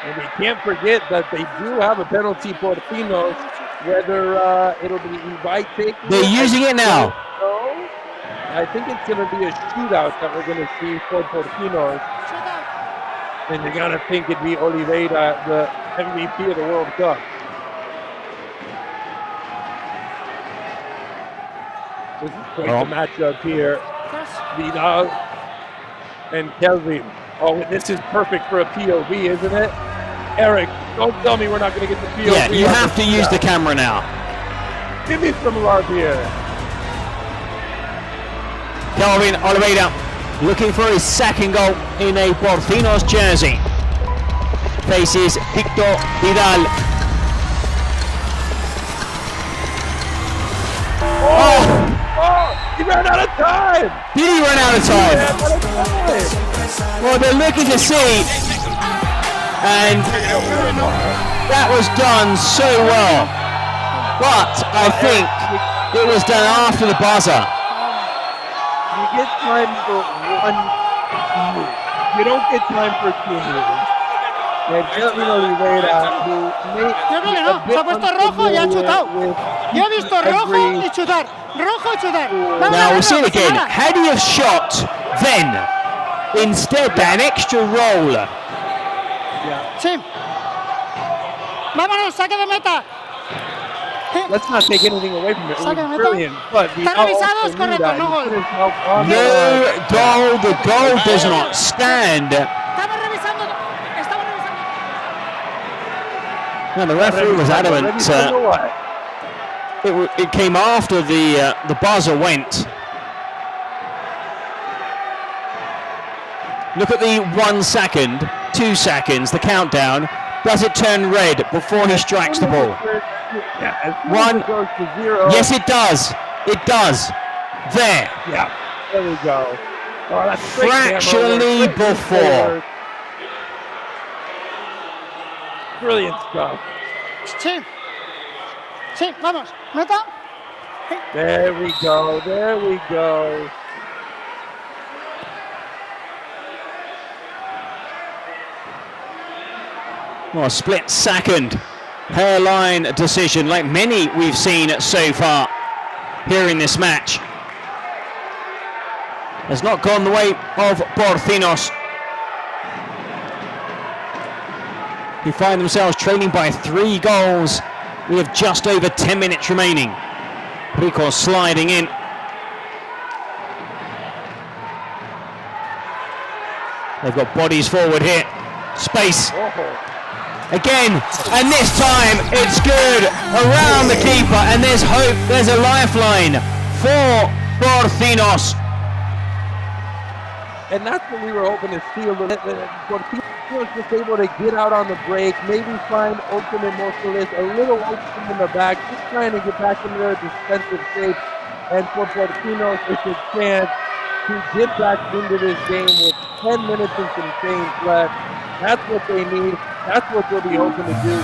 And we can't forget that they do have a penalty for Pinos, whether it'll be invite taking. They're using it now. I think it's going to be a shootout that we're going to see for Porcinos. And you're going to think it'd be Oliveira, the MVP of the World Cup. This is quite the matchup here. Vidal and Kelvin. Oh, this is perfect for a POV, isn't it? Eric, don't tell me we're not going to get the POV. Yeah, you have to use the camera now. Give me some love here. Kelvin Oliveira looking for his second goal in a Porcinos jersey. Faces Victor Vidal. He ran out of time! Did he run out of time? Well, they're looking to see, and that was done so well. But I think it was done after the buzzer. You get time for 1 move. You don't get time for 2 moves. And Kelvin Oliveira, who Yo creo que no, se ha puesto rojo y ha chutado. Yo he visto rojo y chutar. Rojo y chutar. Now we'll see it again. Had he have shot then, instead an extra roll. Sí. Vámonos, saque de meta. Let's not take anything away from it. It was brilliant, but Están revisados, correcto, no gol. No goal, the goal does not stand. Estamos revisando. No, the referee was adamant. It came after the buzzer went. Look at the 1 second, 2 seconds, the countdown. Does it turn red before he strikes the ball? 1. Yes, it does. It does. There. Yeah. There we go. Oh, that's fractionally before. Brilliant stuff. Sí. Sí, vamos. Meta. There we go. There we go. Well, a split second hairline decision, like many we've seen so far here in this match. Has not gone the way of Porcinos, who find themselves trailing by 3 goals. We have just over 10 minutes remaining. Rico sliding in. They've got bodies forward here. Space. Again, and this time it's good around the keeper, and there's hope, there's a lifeline for Porcinos. And that's what we were hoping to see a little bit. Porcinos was just able to get out on the break, maybe find Ultimate Moskole a little open in the back, just trying to get back into their defensive shape. And for Porcinos, it's a chance to get back into this game with 10 minutes and some change left. That's what they need. That's what they'll be hoping to do.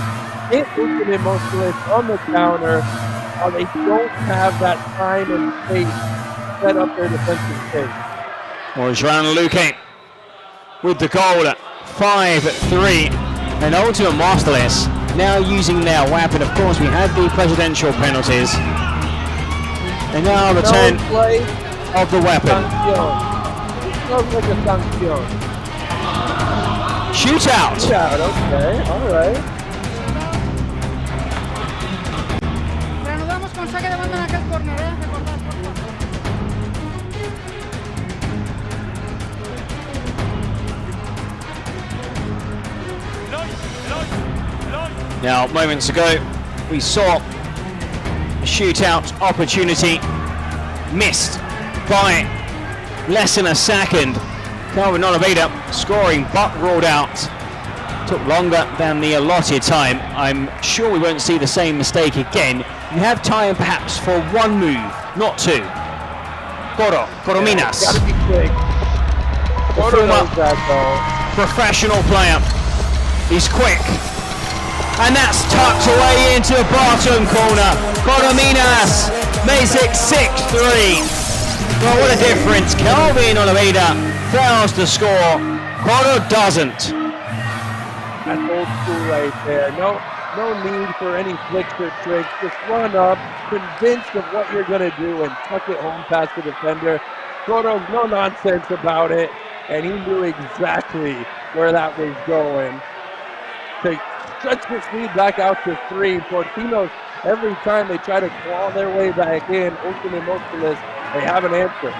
Hit Ultimate Moskole on the counter. They don't have that time and space to set up their defensive space. Or Joan Luque with the goal 5-3. And Ultimate Masterless now using their weapon. Of course, we had the presidential penalties. And now return of the weapon. Shootout. Shootout, okay, all right. Reanudamos con saque de banda en aquel córner, recordad. Now, moments ago, we saw a shootout opportunity missed by less than a second. Calvin Oliveira scoring but ruled out. Took longer than the allotted time. I'm sure we won't see the same mistake again. You have time perhaps for one move, not two. Corominas. Gotta be quick. Professional player. He's quick. And that's tucked away into the bottom corner. Corominas makes it 6-3. Well, what a difference. Calvin Oliveira fails to score. Coro doesn't. That's old school right there. No need for any flicks or tricks. Just run up, convinced of what you're going to do, and tuck it home past the defender. Coro, no nonsense about it, and he knew exactly where that was going. To stretch this lead back out to 3. Portinos, every time they try to claw their way back in, Ultimate Masterless, they have an answer.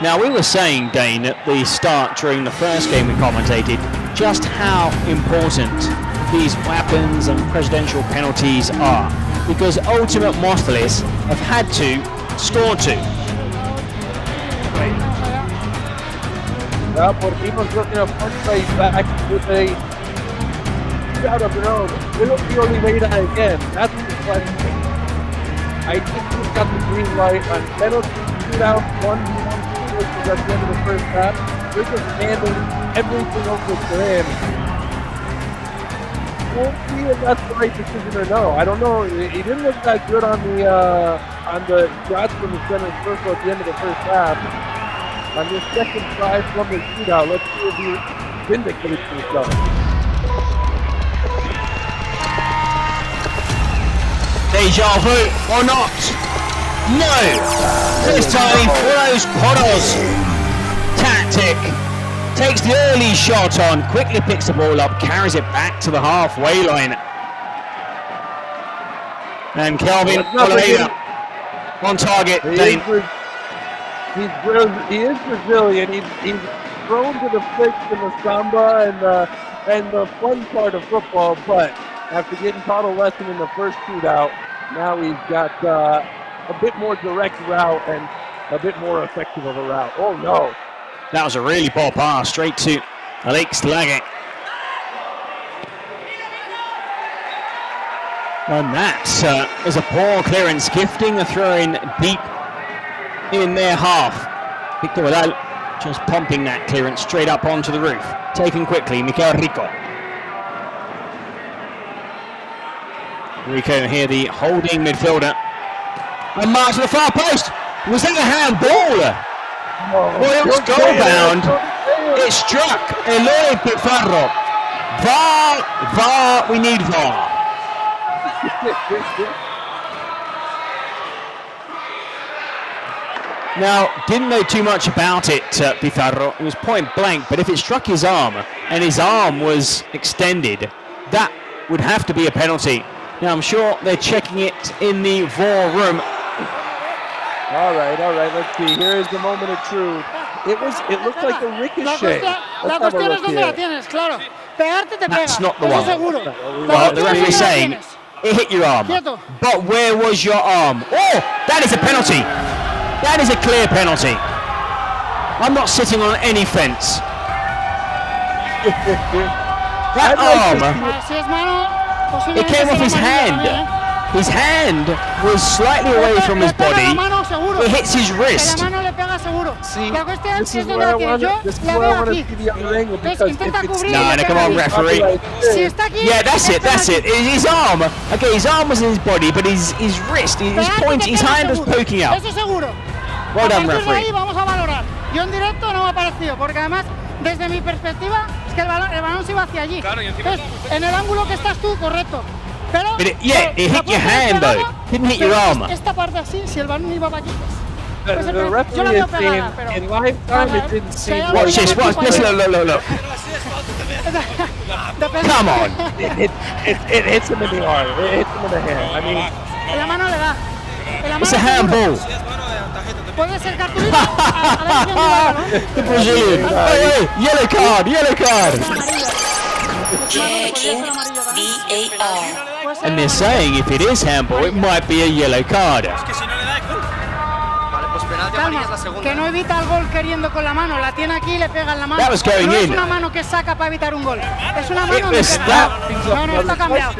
Now, we were saying, Dane, at the start during the first game we commentated, just how important these weapons and presidential penalties are, because Ultimate Masterless have had to score to. Portinos looking to punch right back with a out of their own. Will it be Oliveira again? That's the question. I think he's got the green light on penalty shootout 1-1 at the end of the first half. They're just handing everything over to him. We'll see if that's the right decision or no. I don't know. He didn't look that good on the shots from the center circle at the end of the first half. On this second try from the shootout, let's see if he vindicates himself. Deja vu or not? No! This time he follows Coro's tactic. Takes the early shot on, quickly picks the ball up, carries it back to the halfway line. And Calvin Oliveira on target. He is Brazilian. He's thrown to the flicks and the samba and the fun part of football, but after getting taught a lesson in the first shootout, now he's got a bit more direct route and a bit more effective of a route. Oh no. That was a really poor pass straight to Alex Lage. And that is a poor clearance, gifting a throw in deep in their half. Victor Vidal just pumping that clearance straight up onto the roof. Taken quickly, Mikel Rico. Rico here, the holding midfielder. And marks to the far post. Was that a handball? Well, it was goal bound. It struck Eloy Pizarro. VAR, we need VAR. Now, didn't know too much about it, Pizarro. It was point blank, but if it struck his arm and his arm was extended, that would have to be a penalty. Now, I'm sure they're checking it in the VAR room. All right, let's see. Here is the moment of truth. It looked like a ricochet. La cuestión es donde la tienes, claro. Pegarte te pega. That's not the one. Seguro. Well, the referee is saying it hit your arm. But where was your arm? Oh, that is a penalty. That is a clear penalty. I'm not sitting on any fence. That arm, it came off his hand. His hand was slightly away from his body. It hits his wrist. This is where I want to see the other angle because no, come on, referee. Yeah, that's it. His arm. Okay, his arm was in his body, but his wrist, his hand was poking out. Well done, referee. Vamos a valorar. Yo en directo no me ha parecido, porque además, desde mi perspectiva, es que que el balón se iba hacia allí. Claro, y encima entonces, en el ángulo que estás tú, correcto. Pero, yeah, it hit your hand though. Didn't hit your arm. Esta parte así, si el balón iba para aquí. Pues The referee is saying in lifetime it didn't seem. Watch this, watch this. Look. Come on. It hits him in the arm. It hits him in the hand. I mean. La mano le da. It's a handball. Puede ser cartulina. A ver quién lleva el balón. The Brazilian. Hey, yellow card. Checking VAR. And they're saying if it is handball, it might be a yellow card. Calma, que no evita el gol queriendo con la mano, la tiene aquí y le pega en la mano. That was going no es in. una mano que saca para evitar un gol. Es una mano It was that. No, está cambiado.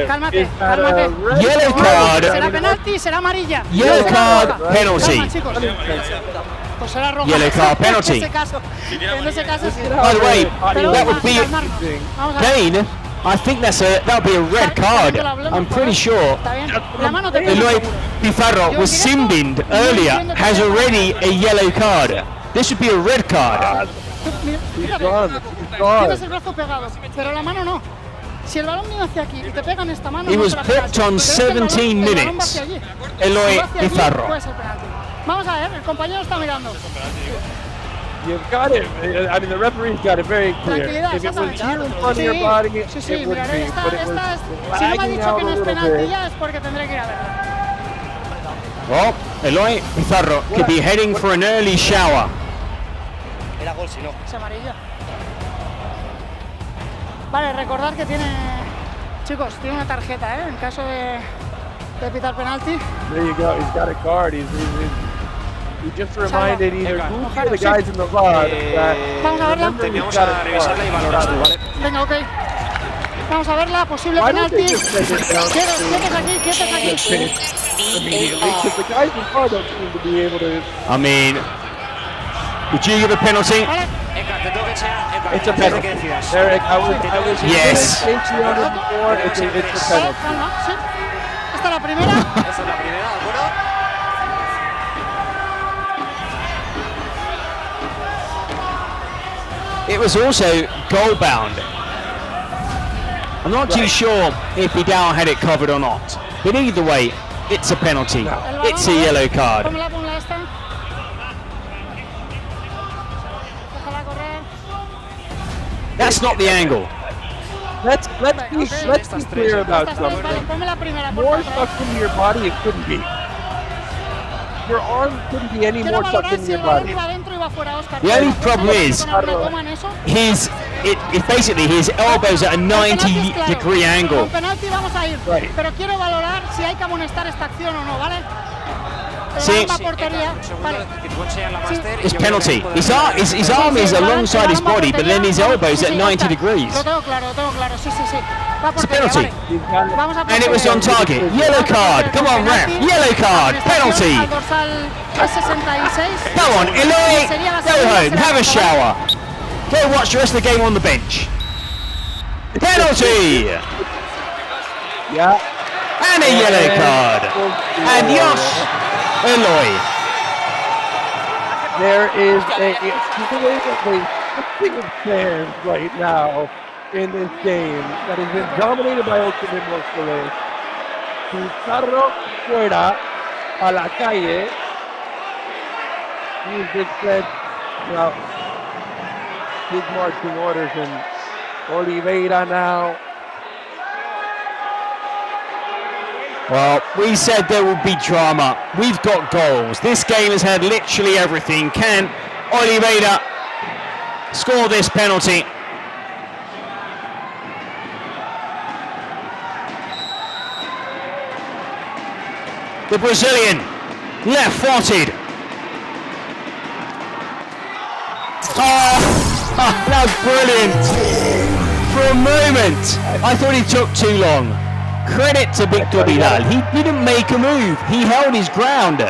Cálmate. Yellow card. Será penalti, será amarilla. Yellow card, penalty. Calma, chicos. Pues será roja. Yellow card, penalty. En ese caso sí. By the way, that would be Kane. I think that would be a red card. I'm pretty sure Eloy Pizarro was sin-binned earlier, has already a yellow card. This would be a red card. Tienes el brazo pegado, pero la mano no. Si el balón viene hacia aquí y te pega en esta mano, He was booked on 17 minutes. Eloy Pizarro. Vamos a ver, el compañero está mirando. You've got it. I mean, the referee's got it very clear. If it was here in front of your body, it would be. But it was lagging out a little bit. Well, Eloy Pizarro could be heading for an early shower. Era gol si no. Es amarilla. Vale, recordar que tiene, chicos, tiene una tarjeta, en caso de pitar penalti. There you go. He's got a card. He just reminded either Goofy or the guys in the VAR that vamos a verla. Teníamos a revisarla y valorarla, ¿vale? Venga, ok. Vamos a verla, posible penalti. Quietos aquí. Because the guys in VAR don't seem to be able to. I mean, would you give a penalty? It's a penalty. Eric, I was yes. Before. It's a penalty. Esta es la primera. Esa es la primera, ¿de acuerdo? It was also goal bound. I'm not too sure if Vidal had it covered or not, but either way, it's a penalty. It's a yellow card. That's not the angle. Let's be clear about something. More stuck into your body, it couldn't be. Your arm couldn't be any more tucked into your body. The only problem is basically his elbow's at a 90-degree angle. Right. Pero quiero valorar si hay que amonestar esta acción o no, ¿vale? See, it's penalty. His arm is alongside his body, but then his elbow's at 90 degrees. Lo tengo claro, sí. It's a penalty. And it was on target. Yellow card. Come on, ref. Yellow card. Penalty. Come on, Eloy. Go home. Have a shower. Go watch the rest of the game on the bench. Penalty. Yeah. And a yellow card. Adios, Eloy. There is a fans right now in this game that has been dominated by Ultimate Mostole. Pizarro fuera a la calle. He's just said, well, his marching orders, and Oliveira now. Well, we said there will be drama. We've got goals. This game has had literally everything. Can Oliveira score this penalty? The Brazilian, left-footed. That was brilliant. For a moment, I thought he took too long. Credit to Victor Vidal. He didn't make a move. He held his ground.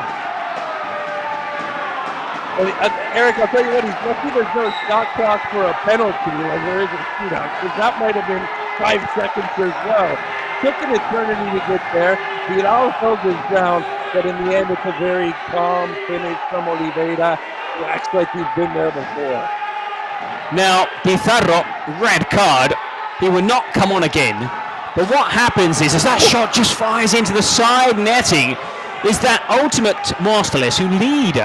Eric, I'll tell you what, he's lucky there's no shot clock for a penalty like there is a shootout, because that might have been 5 seconds as well. Took an eternity to get there. Vidal held his ground, but in the end it's a very calm finish from Oliveira, who acts like he's been there before. Now, Pizarro, red card. He will not come on again. But what happens is, as that shot just fires into the side netting, is that ultimate masterless who lead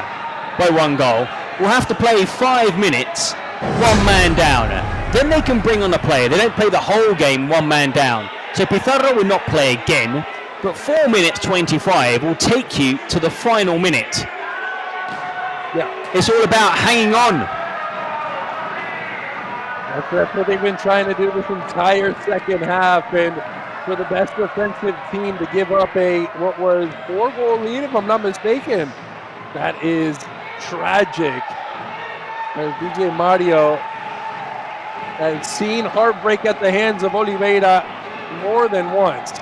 by 1 goal will have to play 5 minutes, 1 man down. Then they can bring on a player. They don't play the whole game 1 man down. So Pizarro will not play again, but 4 minutes 25 will take you to the final minute. Yeah. It's all about hanging on. That's what they've been trying to do this entire second half, and for the best defensive team to give up what was 4-goal lead, if I'm not mistaken. That is tragic. As DJ Mario has seen heartbreak at the hands of Oliveira more than once.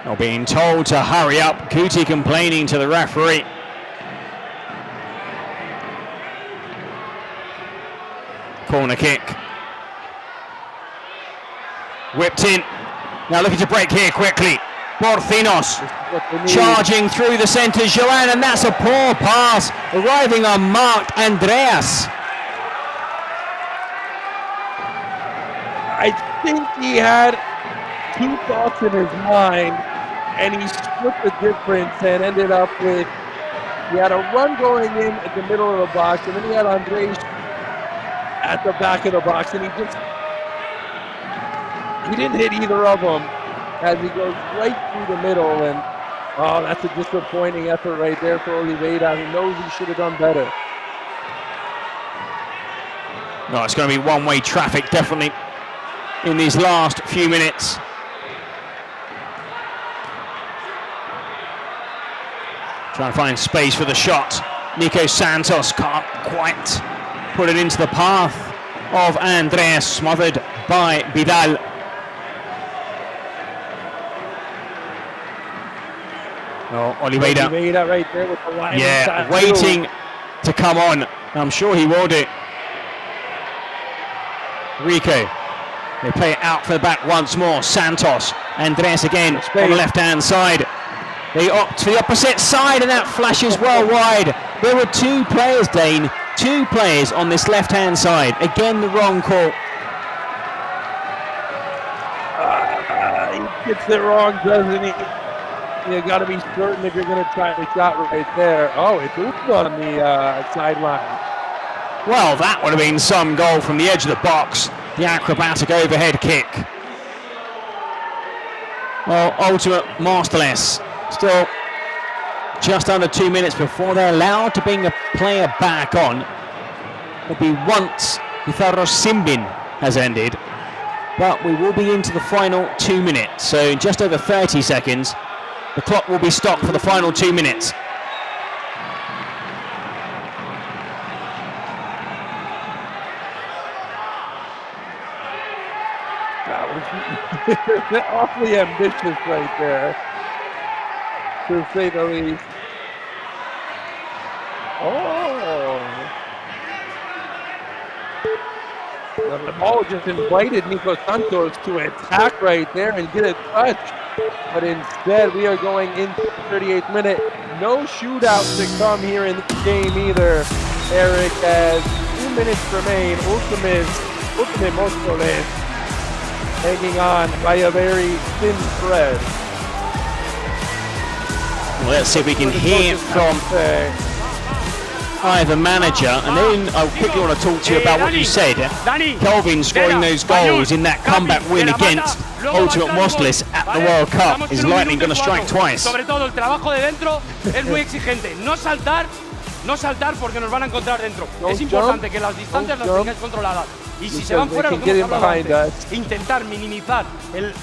Now being told to hurry up, Kuti complaining to the referee. Corner kick. Whipped in. Now looking to break here quickly. Porcinos charging through the centre. Joan, and that's a poor pass. Arriving unmarked. Andreas. I think he had 2 thoughts in his mind, and he split the difference and ended up with, he had a run going in at the middle of the box, and then he had Andres at the back of the box, and he didn't hit either of them as he goes right through the middle, and oh, that's a disappointing effort right there for Oliveira. He knows he should have done better. No, it's going to be one-way traffic, definitely, in these last few minutes. Trying to find space for the shot. Nico Santos can't quite put it into the path of Andreas, smothered by Vidal. Oh, Oliveira right there with the line. Yeah, waiting to come on. I'm sure he will do. Rico. They play it out for the back once more. Santos. Andreas again on the left-hand side. They opt for the opposite side, and that flashes well wide. There were 2 players, Dane. 2 players on this left-hand side. Again, the wrong call. He gets it wrong, doesn't he? You got to be certain if you're going to try the shot right there. Oh, it's on the sideline. Well, that would have been some goal from the edge of the box. The acrobatic overhead kick. Well, ultimate masterless. Still just under 2 minutes before they're allowed to bring a player back on. It'll be once Pizarro Simbin has ended, but we will be into the final 2 minutes. So in just over 30 seconds, the clock will be stopped for the final 2 minutes. That was awfully ambitious right there, to say the least. Oh. The ball just invited Nico Santos to attack right there and get a touch. But instead, we are going into the 38th minute. No shootout to come here in the game either, Eric, as 2 minutes remain. Ultimate Mostoles hanging on by a very thin thread. Well, let's see if we can hear from either manager, and then I quickly want to talk to you about what you said. Kelvin scoring those goals in that comeback win against Ultimate Mostoles at the World Cup. Is lightning going to strike twice? Sobre todo el trabajo de dentro es muy exigente. No saltar porque nos van a encontrar dentro. Es importante que las distancias las tengáis controladas. Y si se van fuera, lo que hemos hablado antes, intentar minimizar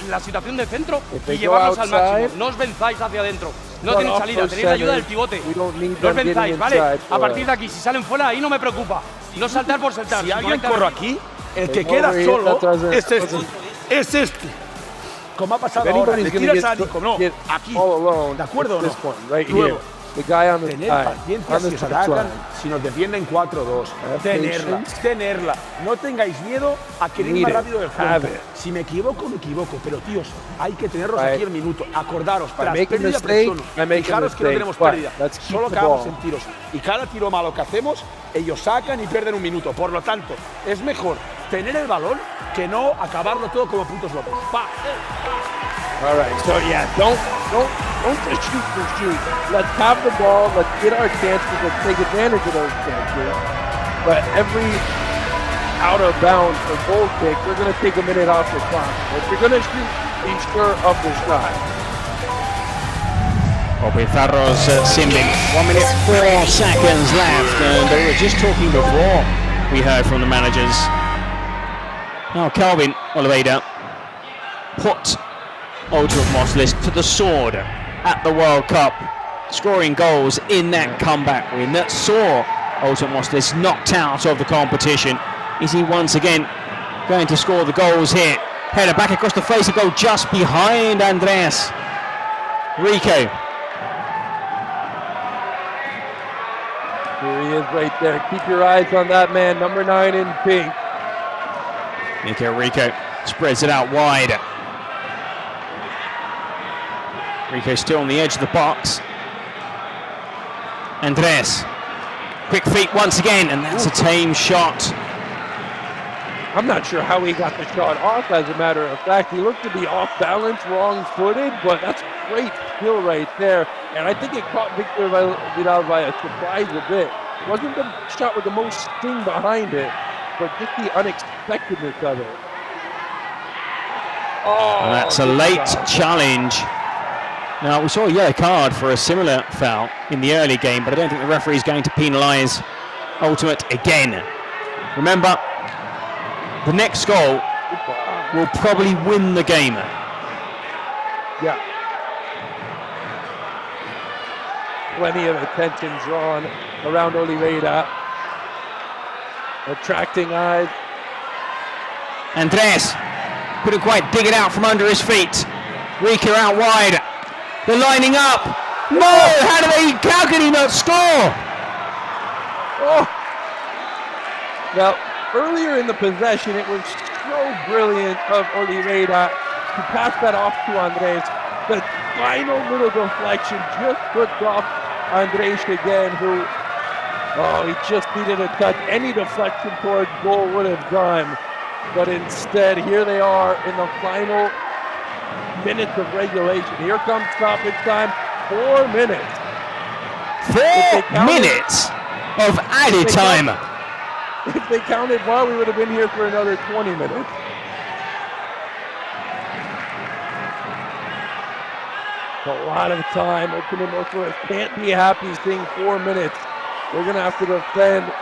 la situación de centro y llevarlos al máximo. No os venzáis hacia adentro. No tenéis salida, tenéis la ayuda del pivote. No os venzáis, ¿vale? A partir de aquí, si salen fuera, ahí no me preocupa. No saltar por saltar. Si alguien corre aquí, el que queda solo es este. Es este. Como ha pasado ahora, le tiras a Nico, no, aquí. ¿De acuerdo o no? Luego, The guy on the Tener side. paciencia si os atacan, si nos defienden 4-2. Tenerla. No tengáis miedo a querer ir más rápido del juego. Si me equivoco, me equivoco. Pero, tíos, hay que tenerlos aquí el minuto. Acordaros, tras pérdida presión. Fijaros que no tenemos pérdida. Solo acabamos en tiros. Y cada tiro malo que hacemos, ellos sacan y pierden un minuto. Por lo tanto, es mejor tener el balón que no acabarlo todo como putos locos. All right, so yeah, don't just shoot for shoot. Let's have the ball, let's get our chances, let's take advantage of those chances. But every out of bounds or goal kick, we're going to take a minute off the clock. If you're going to shoot, be sure of the shot. Pizarro's Simbing. 1 minute 4 seconds left, and they were just talking before we heard from the managers. Now Calvin Oliveira put Ultimate Marseilles to the sword at the World Cup, scoring goals in that comeback win that saw Ultimate Marseilles knocked out of the competition. Is he once again going to score the goals here? Header back across the face, a goal just behind Andres. Rico. Here he is right there. Keep your eyes on that man, number 9 in pink. Rico spreads it out wide. Rico still on the edge of the box. Andres, quick feet once again, and that's a tame shot. I'm not sure how he got the shot off, as a matter of fact. He looked to be off balance, wrong-footed, but that's great skill right there. And I think it caught Victor Vidal by a surprise a bit. It wasn't the shot with the most sting behind it, but just the unexpectedness of it. Oh, that's a late challenge. Now, we saw a yellow card for a similar foul in the early game, but I don't think the referee is going to penalise Ultimate again. Remember, the next goal will probably win the game. Yeah. Plenty of attention drawn around Oliveira. Attracting eyes. Andres couldn't quite dig it out from under his feet. Rico out wide. They're lining up. No! How can he not score? Oh. Now, earlier in the possession, it was so brilliant of Oliveira to pass that off to Andres. The final little deflection just puts off Andres again, who, he just needed a touch. Any deflection towards goal would have done. But instead, here they are in the final minutes of regulation. Here comes stoppage time. 4 minutes. 4 minutes of added time. If they counted well, we would have been here for another 20 minutes. A lot of time. Ultimate Marseilles can't be happy seeing 4 minutes. They're going to have to defend.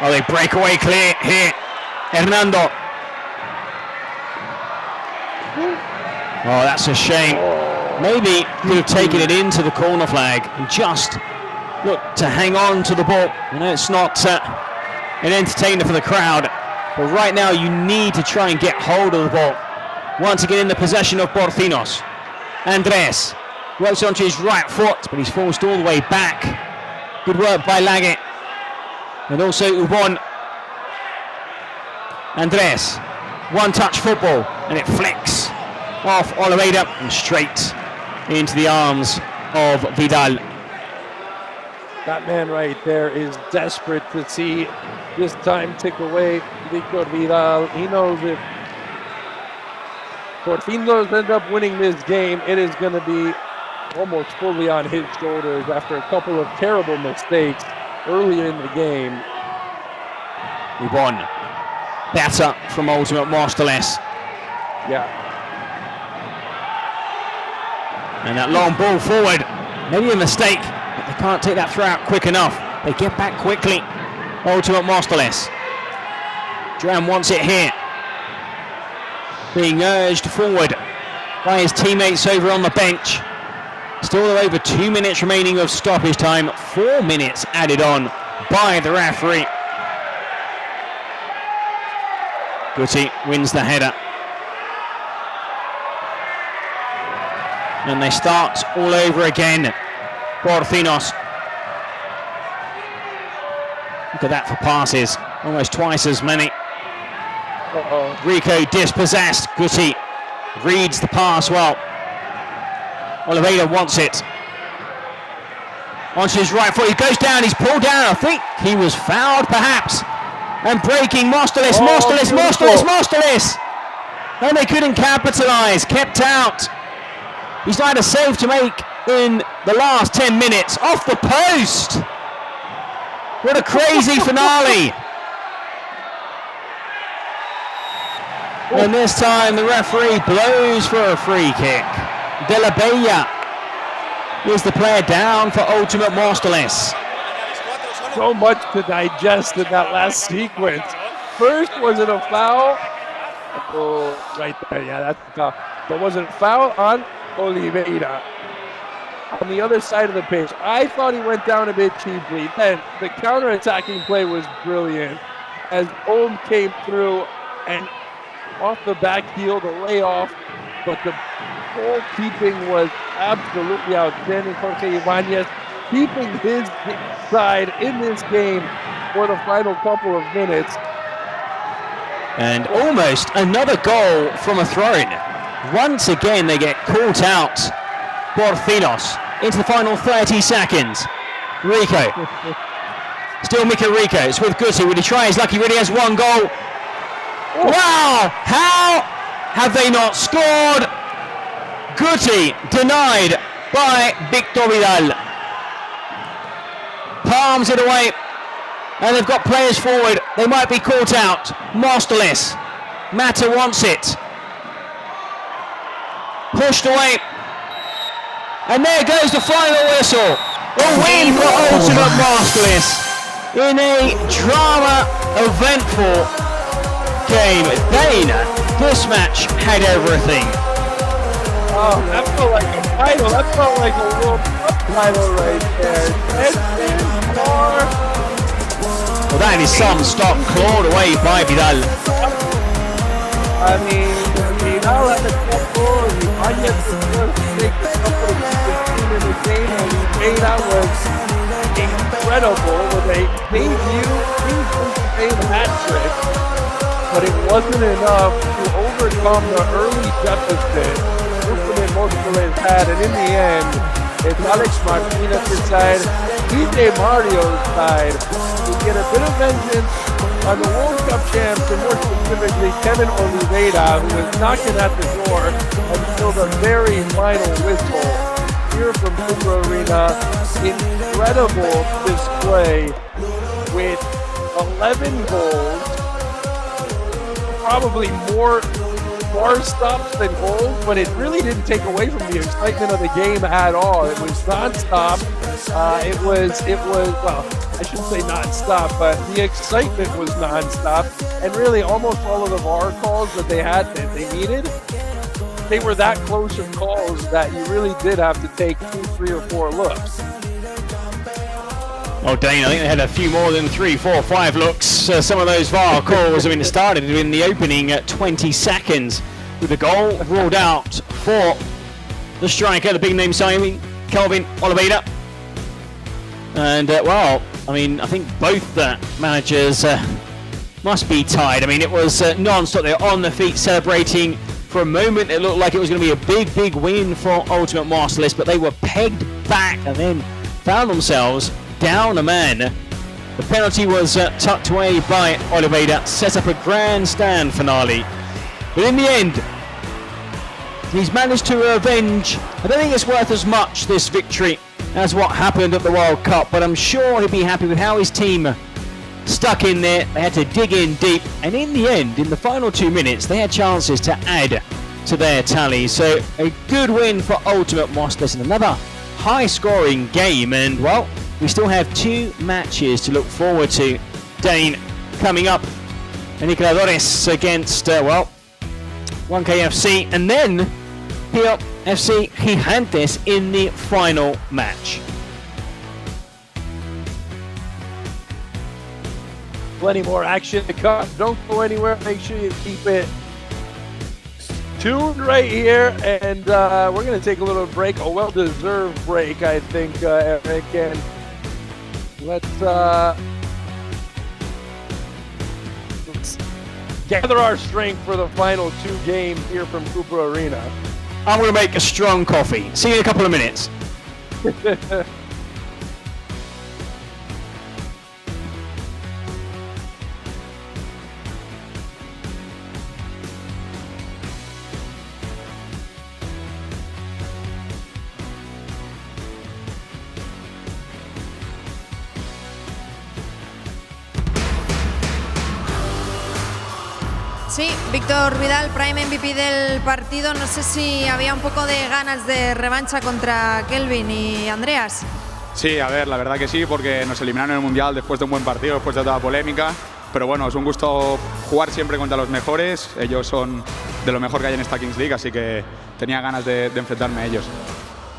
Oh, they break away clear here. Hernando. Oh, that's a shame. Maybe could have taken it into the corner flag and just look to hang on to the ball. You know, it's not an entertainer for the crowd, but right now you need to try and get hold of the ball. Once again in the possession of Porcinos. Andres works onto his right foot, but he's forced all the way back. Good work by Laget. And also Ubon. Andres, one-touch football, and it flicks off Oliveira and straight into the arms of Vidal. That man right there is desperate to see this time tick away. Victor Vidal, he knows if Porcinos ends up winning this game, it is going to be almost fully on his shoulders after a couple of terrible mistakes earlier in the game. We won. Better from Ultimate Marseilles. Yeah. And that long ball forward, maybe a mistake, but they can't take that throw out quick enough. They get back quickly. Ultimate Marseilles. Duran wants it here. Being urged forward by his teammates over on the bench. Still over 2 minutes remaining of stoppage time. 4 minutes added on by the referee. Guti wins the header. And they start all over again. Porcinos. Look at that for passes. Almost twice as many. Rico dispossessed. Guti reads the pass well. Oliveira wants it. Onto his right foot. He goes down. He's pulled down. I think he was fouled perhaps. And breaking Mostolis. Mostolis. And they couldn't capitalise. Kept out. He's not had a save to make in the last 10 minutes. Off the post. What a crazy finale. And this time the referee blows for a free kick. De La Bella is the player down for Ultimate Mostolis. So much to digest in that last sequence. First, was it a foul? Oh, right there, yeah, that's a foul. But was it a foul on Oliveira? On the other side of the pitch. I thought he went down a bit cheaply. Then the counter-attacking play was brilliant as Ulm came through and off the back heel, the layoff, but the goalkeeping was absolutely outstanding. Jorge Ibanez keeping his side in this game for the final couple of minutes. And almost another goal from a throw-in. Once again, they get caught out. Porcinos into the final 30 seconds. Rico. Still Mika Rico. It's with Guti. Will he try his luck? He really has one goal. Wow! How have they not scored? Guti denied by Victor Vidal. Palms it away. And they've got players forward. They might be caught out. Mostolis. Mata wants it. Pushed away. And there goes the final whistle. A win for Ultimate Mostolis in a drama-eventful game. Dana, this match had everything. Oh, that felt like a title. That felt like a World Cup title right there. Well, that is some stock clawed away by Vidal. I mean, Vidal had a couple, and Ibanez was take a couple of in the game, and Oliveira was incredible with a debut in hat-trick, but it wasn't enough to overcome the early deficit Ultimate Mostolis had, and in the end, it's Alex Martinez's side, DJ Mario's side, to get a bit of vengeance on the World Cup champs, and more specifically Kevin Oliveira, who was knocking at the door until the very final whistle. Here from Cooper Arena, incredible display with 11 goals, probably more stops than goals, but it really didn't take away from the excitement of the game at all. It was non-stop. It was well, I shouldn't say non-stop, but the excitement was non-stop, and really almost all of the VAR calls that they had that they needed, they were that close of calls that you really did have to take 2, 3, or 4 looks. Oh, Dane, I think they had a few more than 3, 4, 5 looks. Some of those VAR calls, I mean, it started in the opening 20 seconds with the goal ruled out for the striker, the big name signing, Kelvin Oliveira. And, well, I mean, I think both managers must be tired. I mean, it was non-stop. They were on the feet celebrating. For a moment, it looked like it was going to be a big win for Ultimate Mostolis, but they were pegged back and then found themselves down a man. The penalty was tucked away by Oliveira, set up a grandstand finale. But in the end, he's managed to avenge. I don't think it's worth as much, this victory, as what happened at the World Cup, but I'm sure he'd be happy with how his team stuck in there. They had to dig in deep, and in the end, in the final 2 minutes, they had chances to add to their tally. So a good win for Ultimate Mostolis in another high-scoring game, and well, we still have 2 matches to look forward to. Dane coming up, Aniquiladores against, well, 1KFC, and then PFC Gigantes in the final match. Plenty more action to come. Don't go anywhere. Make sure you keep it tuned right here, and we're going to take a little break, a well-deserved break, I think, Eric, and let's gather our strength for the final 2 games here from Cupra Arena. I'm going to make a strong coffee. See you in a couple of minutes. Sí, Víctor Vidal, Prime MVP del partido. No sé si había un poco de ganas de revancha contra Kelvin y Andreas. Sí, a ver, la verdad que sí, porque nos eliminaron en el Mundial después de un buen partido, después de toda la polémica. Pero bueno, es un gusto jugar siempre contra los mejores. Ellos son de lo mejor que hay en esta Kings League, así que tenía ganas de enfrentarme a ellos.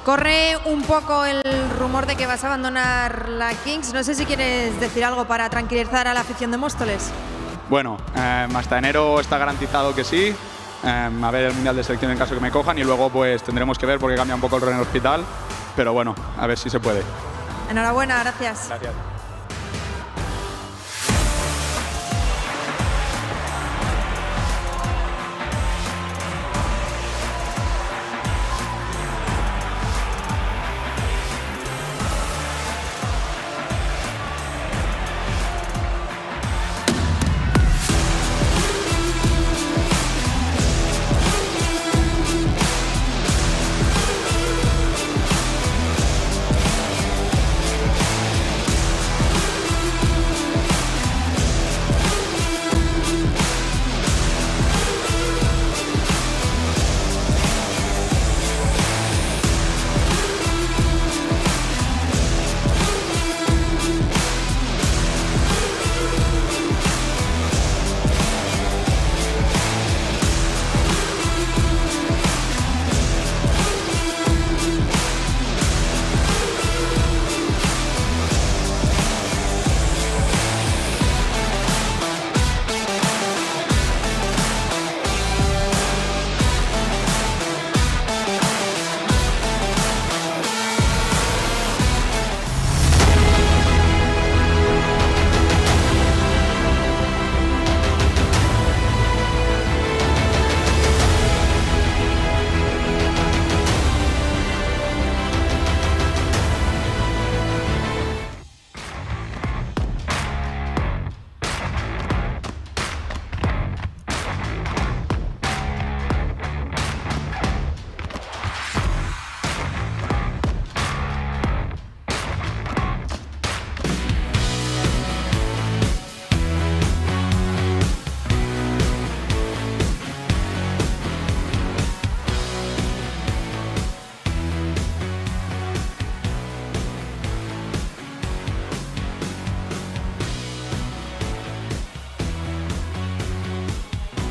Corre un poco el rumor de que vas a abandonar la Kings. No sé si quieres decir algo para tranquilizar a la afición de Móstoles. Bueno, hasta enero está garantizado que sí. A ver el Mundial de Selección en caso que me cojan y luego pues tendremos que ver porque cambia un poco el rol en el hospital. Pero bueno, a ver si se puede. Enhorabuena, gracias. Gracias.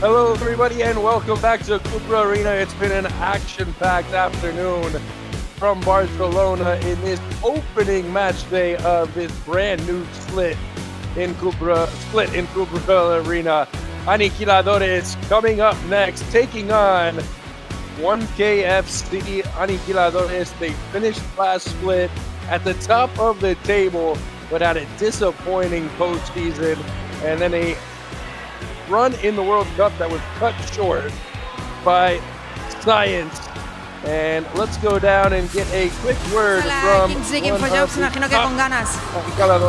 Hello, everybody, and welcome back to Cupra Arena. It's been an action-packed afternoon from Barcelona in this opening match day of this brand new split in Cupra Arena. Aniquiladores coming up next, taking on 1KFC Aniquiladores. They finished last split at the top of the table, but had a disappointing postseason, and then a run in the World Cup that was cut short by Science. And let's go down and get a quick word from Kings League InfoJobs, imagino que con ganas.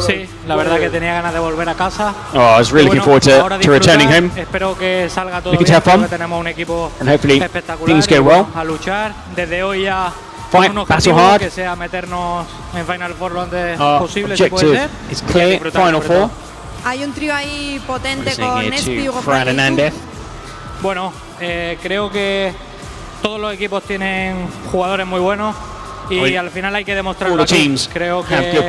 Sí, la verdad que tenía ganas de volver a casa. Oh, I was really looking forward to returning home. Espero que salga todo We bien. can have fun. Tenemos un equipo And hopefully espectacular things go well. a luchar. Desde hoy ya Fight, un battle objetivo hard. que sea meternos en Final Four lo antes posible, si puede Objective ser. is clear, Final Four. Hay un trío ahí potente con Espi, Hugo Fran Hernández. Bueno, creo que todos los equipos tienen jugadores muy buenos y al final hay que demostrarlo aquí. Creo que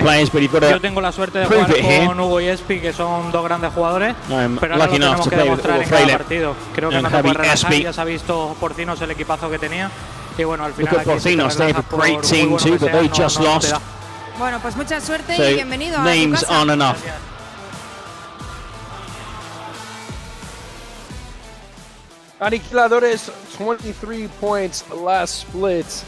yo tengo la suerte de jugar con Hugo y Espi, que son dos grandes jugadores, pero ahora lo tenemos que demostrar en cada partido. Creo que no te puedes relajar, ya se ha visto Porcinos el equipazo que tenía y bueno, al final aquí Porcinos, they have a great team too, but they just lost. Bueno, pues mucha suerte So y bienvenido a tu names casa. aren't enough. Aniquiladores, 23 points last split.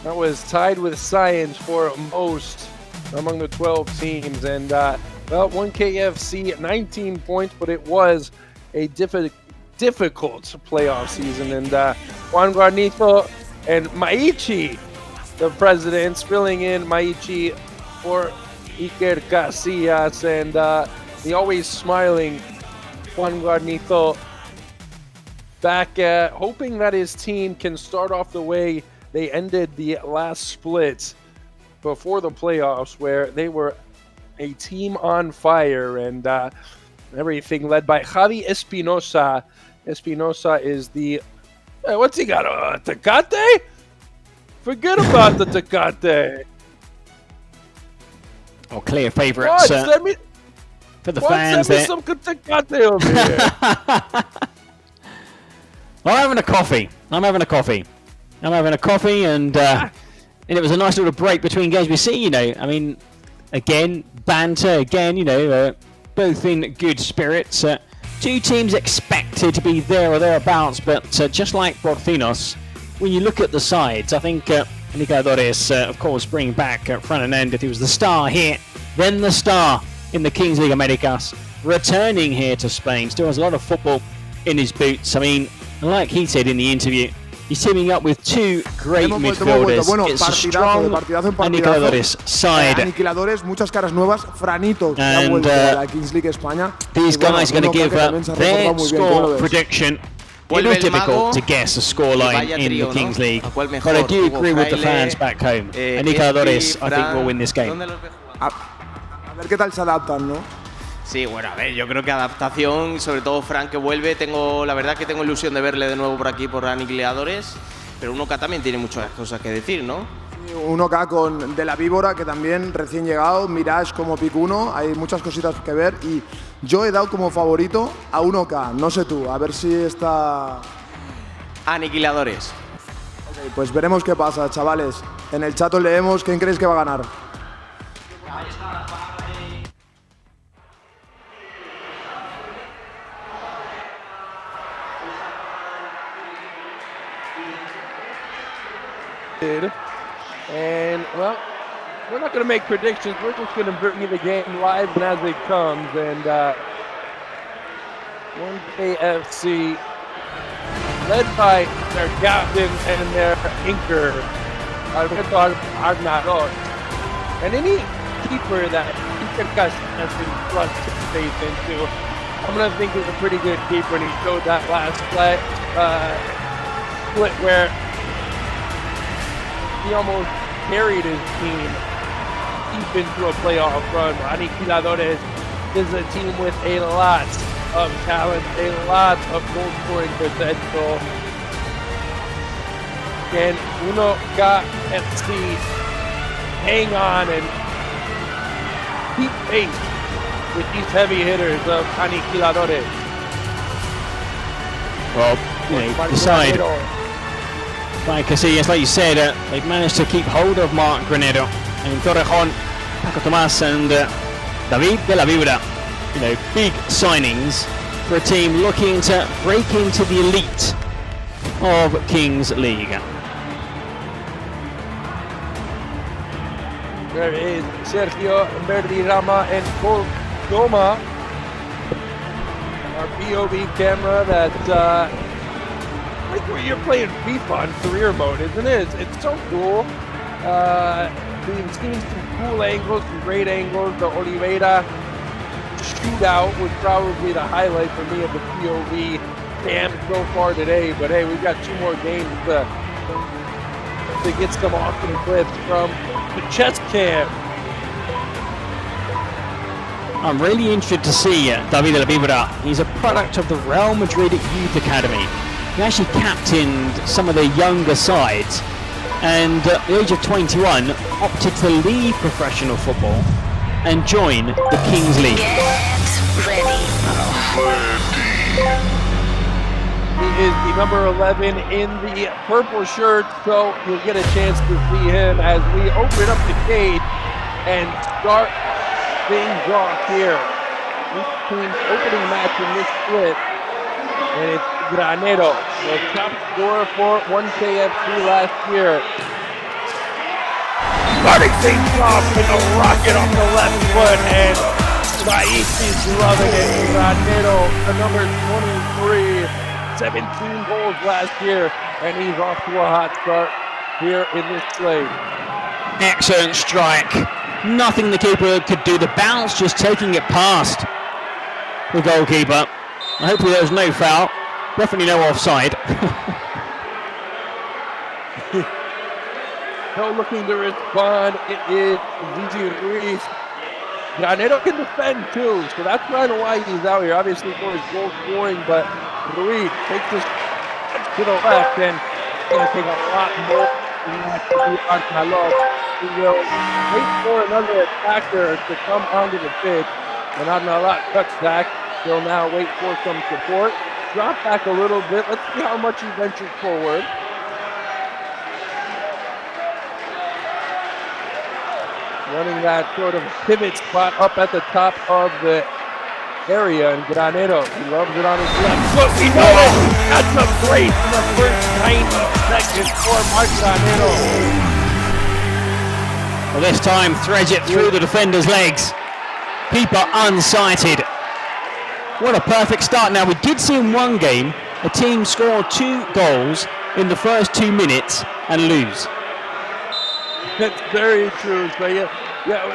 That was tied with Science for most among the 12 teams. And, well, 1KFC, 19 points, but it was a difficult playoff season. And Juan Guarnizo and Maichi, the presidents, filling in Maichi for Iker Casillas. And the always smiling Juan Guarnizo back hoping that his team can start off the way they ended the last split before the playoffs, where they were a team on fire, and everything led by Javi Espinosa. Espinosa is the... what's he got? A Tecate? Forget about the Tecate. Oh, clear favourites for the fans there. Send me some Tecate over here. I'm having a coffee, and it was a nice little break between games. We see, I mean, again, banter, again, both in good spirits. Two teams expected to be there or thereabouts, but just like Borcinos, when you look at the sides, I think Aniquiladores, of course, bringing back front and end. If he was the star here, then the star in the Kings League Americas, returning here to Spain. Still has a lot of football in his boots. I mean, like he said in the interview, he's teaming up with two great midfielders. Bueno, it's a strong Aniquiladores side. Aniquiladores, muchas caras nuevas. Franitos, la vuelta a la Kings League España. These guys are going to give their score prediction. It was difficult to guess a scoreline in the Kings League, but I do agree with the fans back home. Aniquiladores, I think, will win this game. A ver qué tal se adaptan, ¿no? Sí, bueno, a ver, yo creo que adaptación, sobre todo Frank que vuelve, la verdad que tengo ilusión de verle de nuevo por aquí, por Aniquiladores, pero 1K también tiene muchas cosas que decir, ¿no? Sí, 1K con De la Víbora, que también recién llegado, Mirage como pick 1, hay muchas cositas que ver y yo he dado como favorito a 1K, no sé tú, a ver si está... Aniquiladores. Ok, pues veremos qué pasa, chavales. En el chat os leemos quién creéis que va a ganar. And, well, we're not going to make predictions. We're just going to bring you the game live and as it comes. And 1KFC, led by their captain and their inker, Alberto Arnaud. And any keeper that Iker Casillas can trust his faith into, I'm going to think is a pretty good keeper. And he showed that last split where he almost carried his team deep into a playoff run. Aniquiladores is a team with a lot of talent, a lot of goal scoring potential. Can 1KFC hang on and keep pace with these heavy hitters of Aniquiladores? Well, decide. Like Casillas, like you said, they've managed to keep hold of Marc Granero and Torrejón, Paco Tomás and David de la Vibra. Big signings for a team looking to break into the elite of Kings League. There is Sergio Verdirama and Paul Goma. Our POV camera that like where you're playing FIFA on career mode, isn't it? It's so cool. We've seen some cool angles, some great angles. The Oliveira shootout was probably the highlight for me of the POV cam so far today. But hey, we've got 2 more games to get some awesome clips from the chest cam. I'm really interested to see David de la Vibra. He's a product of the Real Madrid Youth Academy. He actually captained some of the younger sides, and at the age of 21 opted to leave professional football and join the Kings League. Get ready. He is the number 11 in the purple shirt, so you'll get a chance to see him as we open up the cage and start things off here. This team's opening match in this split And it's Granero, the top scorer for 1KFC last year. Starting things off with a rocket on the left foot, and Raichi's loving it. Granero, the number 23, 17 goals last year, and he's off to a hot start here in this slate. Excellent strike. Nothing the keeper could do. The bounce just taking it past the goalkeeper. Hopefully there was no foul. Definitely no offside. No looking to respond. It is Gigi Ruiz. Granero can defend too, so that's kind of why he's out here. Obviously for his goal scoring, but Ruiz takes this to the left and it's going to take a lot more than that to be Arnalot. He will wait for another attacker to come onto the pitch, and Arnalot cuts back. He'll now wait for some support. Drop back a little bit. Let's see how much he ventures forward. Running that sort of pivot spot up at the top of the area, and Granero, he loves it on his left foot. We know it! That's a great in the first 90 seconds for Mark Granero. Well, this time threads it through the defender's legs. Keeper unsighted. What a perfect start. Now, we did see in one game a team score 2 goals in the first 2 minutes and lose. That's very true. So yeah,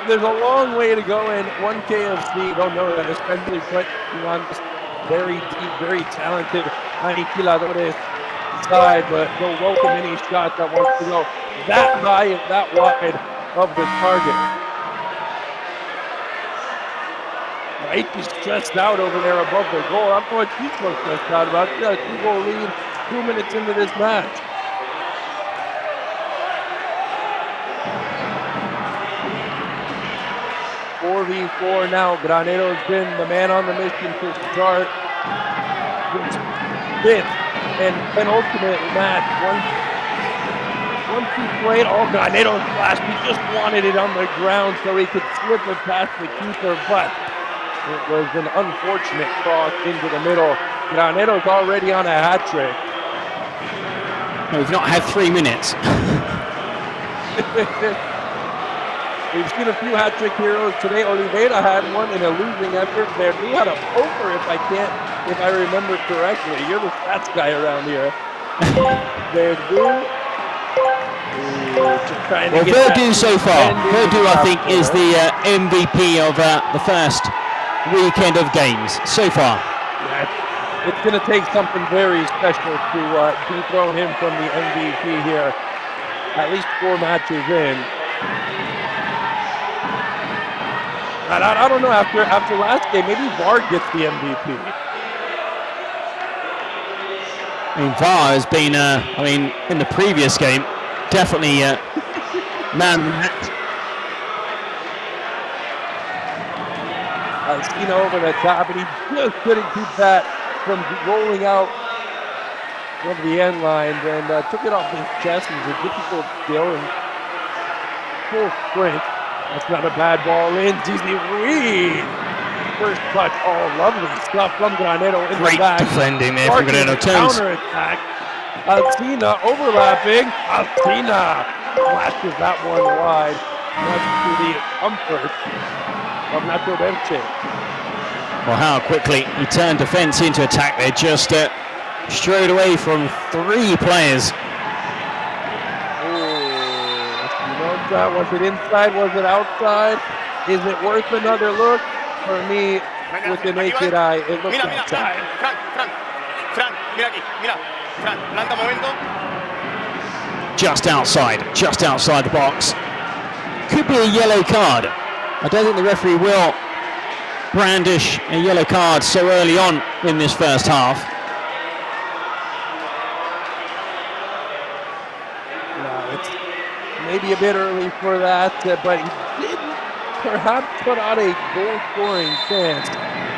there's a long way to go, and 1KFC don't know that, especially putting on this very deep, very talented Aniquiladores side, but they'll welcome any shot that wants to go that high and that wide of the target. Right, he's stressed out over there above the goal. I don't know what he's so stressed out about. He's got a 2-goal lead 2 minutes into this match. .4v4 now. Granero's been the man on the mission to start this 5th and penultimate match. Once he played, Granero's flash. He just wanted it on the ground so he could slip it past the keeper, but it was an unfortunate cross into the middle. Granero's already on a hat trick. No, we've not had 3 minutes. We've seen a few hat-trick heroes today. Oliveira had one in a losing effort. Verdu had a poker, if I remember correctly. You're the stats guy around here. Verdu. Well, Verdu so far. Verdu, I think, is the MVP of the first weekend of games so far. Yeah, it's going to take something very special to dethrone him from the MVP here. At least 4 matches in. I don't know, after last game, maybe VAR gets the MVP. I mean, VAR has been, in the previous game, definitely man. Alcina over the top, and he just couldn't keep that from rolling out of the end line, and took it off his chest. It was a difficult skill and full sprint. That's not a bad ball in. Gigi Ruiz. First touch. Oh, lovely stuff from Granero in Great the back. Great defending there from Granero. Counter-attack. Alcina overlapping. Alcina flashes that one wide. Much to the comfort of Nacho Berche. Well, how quickly he turned defense into attack there. Just straight away from 3 players. Was it inside? Was it outside? Is it worth another look? For me, with the naked eye, it looks outside. Fran, mira aquí, mira. Fran, planta momento. Just outside the box. Could be a yellow card. I don't think the referee will brandish a yellow card so early on in this first half. Maybe a bit early for that, but he did perhaps put out a goal-scoring chance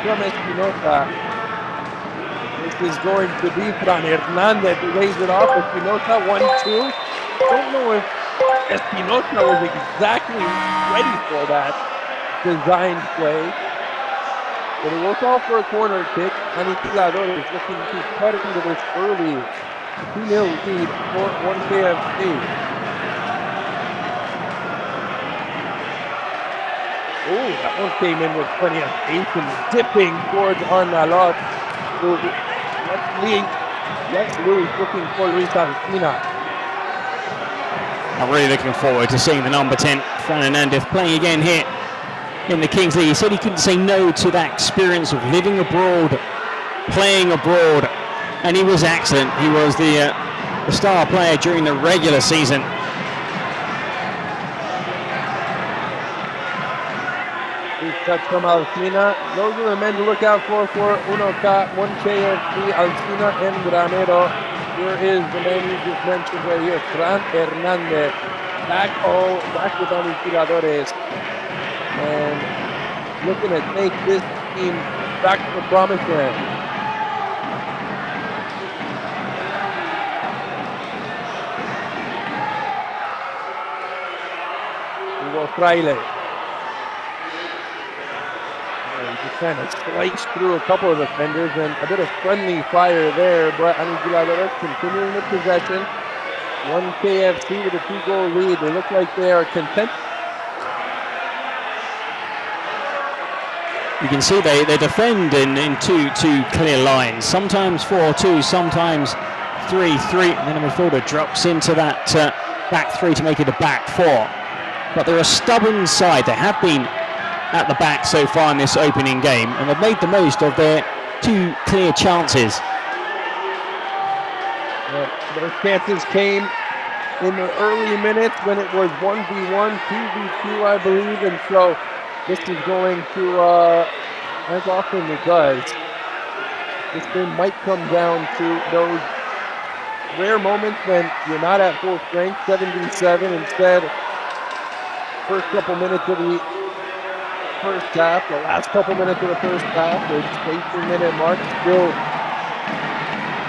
from Espinosa. This is going to be Fran Hernandez who lays it off. Espinosa 1-2. Don't know if Espinosa was exactly ready for that design play. But it will call for a corner kick. Aniquiladores looking to cut into this early 2-0 lead for 1KFC. Oh, that one came in with plenty of pace and dipping towards Arnalot. Let's Luis looking for Luis Alcina. I'm really looking forward to seeing the number 10, Fran Hernandez, playing again here in the Kings League. He said he couldn't say no to that experience of living abroad, playing abroad, and he was excellent. He was the star player during the regular season. Touch from Alcina. Those are the men to look out for 1KFC, Alcina and Granero. Here is the man you just mentioned right here, Fran Hernandez. Back with Aniquiladores. And looking to take this team back to the promised land. Hugo Fraile. Just kind of sliced through a couple of defenders and a bit of friendly fire there, but Aniquiladores continuing the possession. 1KFC with a 2-goal lead. They look like they are content. You can see they defend in two clear lines, sometimes 4-2, sometimes 3-3, and then a midfielder drops into that back three to make it a back four. But they're a stubborn side. They have been at the back so far in this opening game, and they've made the most of their two clear chances. Those chances came in the early minutes when it was 1v1, 2v2, I believe, and so this is going to, as often it does, this game might come down to those rare moments when you're not at full strength, 7v7 instead. First couple minutes of the first half, the last couple minutes of the first half, the 18-minute mark still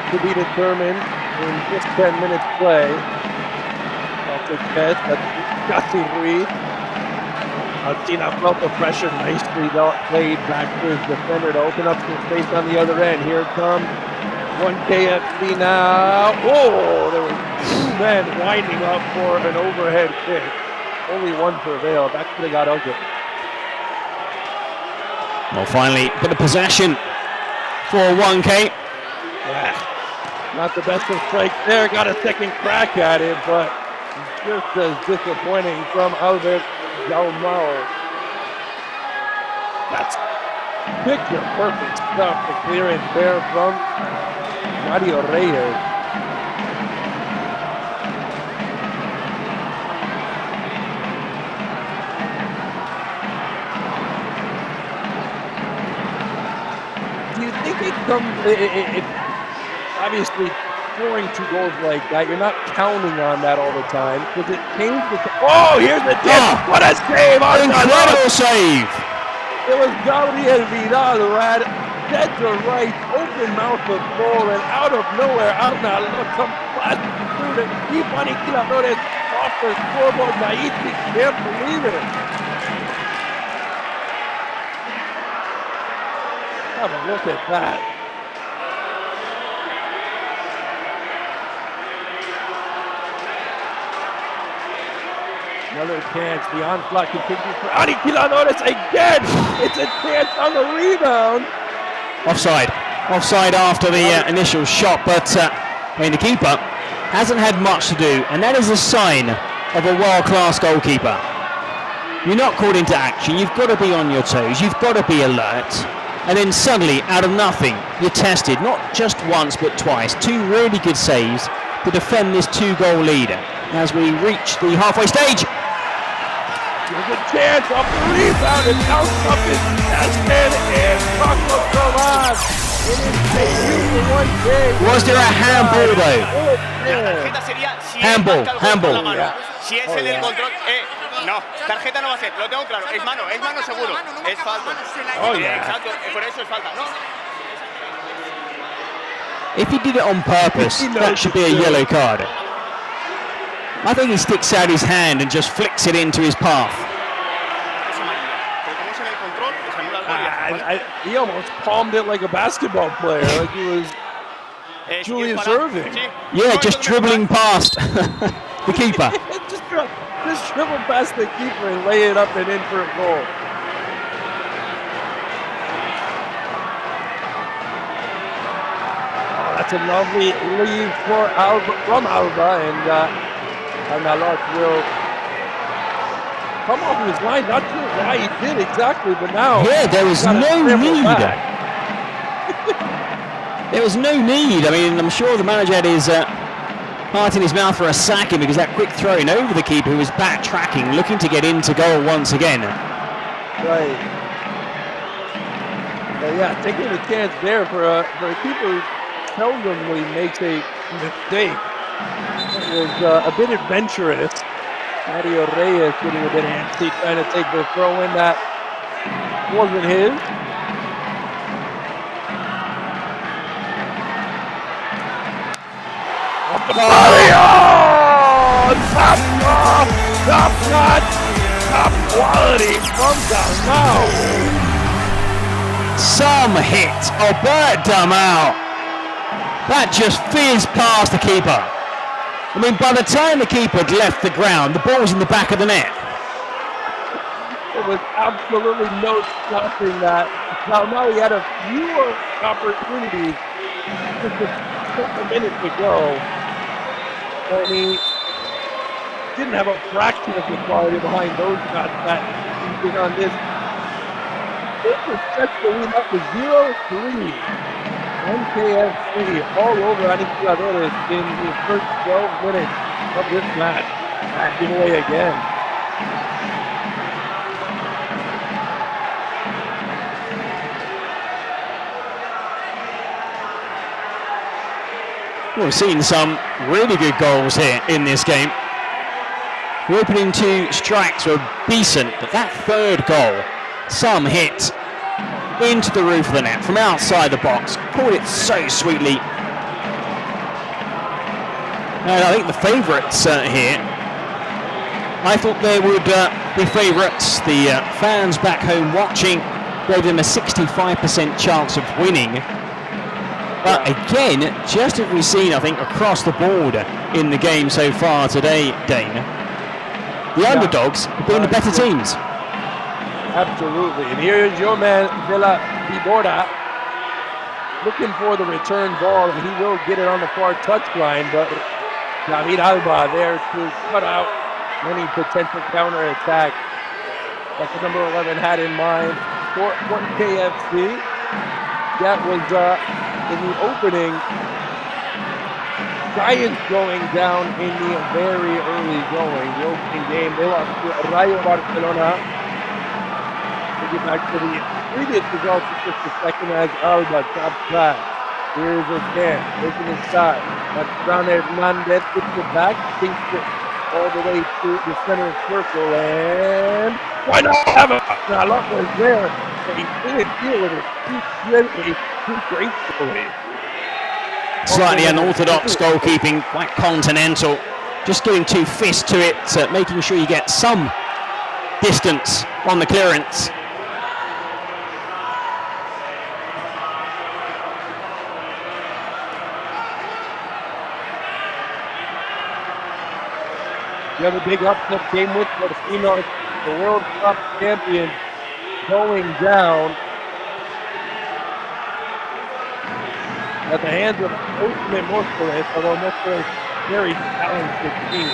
to be determined in just 10 minutes play. Also catch, that's Gussie Ruiz. Alcina felt the pressure, nicely played back to his defender to open up some space on the other end. Here comes 1KFC now. Oh, there were two men winding up for an overhead kick. Only one prevailed. That could have got ugly. Well, finally, bit of possession for 1K. Yeah, not the best of strikes there. Got a second crack at it, but just as disappointing from Albert Jaumao. That's picture perfect stuff. The clearance there from Mario Reyes. It obviously scoring 2 goals like that, you're not counting on that all the time because it changed the. Oh, here's the dip! What a save! Incredible save! It was Gabriel Vidal who had dead to right, open mouth of goal, and out of nowhere, Arnaldo comes blasting through to keep Aniquiladores off the scoreboard. Maiti can't believe it. Have a look at that. Another chance. The onslaught continues for Aniquiladores again. It's a chance on the rebound. Offside. Offside after the initial shot, but the keeper hasn't had much to do, and that is a sign of a world-class goalkeeper. You're not called into action. You've got to be on your toes. You've got to be alert. And then suddenly, out of nothing, you're tested, not just once, but twice. 2 really good saves to defend this 2-goal lead as we reach the halfway stage. There's a chance off the rebound, and out up is tested, and Troncos Colas. It is debut for 1K. Was there a handball, though? Handball. Si es el del control, no, tarjeta no va a ser, lo tengo claro, es mano seguro, es falta. Exacto, por eso es falta. No. If he did it on purpose, that should be a yellow card. I think he sticks out his hand and just flicks it into his path. he almost palmed it like a basketball player, like he was Julius Irving. Yeah, just dribbling past the keeper. just dribble past the keeper and lay it up and in for a goal. Oh, that's a lovely lead from Alba, and Nalot will come off his line. Not sure why he did exactly, but now there was no need. There was no need. I mean, I'm sure the manager had his heart in his mouth for a second because that quick throw-in over the keeper who was backtracking, looking to get into goal once again. Right. Yeah, taking a chance there for a keeper who seldomly makes a mistake. It was a bit adventurous. Mario Reyes getting a bit antsy, trying to take the throw-in that wasn't his. Top quality from Dalmau. Some hit, Albert Dalmau. That just fizzed past the keeper. I mean, by the time the keeper had left the ground, the ball was in the back of the net. There was absolutely no stopping that. Dalmau had a fewer opportunities just a minute to go. And he didn't have a fraction of the quality behind those shots that he did on this. This was set the lead up to 0-3. MKFC all over Aniquiladores in the first 12 minutes of this match. Back away again. We've seen some really good goals here in this game. The opening two strikes were decent, but that third goal, some hit into the roof of the net from outside the box. Caught it so sweetly. And I think the favourites here, I thought there would be favourites. The fans back home watching gave them a 65% chance of winning. But again, just as we've seen, I think, across the board in the game so far today, Dane, the underdogs have been the better teams. Absolutely. And here is your man, De La Vibora, looking for the return ball. He will get it on the far touchline, but David Alba there to cut out any potential counterattack that the number 11 had in mind for KFC. That was in the opening. Giants going down in the very early going. The opening game, they lost to Rayo de Barcelona. Get back to the previous results in just a second as Alba top class. Here's again, taking his side. That's Fran Hernandez gets it back, thinks it all the way to the center circle, and why not have it? Now, luck was there, but he didn't deal with it too gracefully. Slightly unorthodox goalkeeping, quite continental. Just giving two fists to it, making sure you get some distance on the clearance. You have a big upset game with Porcino, the World Cup champion, going down at the hands of Ultimate Morales, although Morales very talented team.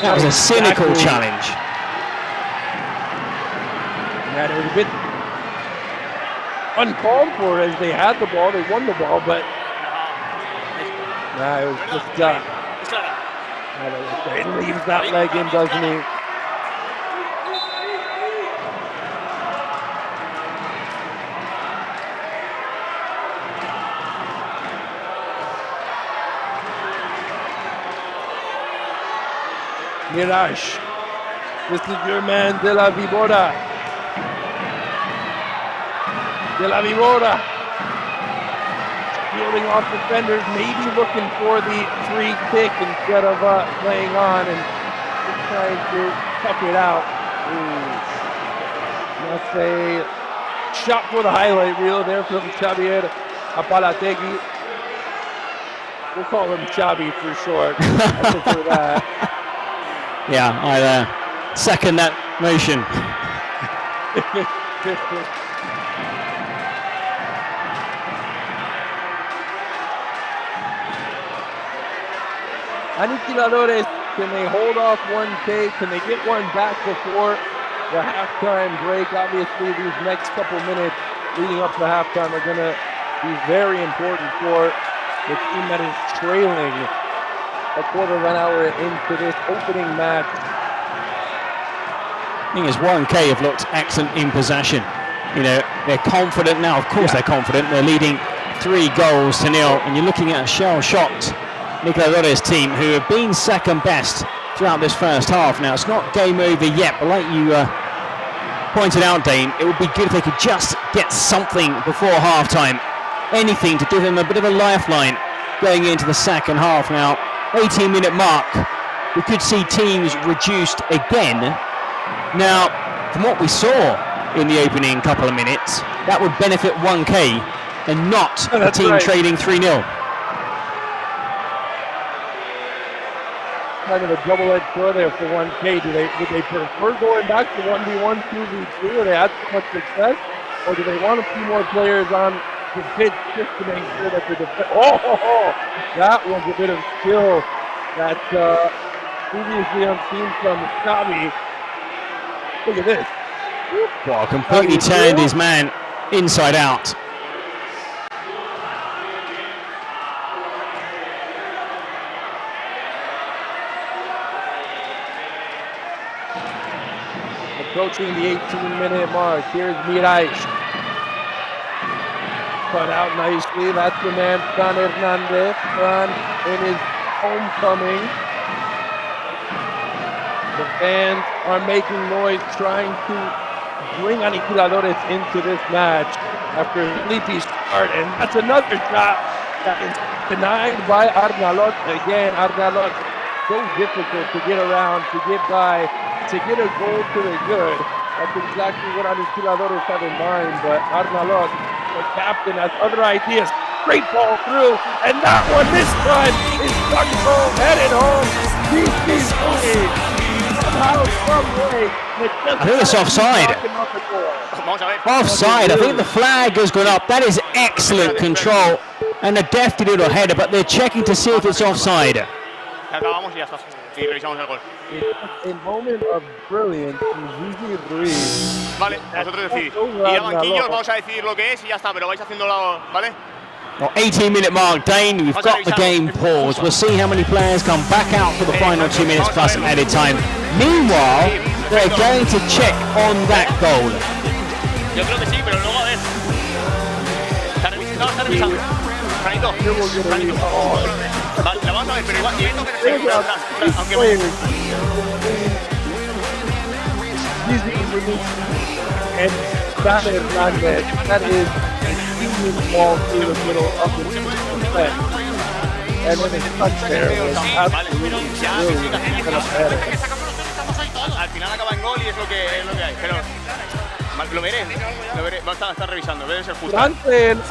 That was a cynical challenge. Yeah, it was a bit uncalled for as they had the ball, they won the ball, but it was just he leaves that leg in, doesn't he? Mirage. This is your man, De La Vibora. De La Vibora. Fielding off defenders, maybe looking for the free kick instead of playing on and just trying to tuck it out. That's a shot for the highlight reel there from Xavier Apalategui. We'll call him Xavi for short. I prefer that. Yeah, I second that motion. Aniquiladores, can they hold off 1K? Can they get one back before the halftime break? Obviously, these next couple minutes leading up to halftime are going to be very important for the team that is trailing a quarter of an hour into this opening match. The thing is, 1K have looked excellent in possession. You know, they're confident now. Of course, they're confident. They're leading 3-0, and you're looking at a shell-shocked Aniquiladores team who have been second best throughout this first half. Now, it's not game over yet, but like you pointed out, Dane, it would be good if they could just get something before halftime. Anything to give them a bit of a lifeline going into the second half. Now, 18-minute mark, we could see teams reduced again. Now, from what we saw in the opening couple of minutes, that would benefit 1K and not a team trading 3-0. Kind of a double-edged sword there for 1K. Would they prefer going back to 1v1, 2v2 where they had so much success? Or do they want a few more players on the pitch just to make sure that they're that was a bit of skill that previously unseen from Xavi. Look at this. Well, completely turned his man inside out. Approaching the 18-minute mark. Here's Miraj. Cut out nicely. That's the man, Fran Hernandez. Fran in his homecoming. The fans are making noise, trying to bring Aniquiladores into this match after a sleepy start. And that's another shot that is denied by Arnalot. Again, Arnalot, so difficult to get around, to get by, to get a goal to the good. That's exactly what Aniquiladores have in mind. But Arnalot, the captain, has other ideas. Great ball through, and that one this time is stuck home, headed home. I think it's offside. Offside. I think the flag has gone up. That is excellent control and a defty little header, but they're checking to see if it's offside. Acabamos y ya está. Y revisamos el gol. A moment of brilliance is usually agreed. Vale, vosotros decidís. Y a banquillos vamos a decidir lo que es y ya está, pero vais haciéndolo, ¿vale? 18-minute mark, Dane, we've got the game paused. We'll see how many players come back out for the final 2 minutes plus added time. Meanwhile, they're going to check on that goal. Yo creo que sí, pero luego a ver. Está revisando. Franito. Vale, la vamos a ver, pero igual, y esto que se atrás, aunque and Fran Hernandez, that is a huge ball through the middle of the defense. And when it's touched there, it was absolutely brilliant. Al final acaba en gol y es lo que hay, pero lo veré, está revisando, debe ser justo. I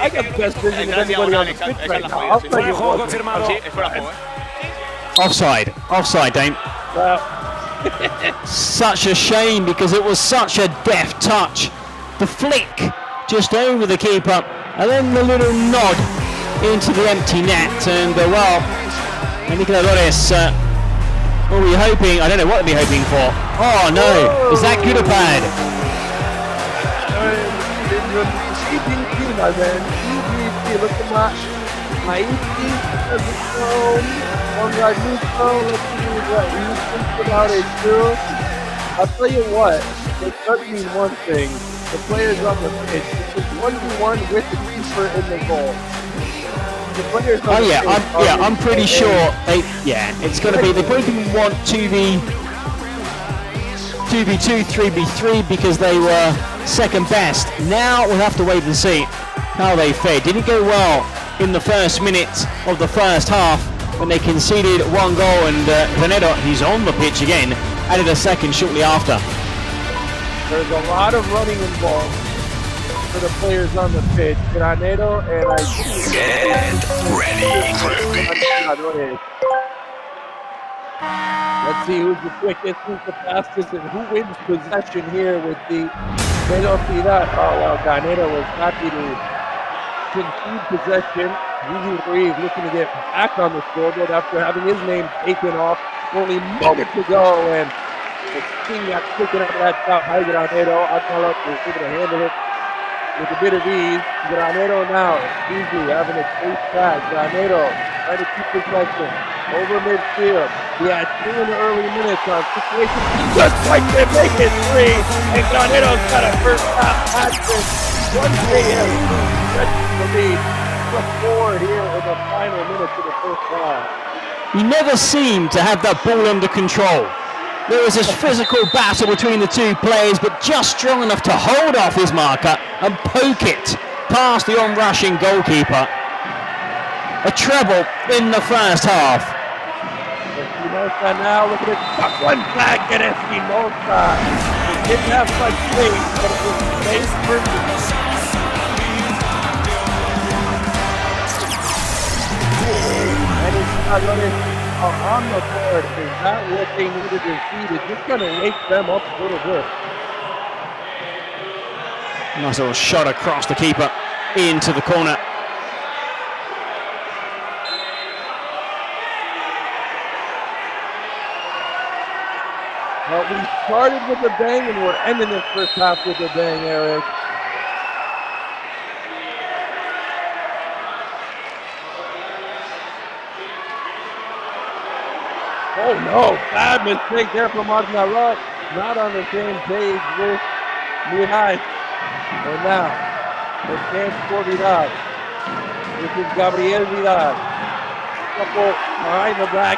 got the best vision of anybody on the pitch right now. I'll tell you what. Sí, es fuera de juego, Offside, Dane. Such a shame because it was such a deft touch. The flick just over the keeper and then the little nod into the empty net, and well, Aniquiladores what were you hoping? I don't know what they'd be hoping for. Oh no, is that good or bad? Look at my Haiti as a phone on Raguso. Let's see what Houston put out a two. I'll tell you what, it does mean one thing. The players on the pitch, it's 1v1 with the keeper in the goal. The players on the pitch I'm pretty sure it's going to be, they probably want 2v2, 3v3 because they were second best. Now we'll have to wait and see how they fared. Didn't go well in the first minute of the first half when they conceded one goal, and Veneto, he's on the pitch again, added a second shortly after. There's a lot of running involved. for the players on the pitch. Granero and I get ready. Let's see who's the quickest, who's the fastest, and who wins possession here with the velocidad. Oh, well, Granero was happy to concede possession. Gigi Ruiz looking to get back on the scoreboard after having his name taken off only moments ago, and the King got taken out of that shot by Granero. Alcala was able to handle it with a bit of ease. Granero now, Gigi having a chase pass. Granero trying to keep possession over midfield. He had 2 in the early minutes on situation. Just like they make it 3, and Granero's got a first half hat-trick. 1 KM stretches the lead. Just forward here in the final minutes of the first half. He never seemed to have that ball under control. There was this physical battle between the two players, but just strong enough to hold off his marker and poke it past the on-rushing goalkeeper. A treble in the first half. Espinosa now looking at cut one back at Espinosa. He didn't have much space, but it was space perfect. And it's not running on the board. Is that what they needed to see? It's just going to wake them up a little bit. Nice little shot across the keeper into the corner. Well, we started with a bang and we're ending this first half with a bang, Eric. Oh no, bad mistake there from Arnaud. Not on the same page with Mihai. And now, the chance for Vidal. This is Gabriel Vidal. Couple behind the back.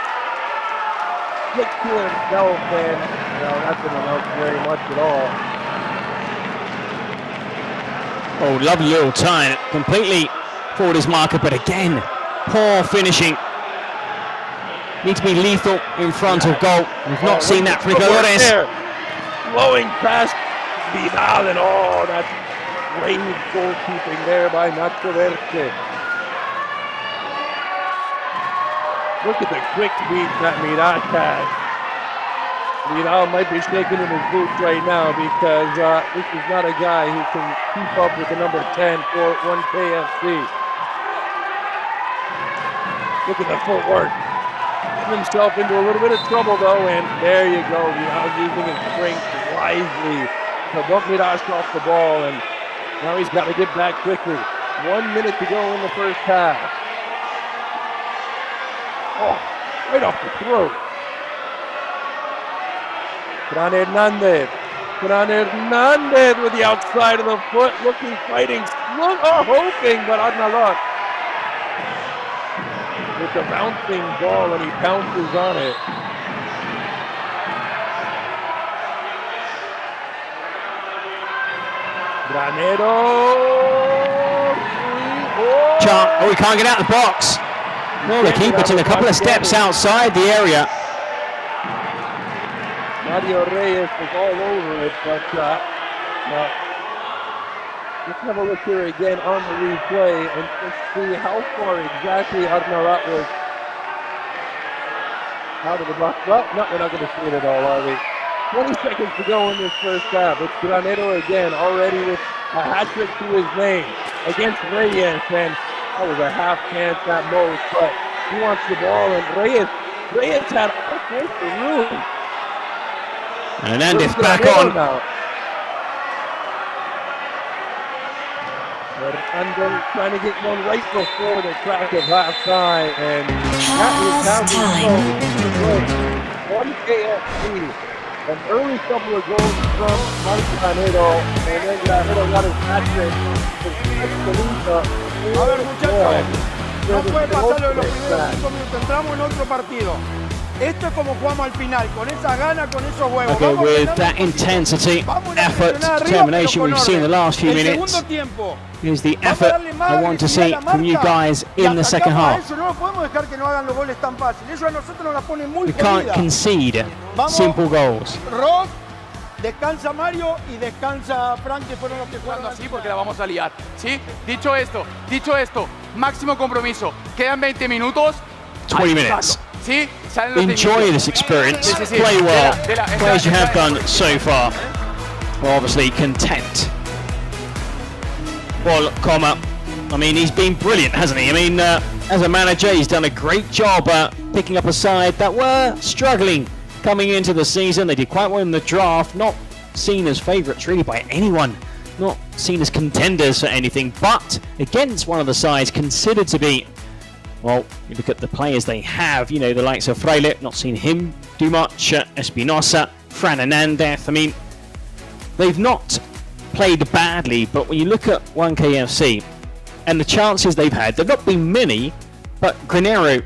Flick to himself, and that didn't help very much at all. Oh, lovely little tie. Completely forward his marker, but again, poor finishing. Need to be lethal in front of goal. We've not seen that from Flores. Flowing past Vidal, and that's great goalkeeping there by Nacho Verde. Look at the quick feet that Vidal has. Vidal might be shaking in his boots right now because this is not a guy who can keep up with the number 10 for 1KFC. Look at the footwork. Getting himself into a little bit of trouble though, and there you go. Vidal using his strength wisely to bump Miras off the ball, and now he's got to get back quickly. 1 minute to go in the first half. Oh, right off the throat. Fran Hernandez. Fran Hernandez with the outside of the foot, looking, fighting, hoping, but not luck. With the bouncing ball, and he pounces on it. Granero. Oh, he can't get out of the box. Well, the keeper took a couple of steps outside the area. Mario Reyes was all over it, but let's have a look here again on the replay and just see how far exactly Arnaud was out of the box. Well, no, we're not going to see it at all, are we? 20 seconds to go in this first half. It's Granero again, already with a hat-trick to his name against Reyes, and that was a half chance at most, but he wants the ball, and Reyes had all sorts of room. And Hernandez back on. Now. Hernandez trying to get one right before the crack of halftime, and that is how we go. 1 KFC. An early couple of goals from Granero, and then Granero got his hat-trick. A ver, muchachos, no puede pasar lo de los primeros 5 minutos. Entramos en otro partido. Esto es como jugamos al final, con esa gana, con esos huevos. Okay, with that intensity, effort, determination we've seen the last few minutes, is the effort I want to see from you guys in the second half. We can't concede simple goals. Descansa Mario y descansa Frank, que fueron los que jugaron así porque la vamos a liar, ¿sí? Dicho esto, máximo compromiso. Quedan 20 minutos. 20 minutes. ¿Sí? Enjoy this experience. Play well. Play as you have done so far. We're obviously content. Well, Coma, I mean, he's been brilliant, hasn't he? I mean, as a manager, he's done a great job picking up a side that were struggling coming into the season. They did quite well in the draft, not seen as favourites really by anyone, not seen as contenders for anything, but against one of the sides considered to be, well, you look at the players they have, you know, the likes of Fraile, not seen him do much, Espinosa, Fran Hernandez. I mean, they've not played badly, but when you look at 1KFC and the chances they've had, they've not been many, but Granero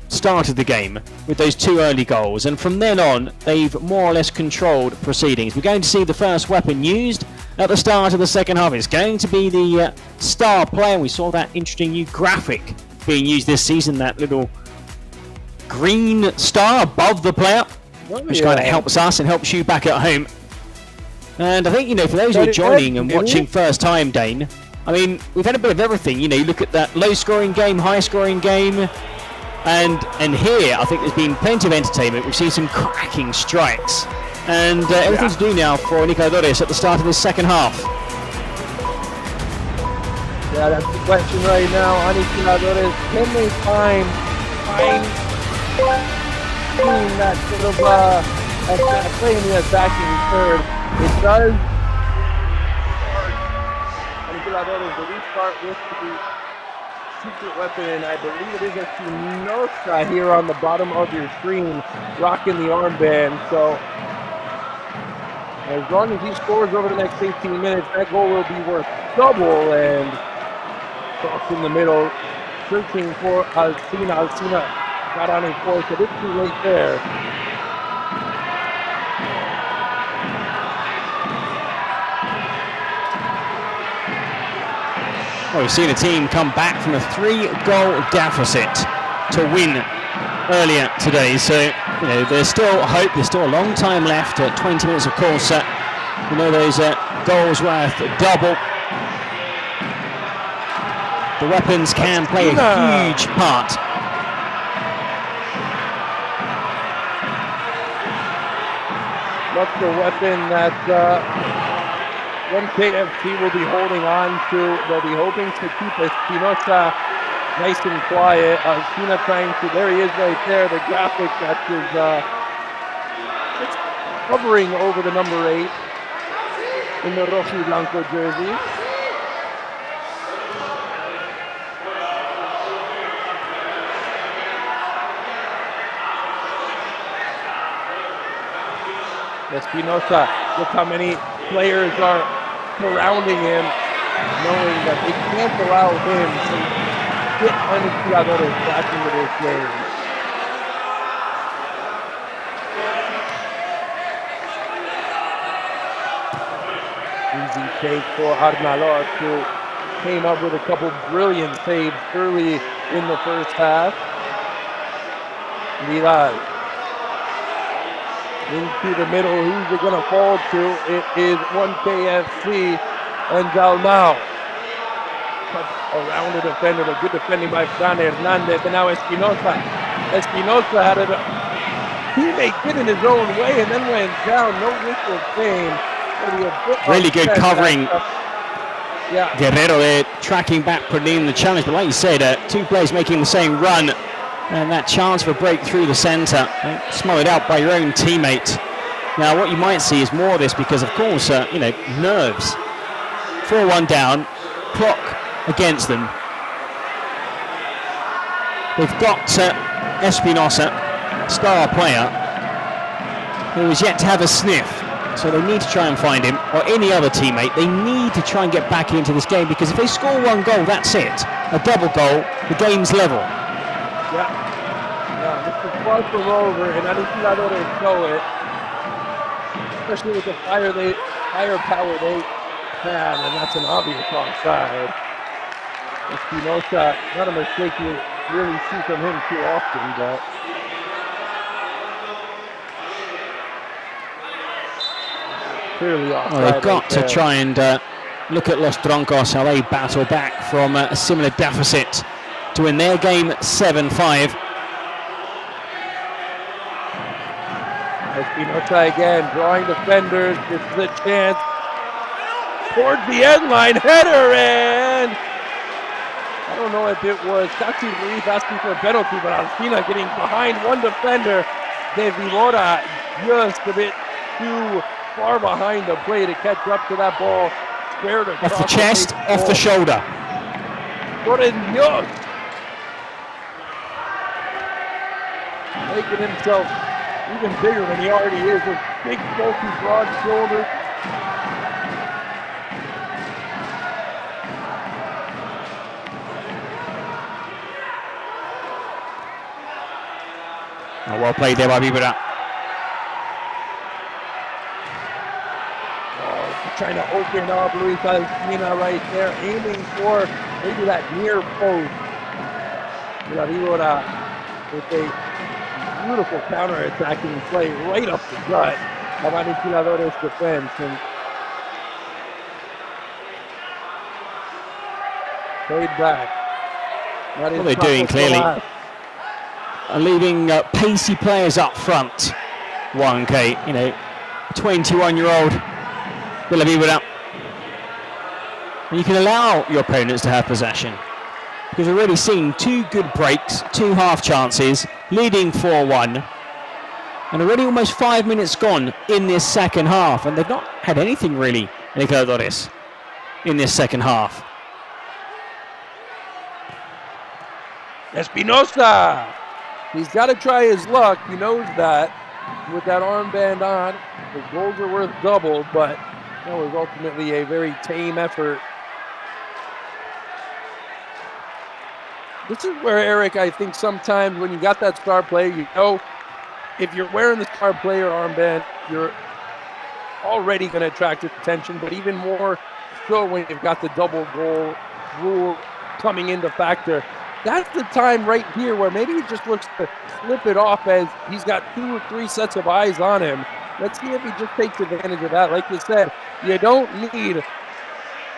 started the game with those 2 early goals, and from then on they've more or less controlled proceedings. We're going to see the first weapon used at the start of the second half. It's going to be the star player. We saw that interesting new graphic being used this season, that little green star above the player, which kind of helps us and helps you back at home. And I think, you know, for those who are joining and watching first time, Dane, I mean, we've had a bit of everything. You know, you look at that low scoring game, high scoring game, and here I think there's been plenty of entertainment. We've seen some cracking strikes, and everything to do now for Nicodores at the start of the second half. Yeah, that's the question right now. Nicodores, can they find that sort of playing the attacking third? It does. Nicodores, the restart with the secret weapon, and I believe it is Espinosa here on the bottom of your screen, rocking the armband. So as long as he scores over the next 18 minutes, that goal will be worth double. And cross in the middle, searching for Alcina. Alcina got on his course a bit too late there. Well, we've seen a team come back from a 3-goal deficit to win earlier today. So, you know, there's still hope. There's still a long time left. 20 minutes, of course. You know, those goals worth double. The weapons can play a huge part. That's the weapon that 1KFC will be holding on to. They'll be hoping to keep Espinosa nice and quiet. Alcina trying to, there he is right there, the graphic that is it's hovering over the number 8 in the Rojo y Blanco jersey. Espinosa, look how many players are surrounding him, knowing that they can't allow him to get Nicodores back into this game. Easy take for Arnalot, who came up with a couple brilliant saves early in the first half. Vidal into the middle. Who's it going to fall to? It is 1KFC and Dalmau. Around the defender, a good defending by Fran Hernandez, and now Espinosa. Espinosa had a teammate get in his own way and then went down. No whistle came. Really good covering. Yeah. Guerrero there tracking back, putting in the challenge, but like you said, 2 players making the same run. And that chance for a break through the centre, smothered out by your own teammate. Now, what you might see is more of this because, of course, you know, nerves. 4-1 down, clock against them. They've got Espinosa, star player, who is yet to have a sniff. So they need to try and find him, or any other teammate. They need to try and get back into this game because if they score 1 goal, that's it. A double goal, the game's level. Yeah, this is far from over, and Nicodores show it, especially with the firepower they have, and that's an obvious offside. Espinosa, not a mistake you really see from him too often, but clearly offside. Well, they've got to try and look at Los Troncos, how they battle back from a similar deficit to win their game 7-5. Espinosa again, drawing defenders. This is a chance. Towards the end line, header, and I don't know if it was Taxi Ruiz asking for a penalty, but Alcina getting behind one defender. De Villora just a bit too far behind the play to catch up to that ball. Off the chest, off the shoulder. Torres making himself even bigger than he already is with big, bulky, broad shoulders. Oh, well played there by Vibra. Trying to open up Luis Alcina right there, aiming for maybe that near post. La Vibra with a beautiful counter-attacking play right up the gut of Aniquiladores' defense. And played back. What are they doing clearly? Leaving pacey players up front. 1K, 21-year-old Villa Vibra. And you can allow your opponents to have possession, because we've already seen 2 good breaks, 2 half chances, leading 4-1, and already almost 5 minutes gone in this second half, and they've not had anything really, Aniquiladores, in this second half. Espinosa! He's got to try his luck. He knows that with that armband on. The goals are worth double, but that was ultimately a very tame effort. This is where, Eric, I think sometimes when you got that star player, if you're wearing the star player armband, you're already going to attract attention, but even more so when you've got the double goal rule coming into factor. That's the time right here where maybe he just looks to slip it off as he's got 2 or 3 sets of eyes on him. Let's see if he just takes advantage of that. Like you said, you don't need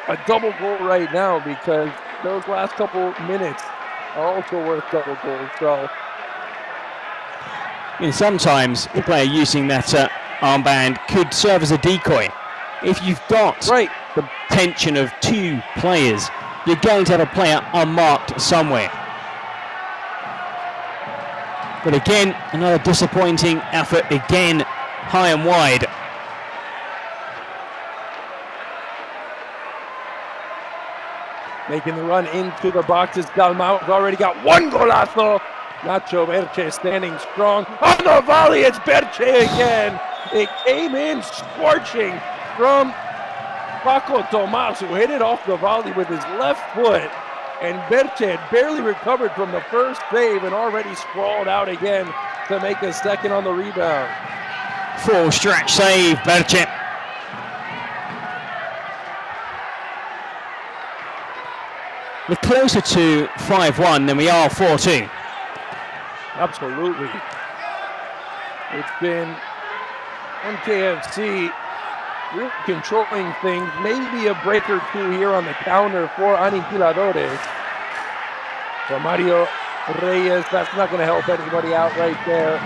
a double goal right now, because those last couple minutes are also worth double goals. So, sometimes the player using that armband could serve as a decoy. If you've got the tension of 2 players, you're going to have a player unmarked somewhere. But again, another disappointing effort, again, high and wide. Making the run into the boxes. Dalmau's already got 1 golazo. Nacho Berche standing strong. On the volley, it's Berche again. It came in scorching from Paco Tomas, who hit it off the volley with his left foot. And Berche had barely recovered from the first save and already sprawled out again to make a second on the rebound. Full stretch save, Berche. We're closer to 5-1 than we are 4-2. Absolutely. It's been MKFC really controlling things. Maybe a break or 2 here on the counter for Aniquiladores. For Mario Reyes, that's not going to help anybody out right there.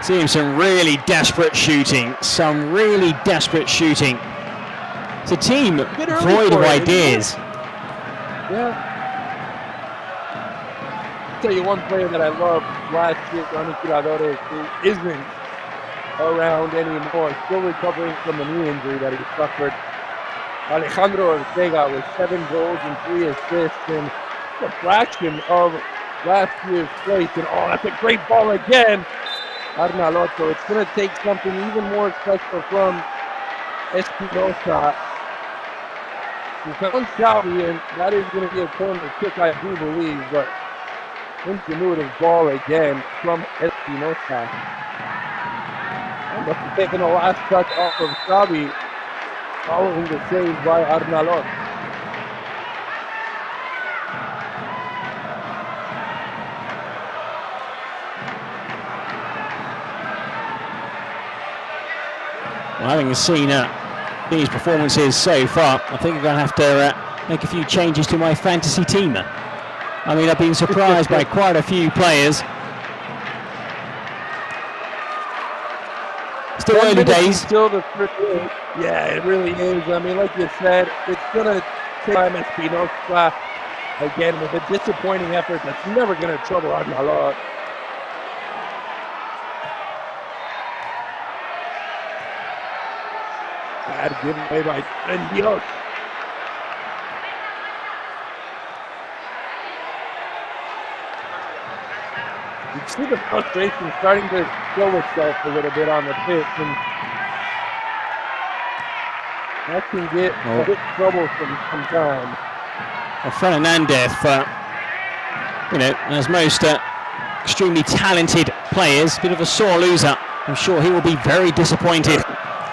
Seeing some really desperate shooting. It's a team void of ideas. Yeah. I'll tell you one player that I loved last year for Aniquiladores who isn't around anymore, still recovering from the knee injury that he suffered. Alejandro Ortega with 7 goals and 3 assists, and a fraction of last year's place. And that's a great ball again. Arnalotto. It's going to take something even more special from Espinosa. He found Xavi, and that is going to be a corner kick, I do believe, but ingenuitive ball again from Espinosa. Must have taken the last touch off of Xavi, following the save by Arnalot. Well, having seen these performances so far, I think I'm going to have to make a few changes to my fantasy team. I mean, I've been surprised by quite a few players. Still early days. Still the first game. Yeah, it really is. I mean, like you said, it's going to take time Espinosa again with a disappointing effort that's never going to trouble Arnalot. Bad giveaway by Dios. You see the frustration starting to show itself a little bit on the pitch, and that can get a bit troublesome sometimes. Well, Fernandez, you know, as most extremely talented players, bit of a sore loser. I'm sure he will be very disappointed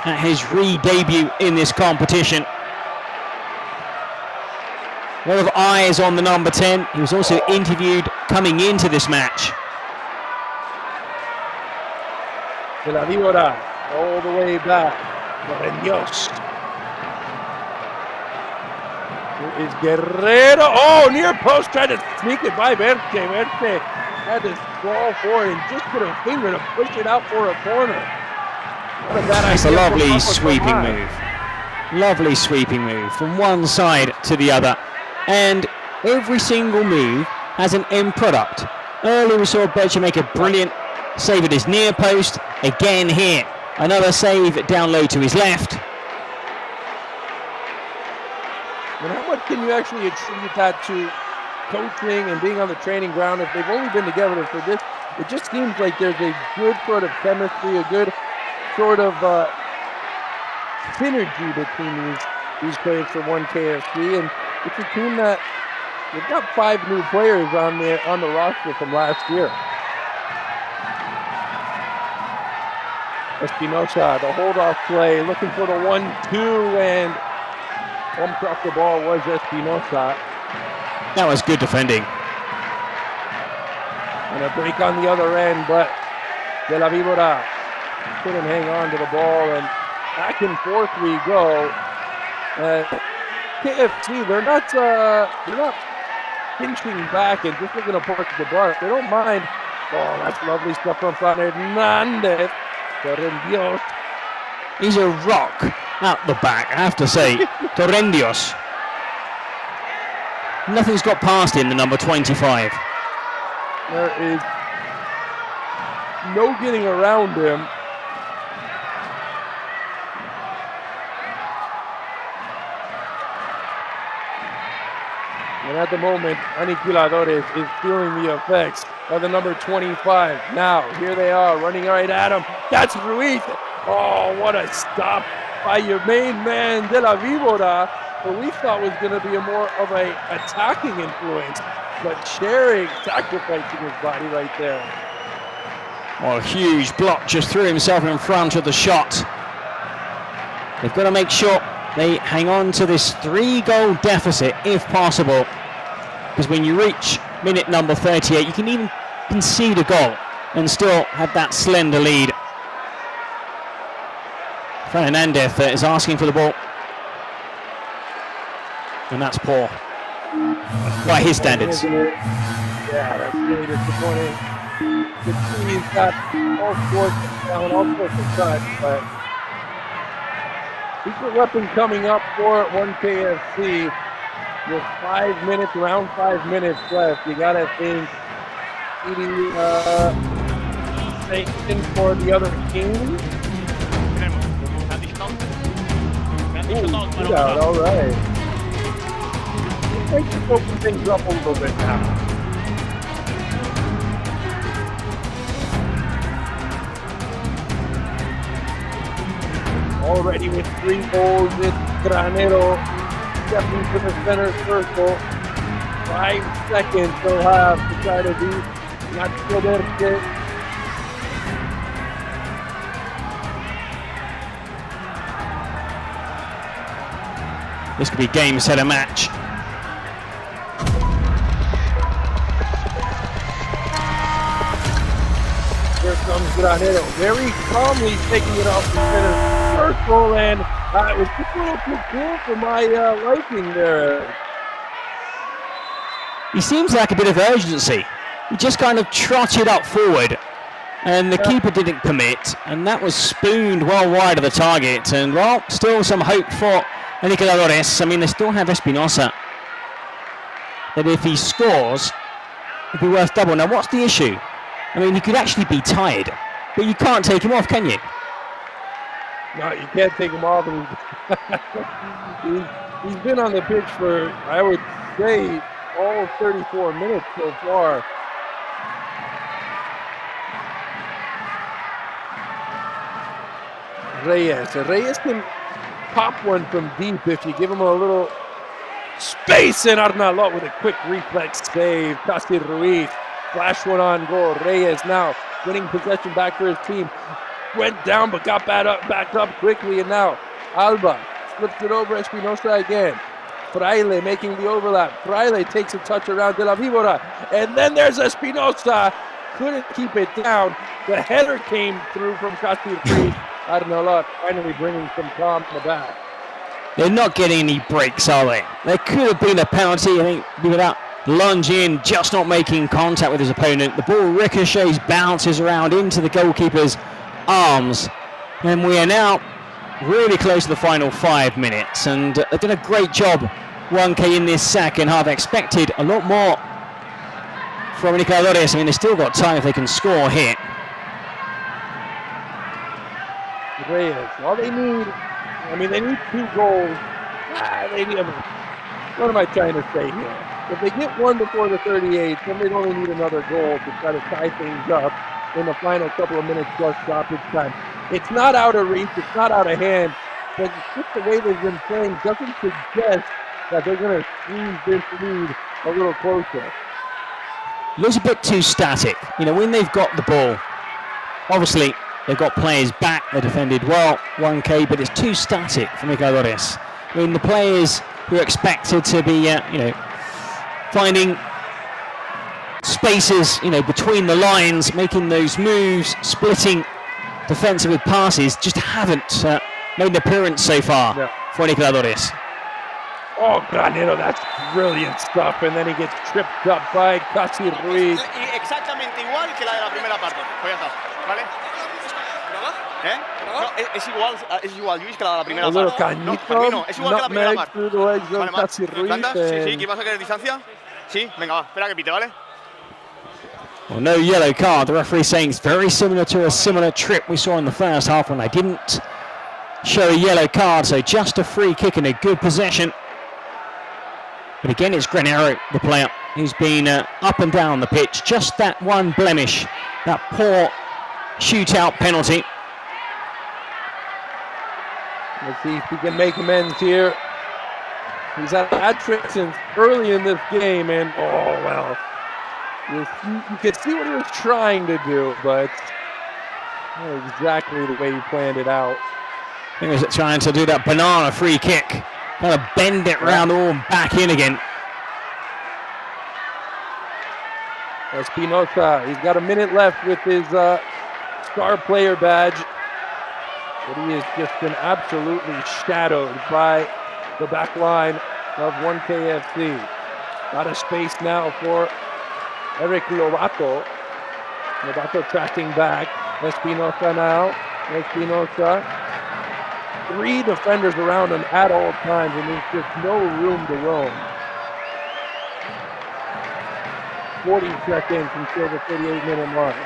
at his re-debut in this competition. A lot of eyes on the number 10. He was also interviewed coming into this match. De la Víbora, all the way back. Dios. Here is Guerrero. Oh, near post, tried to sneak it by Verte. Verte had to sprawl forward and just put a finger to push it out for a corner. That's a lovely sweeping move. Lovely sweeping move from one side to the other. And every single move has an end product. Earlier we saw Berger make a brilliant save at his near post. Again here, another save down low to his left. And how much can you actually attribute that to coaching and being on the training ground? If they've only been together for this, it just seems like there's a good sort of chemistry, a good sort of synergy between these players for one KFC, and it's a team that they've got 5 new players on the roster from last year. Espinosa, the hold-off play, looking for the 1-2, and bumped off the ball was Espinosa. That was good defending. And a break on the other end, but De la Víbora couldn't hang on to the ball, and back and forth we go. KFC, they're not pinching back and just looking to park the bus. They don't mind. Oh, that's lovely stuff from Fernandez. Torrendios. He's a rock out the back, I have to say. Torrendios. Nothing's got past him, the number 25. There is no getting around him. And at the moment, Aniquiladores is feeling the effects of the number 25. Now, here they are, running right at him. That's Ruiz. Oh, what a stop by your main man, De la Víbora, what we thought was going to be a more of a attacking influence, but sharing, sacrificing his body right there. Well, a huge block, just threw himself in front of the shot. They've got to make sure they hang on to this 3-goal deficit if possible, because when you reach minute number 38, you can even concede a goal and still have that slender lead. Fernandez is asking for the ball, and that's poor by his standards. Yeah, that's really disappointing. The team's got all sorts of talent, all sorts of shots, but secret weapon coming up for 1KFC with 5 minutes, around 5 minutes left. You gotta think sanction for the other team. Yeah, all right. Let's just open things up a little bit now. Already with 3 goals, it's Granero stepping to the center circle. 5 seconds they'll have to try to beat Nacho. This could be game, set, a match. Here comes Granero, very calmly taking it off the center reversal, and it was just a little too cool for my liking there. He seems like a bit of urgency. He just kind of trotted up forward, and the keeper didn't commit, and that was spooned well wide of the target. And well, still some hope for Nicoladores. I mean, they still have Espinosa. That if he scores, it'd be worth double. Now, what's the issue? I mean, he could actually be tied, but you can't take him off, can you? No, you can't take him off. He's been on the pitch for, I would say, all 34 minutes so far. Reyes can pop one from deep if you give him a little space, and Arnalot with a quick reflex save. Casti Ruiz flash one on goal. Reyes now winning possession back for his team. Went down but got back up quickly, and now Alba flips it over. Espinosa again. Fraile making the overlap. Fraile takes a touch around De La Víbora, and then there's Espinosa. Couldn't keep it down. The header came through from Casti Ruiz. Arnalot finally bringing some calm in the back. They're not getting any breaks, are they? There could have been a penalty. I think without lunge in, just not making contact with his opponent. The ball ricochets, bounces around into the goalkeeper's arms, and we are now really close to the final 5 minutes. And they've done a great job, 1K in this second half. Expected a lot more from Nicoladores. I mean, they've still got time if they can score here. Reyes, all they need, I mean, they need 2 goals. What am I trying to say here? If they get one before the 38th, then they'd only need another goal to try to tie things up in the final couple of minutes plus stoppage time. It's not out of reach, it's not out of hand, but just the way they've been playing doesn't suggest that they're going to squeeze this lead a little closer. It looks a bit too static. You know, when they've got the ball, obviously they've got players back, they defended well, 1K, but it's too static for Nicoladores. I mean, the players who are expected to be, finding spaces, between the lines, making those moves, splitting defensive with passes, just haven't made an appearance so far for Nicoladores. Oh, Granero, that's brilliant stuff, and then he gets tripped up by Casti Ruiz. Exactamente igual que la de la primera parte. Pues ya está, ¿vale? No, es igual, Luis, que la de la primera parte. No, es igual que la primera parte. Vale, Casti Ruiz. Sí, que vas a querer distancia. Sí, venga, va, espera que pite, ¿vale? Well, no yellow card. The referee saying it's very similar to a similar trip we saw in the first half when they didn't show a yellow card, so just a free kick and a good possession. But again, it's Granero, the player, who's been up and down the pitch. Just that one blemish, that poor shootout penalty. Let's see if he can make amends here. He's had a hat-trick since early in this game, and you could see what he was trying to do, but not exactly the way he planned it out. I think he was trying to do that banana free kick, kind of bend it round the wall and back in again. Espinosa, he's got a minute left with his star player badge, but he has just been absolutely shadowed by the back line of 1KFC. Out of space now for Eric Lobato. Lobato tracking back. Espinosa now. Espinosa. 3 defenders around him at all times, and there's just no room to roam. 40 seconds until the 38-minute mark.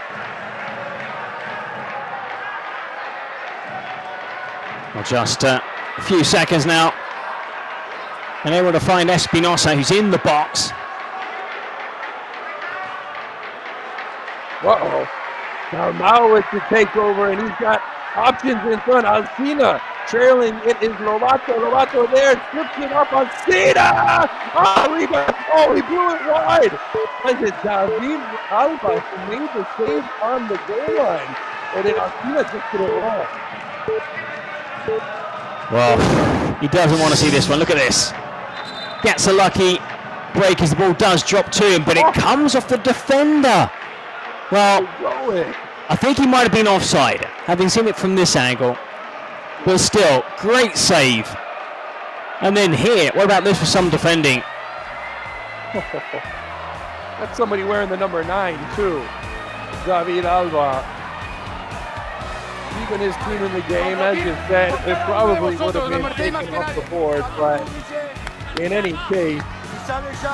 Well, just a few seconds now. And able to find Espinosa, who's in the box. Now Mowich to take over, and he's got options in front. Alcina trailing. It is Lobato. Lobato there, slips it up. Alcina! He blew it wide. Was it David Alba who made the save on the goal line? Or did Alcina just get it wrong? Well, he doesn't want to see this one. Look at this. Gets a lucky break as the ball does drop to him, but it comes off the defender. Well, I think he might have been offside, having seen it from this angle. but still, great save. And then here, what about this for some defending? That's somebody wearing the number 9 too. David Alba. Even his team in the game, as you said, it probably would have been taken off the board, but in any case,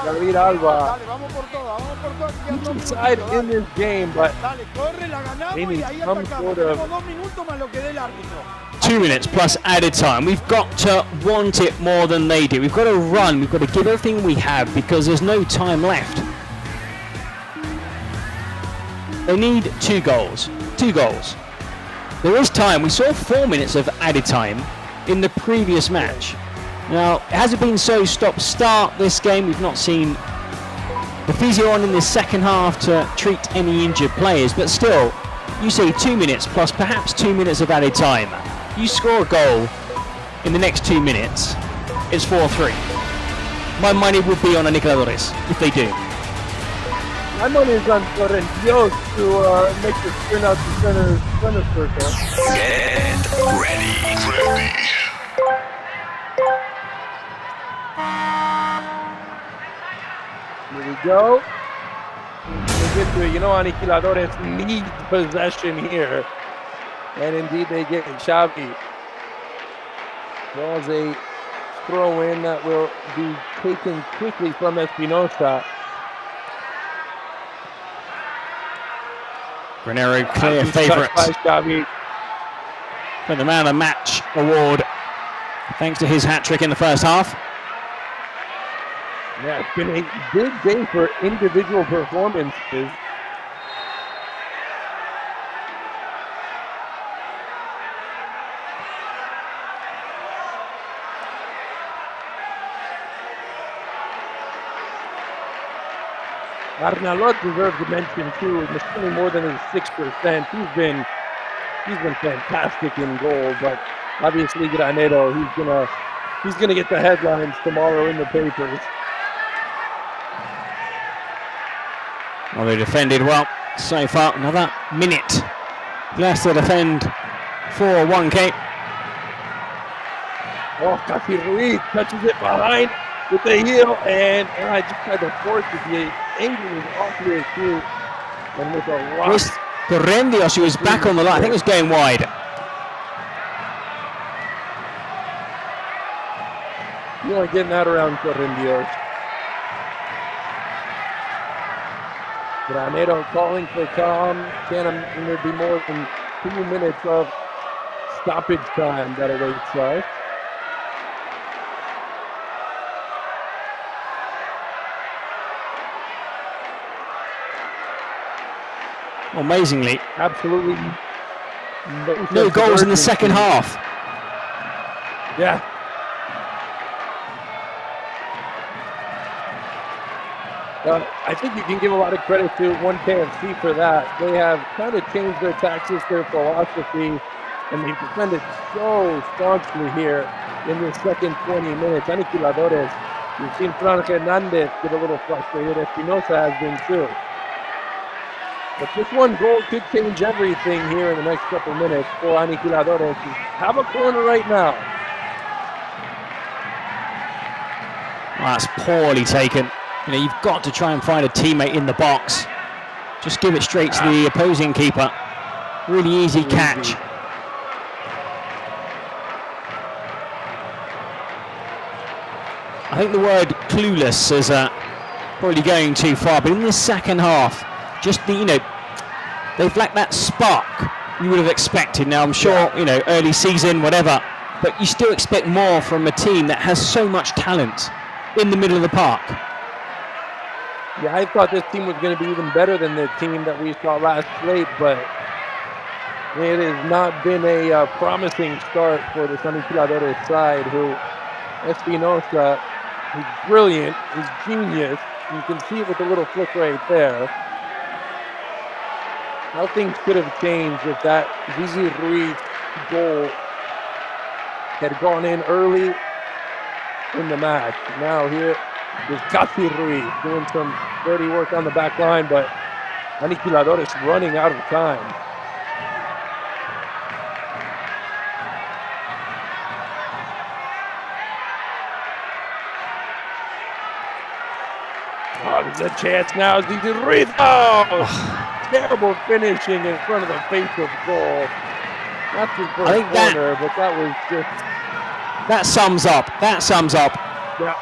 David Alba, he's inside in this game, but they need some sort of 2 minutes plus added time. We've got to want it more than they do. We've got to run. We've got to give everything we have because there's no time left. They need 2 goals. 2 goals. There is time. We saw 4 minutes of added time in the previous match. Now, has it been so stop-start this game? We've not seen the physio on in the second half to treat any injured players, but still, you say 2 minutes plus perhaps 2 minutes of added time. You score a goal in the next 2 minutes, it's 4-3. My money would be on Aniquiladores if they do. My money is on Torrendios to make the sprint out the center circle. Get ready. Here we go. We'll get to it. You know, Aniquiladores need possession here. And indeed they get Xavi. There's a throw in that will be taken quickly from Espinosa. Granero clear favourites for the Man of the Match award, thanks to his hat-trick in the first half. Yeah, it's been a big day for individual performances. Arnalot deserves a mention too. He's shooting more than his 6%. He's been fantastic in goal, but obviously Granero, he's gonna get the headlines tomorrow in the papers. Well, they defended well so far. Another minute less to defend for 1K. Oh, Casi Ruiz touches it behind with the heel, and I just tried to force it. The angle was awfully acute, and with a rock. Torrendios, he was back on the line. I think it was going wide. You want getting that around Torrendios. Granero calling for calm. Can there be more than 2 minutes of stoppage time that awaits us? Amazingly, absolutely no goals in the second half. Yeah. I think you can give a lot of credit to 1KFC for that. They have kind of changed their tactics, their philosophy, and they've defended so staunchly here in the second 20 minutes. Aniquiladores, you've seen Fran Hernandez get a little frustrated. Espinosa has been too. But this one goal could change everything here in the next couple minutes for Aniquiladores. Have a corner right now. Well, that's poorly taken. You know, you've got to try and find a teammate in the box. Just give it straight to the opposing keeper. Really easy catch. I think the word clueless is probably going too far, but in the second half, just they've lacked that spark you would have expected. Now, I'm sure, early season, whatever, but you still expect more from a team that has so much talent in the middle of the park. Yeah, I thought this team was going to be even better than the team that we saw last slate, but it has not been a promising start for the Aniquiladores side, who Espinosa, he's brilliant, he's genius. You can see it with the little flick right there. How things could have changed if that Zizi Ruiz goal had gone in early in the match. Now here is Casi Ruiz doing some dirty work on the back line, but Aniquiladores running out of time. There's a chance now as he did Ruiz. Oh, terrible finishing in front of the face of goal. Not just for a corner, but that was just... That sums up. Yeah.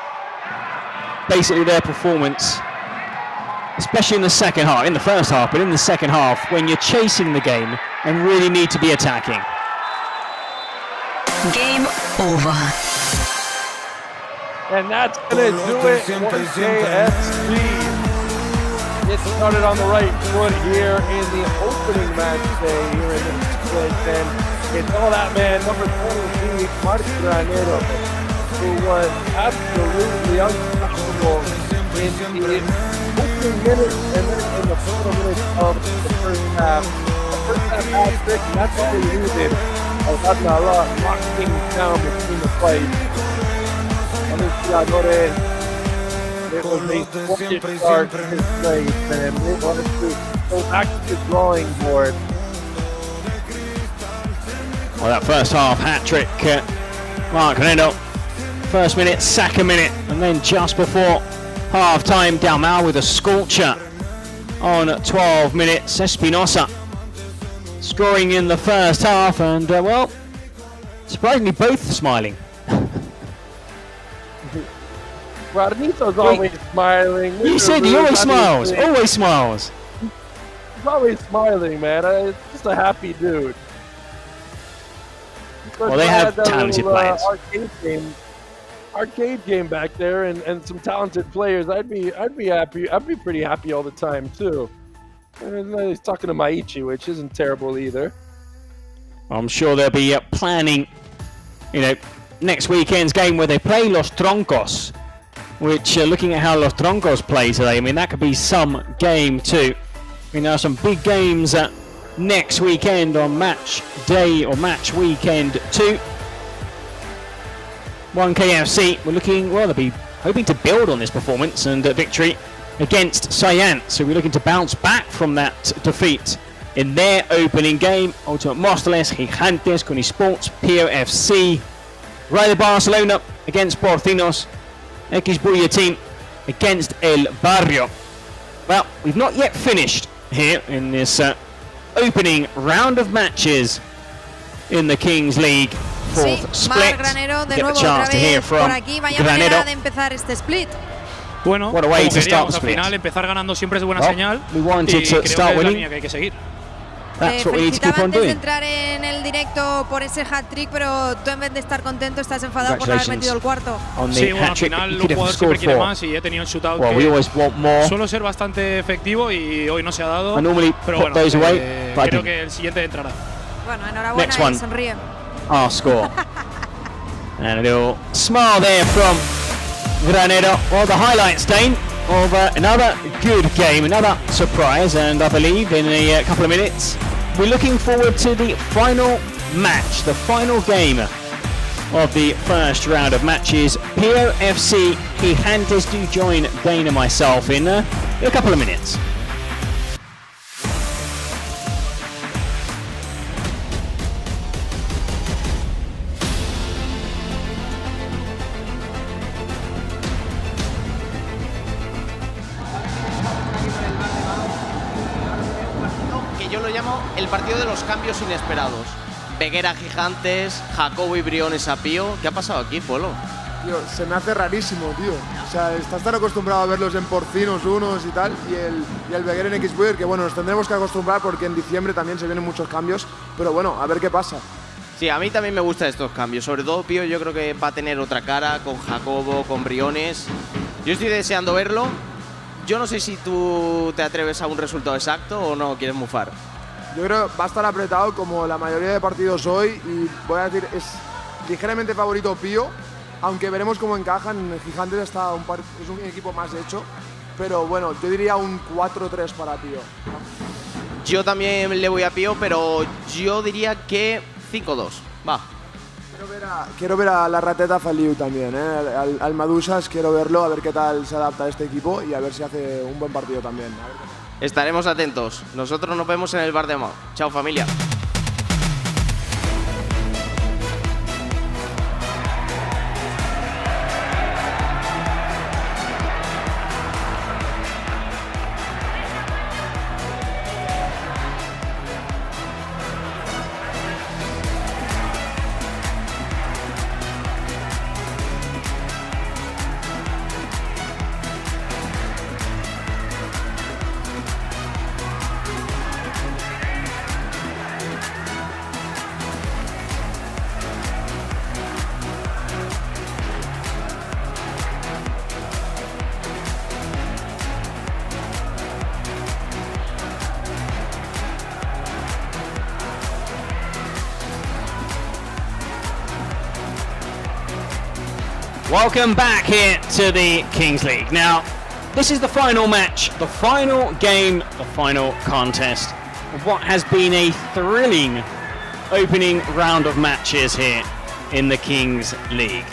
Basically their performance, especially in the second half, in the first half, but in the second half, when you're chasing the game and really need to be attacking. Game over. And that's going to do it for KFC. It started on the right foot here in the opening match day here in the split. And it's all that man, number 23, Marcos Granero, who was absolutely unstoppable in the opening minutes and then in the final minutes of the first half. The first half hat-trick, and that's all he needed. Alcantara locked things down between the plays. It was a splendid start to this race, and they wanted to go back to the drawing board. Well, that first half hat-trick, Mark Granero. First minute, second minute, and then just before half-time, Dalmau with a scorcher on 12 minutes. Espinosa scoring in the first half, and, well, surprisingly both smiling. Rodnito's always smiling. You said he always smiles. Always smiles. He's always smiling, man. It's just a happy dude. Well, they have talented players. Arcade game back there, and some talented players. I'd be happy. I'd be pretty happy all the time too. And he's talking to Maichi, which isn't terrible either. I'm sure they'll be planning, next weekend's game where they play Los Troncos. Which, looking at how Los Troncos play today, I mean, that could be some game too. There are some big games next weekend on match day or match weekend 2. 1 KFC, they'll be hoping to build on this performance and victory against Cyan. So we're looking to bounce back from that defeat in their opening game. Ultimate Móstoles, Gigantes, con Esports, Pio FC, Rayo de Barcelona against Porcinos, X Buya team against El Barrio. Well, we've not yet finished here in this opening round of matches in the Kings League fourth split. Granero de Get nuevo the chance otra to hear vez from por aquí. Vaya Granero. manera de empezar este split. Bueno, What a way to start the al split. final empezar ganando siempre es buena señal. We wanted y to creo start que es la winning. línea que hay que seguir. That's what we need to keep on antes de doing. entrar en el directo por ese hat-trick, pero tú en vez de estar contento estás enfadado por haber metido el cuarto. Sí, bueno, al final un jugador siempre quiere más y he tenido un shootout que suelo ser bastante efectivo y hoy no se ha dado. Pero bueno, creo que el siguiente entrará. Bueno, enhorabuena Next y one. sonríe. Our score. And a little smile there from Granero. Well, the highlights, Dane, of another good game, another surprise, and I believe in a couple of minutes we're looking forward to the final match, the final game of the first round of matches. Pio FC Gigantes do join Dane and myself in a couple of minutes. Yo lo llamo el partido de los cambios inesperados. Veguera Gigantes, Jacobo y Briones a Pío. ¿Qué ha pasado aquí, Polo? Tío, se me hace rarísimo, tío. O sea, estás tan acostumbrado a verlos en porcinos unos y tal, y el Veguera en X-Buyer, que bueno, nos tendremos que acostumbrar porque en diciembre también se vienen muchos cambios, pero bueno, a ver qué pasa. Sí, a mí también me gustan estos cambios. Sobre todo Pío, yo creo que va a tener otra cara con Jacobo, con Briones. Yo estoy deseando verlo. Yo no sé si tú te atreves a un resultado exacto o no quieres mufar. Yo creo que va a estar apretado como la mayoría de partidos hoy y voy a decir, es ligeramente favorito Pío, aunque veremos cómo encajan. Gigantes es un equipo más hecho, pero bueno, yo diría un 4-3 para Pío. Yo también le voy a Pío, pero yo diría que 5-2. Va. Quiero ver a la rateta Feliu también, al Madusas, quiero verlo, a ver qué tal se adapta a este equipo y a ver si hace un buen partido también. Estaremos atentos. Nosotros nos vemos en el bar de Mao. Chao, familia. Welcome back here to the Kings League. Now, this is the final match, the final game, the final contest of what has been a thrilling opening round of matches here in the Kings League.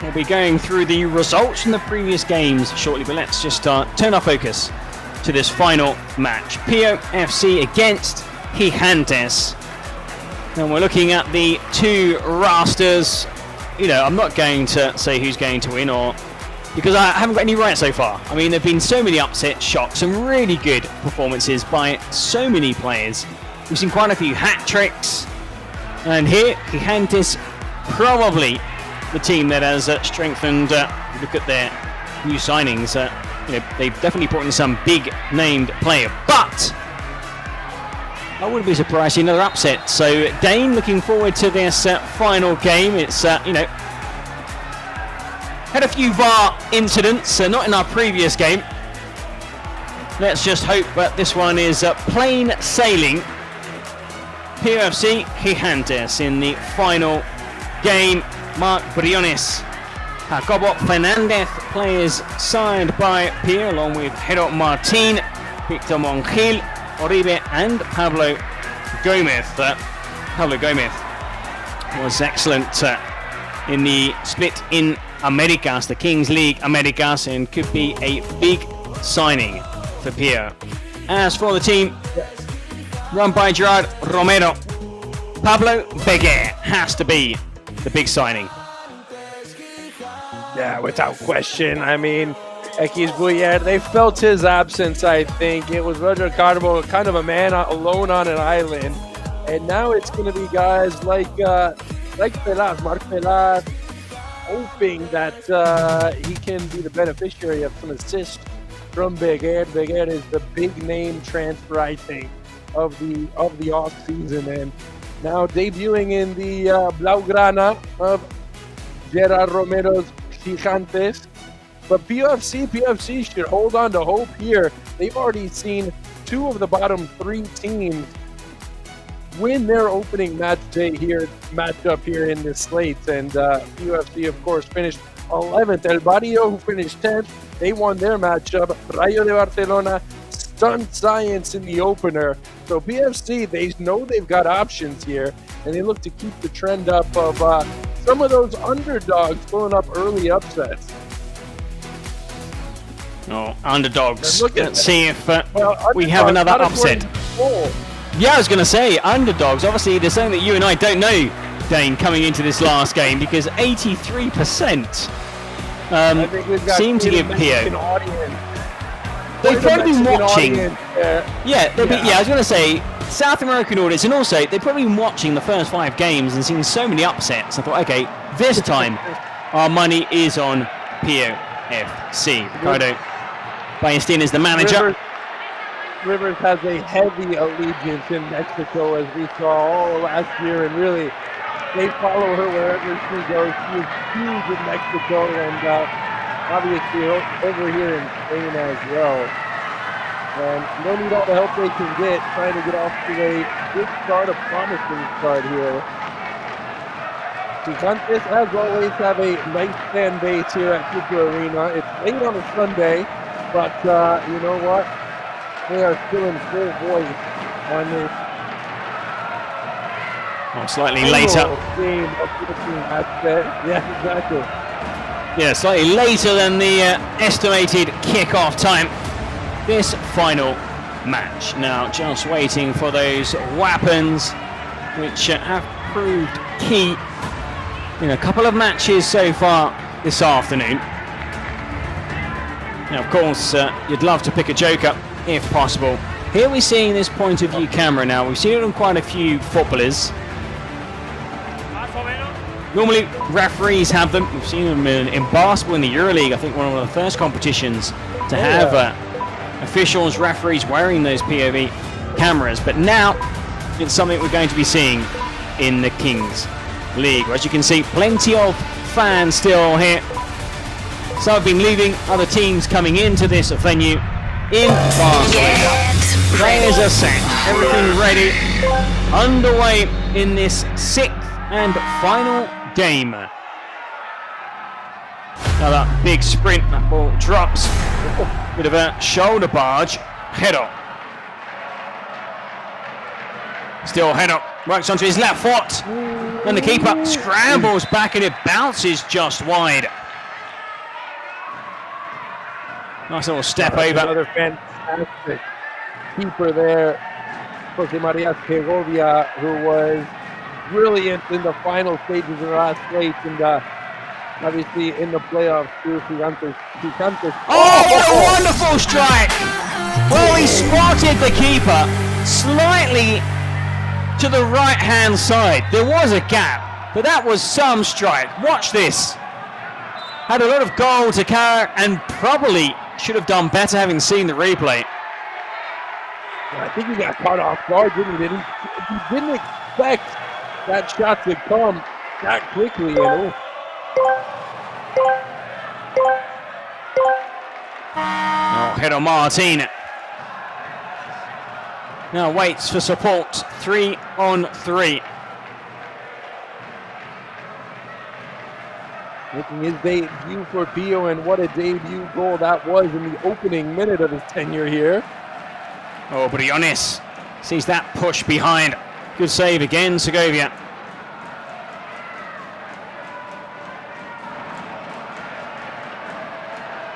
We'll be going through the results from the previous games shortly, but let's just turn our focus to this final match. Pio FC against Gigantes. And we're looking at the two rosters. You know, I'm not going to say who's going to win, or because I haven't got any right so far. I mean, there have been so many upset shocks, some really good performances by so many players. We've seen quite a few hat tricks, and here Gigantes probably the team that has strengthened. Look at their new signings. You know, they've definitely brought in some big named player, but I wouldn't be surprised to see another upset. So Dane, looking forward to this final game. It's you know, had a few VAR incidents, not in our previous game. Let's just hope that this one is plain sailing. POFC Gigantes in the final game. Marc Briones, Jacobo Fernandez, players signed by Pierre, along with Jero Martin, Victor Monjil, Oribe, and Pablo Gomez. Pablo Gomez was excellent in the split in Americas, the Kings League Americas, and could be a big signing for Pierre. As for the team run by Gerard Romero, Pablo Beguer has to be the big signing. Yeah, without question. I mean, Ekis Bouyer, they felt his absence, I think. It was Roger Carbo, kind of a man alone on an island. And now it's going to be guys like Pelas, Marc Pelas, hoping that he can be the beneficiary of some assists from Beguer. Beguer is the big name transfer, I think, of the off season, and now debuting in the Blaugrana of Gerard Romero's Gigantes. But PFC should hold on to hope here. They've already seen two of the bottom three teams win their opening matchup here in this slate. And PFC, of course, finished 11th. El Barrio, who finished 10th, they won their matchup. Rayo de Barcelona stunned Science in the opener. So PFC, they know they've got options here, and they look to keep the trend up of some of those underdogs pulling up early upsets. Oh, underdogs. Let's see if we have another upset. Yeah, I was going to say, underdogs. Obviously, there's something that you and I don't know, Dane, coming into this last game, because 83% seem to give Pio. They've probably been watching. Yeah, I was going to say, South American audience, and also they've probably been watching the first 5 games and seen so many upsets. I thought, okay, this time our money is on POFC. Ricardo Ballestin is the manager. Rivers has a heavy allegiance in Mexico, as we saw all last year, and really, they follow her wherever she goes. She is huge in Mexico, and obviously over here in Spain as well. And no need all the help they can get, trying to get off to a good start, a promising start here. Gigantes, as always, have a nice fan base here at Cooper Arena. It's late on a Sunday, but you know what? They are still in full voice on this. Oh, slightly later. Game of yeah, exactly. Yeah, slightly later than the estimated kickoff time. This final match. Now, just waiting for those weapons, which have proved key in a couple of matches so far this afternoon. Now, of course, you'd love to pick a joker if possible. Here we're seeing this point of view camera now. We've seen it on quite a few footballers. Normally, referees have them. We've seen them in basketball in the EuroLeague. I think one of the first competitions to have officials, referees wearing those POV cameras. But now, it's something we're going to be seeing in the Kings League. As you can see, plenty of fans still here. Some have been leaving, other teams coming into this venue in Barcelona. Players are set, everything ready, underway in this 6th and final game. Another big sprint. That ball drops. Bit of a shoulder barge. Hero. Still Hero. Works onto his left foot. And the keeper scrambles back and it bounces just wide. Nice little step over. Another fantastic keeper there. Jose Maria Segovia, who was brilliant in the final stages of the last place, and obviously in the playoffs too. Gigantes. Oh, what a wonderful strike! Well, he spotted the keeper slightly to the right-hand side. There was a gap, but that was some strike. Watch this. Had a lot of goal to carry and probably should have done better having seen the replay. I think he got caught off guard, didn't he? He didn't expect that shot to come that quickly, you know. Oh, Hero Martin. Now waits for support. 3-on-3. Making his debut for Pio, and what a debut goal that was in the opening minute of his tenure here. Oh, Briones sees that push behind. Good save again, Segovia.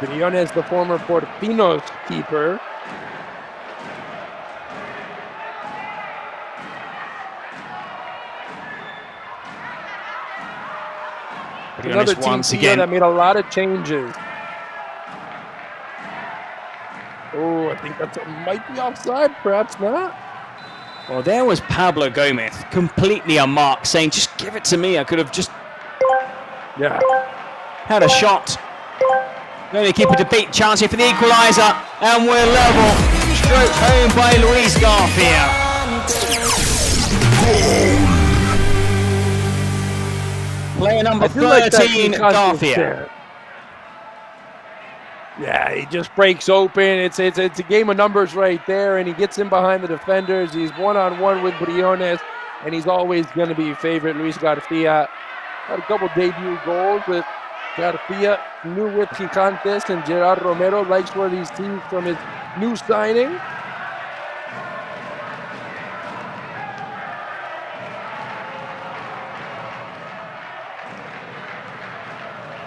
Briones, the former Portinos keeper. Another team once again that made a lot of changes. Oh, I think that might be offside, perhaps not. Well, there was Pablo Gomez, completely unmarked, saying, just give it to me. I could have just had a shot. Going to keep it to beat, chance here for the equaliser, and we're level. Stroked home by Luis Garcia. Player number 13, Garcia. Yeah, he just breaks open. It's a game of numbers right there, and he gets in behind the defenders. He's one-on-one with Briones, and he's always going to be favorite. Luis Garcia had a couple debut goals with Garcia, new with Gigantes, and Gerard Romero likes where these teams from his new signing.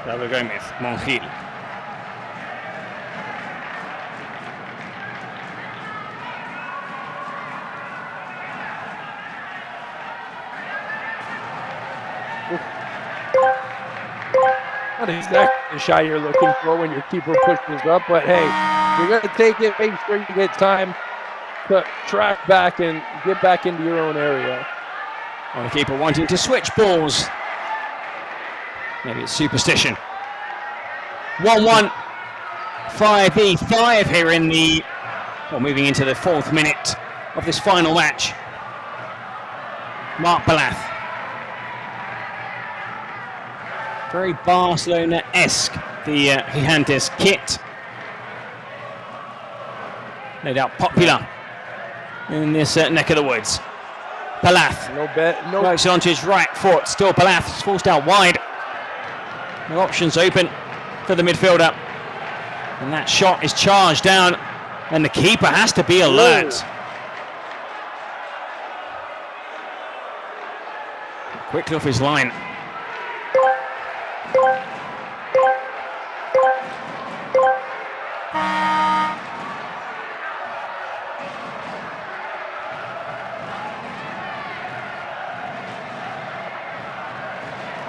Pablo Gomez, Monjil. Not exactly the shot you're looking for when your keeper pushes up, but hey, you're going to take it, make sure you get time to track back and get back into your own area. Well, the keeper wanting to switch balls. Maybe it's superstition. 1-1, 5v5 here in the, moving into the 4th minute of this final match. Marc Balath. Very Barcelona-esque, the Gigantes kit. No doubt popular in this neck of the woods. Balath. Works onto his right foot. Still Balath is forced out wide. No options open for the midfielder. And that shot is charged down. And the keeper has to be alert. Quickly off his line.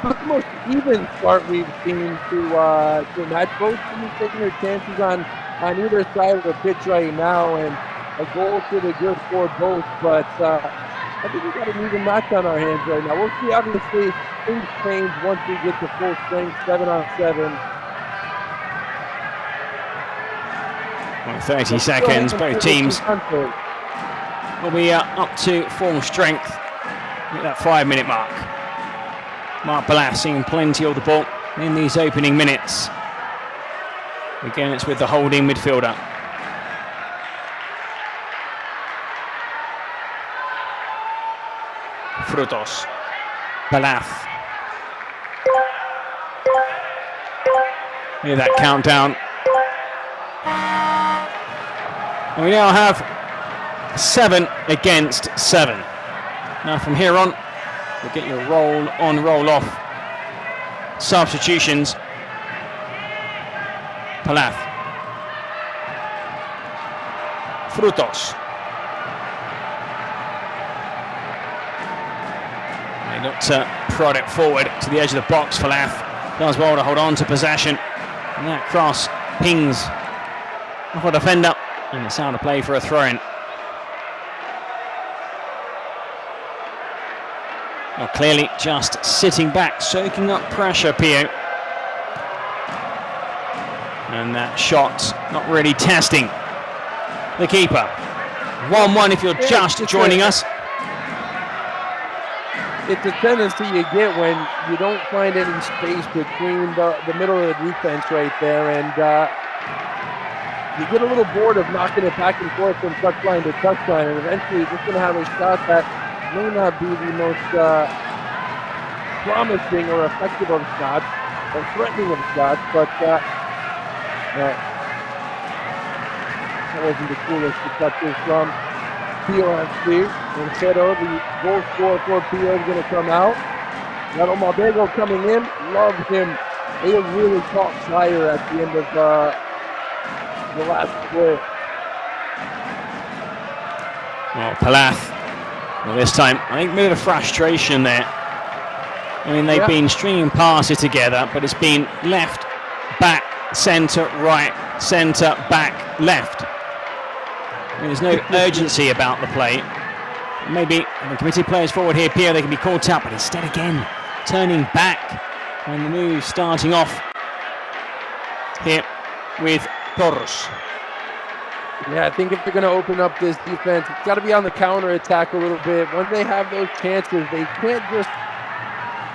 The most even start we've seen to match. Both teams taking their chances on either side of the pitch right now, and a goal should be good for both. But I think we got an even match on our hands right now. We'll see. Obviously, things change once we get to full strength, 7-on-7. Well, 30 seconds. Both teams will be up to full strength at that 5-minute mark. Marc Balath seeing plenty of the ball in these opening minutes. Again, it's with the holding midfielder. Frutos. Balath. Hear that countdown. And we now have 7 against 7. Now from here on, we'll get your roll on, roll off substitutions. Palath. Frutos. They look to prod it forward to the edge of the box. Palath does well to hold on to possession. And that cross pings off a defender. And it's out of play for a throw-in. Well, clearly just sitting back, soaking up pressure, Pio. And that shot not really testing the keeper. 1-1 if you're just joining us. It's a tendency you get when you don't find any space between the middle of the defense right there, and you get a little bored of knocking it back and forth from touchline to touchline, and eventually you're just going to have a shot that may not be the most promising or effective of shots, or threatening of shots, but that wasn't the coolest to touches from POFC. And Jero, the goal scorer for PO, is going to come out. Got Omabego coming in. Love him. He really caught fire at the end of the last play. Well, Palath, well, this time, I think a bit of frustration there. I mean, they've been stringing passes together, but it's been left, back, centre, right, centre, back, left. I mean, there's no urgency about the play. Maybe the committed players forward here, Pierre, they can be caught up, but instead again, turning back when the move starting off here with Torres. Yeah, I think if they're going to open up this defense, it's got to be on the counter attack a little bit. When they have those chances, they can't just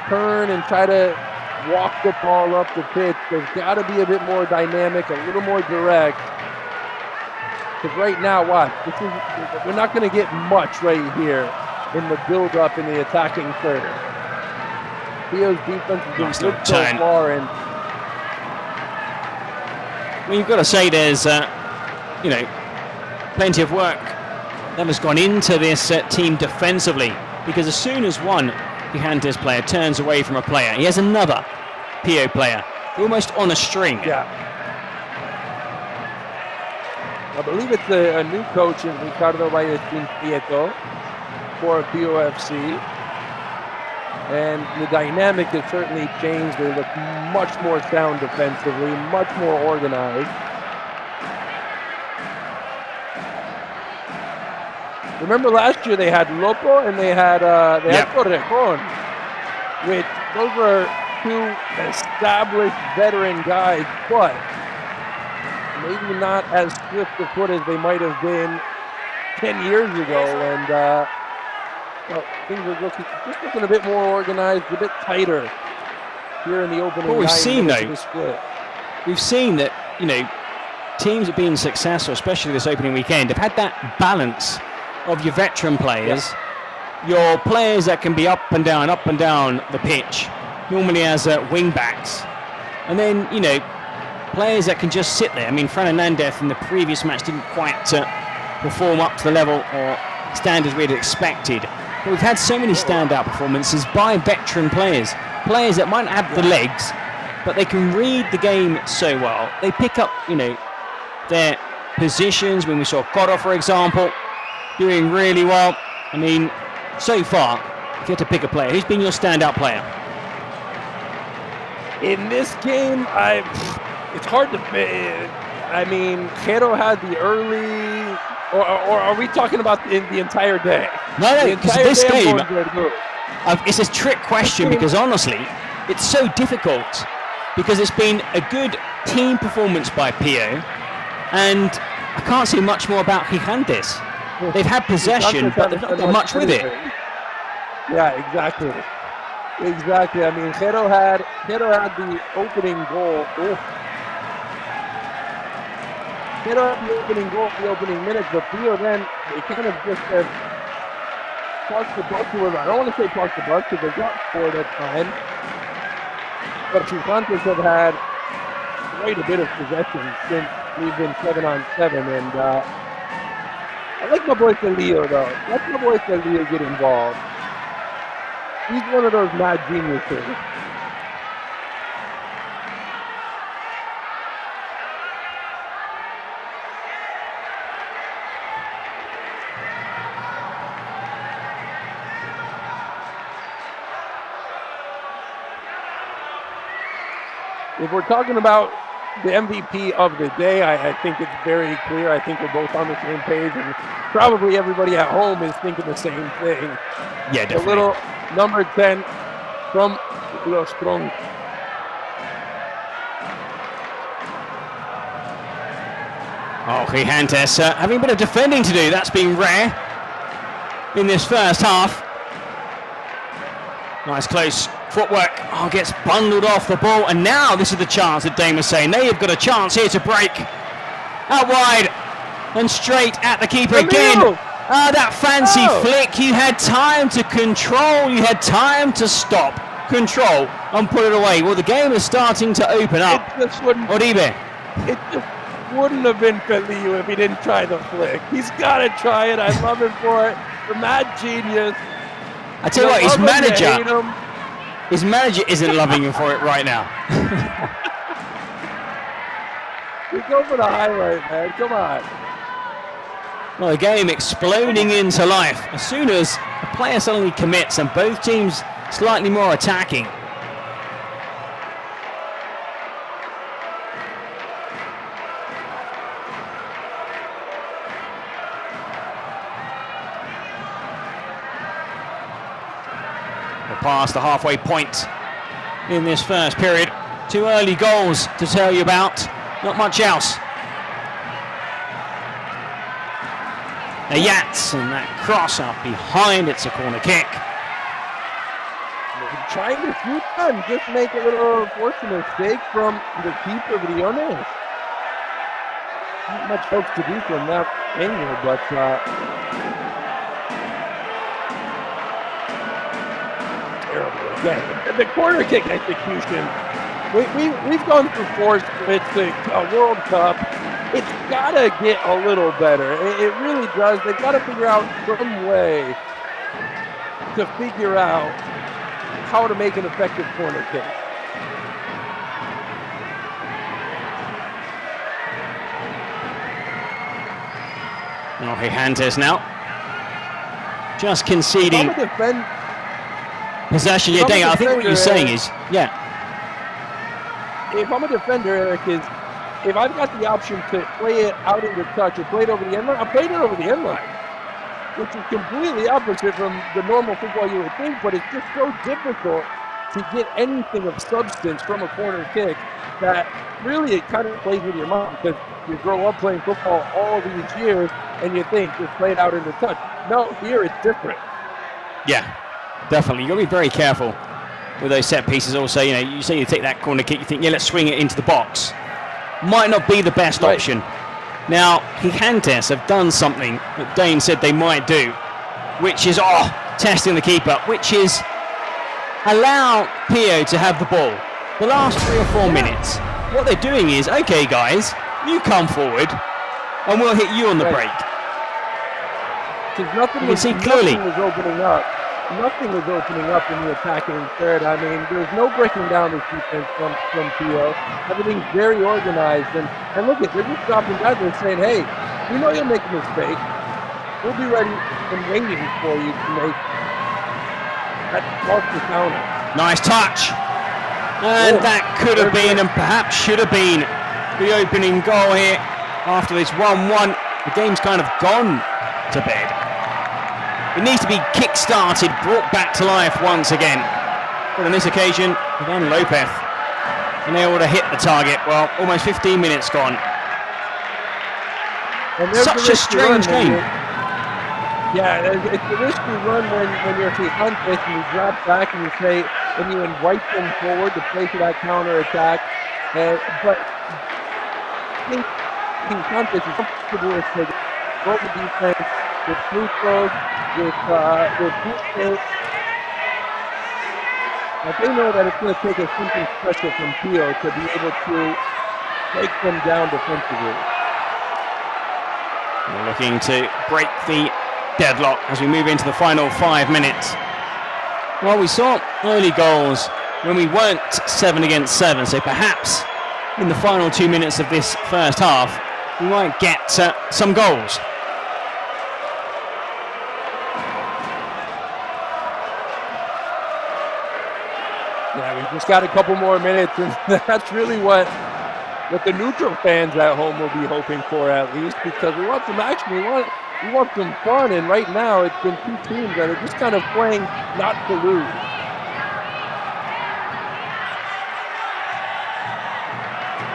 turn and try to walk the ball up the pitch. They've got to be a bit more dynamic, a little more direct. Because right now, watch, we're not going to get much right here in the build-up in the attacking third. Theo's defense has been good so far, and well, you've got to say there's, you know, plenty of work that has gone into this team defensively, because as soon as one Gigantes player turns away from a player, he has another PO player, almost on a string. Yeah. I believe it's a new coach in Ricardo Prieto for POFC. And the dynamic has certainly changed. They look much more sound defensively, much more organized. Remember last year they had Lopo and they had Torrejon, which those are two established veteran guys, but maybe not as swift of foot as they might have been 10 years ago. And well, things are looking a bit more organized, a bit tighter here in the opening. What we've seen, though, we've seen that, you know, teams have been successful, especially this opening weekend, have had that balance of your veteran players, your players that can be up and down the pitch, normally as wing backs, and then, you know, players that can just sit there. I mean, Fran Hernandez in the previous match didn't quite perform up to the level or standards we'd expected. But we've had so many standout performances by veteran players that might have the legs, but they can read the game so well. They pick up, you know, their positions. When we saw Coro, for example, doing really well. I mean, so far, if you had to pick a player, who's been your standout player? In this game, it's hard to. I mean, Jero had the early, or are we talking about in the entire day? No, because this game, it's a trick question, because honestly, it's so difficult, because it's been a good team performance by Pio, and I can't say much more about Gigantes. They've had possession, but they've not done much with it. Yeah, exactly. Exactly. I mean, Jero had the opening goal. Jero had the opening goal for the opening minutes, but Pio then, they kind of just have parked the bus. I don't want to say parked the bus, because they got scored at time. But Gigantes have had quite a bit of possession since we've been 7-on-7, and I like my boy Felio though. Let my boy Felio get involved. He's one of those mad geniuses. If we're talking about the MVP of the day, I think it's very clear. I think we're both on the same page, and probably everybody at home is thinking the same thing. Yeah, definitely. The little number 10 from Los Troncos. Oh, Gigantes having a bit of defending to do. That's been rare in this first half. Nice close footwork. Oh, gets bundled off the ball. And now this is the chance that Dane was saying. They have got a chance here to break. Out wide and straight at the keeper again. Ah, that fancy flick. You had time to control. You had time to stop, control, and put it away. Well, the game is starting to open up. Oribe. It just wouldn't have been Felio if he didn't try the flick. He's got to try it. I love him for it. The mad genius. I tell you what, his manager isn't loving him for it right now. We go for the highlight, man. Come on. Well, the game exploding into life as soon as a player suddenly commits and both teams slightly more attacking. Past the halfway point in this first period. 2 early goals to tell you about, not much else. Ayats and that cross up behind, it's a corner kick. Trying to shoot them, just make a little unfortunate mistake from the keeper, Briones. Not much else to do from that angle, but yeah, the corner kick execution. We've gone through 4 splits, a World Cup. It's got to get a little better. It really does. They've got to figure out some way to figure out how to make an effective corner kick. Oh, Gigantes now. Just conceding possession. Yeah, dang, I think what you're saying is, if I'm a defender, Eric, if I've got the option to play it out into touch or play it over the end line, I'm playing it over the end line, which is completely opposite from the normal football you would think, but it's just so difficult to get anything of substance from a corner kick that really it kind of plays with your mind because you grow up playing football all these years and you think just play it out into touch. No, here it's different. Yeah, definitely. You've got to be very careful with those set pieces. Also, you say you take that corner kick, you think, yeah, let's swing it into the box. Might not be the best option. Now, Gigantes have done something that Dane said they might do, which is testing the keeper, which is allow Pio to have the ball. The last 3 or 4 minutes, what they're doing is, okay, guys, you come forward, and we'll hit you on the break. Because nothing was opening up. Nothing was opening up in the attacking third. I mean, there's no breaking down this defense from Pio. Everything's very organized. And look, they're just dropping back. They're saying, hey, we know you'll make a mistake. We'll be ready and waiting for you to make that monster counter. Nice touch. And that could have been and perhaps should have been the opening goal here after this 1-1. The game's kind of gone to bed. It needs to be kick-started, brought back to life once again. But on this occasion, Ivan Lopez unable to hit the target. Well, almost 15 minutes gone. Such a strange game. Yeah, it's a risky run when you're Gigantes and you drop back and you say, and you invite them forward to play for that counter-attack. But I think Gigantes is comfortable with the goal defense, with Troncos, with Busquets. They know that it's going to take something special from Pio to be able to take them down defensively. We're looking to break the deadlock as we move into the final 5 minutes. Well, we saw early goals when we weren't 7 against 7, so perhaps in the final 2 minutes of this first half, we might get some goals. Yeah, we've just got a couple more minutes, and that's really what the neutral fans at home will be hoping for, at least, because we want some action, we want some fun, and right now it's been two teams that are just kind of playing not to lose.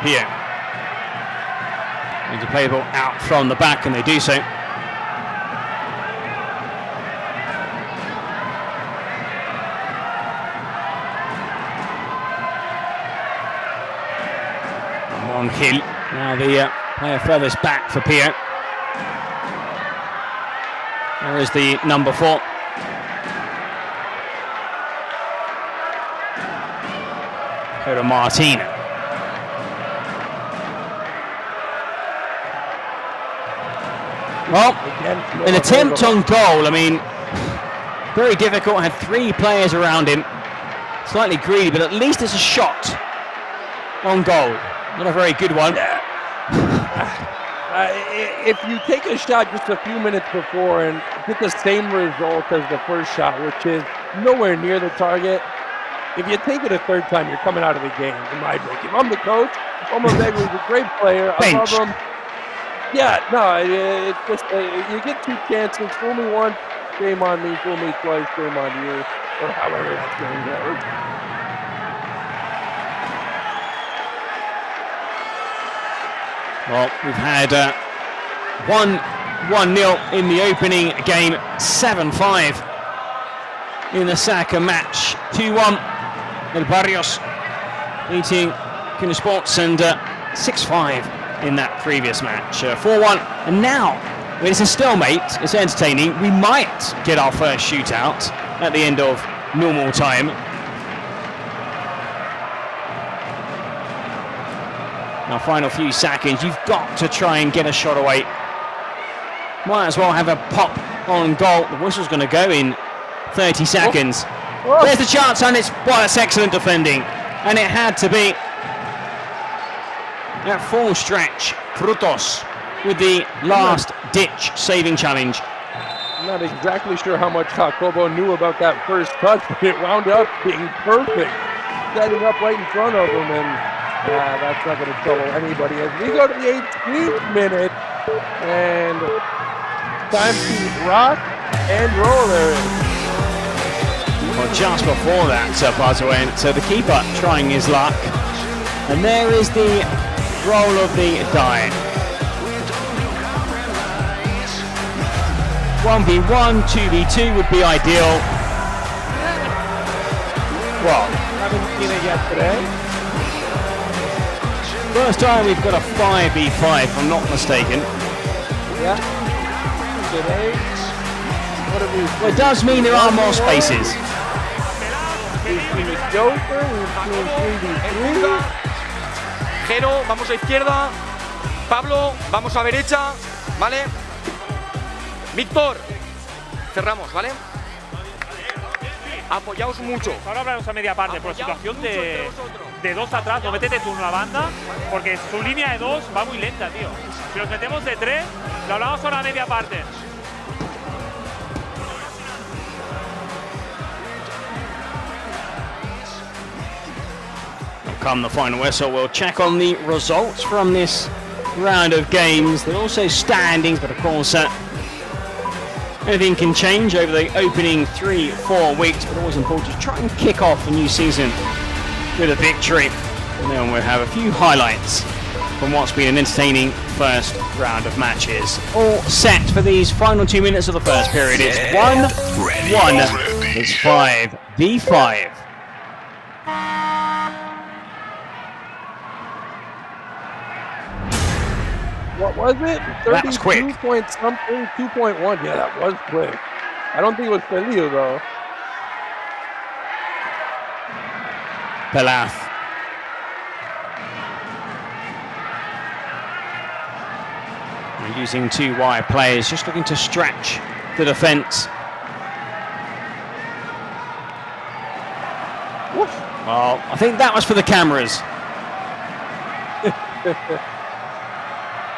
Here. Need to play the ball out from the back, and they do so. On Hill, now the player furthest back for Pio. There is the number 4. Pedro Martin. Well, an attempt on goal, I mean, very difficult, had 3 players around him. Slightly greedy, but at least it's a shot on goal. Not a very good one. If you take a shot just a few minutes before and get the same result as the first shot, which is nowhere near the target, if you take it a third time, you're coming out of the game, in my book. If I'm the coach, Omobega is a great player. I love him. Yeah, no, it's just, you get 2 chances. Fool me once, shame on me. Fool me twice, shame on you. Or however that's going to go. Well, we've had 1-0 in the opening game, 7-5 in the Saka match, 2-1 El Barrios beating Kuna Sports, and 6-5 in that previous match, 4-1. And now, when it's a stalemate, it's entertaining. We might get our first shootout at the end of normal time. Now, final few seconds, you've got to try and get a shot away. Might as well have a pop on goal. The whistle's going to go in 30 seconds. Oh. There's the chance, and it's, well, that's excellent defending. And it had to be. That full stretch, Frutos with the last ditch saving challenge. I'm not exactly sure how much Jacobo knew about that first touch, but it wound up being perfect. Setting up right in front of him, and that's not going to trouble anybody. As we go to the 18th minute, and time to rock and roll there. Well, just before that, buzz went, so the keeper trying his luck. And there is the roll of the die. 1v1, 2v2 would be ideal. Well, haven't seen it yet today. First time we've got a 5v5, if I'm not mistaken. Yeah. Today. What have we? Well, it does mean there are more spaces. We've seen Joker, we've seen 3v3. Jero, vamos a izquierda. Pablo, vamos a derecha. ¿Vale? Víctor, cerramos, ¿vale? Apoyaos mucho. Ahora hablamos a media parte, por situación de 2 atrás, no métete tú en la banda, porque su línea de 2 va muy lenta, tío. Si los metemos de 3, lo hablamos ahora a media parte. Come the final whistle, we'll check on the results from this round of games. There are also standings, but of course anything can change over the opening 3-4 weeks, but always important to try and kick off a new season with a victory. And then we'll have a few highlights from what's been an entertaining first round of matches. All set for these final 2 minutes of the first period. It's 1-1. It's 5v5. What was it? That was quick. 32 point something, 2.1. Yeah, that was quick. I don't think it was Pelio though. Pelath. using 2 wide players, just looking to stretch the defence. Well, I think that was for the cameras.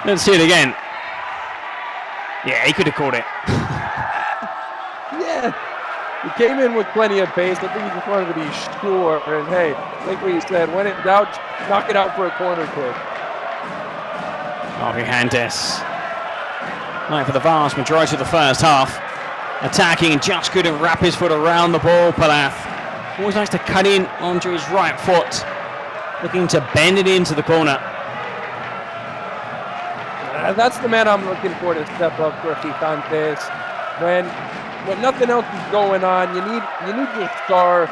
Let's see it again. Yeah, he could have caught it. Yeah, he came in with plenty of pace. I think he just wanted to be sure. And hey, like what you said, when in doubt, knock it out for a corner kick. Gigantes. Right, for the vast majority of the first half, attacking and just couldn't wrap his foot around the ball. Palath always likes to cut in onto his right foot, looking to bend it into the corner. That's the man I'm looking for to step up for Gigantes. When nothing else is going on, you need your star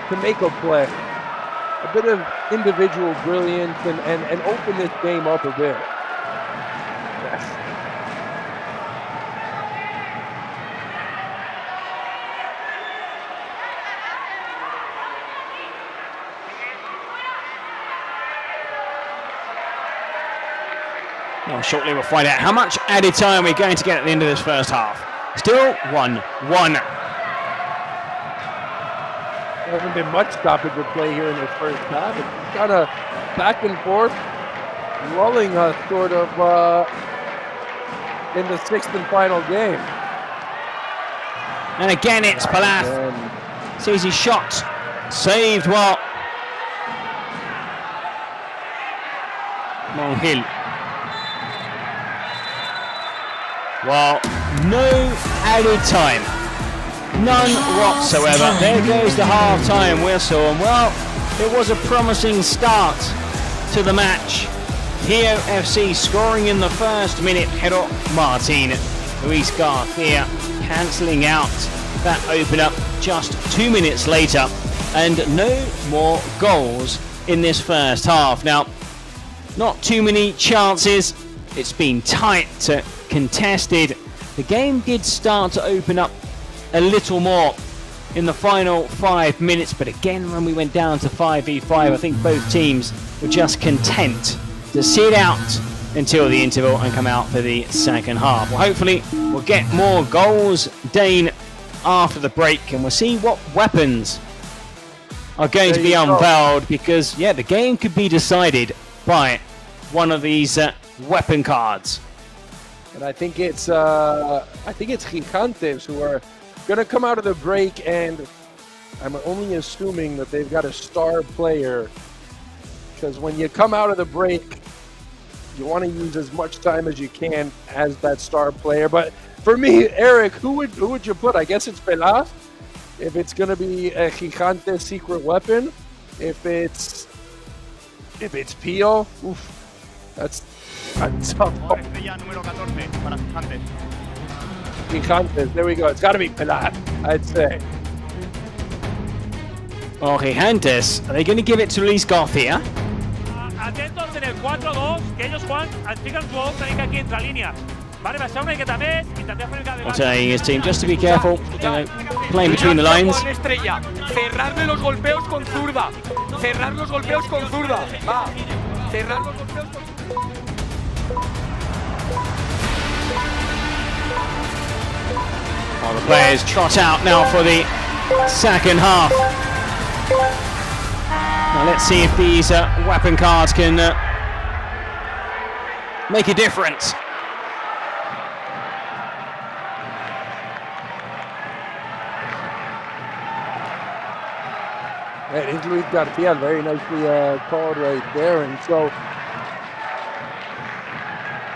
to make a play. A bit of individual brilliance and open this game up a bit. Well, shortly we'll find out how much added time we're going to get at the end of this first half. Still 1-1. There hasn't been much stoppage of play here in this first half. It's kind of back and forth, lulling us sort of in the 6th and final game. And again it's Palath. Sees his shot. Saved well. Monhill. Well, no added time. None whatsoever. There goes the half-time whistle. And well, it was a promising start to the match. Pio FC scoring in the first minute. Hero Martin. Luis Garcia cancelling out that opener just 2 minutes later. And no more goals in this first half. Now, not too many chances. It's been tight, contested. The game did start to open up a little more in the final 5 minutes, but again, when we went down to 5v5, I think both teams were just content to sit out until the interval and come out for the second half. Well, hopefully, we'll get more goals, Dane, after the break, and we'll see what weapons are going to be unveiled, because, yeah, the game could be decided by one of these weapon cards. And I think it's Gigantes who are going to come out of the break, and I'm only assuming that they've got a star player, because when you come out of the break, you want to use as much time as you can as that star player. But for me, Eric, who would you put? I guess it's Palath. If it's going to be a Gigantes secret weapon, if it's Pio, that's tough. Gigantes, there we go. It's got to be Palath, I'd say. Oh, Gigantes, are they going to give it to Luis Garcia? Atentos en el 4-2, que ellos, Juan, fijan su opening aquí entre líneas. Vale, va a ser una que también intenté hacer el I'm telling his team just to be careful, playing between the lines. Cerrarle los golpeos con zurda. Cerrar los golpeos con zurda. Va. Cerrar los golpeos con zurda. Well, the players trot out now for the second half. Now let's see if these weapon cards can make a difference. It is Luis Garcia, very nicely called right there. And so,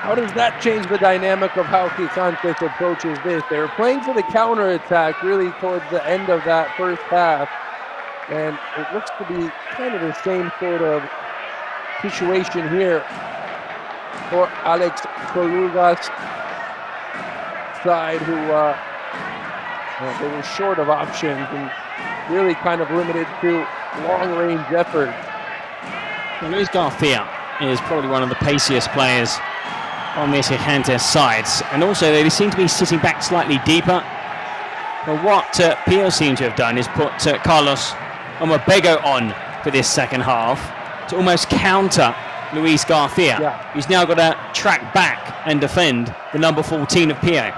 how does that change the dynamic of how Gigantes approaches this? They were playing for the counter-attack really towards the end of that first half. And it looks to be kind of the same sort of situation here for Alex Coluga's side, who they were short of options and really kind of limited to long-range efforts. Well, Luis Garcia is probably one of the paciest players on this Gigantes sides, and also they seem to be sitting back slightly deeper. But what Pio seems to have done is put Carlos Omabego on for this second half to almost counter Luis Garcia, who's now got to track back and defend the number 14 of Pio.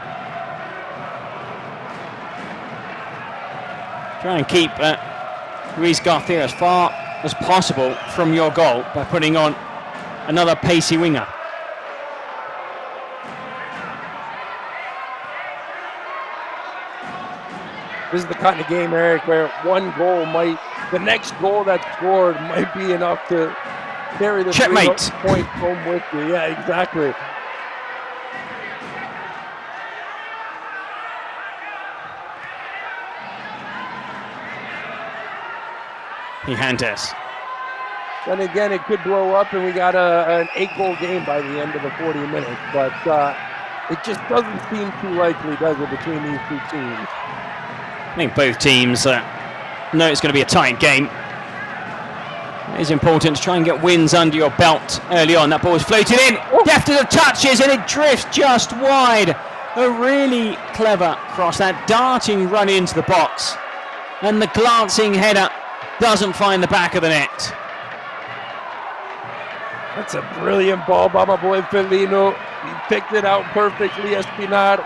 Try and keep Luis Garcia as far as possible from your goal by putting on another pacey winger. This is the kind of game, Eric, where one goal the next goal that's scored might be enough to carry the 3 points home with you. Yeah, exactly. Gigantes. Then again, it could blow up and we got an 8-goal game by the end of the 40 minutes. But it just doesn't seem too likely, does it, between these two teams? I think both teams know it's going to be a tight game. It is important to try and get wins under your belt early on. That ball is floated in, deft as it touches, and it drifts just wide. A really clever cross, that darting run into the box. And the glancing header doesn't find the back of the net. That's a brilliant ball by my boy Felino. He picked it out perfectly. Espinar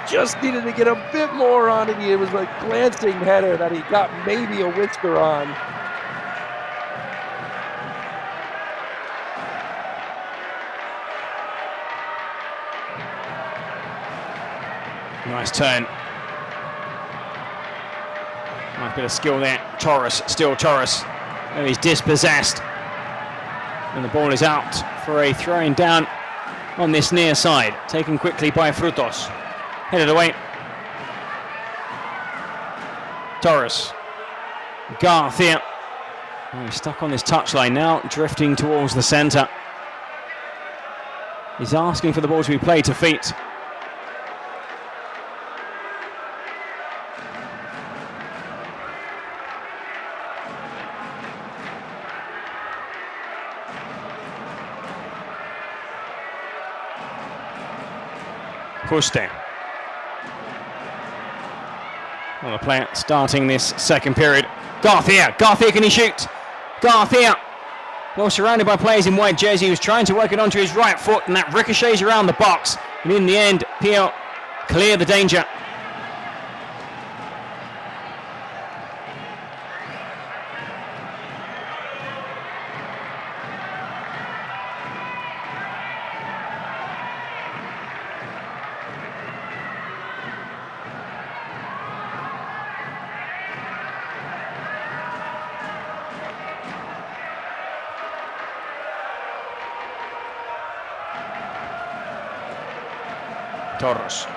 just needed to get a bit more on it. It was a glancing header that he got maybe a whisker on. Nice turn. Nice bit of skill there. Torres, still Torres. Oh, he's dispossessed. And the ball is out for a throwing down on this near side. Taken quickly by Frutos. Headed away. Torres. Garcia. Oh, he's stuck on this touchline now, drifting towards the centre. He's asking for the ball to be played to feet. Custe. Well, the player starting this second period. Garcia, can he shoot? Garcia, well surrounded by players in white jersey, he was trying to work it onto his right foot, and that ricochets around the box. And in the end, Pio cleared the danger. Torres.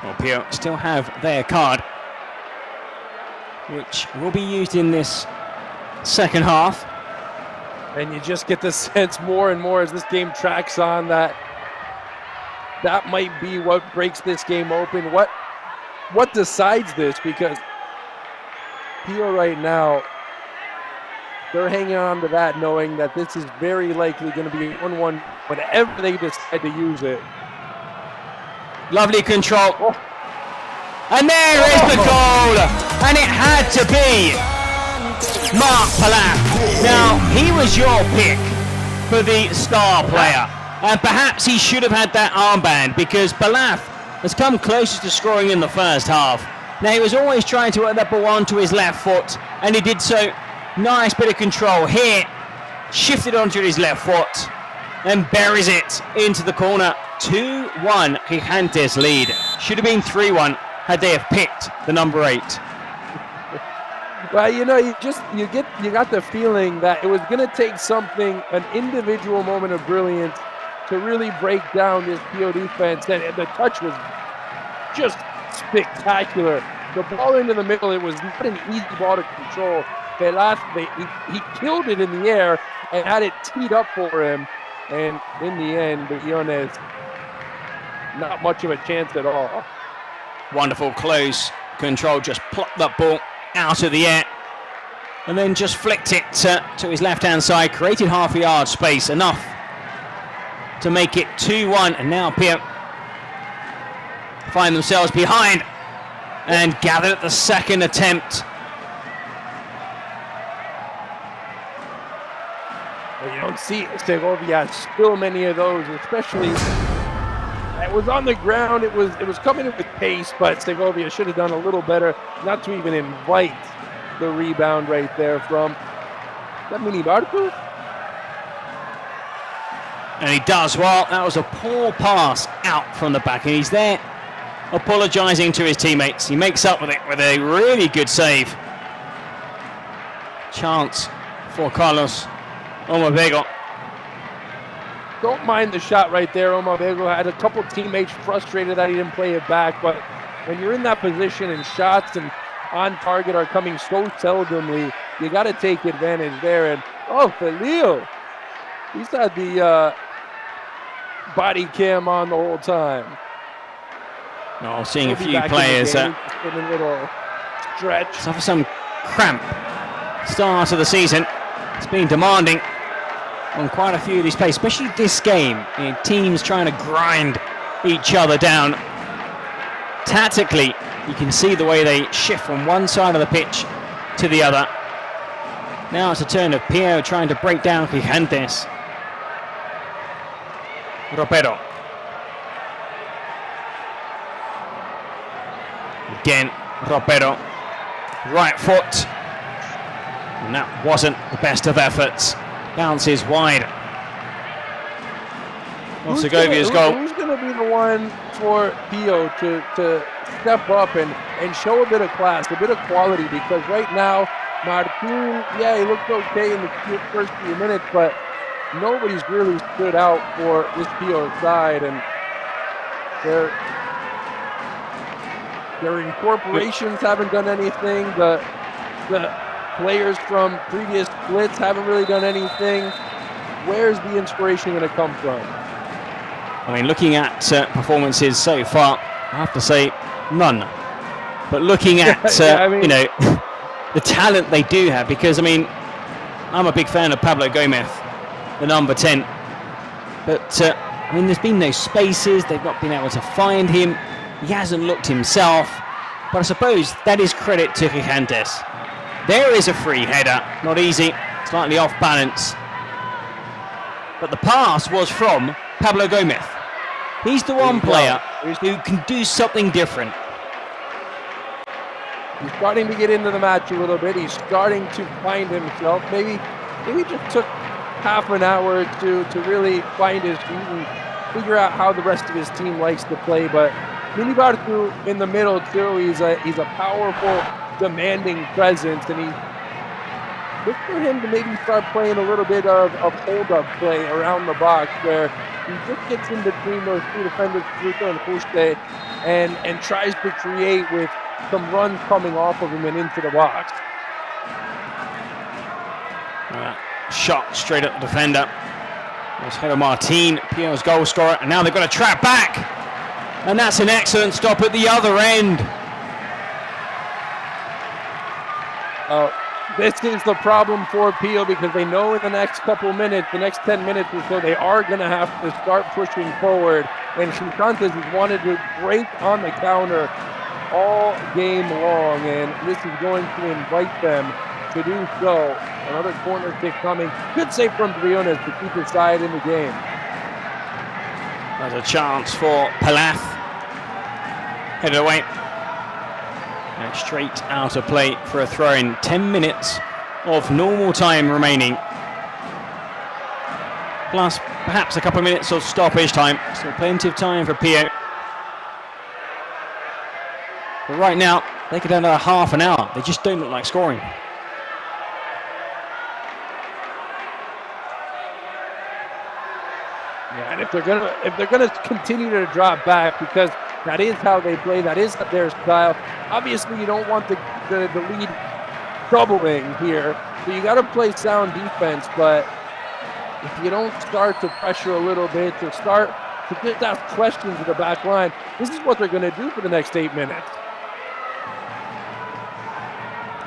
Well, Pio still have their card, which will be used in this second half. And you just get the sense more and more as this game tracks on that might be what breaks this game open. What decides this? Because Pio right now, they're hanging on to that, knowing that this is very likely going to be 1-1 whenever they decide to use it. Lovely control. Oh. And there is the goal. And it had to be Marc Palaf. Now, he was your pick for the star player. And perhaps he should have had that armband, because Palaf has come closest to scoring in the first half. Now, he was always trying to work that ball onto his left foot, and he did so. Nice bit of control here. Shifted onto his left foot and buries it into the corner. 2-1 Gigantes lead. Should have been 3-1 had they have picked the number 8. Well, you know, you got the feeling that it was going to take something, an individual moment of brilliance, to really break down this PO defense. And the touch was just spectacular. The ball into the middle, it was not an easy ball to control. He killed it in the air and had it teed up for him. And in the end, the Leones, not much of a chance at all. Wonderful close control, just plucked that ball out of the air and then just flicked it to his left-hand side, created half a yard space, enough to make it 2-1. And now Pio find themselves behind and gathered at the second attempt. Well, you don't see Segovia still many of those, especially. It was on the ground. It was coming in with pace, but Segovia should have done a little better not to even invite the rebound right there from. Is that Minibartu? And he does well. That was a poor pass out from the back, and he's there apologising to his teammates. He makes up with it with a really good save. Chance for Carlos Omabego. Don't mind the shot right there. Omabego had a couple teammates frustrated that he didn't play it back, but when you're in that position and shots and on target are coming so seldomly, you got to take advantage there. And Felio, he's had the body cam on the whole time. Oh, seeing a few players a little stretch. Suffer some cramp. Start of the season. It's been demanding on quite a few of these plays, especially this game. Teams trying to grind each other down. Tactically, you can see the way they shift from one side of the pitch to the other. Now it's a turn of Pio trying to break down Gigantes. Ropero. Again, Ropero. Right foot. And that wasn't the best of efforts. Bounces wide. Well, Segovia's goal. Who's going to be the one for Pio to step up and show a bit of class, a bit of quality? Because right now, Martin, yeah, he looked okay in the first few minutes, but nobody's really stood out for this Pio side, and their incorporations haven't done anything. The players from previous splits haven't really done anything. Where's the inspiration going to come from? I mean, looking at performances so far, I have to say none. But looking at the talent they do have, because I mean, I'm a big fan of Pablo Gomez, the number 10. But I mean, there's been no spaces. They've not been able to find him. He hasn't looked himself. But I suppose that is credit to Gigantes. There is a free header, not easy, slightly off balance. But the pass was from Pablo Gomez. He's the one player who can do something different. He's starting to get into the match a little bit. He's starting to find himself. Maybe just took half an hour to really find his feet and figure out how the rest of his team likes to play. But Minibartu in the middle too. He's a powerful, demanding presence, and he look for him to maybe start playing a little bit of hold-up play around the box, where he just gets in between those two defenders, Fruto and Juste, and tries to create with some runs coming off of him and into the box. Shot straight at the defender. There's Hero Martin, Pio's goal scorer, and now they've got to trap back. And that's an excellent stop at the other end. This is the problem for Pio, because they know in the next couple minutes, the next 10 minutes or so, they are going to have to start pushing forward. And Gigantes has wanted to break on the counter all game long, and this is going to invite them to do so. Another corner kick coming. Good save from Briones to keep his side in the game. There's a chance for Palath. Headed away. And straight out of play for a throw-in. 10 minutes of normal time remaining. Plus perhaps a couple of minutes of stoppage time. Still plenty of time for Pio. But right now, they could have another half an hour. They just don't look like scoring. Yeah, and if they're gonna continue to drop back, because that is how they play, that is their style. Obviously, you don't want the lead doubling here, so you got to play sound defense. But if you don't start to pressure a little bit, to start to just ask questions of the back line, this is what they're going to do for the next 8 minutes.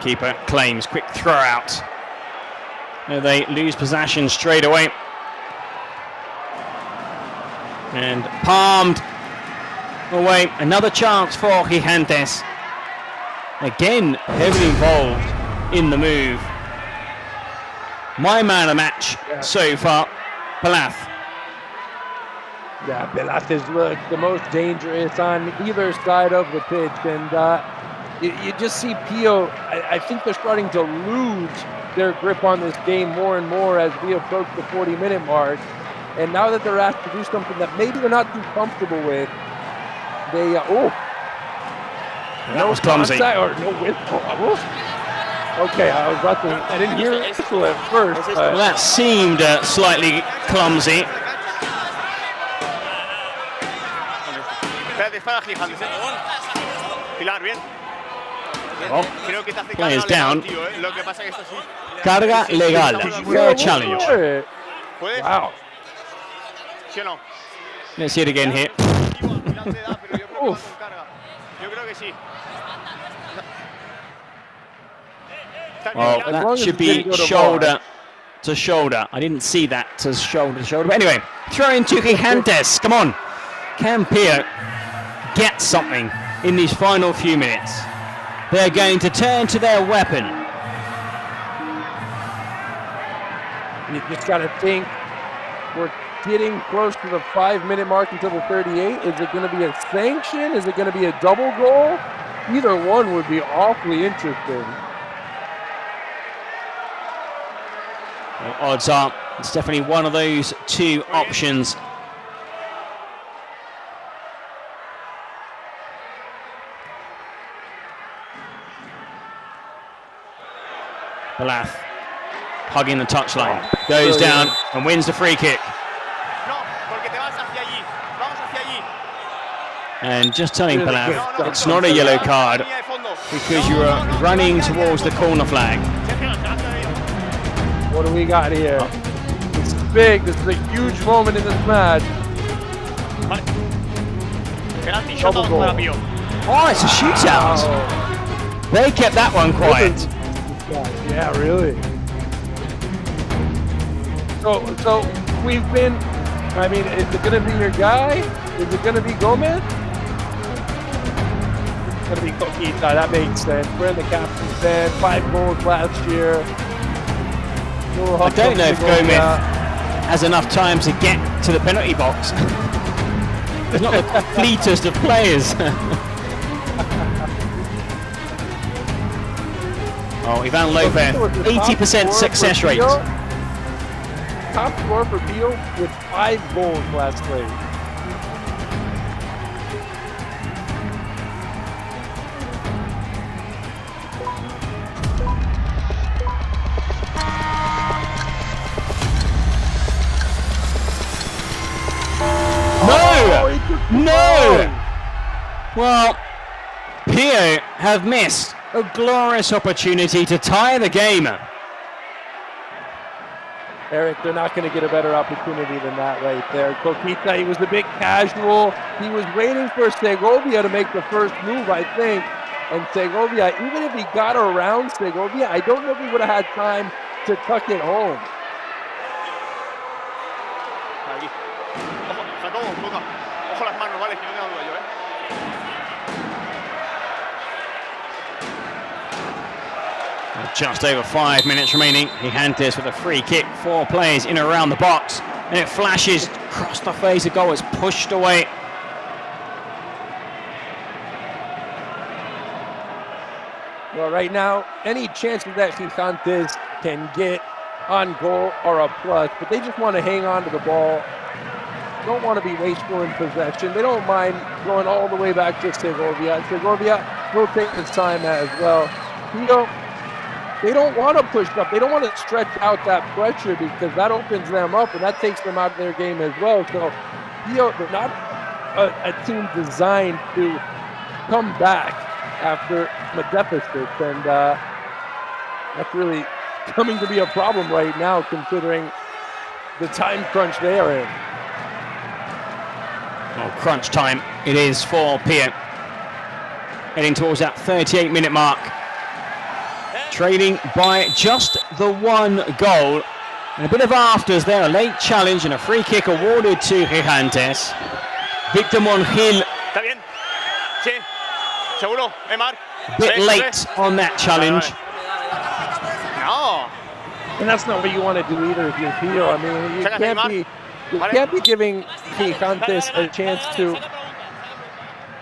Keeper claims quick throw out. They lose possession straight away. And palmed away. Another chance for Gigantes. Again, heavily involved in the move. My man of the match so far, Balath. Yeah, Balath is the most dangerous on either side of the pitch, and you just see Pio. I think they're starting to lose their grip on this game more and more as we approach the 40-minute mark. And now that they're asked to do something that maybe they're not too comfortable with, they that was clumsy. Or no whistle. Okay, I didn't hear a whistle at first. Well, that seemed slightly clumsy. Oh, players down. Carga legal. Fair challenge. Wow. Let's see it again here. Well, that should be shoulder to shoulder. I didn't see that to shoulder to shoulder. But anyway, throw into Gigantes. Come on. Can Pio get something in these final few minutes? They're going to turn to their weapon. You just got to think, we're getting close to the 5-minute mark until the 38. Is it going to be a sanction? Is it going to be a double goal? Either one would be awfully interesting. Well, odds are it's definitely one of those two options. Balath hugging the touchline, goes down and wins the free kick. And just telling Balath it's not a yellow card because you are running towards the corner flag. What do we got here? This is big. This is a huge moment in this match. Double goal. Oh, it's a shootout. Wow. They kept that one quiet. Yeah, really. So we've been, I mean, is it going to be your guy? Is it going to be Gomez? It's going to be Coquita. That makes sense. We're in the captain's bed. 5 goals last year. I don't know if Gomez has enough time to get to the penalty box. He's not the fleetest of players. Oh, Ivan Lopez, 80% success rate. Top scorer for Pio with 5 goals last play. No! Well, Pio have missed a glorious opportunity to tie the game. Eric, they're not going to get a better opportunity than that right there. Coquita, he was a bit casual. He was waiting for Segovia to make the first move, I think. And Segovia, even if he got around Segovia, I don't know if he would have had time to tuck it home. Just over 5 minutes remaining. Gigantes with a free kick. 4 players in and around the box. And it flashes across the face of goal. It's pushed away. Well, right now, any chances that Gigantes can get on goal are a plus, but they just want to hang on to the ball. Don't want to be wasteful in possession. They don't mind going all the way back to Segovia. Segovia will take his time as well. They don't want to push up. They don't want to stretch out that pressure because that opens them up and that takes them out of their game as well. So, they're not a team designed to come back after a deficit, and that's really coming to be a problem right now considering the time crunch they are in. Well, crunch time it is for Pio. Heading towards that 38-minute mark. Trailing by just the 1 goal. And a bit of afters there, a late challenge and a free kick awarded to Gigantes. Victor Monjil. Está bien. Sí. Seguro, Marc. A bit late on that challenge. No. And that's not what you want to do either if you're Pio. I mean, you can't be giving Gigantes a chance to.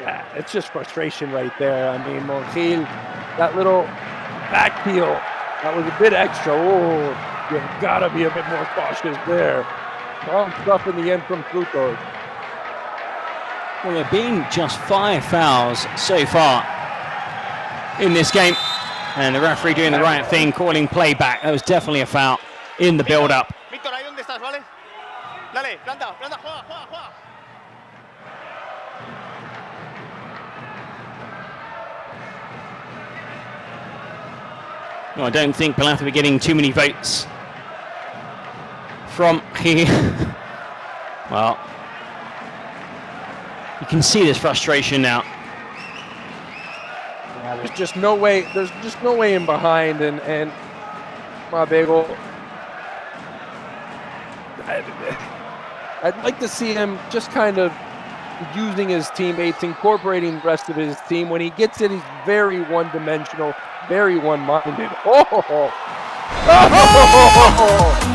Yeah, it's just frustration right there. I mean, Montiel, that little back heel, that was a bit extra. Oh, you've got to be a bit more cautious there. Wrong stuff in the end from Troncos. Well, there have been just 5 fouls so far in this game. And the referee doing the right thing, calling play back. That was definitely a foul in the build-up. Víctor, ahí donde estás, ¿vale? Dale, planta, juega, juega. Well, I don't think Palath will be getting too many votes from here. Well, you can see this frustration now. Yeah, there's just no way. There's just no way in behind, and Mabego. I'd like to see him just kind of using his teammates, incorporating the rest of his team. When he gets it, he's very one-dimensional, very one-minded. Oh!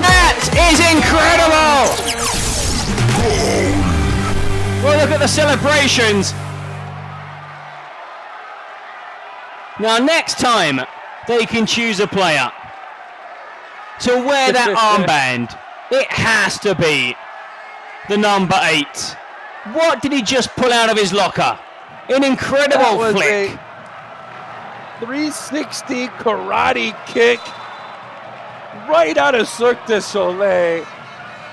That is incredible! Well, look at the celebrations. Now, next time, they can choose a player to wear that armband. It has to be the number 8. What did he just pull out of his locker? An incredible flick. 360 karate kick right out of Cirque du Soleil.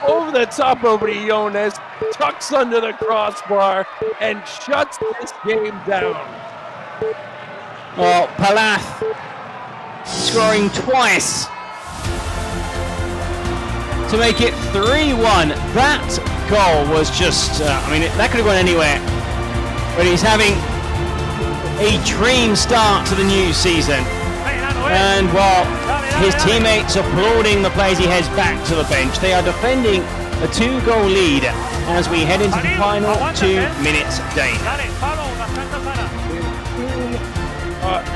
Over the top of Briones, tucks under the crossbar, and shuts this game down. Oh, Palath scoring twice to make it 3-1. That goal was just, I mean, that could have gone anywhere. But he's having a dream start to the new season. And while his teammates applauding the plays, he heads back to the bench. They are defending a 2-goal lead as we head into the final 2 minutes, Dane.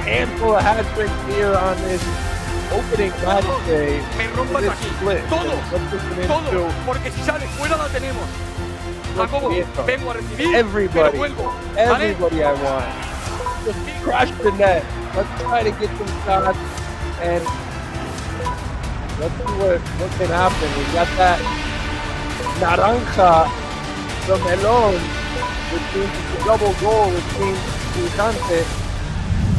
Handful of hat-tricks here on this opening match day. Todo, porque si sale fuera la tenemos. Jacobo, vengo a recibir, everybody, pero vuelvo. Everybody I want. Just crush the net. Let's try to get some shots, and let's see what can happen. We got that naranja from Melon, which means it's a double goal, which means Gigante.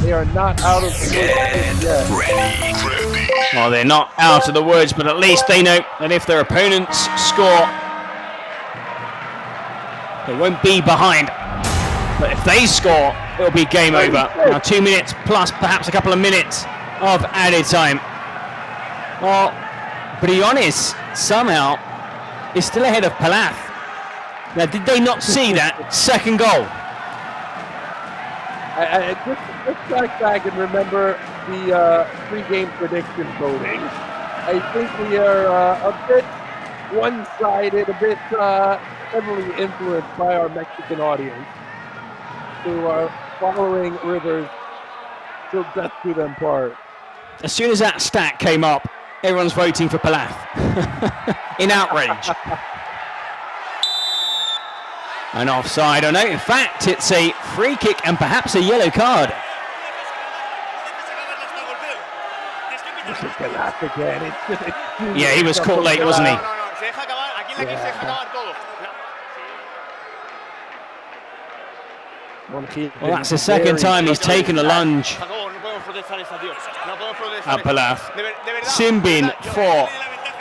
They are not out of the woods yet. Well, they're not out of the woods, but at least they know that if their opponents score, they won't be behind. But if they score, it'll be game over. Now 2 minutes plus perhaps a couple of minutes of added time. Well, Briones somehow is still ahead of Palath. Now, did they not see that second goal? I just track back and remember the pre-game prediction voting. I think we are a bit one-sided, a bit heavily influenced by our Mexican audience who are following Rivers till death do them part. As soon as that stat came up, everyone's voting for Palath in outrage. An offside, or no, in fact, it's a free kick and perhaps a yellow card. Yeah, he was caught late, wasn't he? Well, that's the second time he's taken a lunge at Palath. Simbin for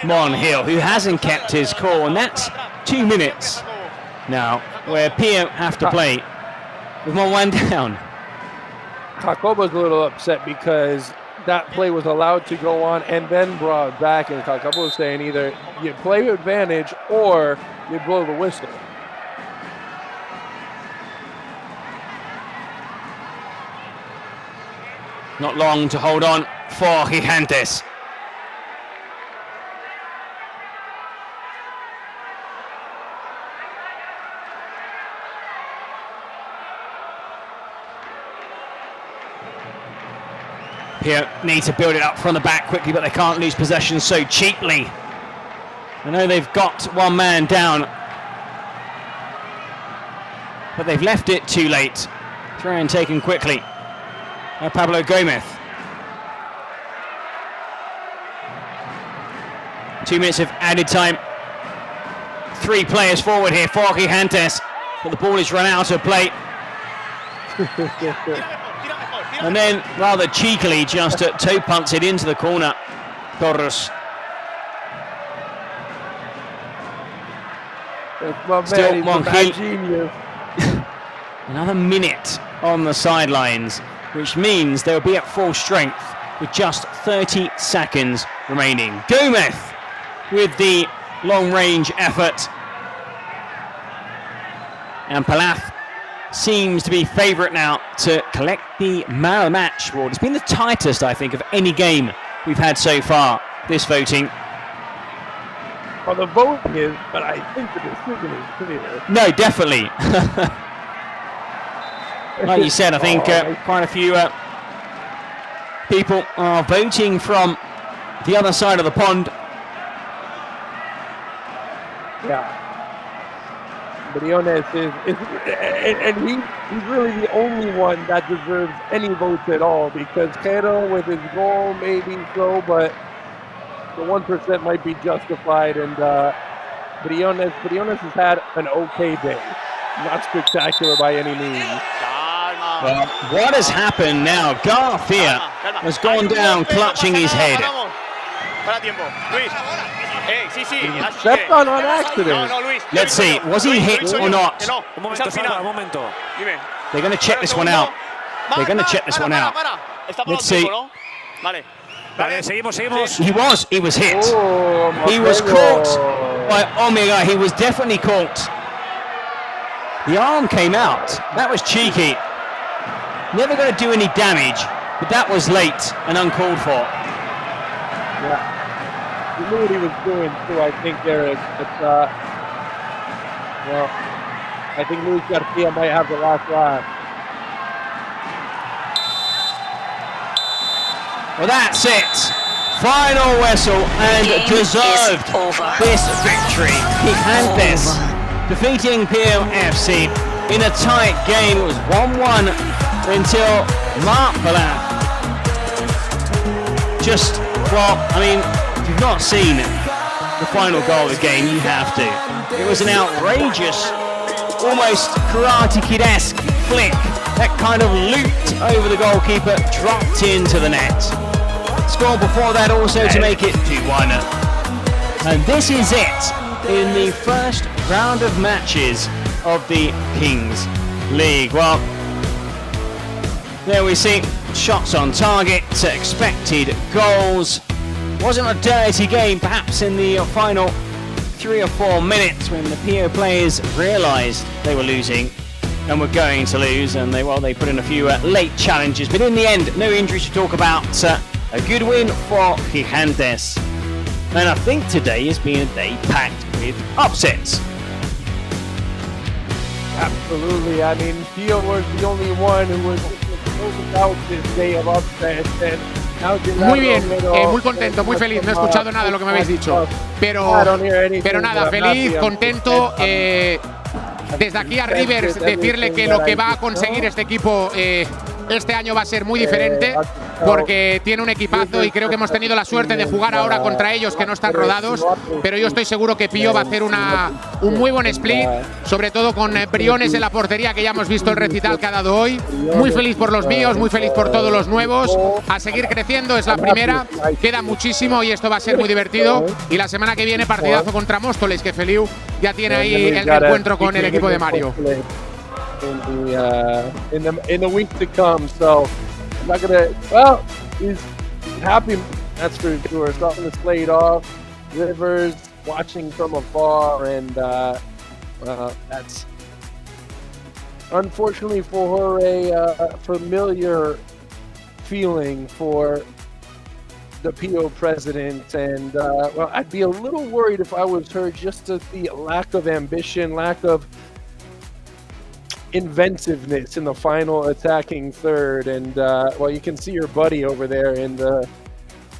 Monhill, who hasn't kept his cool, and that's 2 minutes now, where Pio have to play with one down. Jacobo's a little upset because that play was allowed to go on and then brought back, and Jacobo was saying either you play with advantage or you blow the whistle. Not long to hold on for Gigantes. Here need to build it up from the back quickly, but they can't lose possession so cheaply. I know they've got one man down, but they've left it too late. Throw-in taken quickly by Pablo Gomez. 2 minutes of added time. 3 players forward here for Gigantes, but the ball is run out of play. And then, rather cheekily, just toe punts it into the corner. Torres. Still Montiel. Another minute on the sidelines, which means they'll be at full strength with just 30 seconds remaining. Gomez with the long-range effort. And Palath seems to be favourite now to collect the man of the match award. It's been the tightest, I think, of any game we've had so far, this voting. Well, the vote is, but I think the decision is clear. No, definitely. Like you said, I think quite a few people are voting from the other side of the pond. Yeah. Briones and he's really the only one that deserves any votes at all, because Quero with his goal maybe so, but the 1% might be justified, and Briones has had an okay day, not spectacular by any means. Well, what has happened now? Garcia has gone down clutching his head. Stepped on accident. Let's see, was he hit or not? They're going to check this one out. They're going to check this one out. Let's see. He was hit. He was caught by Omega. He was definitely caught. The arm came out. That was cheeky. Never going to do any damage, but that was late and uncalled for. Yeah. He knew what he was doing too, I think, Eric. But, well, I think Luis Garcia might have the last laugh. Well, that's it. Final whistle, and deserved this victory. Gigantes defeating POFC in a tight game. It was 1-1 until Marc Palath. Just, well, I mean, if you've not seen the final goal of the game, you have to. It was an outrageous, almost Karate Kid-esque flick that kind of looped over the goalkeeper, dropped into the net. Score before that also to make it 2-1. And this is it in the first round of matches of the Kings League. Well, there we see shots on target, expected goals. Wasn't a dirty game, perhaps in the final 3 or 4 minutes when the PO players realised they were losing and were going to lose, and they put in a few late challenges, but in the end, no injuries to talk about. A good win for Gigantes. And I think today has been a day packed with upsets. Absolutely. I mean, Pio was the only one who was out this day of upsets. Muy bien, muy contento, muy feliz. No he escuchado nada de lo que me habéis dicho. Pero nada, feliz, contento. Desde aquí a Rivers decirle que lo que va a conseguir este equipo este año va a ser muy diferente, porque tiene un equipazo y creo que hemos tenido la suerte de jugar ahora contra ellos que no están rodados, pero yo estoy seguro que Pío va a hacer un muy buen split, sobre todo con Briones en la portería, que ya hemos visto el recital que ha dado hoy. Muy feliz por los míos, muy feliz por todos los nuevos. A seguir creciendo, es la primera, queda muchísimo y esto va a ser muy divertido. Y la semana que viene partidazo contra Móstoles, que Feliu ya tiene ahí el reencuentro con el equipo de Mario. In the week to come, so I'm not gonna. Well, he's happy, that's for sure. Starting to slate off. Rivers watching from afar, and that's unfortunately for her a familiar feeling for the PO president, and well, I'd be a little worried if I was her, just to the lack of ambition, lack of inventiveness in the final attacking third. And well, you can see your buddy over there in the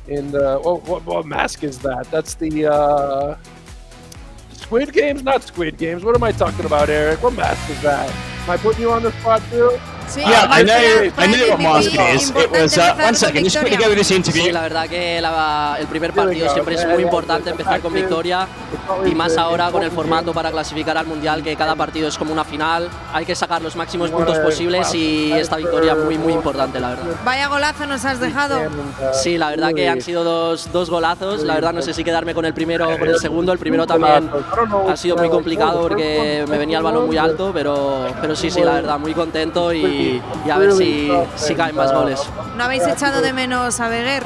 what mask is that? That's the Squid Games? Not Squid Games. What am I talking about, Eric? What mask is that? Am I putting you on the spot too? Sí, yeah, I know what mask it is. It was, one second, just quickly go with this interview. Sí, la verdad que el primer partido siempre es muy importante empezar con victoria y más ahora con el formato para clasificar al Mundial, que cada partido es como una final. Hay que sacar los máximos puntos posibles y esta victoria muy, muy importante, la verdad. Vaya golazo nos has dejado. Sí, la verdad que han sido dos golazos. La verdad no sé si quedarme con el primero o con el segundo. El primero también ha sido muy complicado porque me venía el balón muy alto, pero sí, la verdad, muy contento y a ver si caen más goles. ¿No habéis echado de menos a Beguer?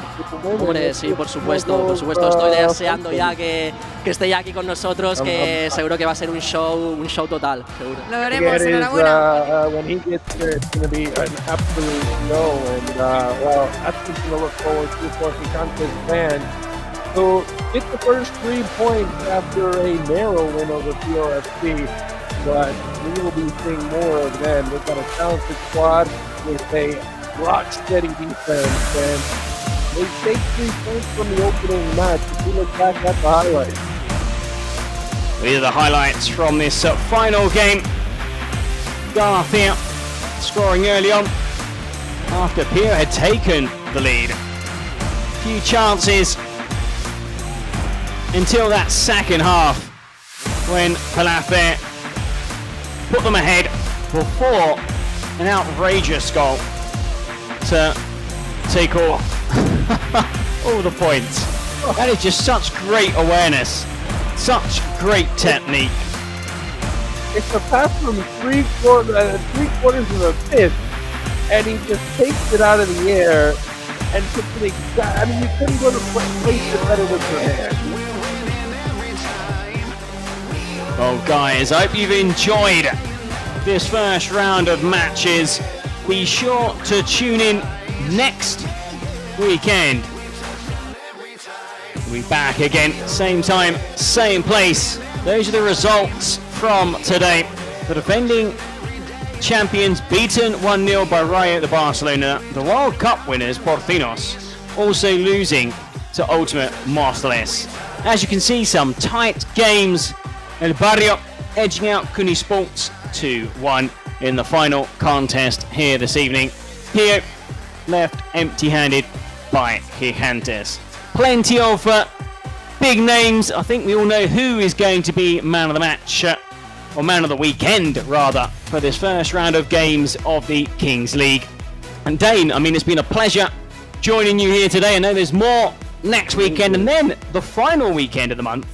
Hombre, sí, por supuesto. Estoy deseando ya que esté ya aquí con nosotros, que seguro que va a ser un show total, seguro. Lo veremos, enhorabuena. When he gets there, it's going to be an absolute no, and well, that's something to look forward to for Gigantes fans. So get the first 3 points after a narrow win over POFC, but we will be seeing more of them. They've got a talented squad with a rock-steady defense, and they take 3 points from the opening match. If we look back at the highlights. These are the highlights from this final game. Garcia scoring early on after Pierre had taken the lead. Few chances until that second half when Palafe put them ahead before an outrageous goal to take all the points. That is just such great awareness, such great technique. It's a pass from three quarters of the pitch, and he just takes it out of the air and puts it exact. I mean, you couldn't go to place it better with your hand. Well, guys, I hope you've enjoyed this first round of matches. Be sure to tune in next weekend. We'll be back again, same time, same place. Those are the results from today. The defending champions beaten 1-0 by Rayo de Barcelona. The World Cup winners, Porcinos, also losing to Ultimate Masterclasses. As you can see, some tight games. El Barrio edging out Cuni Sports 2-1 in the final contest here this evening. Here, left empty-handed by Gigantes. Plenty of big names. I think we all know who is going to be man of the match, or man of the weekend, rather, for this first round of games of the Kings League. And Dane, I mean, it's been a pleasure joining you here today. I know there's more next weekend, and then the final weekend of the month,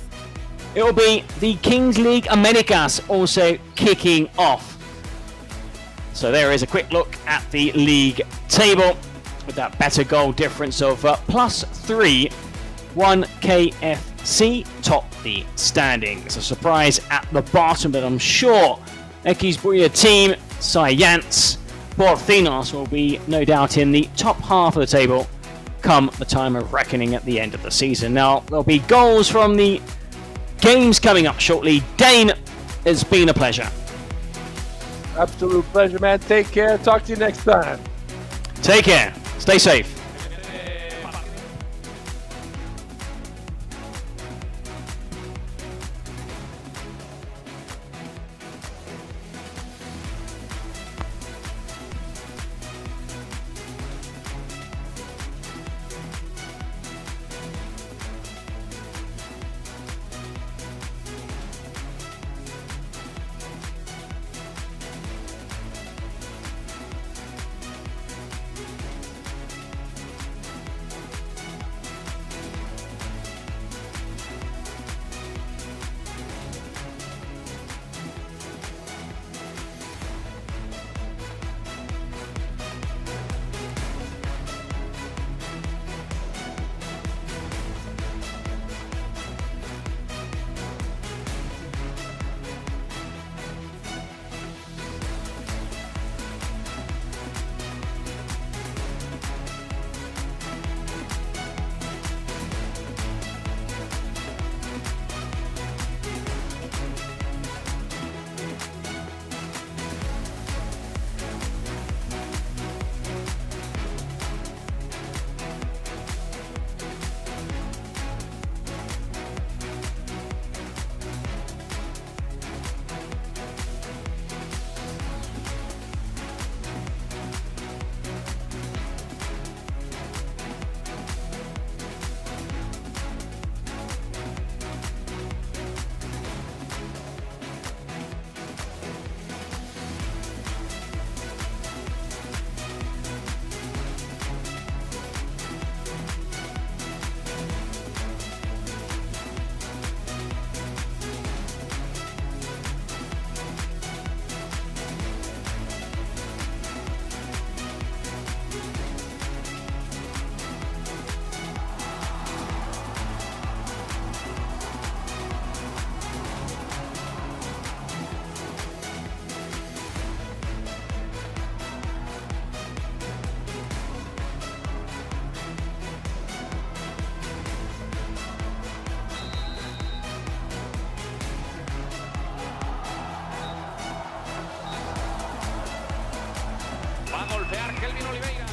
it will be the Kings League Americas also kicking off. So there is a quick look at the league table with that better goal difference of +3. 1 KFC top the standings. A surprise at the bottom, but I'm sure Ekisbuya team, Sayants, Porcinos will be no doubt in the top half of the table come the time of reckoning at the end of the season. Now, there'll be goals from the games coming up shortly. Dane, it's been a pleasure. Absolute pleasure, man. Take care. Talk to you next time. Take care. Stay safe. llegar Kelvin Oliveira.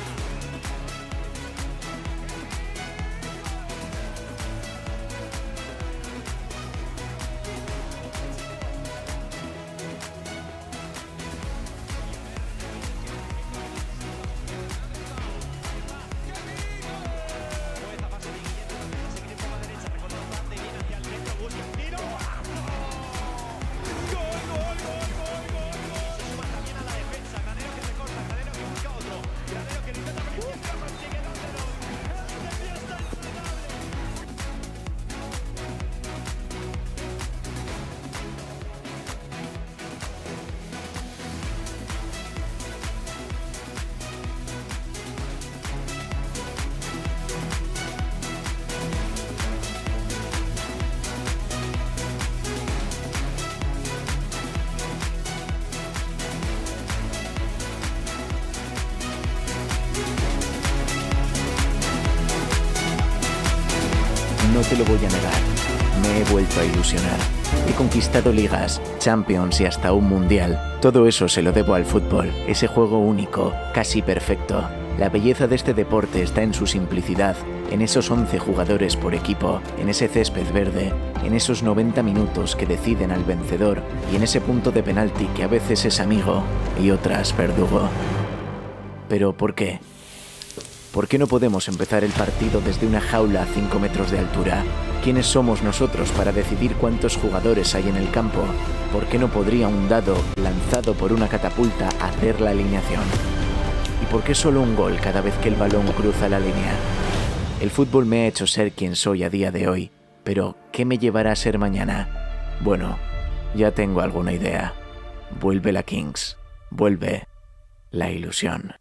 No te lo voy a negar, me he vuelto a ilusionar. He conquistado ligas, Champions y hasta un mundial. Todo eso se lo debo al fútbol, ese juego único, casi perfecto. La belleza de este deporte está en su simplicidad, en esos 11 jugadores por equipo, en ese césped verde, en esos 90 minutos que deciden al vencedor y en ese punto de penalti que a veces es amigo y otras verdugo. Pero ¿por qué? ¿Por qué no podemos empezar el partido desde una jaula a 5 metros de altura? ¿Quiénes somos nosotros para decidir cuántos jugadores hay en el campo? ¿Por qué no podría un dado lanzado por una catapulta hacer la alineación? ¿Y por qué solo un gol cada vez que el balón cruza la línea? El fútbol me ha hecho ser quien soy a día de hoy, pero ¿qué me llevará a ser mañana? Bueno, ya tengo alguna idea. Vuelve la Kings, vuelve la ilusión.